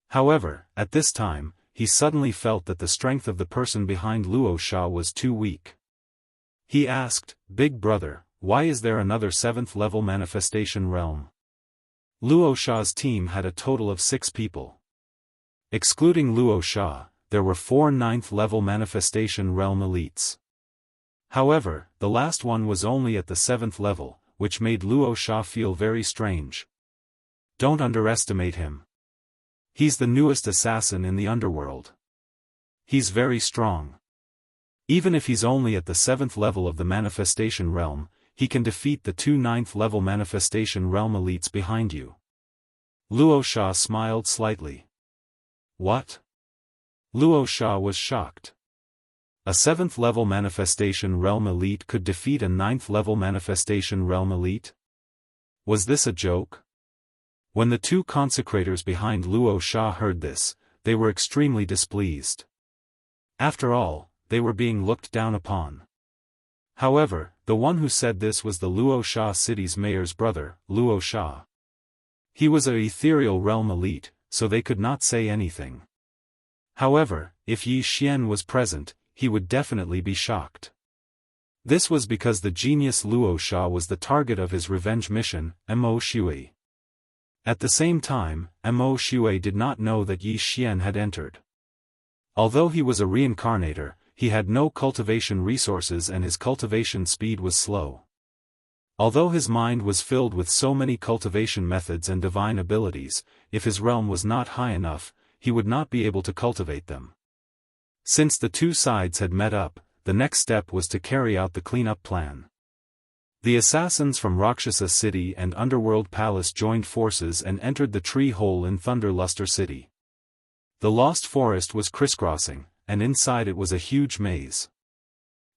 However, at this time, he suddenly felt that the strength of the person behind Luo Sha was too weak. He asked, "Big Brother, why is there another 7th level manifestation realm?" Luo Sha's team had a total of 6 people. Excluding Luo Sha, there were 4 9th level manifestation realm elites. However, the last one was only at the 7th level, which made Luo Sha feel very strange. Don't underestimate him. He's the newest assassin in the underworld. He's very strong. Even if he's only at the 7th level of the manifestation realm, he can defeat the 2 9th level manifestation realm elites behind you. Luo Sha smiled slightly. What? Luo Sha was shocked. A 7th level manifestation realm elite could defeat a 9th level manifestation realm elite? Was this a joke? When the 2 consecrators behind Luo Sha heard this, they were extremely displeased. After all, they were being looked down upon. However, the one who said this was the Luo Sha city's mayor's brother, Luo Sha. He was a ethereal realm elite, so they could not say anything. However, if Yi Xian was present, he would definitely be shocked. This was because the genius Luo Sha was the target of his revenge mission, Mo Shui. At the same time, Mo Shui did not know that Yi Xian had entered. Although he was a reincarnator, he had no cultivation resources and his cultivation speed was slow. Although his mind was filled with so many cultivation methods and divine abilities, if his realm was not high enough, he would not be able to cultivate them. Since the two sides had met up, the next step was to carry out the cleanup plan. The assassins from Rakshasa City and Underworld Palace joined forces and entered the tree hole in Thunder Luster City. The Lost Forest was crisscrossing, and inside it was a huge maze.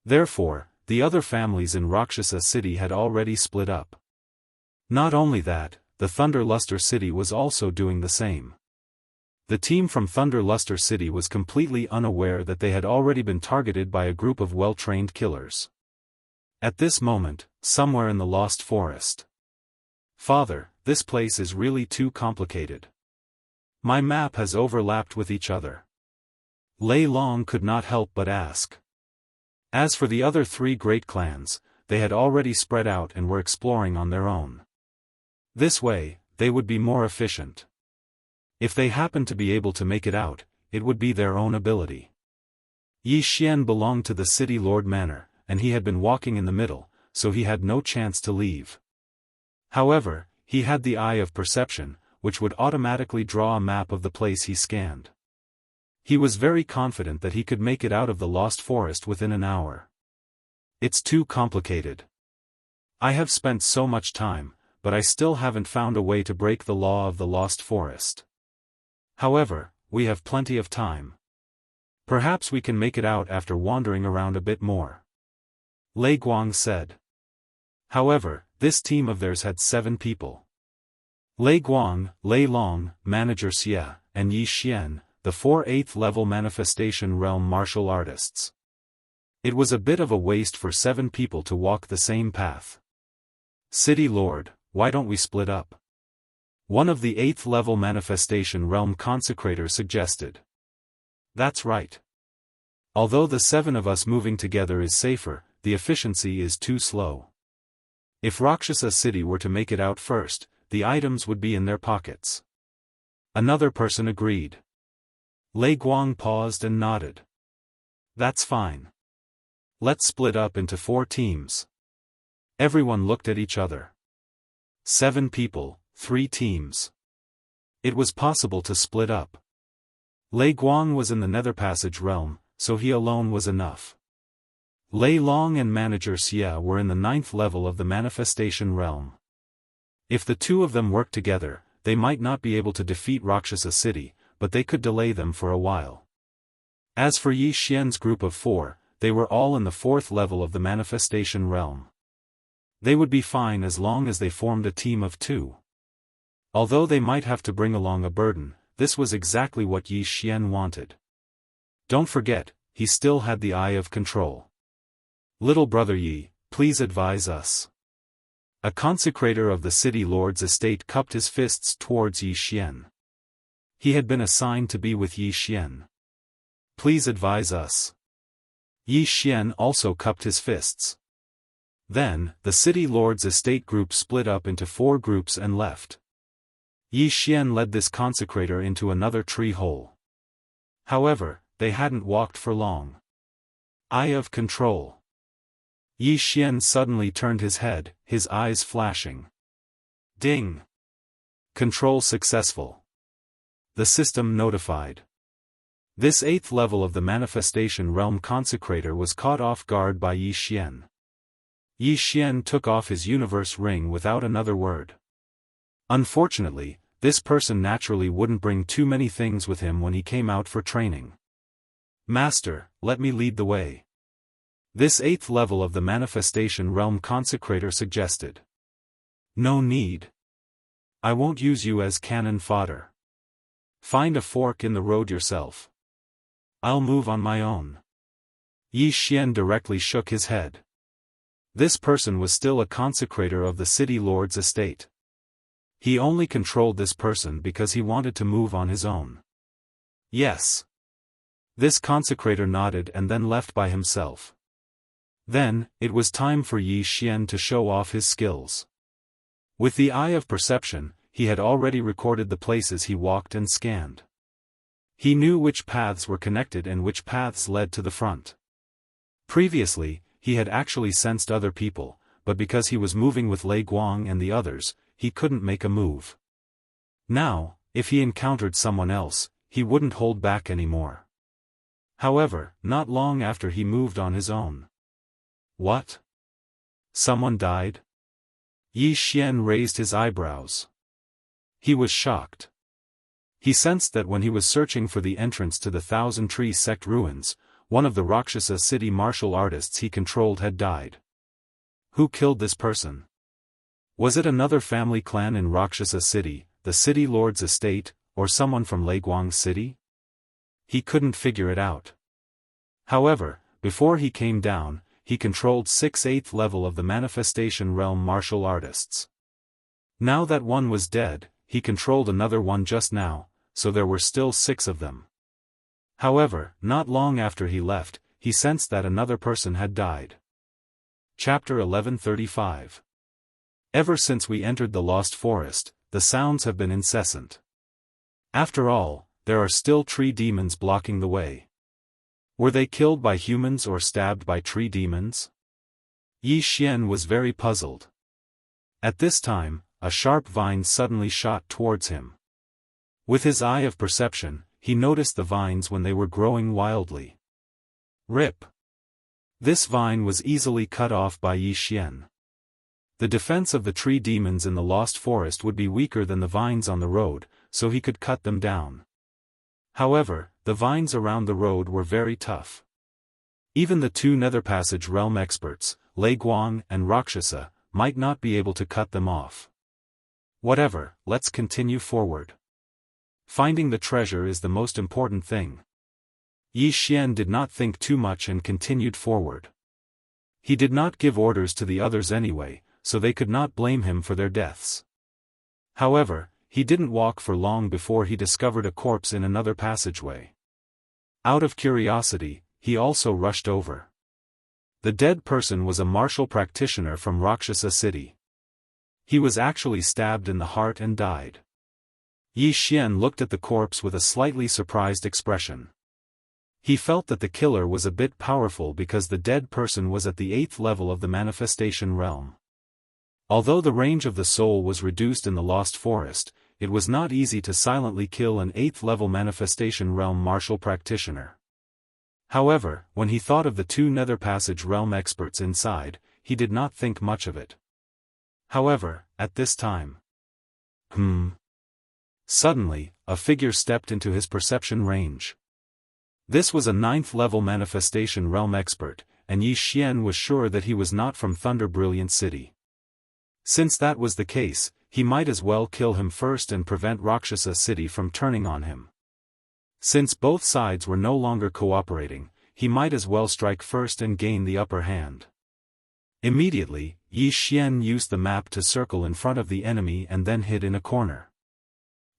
Therefore, the other families in Rakshasa City had already split up. Not only that, the Thunder Luster City was also doing the same. The team from Thunder Luster City was completely unaware that they had already been targeted by a group of well-trained killers. At this moment, somewhere in the Lost Forest. Father, this place is really too complicated. My map has overlapped with each other. Lei Long could not help but ask. As for the other three great clans, they had already spread out and were exploring on their own. This way, they would be more efficient. If they happened to be able to make it out, it would be their own ability. Yi Xian belonged to the City Lord Manor, and he had been walking in the middle, so he had no chance to leave. However, he had the eye of perception, which would automatically draw a map of the place he scanned. He was very confident that he could make it out of the Lost Forest within an hour. It's too complicated. I have spent so much time, but I still haven't found a way to break the law of the Lost Forest. However, we have plenty of time. Perhaps we can make it out after wandering around a bit more. Lei Guang said. However, this team of theirs had 7 people. Lei Guang, Lei Long, Manager Xia, and Yi Xian, the 4 8th-level Manifestation Realm martial artists. It was a bit of a waste for 7 people to walk the same path. City Lord, why don't we split up? One of the 8th-level Manifestation Realm consecrators suggested. That's right. Although the 7 of us moving together is safer, the efficiency is too slow. If Rakshasa City were to make it out first, the items would be in their pockets. Another person agreed. Lei Guang paused and nodded. That's fine. Let's split up into 4 teams. Everyone looked at each other. 7 people, 3 teams. It was possible to split up. Lei Guang was in the Nether Passage realm, so he alone was enough. Lei Long and Manager Xia were in the 9th level of the Manifestation realm. If the 2 of them worked together, they might not be able to defeat Rakshasa City, but they could delay them for a while. As for Yi Xian's group of 4, they were all in the 4th level of the Manifestation realm. They would be fine as long as they formed a team of 2. Although they might have to bring along a burden, this was exactly what Yi Xian wanted. Don't forget, he still had the eye of control. Little brother Yi, please advise us. A consecrator of the City Lord's estate cupped his fists towards Yi Xian. He had been assigned to be with Yi Xian. Please advise us. Yi Xian also cupped his fists. Then, the City Lord's estate group split up into 4 groups and left. Yi Xian led this consecrator into another tree hole. However, they hadn't walked for long. Eye of control. Yi Xian suddenly turned his head, his eyes flashing. Ding! Control successful. The system notified. This 8th level of the Manifestation Realm consecrator was caught off guard by Yi Xian. Yi Xian took off his universe ring without another word. Unfortunately, this person naturally wouldn't bring too many things with him when he came out for training. Master, let me lead the way. This 8th level of the Manifestation Realm consecrator suggested. No need. I won't use you as cannon fodder. Find a fork in the road yourself. I'll move on my own. Yi Xian directly shook his head. This person was still a consecrator of the City Lord's estate. He only controlled this person because he wanted to move on his own. Yes. This consecrator nodded and then left by himself. Then, it was time for Yi Xian to show off his skills. With the eye of perception, he had already recorded the places he walked and scanned. He knew which paths were connected and which paths led to the front. Previously, he had actually sensed other people, but because he was moving with Lei Guang and the others, he couldn't make a move. Now, if he encountered someone else, he wouldn't hold back anymore. However, not long after he moved on his own. What? Someone died? Yi Xian raised his eyebrows. He was shocked. He sensed that when he was searching for the entrance to the Thousand Tree sect ruins, one of the Rakshasa city martial artists he controlled had died. Who killed this person? Was it another family clan in Rakshasa city, the city lord's estate, or someone from Leguang city? He couldn't figure it out. However, before he came down, he controlled 6/8 level of the manifestation realm martial artists. Now that one was dead, he controlled another one just now, so there were still 6 of them. However, not long after he left, he sensed that another person had died. Chapter 1135. Ever since we entered the Lost Forest, the sounds have been incessant. After all, there are still tree demons blocking the way. Were they killed by humans or stabbed by tree demons? Yi Xian was very puzzled. At this time, a sharp vine suddenly shot towards him. With his eye of perception, he noticed the vines when they were growing wildly. Rip! This vine was easily cut off by Yi Xian. The defense of the tree demons in the Lost Forest would be weaker than the vines on the road, so he could cut them down. However, the vines around the road were very tough. Even the 2 Nether Passage realm experts, Lei Guang and Rakshasa, might not be able to cut them off. Whatever, let's continue forward. Finding the treasure is the most important thing. Yi Xian did not think too much and continued forward. He did not give orders to the others anyway, so they could not blame him for their deaths. However, he didn't walk for long before he discovered a corpse in another passageway. Out of curiosity, he also rushed over. The dead person was a martial practitioner from Rakshasa city. He was actually stabbed in the heart and died. Yi Xian looked at the corpse with a slightly surprised expression. He felt that the killer was a bit powerful because the dead person was at the 8th level of the manifestation realm. Although the range of the soul was reduced in the Lost Forest, it was not easy to silently kill an 8th level manifestation realm martial practitioner. However, when he thought of the 2 Nether Passage realm experts inside, he did not think much of it. However, at this time. Suddenly, a figure stepped into his perception range. This was a 9th level manifestation realm expert, and Yi Xian was sure that he was not from Thunder Brilliant City. Since that was the case, he might as well kill him first and prevent Rakshasa city from turning on him. Since both sides were no longer cooperating, he might as well strike first and gain the upper hand. Immediately, Yi Xian used the map to circle in front of the enemy and then hid in a corner.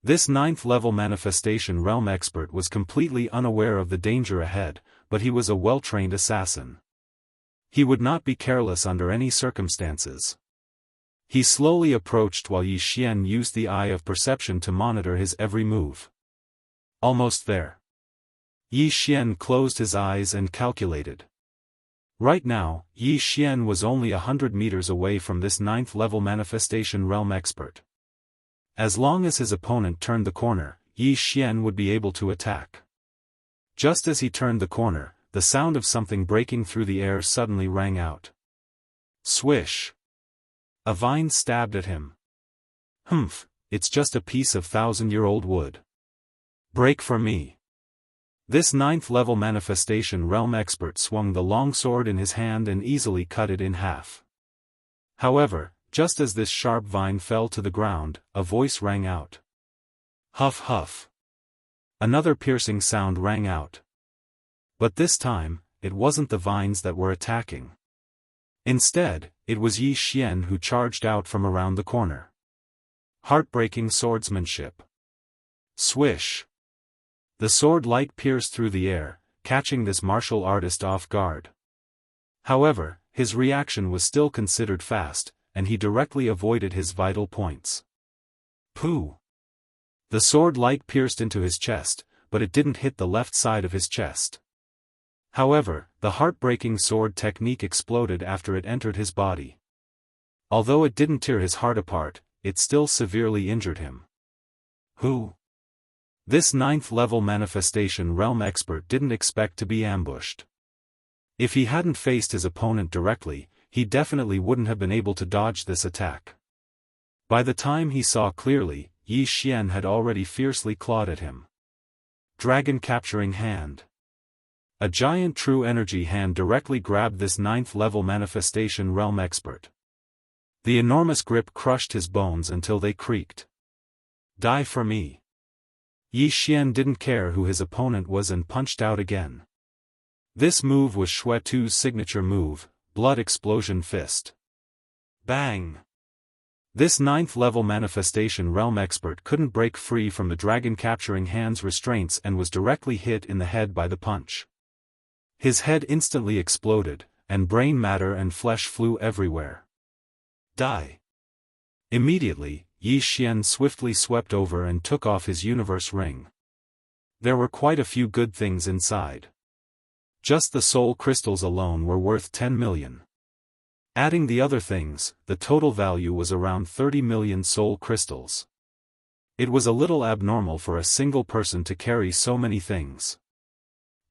This 9th level manifestation realm expert was completely unaware of the danger ahead, but he was a well-trained assassin. He would not be careless under any circumstances. He slowly approached while Yi Xian used the eye of perception to monitor his every move. Almost there. Yi Xian closed his eyes and calculated. Right now, Yi Xian was only 100 meters away from this 9th level manifestation realm expert. As long as his opponent turned the corner, Yi Xian would be able to attack. Just as he turned the corner, the sound of something breaking through the air suddenly rang out. Swish! A vine stabbed at him. It's just a piece of 1,000-year-old wood. Break for me. This 9th level manifestation realm expert swung the long sword in his hand and easily cut it in half. However, just as this sharp vine fell to the ground, a voice rang out. Huff huff. Another piercing sound rang out. But this time, it wasn't the vines that were attacking. Instead, it was Yi Xian who charged out from around the corner. Heartbreaking swordsmanship. Swish. The sword light pierced through the air, catching this martial artist off guard. However, his reaction was still considered fast, and he directly avoided his vital points. Pooh! The sword light pierced into his chest, but it didn't hit the left side of his chest. However, the heartbreaking sword technique exploded after it entered his body. Although it didn't tear his heart apart, it still severely injured him. Who? This 9th-level manifestation realm expert didn't expect to be ambushed. If he hadn't faced his opponent directly, he definitely wouldn't have been able to dodge this attack. By the time he saw clearly, Yi Xian had already fiercely clawed at him. Dragon capturing hand. A giant true energy hand directly grabbed this 9th-level manifestation realm expert. The enormous grip crushed his bones until they creaked. Die for me. Yi Xian didn't care who his opponent was and punched out again. This move was Xue Tu's signature move, Blood Explosion Fist. Bang! This 9th-level manifestation realm expert couldn't break free from the dragon capturing hand's restraints and was directly hit in the head by the punch. His head instantly exploded, and brain matter and flesh flew everywhere. Die! Immediately, Yi Xian swiftly swept over and took off his universe ring. There were quite a few good things inside. Just the soul crystals alone were worth 10 million. Adding the other things, the total value was around 30 million soul crystals. It was a little abnormal for a single person to carry so many things.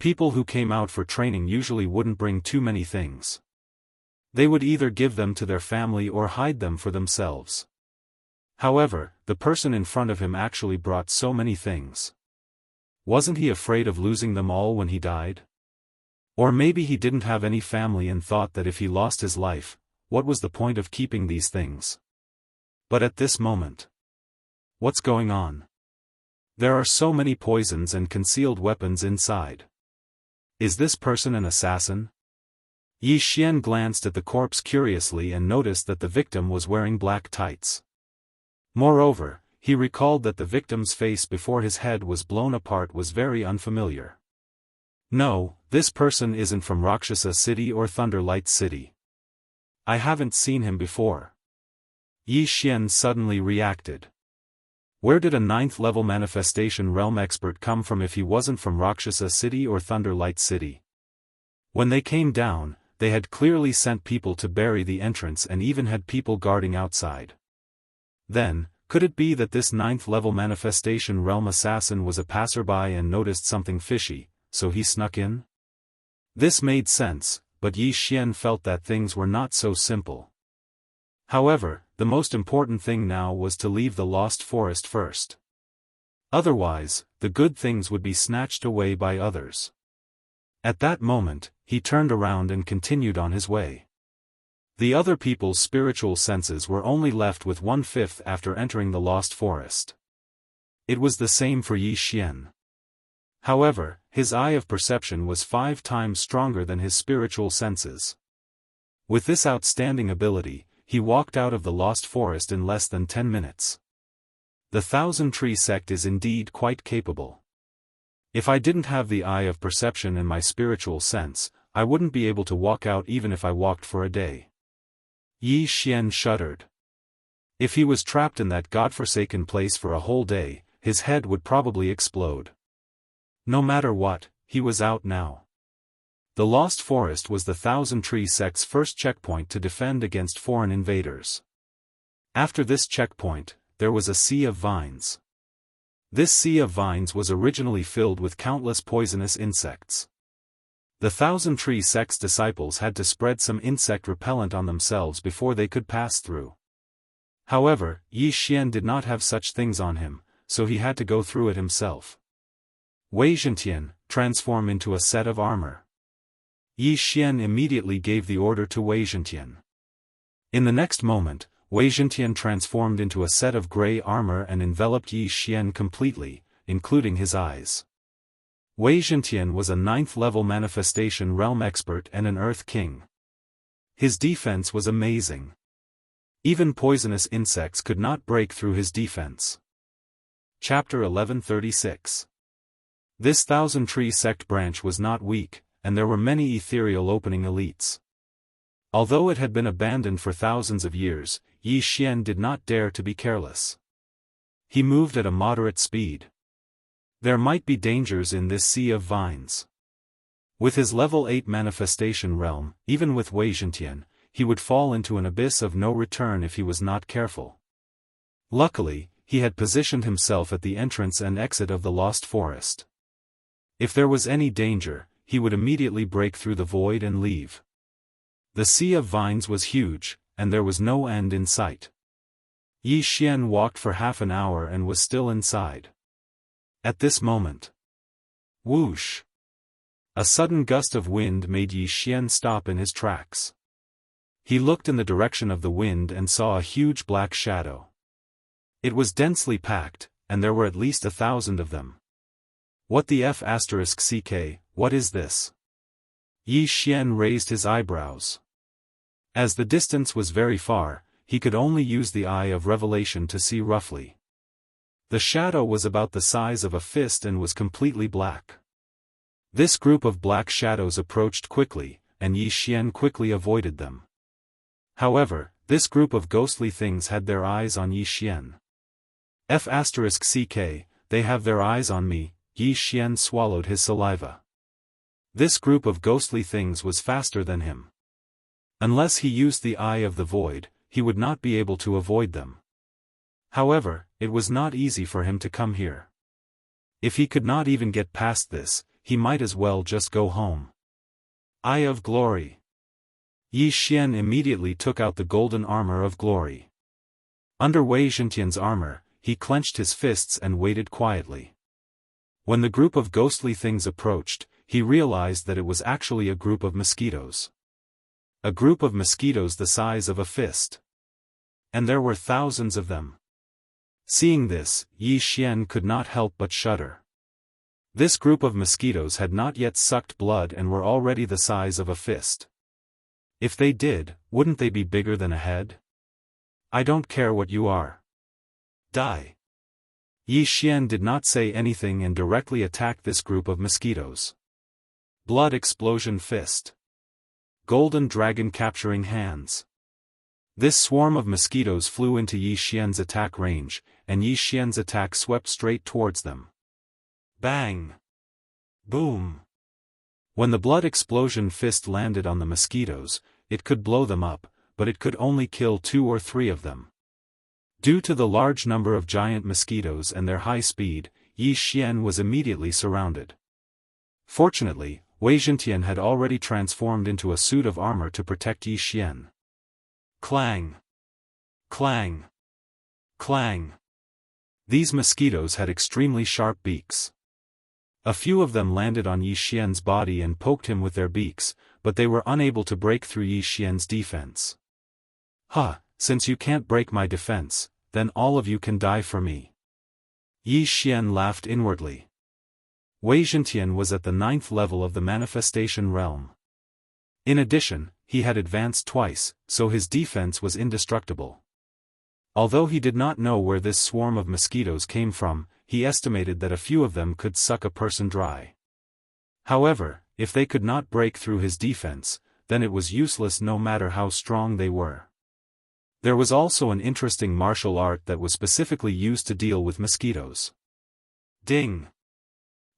People who came out for training usually wouldn't bring too many things. They would either give them to their family or hide them for themselves. However, the person in front of him actually brought so many things. Wasn't he afraid of losing them all when he died? Or maybe he didn't have any family and thought that if he lost his life, what was the point of keeping these things? But at this moment, what's going on? There are so many poisons and concealed weapons inside. Is this person an assassin? Yi Xian glanced at the corpse curiously and noticed that the victim was wearing black tights. Moreover, he recalled that the victim's face before his head was blown apart was very unfamiliar. No, this person isn't from Rakshasa City or Thunderlight City. I haven't seen him before. Yi Xian suddenly reacted. Where did a 9th-level manifestation realm expert come from if he wasn't from Rakshasa City or Thunderlight City? When they came down, they had clearly sent people to bury the entrance and even had people guarding outside. Then, could it be that this 9th-level manifestation realm assassin was a passerby and noticed something fishy, so he snuck in? This made sense, but Yi Xian felt that things were not so simple. However, the most important thing now was to leave the Lost Forest first. Otherwise, the good things would be snatched away by others. At that moment, he turned around and continued on his way. The other people's spiritual senses were only left with 1/5 after entering the Lost Forest. It was the same for Yi Xian. However, his eye of perception was 5 times stronger than his spiritual senses. With this outstanding ability, he walked out of the Lost Forest in less than 10 minutes. The Thousand Tree sect is indeed quite capable. If I didn't have the eye of perception and my spiritual sense, I wouldn't be able to walk out even if I walked for a day. Yi Xian shuddered. If he was trapped in that godforsaken place for a whole day, his head would probably explode. No matter what, he was out now. The Lost Forest was the Thousand Tree sect's first checkpoint to defend against foreign invaders. After this checkpoint, there was a sea of vines. This sea of vines was originally filled with countless poisonous insects. The Thousand Tree sect's disciples had to spread some insect repellent on themselves before they could pass through. However, Yi Xian did not have such things on him, so he had to go through it himself. Wei Zhentian, transform into a set of armor. Yi Xian immediately gave the order to Wei Zhentian. In the next moment, Wei Zhentian transformed into a set of grey armor and enveloped Yi Xian completely, including his eyes. Wei Zhentian was a 9th-level manifestation realm expert and an Earth King. His defense was amazing. Even poisonous insects could not break through his defense. Chapter 1136. This Thousand Tree sect branch was not weak, and there were many ethereal opening elites. Although it had been abandoned for thousands of years, Yi Xian did not dare to be careless. He moved at a moderate speed. There might be dangers in this sea of vines. With his level 8 manifestation realm, even with Wei Zhentian, he would fall into an abyss of no return if he was not careful. Luckily, he had positioned himself at the entrance and exit of the lost forest. If there was any danger, he would immediately break through the void and leave. The sea of vines was huge, and there was no end in sight. Yi Xian walked for half an hour and was still inside. At this moment, whoosh! A sudden gust of wind made Yi Xian stop in his tracks. He looked in the direction of the wind and saw a huge black shadow. It was densely packed, and there were at least 1,000 of them. What the f*ck, what is this? Yi Xian raised his eyebrows. As the distance was very far, he could only use the eye of revelation to see roughly. The shadow was about the size of a fist and was completely black. This group of black shadows approached quickly, and Yi Xian quickly avoided them. However, this group of ghostly things had their eyes on Yi Xian. f*ck, they have their eyes on me. Yi Xian swallowed his saliva. This group of ghostly things was faster than him. Unless he used the eye of the void, he would not be able to avoid them. However, it was not easy for him to come here. If he could not even get past this, he might as well just go home. Eye of Glory. Yi Xian immediately took out the golden armor of glory. Under Wei Zhentian's armor, he clenched his fists and waited quietly. When the group of ghostly things approached, he realized that it was actually a group of mosquitoes. A group of mosquitoes the size of a fist. And there were thousands of them. Seeing this, Yi Xian could not help but shudder. This group of mosquitoes had not yet sucked blood and were already the size of a fist. If they did, wouldn't they be bigger than a head? I don't care what you are. Die. Yi Xian did not say anything and directly attacked this group of mosquitoes. Blood explosion fist. Golden dragon capturing hands. This swarm of mosquitoes flew into Yi Xian's attack range, and Yi Xian's attack swept straight towards them. Bang! Boom! When the blood explosion fist landed on the mosquitoes, it could blow them up, but it could only kill 2 or 3 of them. Due to the large number of giant mosquitoes and their high speed, Yi Xian was immediately surrounded. Fortunately, Wei Zhentian had already transformed into a suit of armor to protect Yi Xian. Clang! Clang! Clang! These mosquitoes had extremely sharp beaks. A few of them landed on Yi Xian's body and poked him with their beaks, but they were unable to break through Yi Xian's defense. "Ha, since you can't break my defense, then all of you can die for me." Yi Xian laughed inwardly. Wei Zhentian was at the 9th level of the manifestation realm. In addition, he had advanced twice, so his defense was indestructible. Although he did not know where this swarm of mosquitoes came from, he estimated that a few of them could suck a person dry. However, if they could not break through his defense, then it was useless no matter how strong they were. There was also an interesting martial art that was specifically used to deal with mosquitoes. Ding!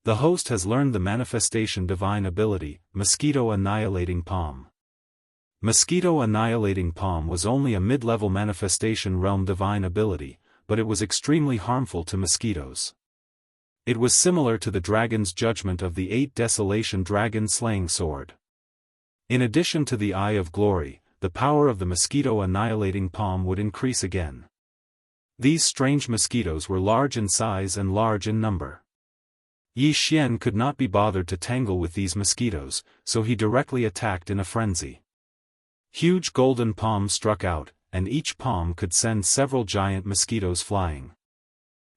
The host has learned the manifestation divine ability, Mosquito Annihilating Palm. Mosquito Annihilating Palm was only a mid-level manifestation realm divine ability, but it was extremely harmful to mosquitoes. It was similar to the dragon's judgment of the 8 Desolation dragon slaying sword. In addition to the Eye of Glory, the power of the Mosquito Annihilating Palm would increase again. These strange mosquitoes were large in size and large in number. Yi Xian could not be bothered to tangle with these mosquitoes, so he directly attacked in a frenzy. Huge golden palms struck out, and each palm could send several giant mosquitoes flying.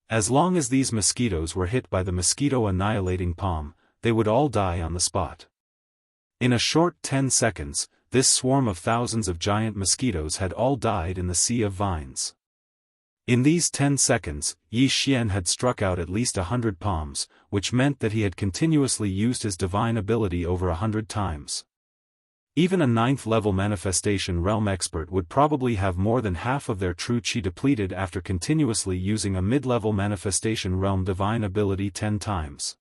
As long as these mosquitoes were hit by the Mosquito Annihilating Palm, they would all die on the spot. In a short 10 seconds, this swarm of thousands of giant mosquitoes had all died in the sea of vines. In these 10 seconds, Yi Xian had struck out at least 100 palms, which meant that he had continuously used his divine ability over 100 times. Even a 9th level manifestation realm expert would probably have more than half of their true chi depleted after continuously using a mid-level manifestation realm divine ability 10 times.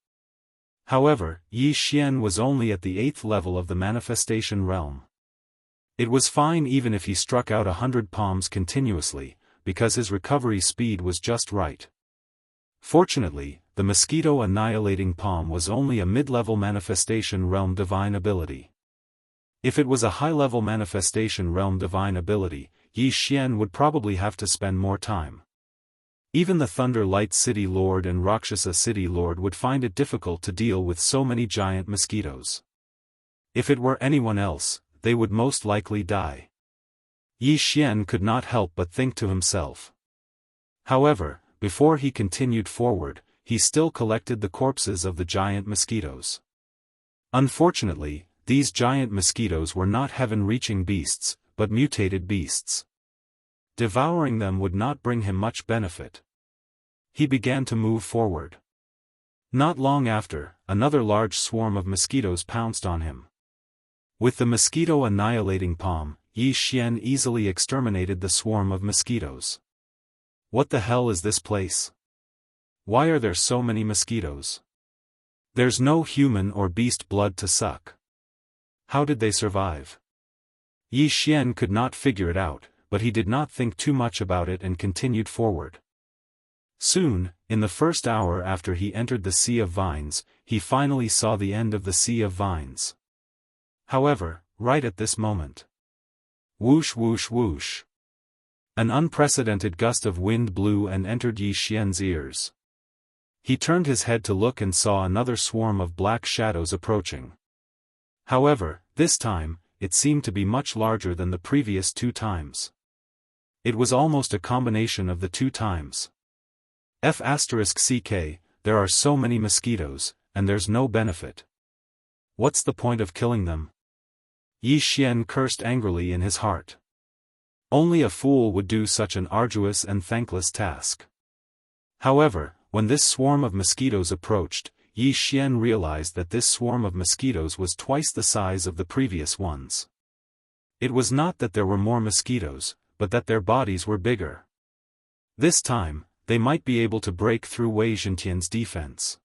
However, Yi Xian was only at the 8th level of the manifestation realm. It was fine even if he struck out 100 palms continuously, because his recovery speed was just right. Fortunately, the mosquito annihilating palm was only a mid-level manifestation realm divine ability. If it was a high-level manifestation realm divine ability, Yi Xian would probably have to spend more time. Even the Thunder Light City Lord and Rakshasa City Lord would find it difficult to deal with so many giant mosquitoes. If it were anyone else, they would most likely die. Yi Xian could not help but think to himself. However, before he continued forward, he still collected the corpses of the giant mosquitoes. Unfortunately, these giant mosquitoes were not heaven-reaching beasts, but mutated beasts. Devouring them would not bring him much benefit. He began to move forward. Not long after, another large swarm of mosquitoes pounced on him. With the mosquito annihilating palm, Yi Xian easily exterminated the swarm of mosquitoes. What the hell is this place? Why are there so many mosquitoes? There's no human or beast blood to suck. How did they survive? Yi Xian could not figure it out, but he did not think too much about it and continued forward. Soon, in the first hour after he entered the Sea of Vines, he finally saw the end of the Sea of Vines. However, right at this moment. Whoosh whoosh whoosh. An unprecedented gust of wind blew and entered Yi Xian's ears. He turned his head to look and saw another swarm of black shadows approaching. However, this time, it seemed to be much larger than the previous 2 times. It was almost a combination of the 2 times. F***ck, there are so many mosquitoes, and there's no benefit. What's the point of killing them? Yi Xian cursed angrily in his heart. Only a fool would do such an arduous and thankless task. However, when this swarm of mosquitoes approached, Yi Xian realized that this swarm of mosquitoes was twice the size of the previous ones. It was not that there were more mosquitoes, but that their bodies were bigger. This time, they might be able to break through Wei Zhentian's defense.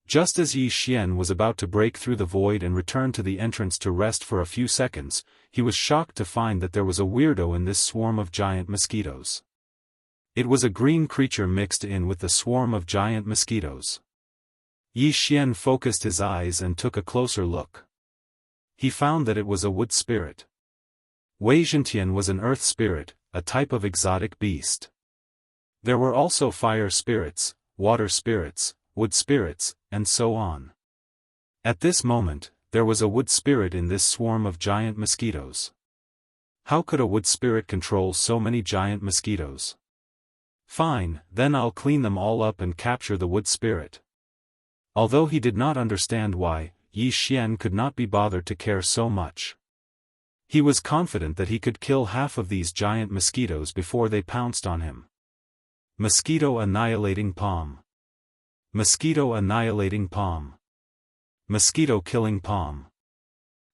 Just as Yi Xian was about to break through the void and return to the entrance to rest for a few seconds, he was shocked to find that there was a weirdo in this swarm of giant mosquitoes. It was a green creature mixed in with the swarm of giant mosquitoes. Yi Xian focused his eyes and took a closer look. He found that it was a wood spirit. Wei Zhentian was an earth spirit, a type of exotic beast. There were also fire spirits, water spirits, wood spirits, and so on. At this moment, there was a wood spirit in this swarm of giant mosquitoes. How could a wood spirit control so many giant mosquitoes? Fine, then I'll clean them all up and capture the wood spirit. Although he did not understand why, Yi Xian could not be bothered to care so much. He was confident that he could kill half of these giant mosquitoes before they pounced on him. Mosquito annihilating palm. Mosquito annihilating palm. Mosquito killing palm.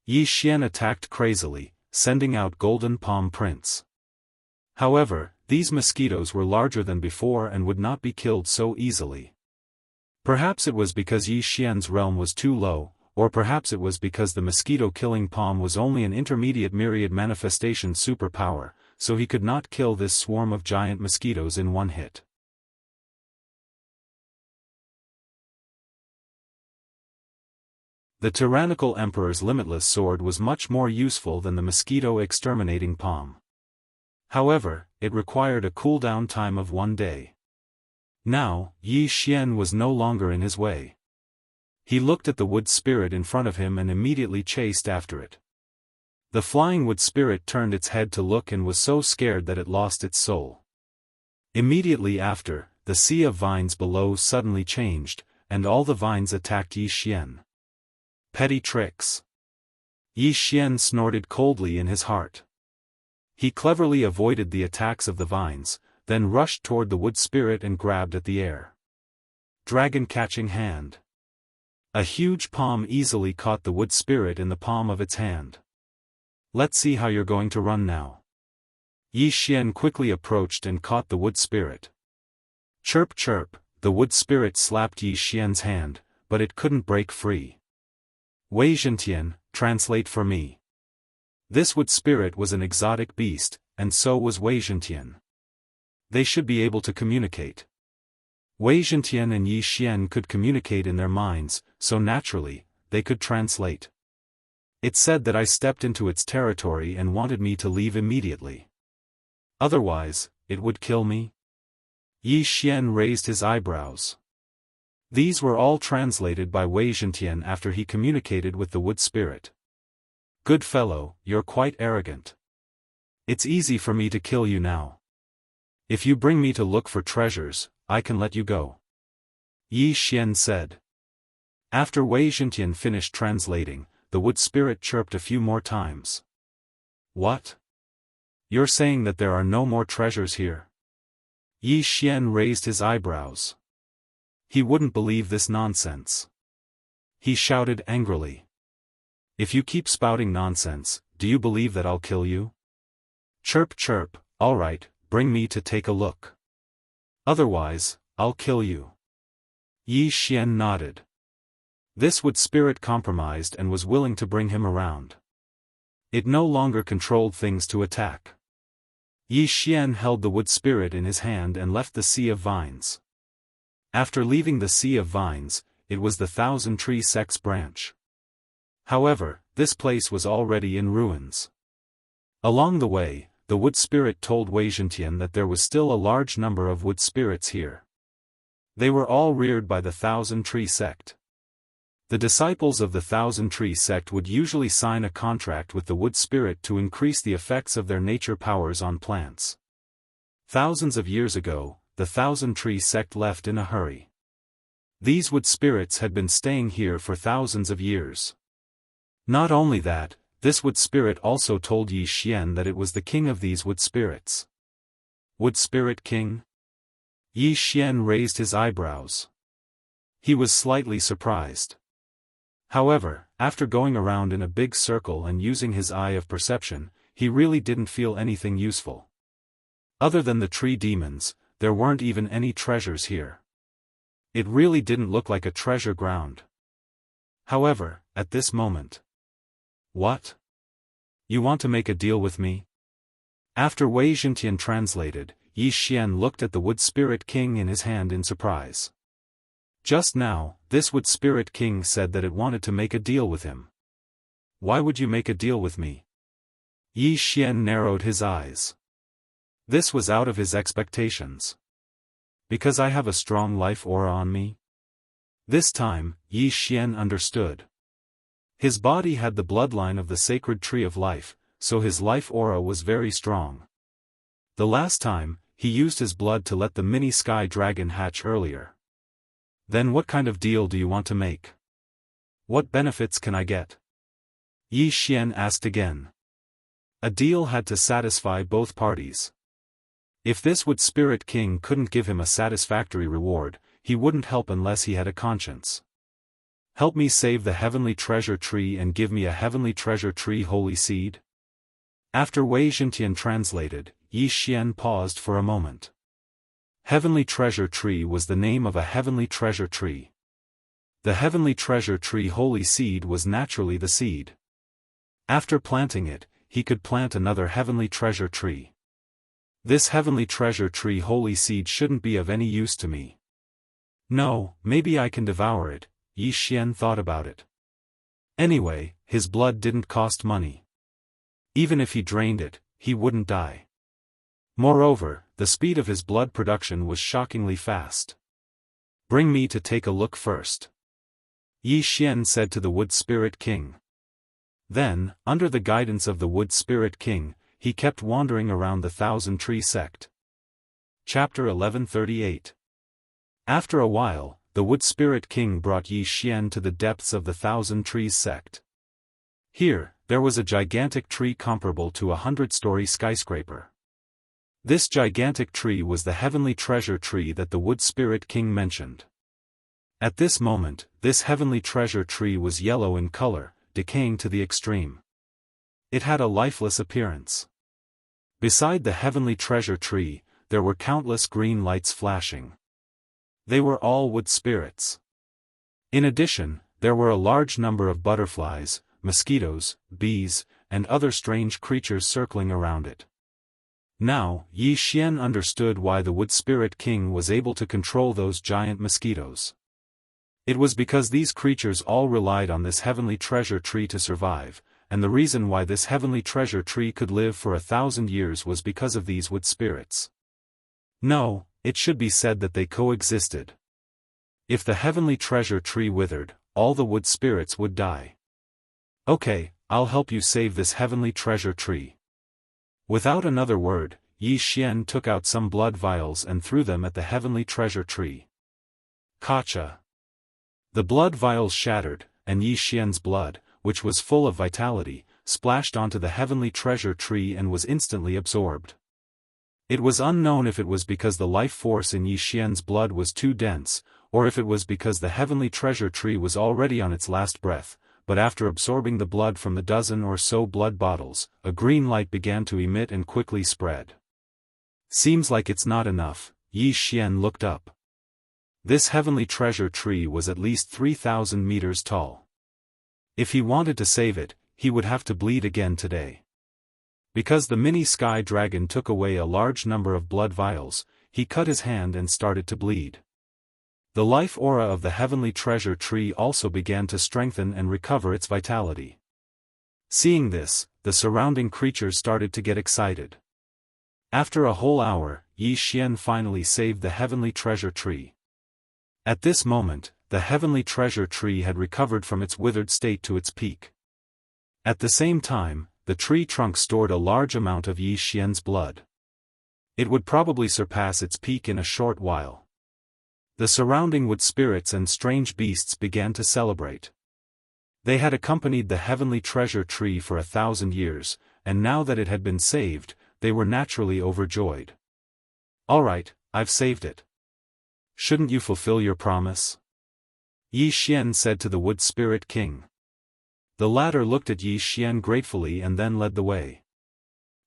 Yi Xian attacked crazily, sending out golden palm prints. However, these mosquitoes were larger than before and would not be killed so easily. Perhaps it was because Yi Xian's realm was too low, or perhaps it was because the mosquito-killing palm was only an intermediate myriad manifestation superpower, so he could not kill this swarm of giant mosquitoes in one hit. The tyrannical emperor's limitless sword was much more useful than the mosquito-exterminating palm. However, it required a cooldown time of 1 day. Now, Yi Xian was no longer in his way. He looked at the wood spirit in front of him and immediately chased after it. The flying wood spirit turned its head to look and was so scared that it lost its soul. Immediately after, the sea of vines below suddenly changed, and all the vines attacked Yi Xian. Petty tricks. Yi Xian snorted coldly in his heart. He cleverly avoided the attacks of the vines, then rushed toward the wood spirit and grabbed at the air. Dragon-catching hand. A huge palm easily caught the wood spirit in the palm of its hand. Let's see how you're going to run now. Yi Xian quickly approached and caught the wood spirit. Chirp chirp, the wood spirit slapped Yi Xian's hand, but it couldn't break free. Wei Zhentian, translate for me. This wood spirit was an exotic beast, and so was Wei Zhentian. They should be able to communicate. Wei Zhentian and Yi Xian could communicate in their minds, so naturally, they could translate. It said that I stepped into its territory and wanted me to leave immediately. Otherwise, it would kill me? Yi Xian raised his eyebrows. These were all translated by Wei Zhentian after he communicated with the wood spirit. Good fellow, you're quite arrogant. It's easy for me to kill you now. If you bring me to look for treasures, I can let you go. Yi Xian said. After Wei Zhentian finished translating, the wood spirit chirped a few more times. What? You're saying that there are no more treasures here? Yi Xian raised his eyebrows. He wouldn't believe this nonsense. He shouted angrily. If you keep spouting nonsense, do you believe that I'll kill you? Chirp chirp, all right, bring me to take a look. Otherwise, I'll kill you. Yi Xian nodded. This wood spirit compromised and was willing to bring him around. It no longer controlled things to attack. Yi Xian held the wood spirit in his hand and left the Sea of Vines. After leaving the Sea of Vines, it was the Thousand Tree Sects branch. However, this place was already in ruins. Along the way, the wood spirit told Wei Zhentian that there was still a large number of wood spirits here. They were all reared by the Thousand Tree Sect. The disciples of the Thousand Tree Sect would usually sign a contract with the wood spirit to increase the effects of their nature powers on plants. Thousands of years ago, the Thousand Tree Sect left in a hurry. These wood spirits had been staying here for thousands of years. Not only that, this wood spirit also told Yi Xian that it was the king of these wood spirits. Wood spirit king? Yi Xian raised his eyebrows. He was slightly surprised. However, after going around in a big circle and using his eye of perception, he really didn't feel anything useful. Other than the tree demons, there weren't even any treasures here. It really didn't look like a treasure ground. However, at this moment. What? You want to make a deal with me? After Wei Zhentian translated, Yi Xian looked at the wood spirit king in his hand in surprise. Just now, this wood spirit king said that it wanted to make a deal with him. Why would you make a deal with me? Yi Xian narrowed his eyes. This was out of his expectations. Because I have a strong life aura on me? This time, Yi Xian understood. His body had the bloodline of the sacred tree of life, so his life aura was very strong. The last time, he used his blood to let the mini sky dragon hatch earlier. Then what kind of deal do you want to make? What benefits can I get? Yi Xian asked again. A deal had to satisfy both parties. If this wood spirit king couldn't give him a satisfactory reward, he wouldn't help unless he had a conscience. Help me save the heavenly treasure tree and give me a heavenly treasure tree holy seed? After Wei Zhentian translated, Yi Xian paused for a moment. Heavenly treasure tree was the name of a heavenly treasure tree. The heavenly treasure tree holy seed was naturally the seed. After planting it, he could plant another heavenly treasure tree. This heavenly treasure tree holy seed shouldn't be of any use to me. No, maybe I can devour it, Yi Xian thought about it. Anyway, his blood didn't cost money. Even if he drained it, he wouldn't die. Moreover, the speed of his blood production was shockingly fast. Bring me to take a look first. Yi Xian said to the wood spirit king. Then, under the guidance of the wood spirit king, he kept wandering around the Thousand Tree Sect. Chapter 1138. After a while, the wood spirit king brought Yi Xian to the depths of the Thousand Trees Sect. Here, there was a gigantic tree comparable to a 100-story skyscraper. This gigantic tree was the heavenly treasure tree that the wood spirit king mentioned. At this moment, this heavenly treasure tree was yellow in color, decaying to the extreme. It had a lifeless appearance. Beside the heavenly treasure tree, there were countless green lights flashing. They were all wood spirits. In addition, there were a large number of butterflies, mosquitoes, bees, and other strange creatures circling around it. Now, Yi Xian understood why the Wood Spirit King was able to control those giant mosquitoes. It was because these creatures all relied on this heavenly treasure tree to survive, and the reason why this heavenly treasure tree could live for 1,000 years was because of these wood spirits. No, it should be said that they coexisted. If the heavenly treasure tree withered, all the wood spirits would die. Okay, I'll help you save this heavenly treasure tree. Without another word, Yi Xian took out some blood vials and threw them at the heavenly treasure tree. Kacha! The blood vials shattered, and Yi Xian's blood, which was full of vitality, splashed onto the heavenly treasure tree and was instantly absorbed. It was unknown if it was because the life force in Yi Xian's blood was too dense, or if it was because the heavenly treasure tree was already on its last breath, but after absorbing the blood from the dozen or so blood bottles, a green light began to emit and quickly spread. Seems like it's not enough, Yi Xian looked up. This heavenly treasure tree was at least 3,000 meters tall. If he wanted to save it, he would have to bleed again today. Because the mini sky dragon took away a large number of blood vials, he cut his hand and started to bleed. The life aura of the heavenly treasure tree also began to strengthen and recover its vitality. Seeing this, the surrounding creatures started to get excited. After a whole hour, Yi Xian finally saved the heavenly treasure tree. At this moment, the heavenly treasure tree had recovered from its withered state to its peak. At the same time, the tree trunk stored a large amount of Yi Xian's blood. It would probably surpass its peak in a short while. The surrounding wood spirits and strange beasts began to celebrate. They had accompanied the heavenly treasure tree for 1,000 years, and now that it had been saved, they were naturally overjoyed. Alright, I've saved it. Shouldn't you fulfill your promise? Yi Xian said to the Wood Spirit King. The latter looked at Yi Xian gratefully and then led the way.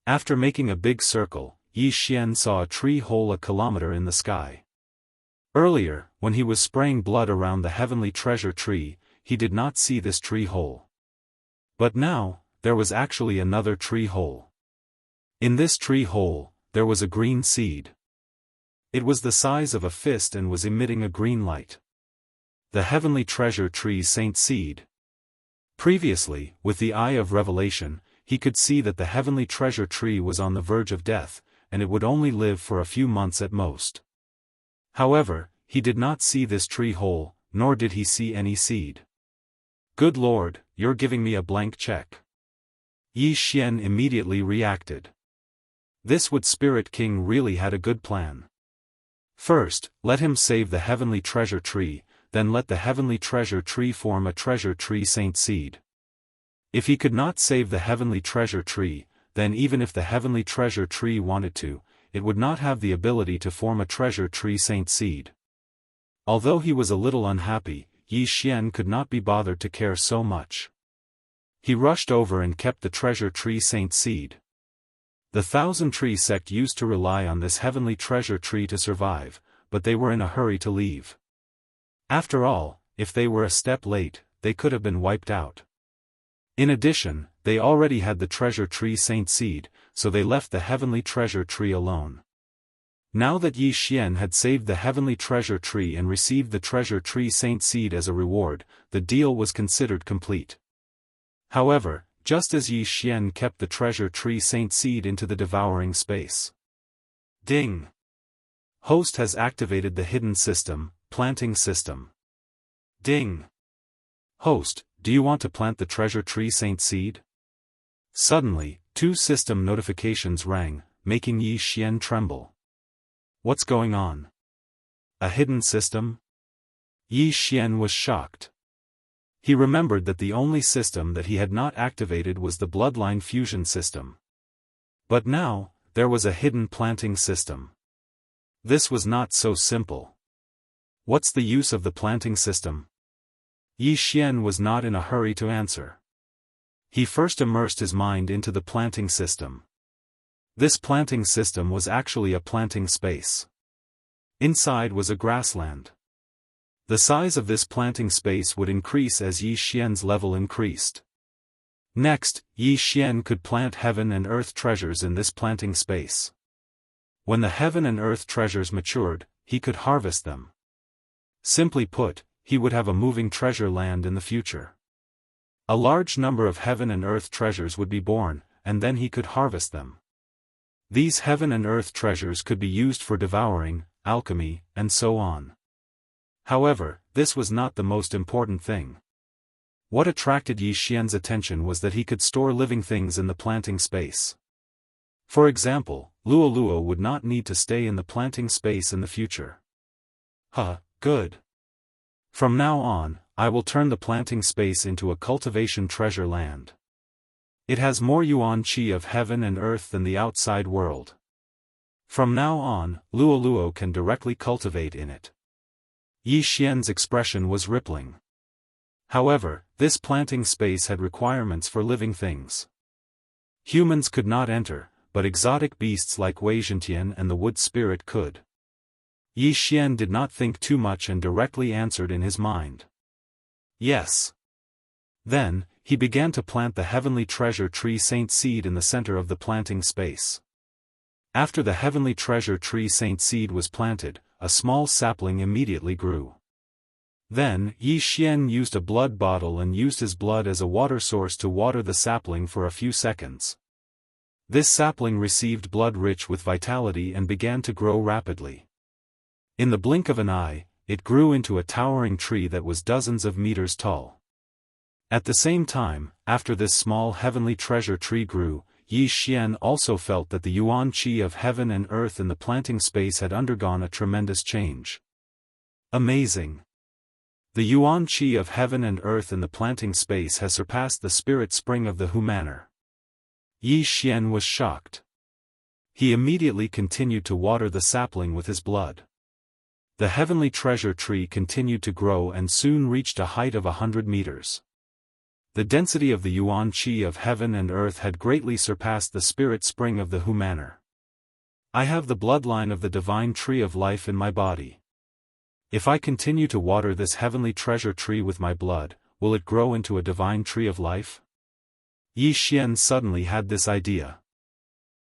After making a big circle, Yi Xian saw a tree hole a kilometer in the sky. Earlier, when he was spraying blood around the heavenly treasure tree, he did not see this tree hole. But now, there was actually another tree hole. In this tree hole, there was a green seed. It was the size of a fist and was emitting a green light. The heavenly treasure tree's saint seed. Previously, with the eye of revelation, he could see that the heavenly treasure tree was on the verge of death, and it would only live for a few months at most. However, he did not see this tree hole, nor did he see any seed. Good Lord, you're giving me a blank check. Yi Xian immediately reacted. This Wood Spirit King really had a good plan. First, let him save the heavenly treasure tree, then let the heavenly treasure tree form a treasure tree saint seed. If he could not save the heavenly treasure tree, then even if the heavenly treasure tree wanted to, it would not have the ability to form a treasure tree saint seed. Although he was a little unhappy, Yi Xian could not be bothered to care so much. He rushed over and kept the treasure tree saint seed. The Thousand Tree sect used to rely on this heavenly treasure tree to survive, but they were in a hurry to leave. After all, if they were a step late, they could have been wiped out. In addition, they already had the treasure tree saint seed, so they left the heavenly treasure tree alone. Now that Yi Xian had saved the heavenly treasure tree and received the treasure tree saint seed as a reward, the deal was considered complete. However, just as Yi Xian kept the treasure tree saint seed into the devouring space. Ding! Host has activated the hidden system, planting system. Ding! Host, do you want to plant the treasure tree saint seed? Suddenly, 2 system notifications rang, making Yi Xian tremble. What's going on? A hidden system? Yi Xian was shocked. He remembered that the only system that he had not activated was the bloodline fusion system. But now, there was a hidden planting system. This was not so simple. What's the use of the planting system? Yi Xian was not in a hurry to answer. He first immersed his mind into the planting system. This planting system was actually a planting space. Inside was a grassland. The size of this planting space would increase as Yi Xian's level increased. Next, Yi Xian could plant heaven and earth treasures in this planting space. When the heaven and earth treasures matured, he could harvest them. Simply put, he would have a moving treasure land in the future. A large number of heaven and earth treasures would be born, and then he could harvest them. These heaven and earth treasures could be used for devouring, alchemy, and so on. However, this was not the most important thing. What attracted Yi Xian's attention was that he could store living things in the planting space. For example, Luo would not need to stay in the planting space in the future. Good. From now on, I will turn the planting space into a cultivation treasure land. It has more yuan qi of heaven and earth than the outside world. From now on, Luo can directly cultivate in it. Yi Xian's expression was rippling. However, this planting space had requirements for living things. Humans could not enter, but exotic beasts like Wei Zhentian and the wood spirit could. Yi Xian did not think too much and directly answered in his mind. Yes. Then, he began to plant the heavenly treasure tree Saint Seed in the center of the planting space. After the heavenly treasure tree Saint Seed was planted, a small sapling immediately grew. Then, Yi Xian used a blood bottle and used his blood as a water source to water the sapling for a few seconds. This sapling received blood rich with vitality and began to grow rapidly. In the blink of an eye, it grew into a towering tree that was dozens of meters tall. At the same time, after this small heavenly treasure tree grew, Yi Xian also felt that the yuan qi of heaven and earth in the planting space had undergone a tremendous change. Amazing! The yuan qi of heaven and earth in the planting space has surpassed the spirit spring of the Hu manor. Yi Xian was shocked. He immediately continued to water the sapling with his blood. The heavenly treasure tree continued to grow and soon reached a height of 100 meters. The density of the yuan qi of heaven and earth had greatly surpassed the spirit spring of the Hu manor. I have the bloodline of the divine tree of life in my body. If I continue to water this heavenly treasure tree with my blood, will it grow into a divine tree of life? Yi Xian suddenly had this idea.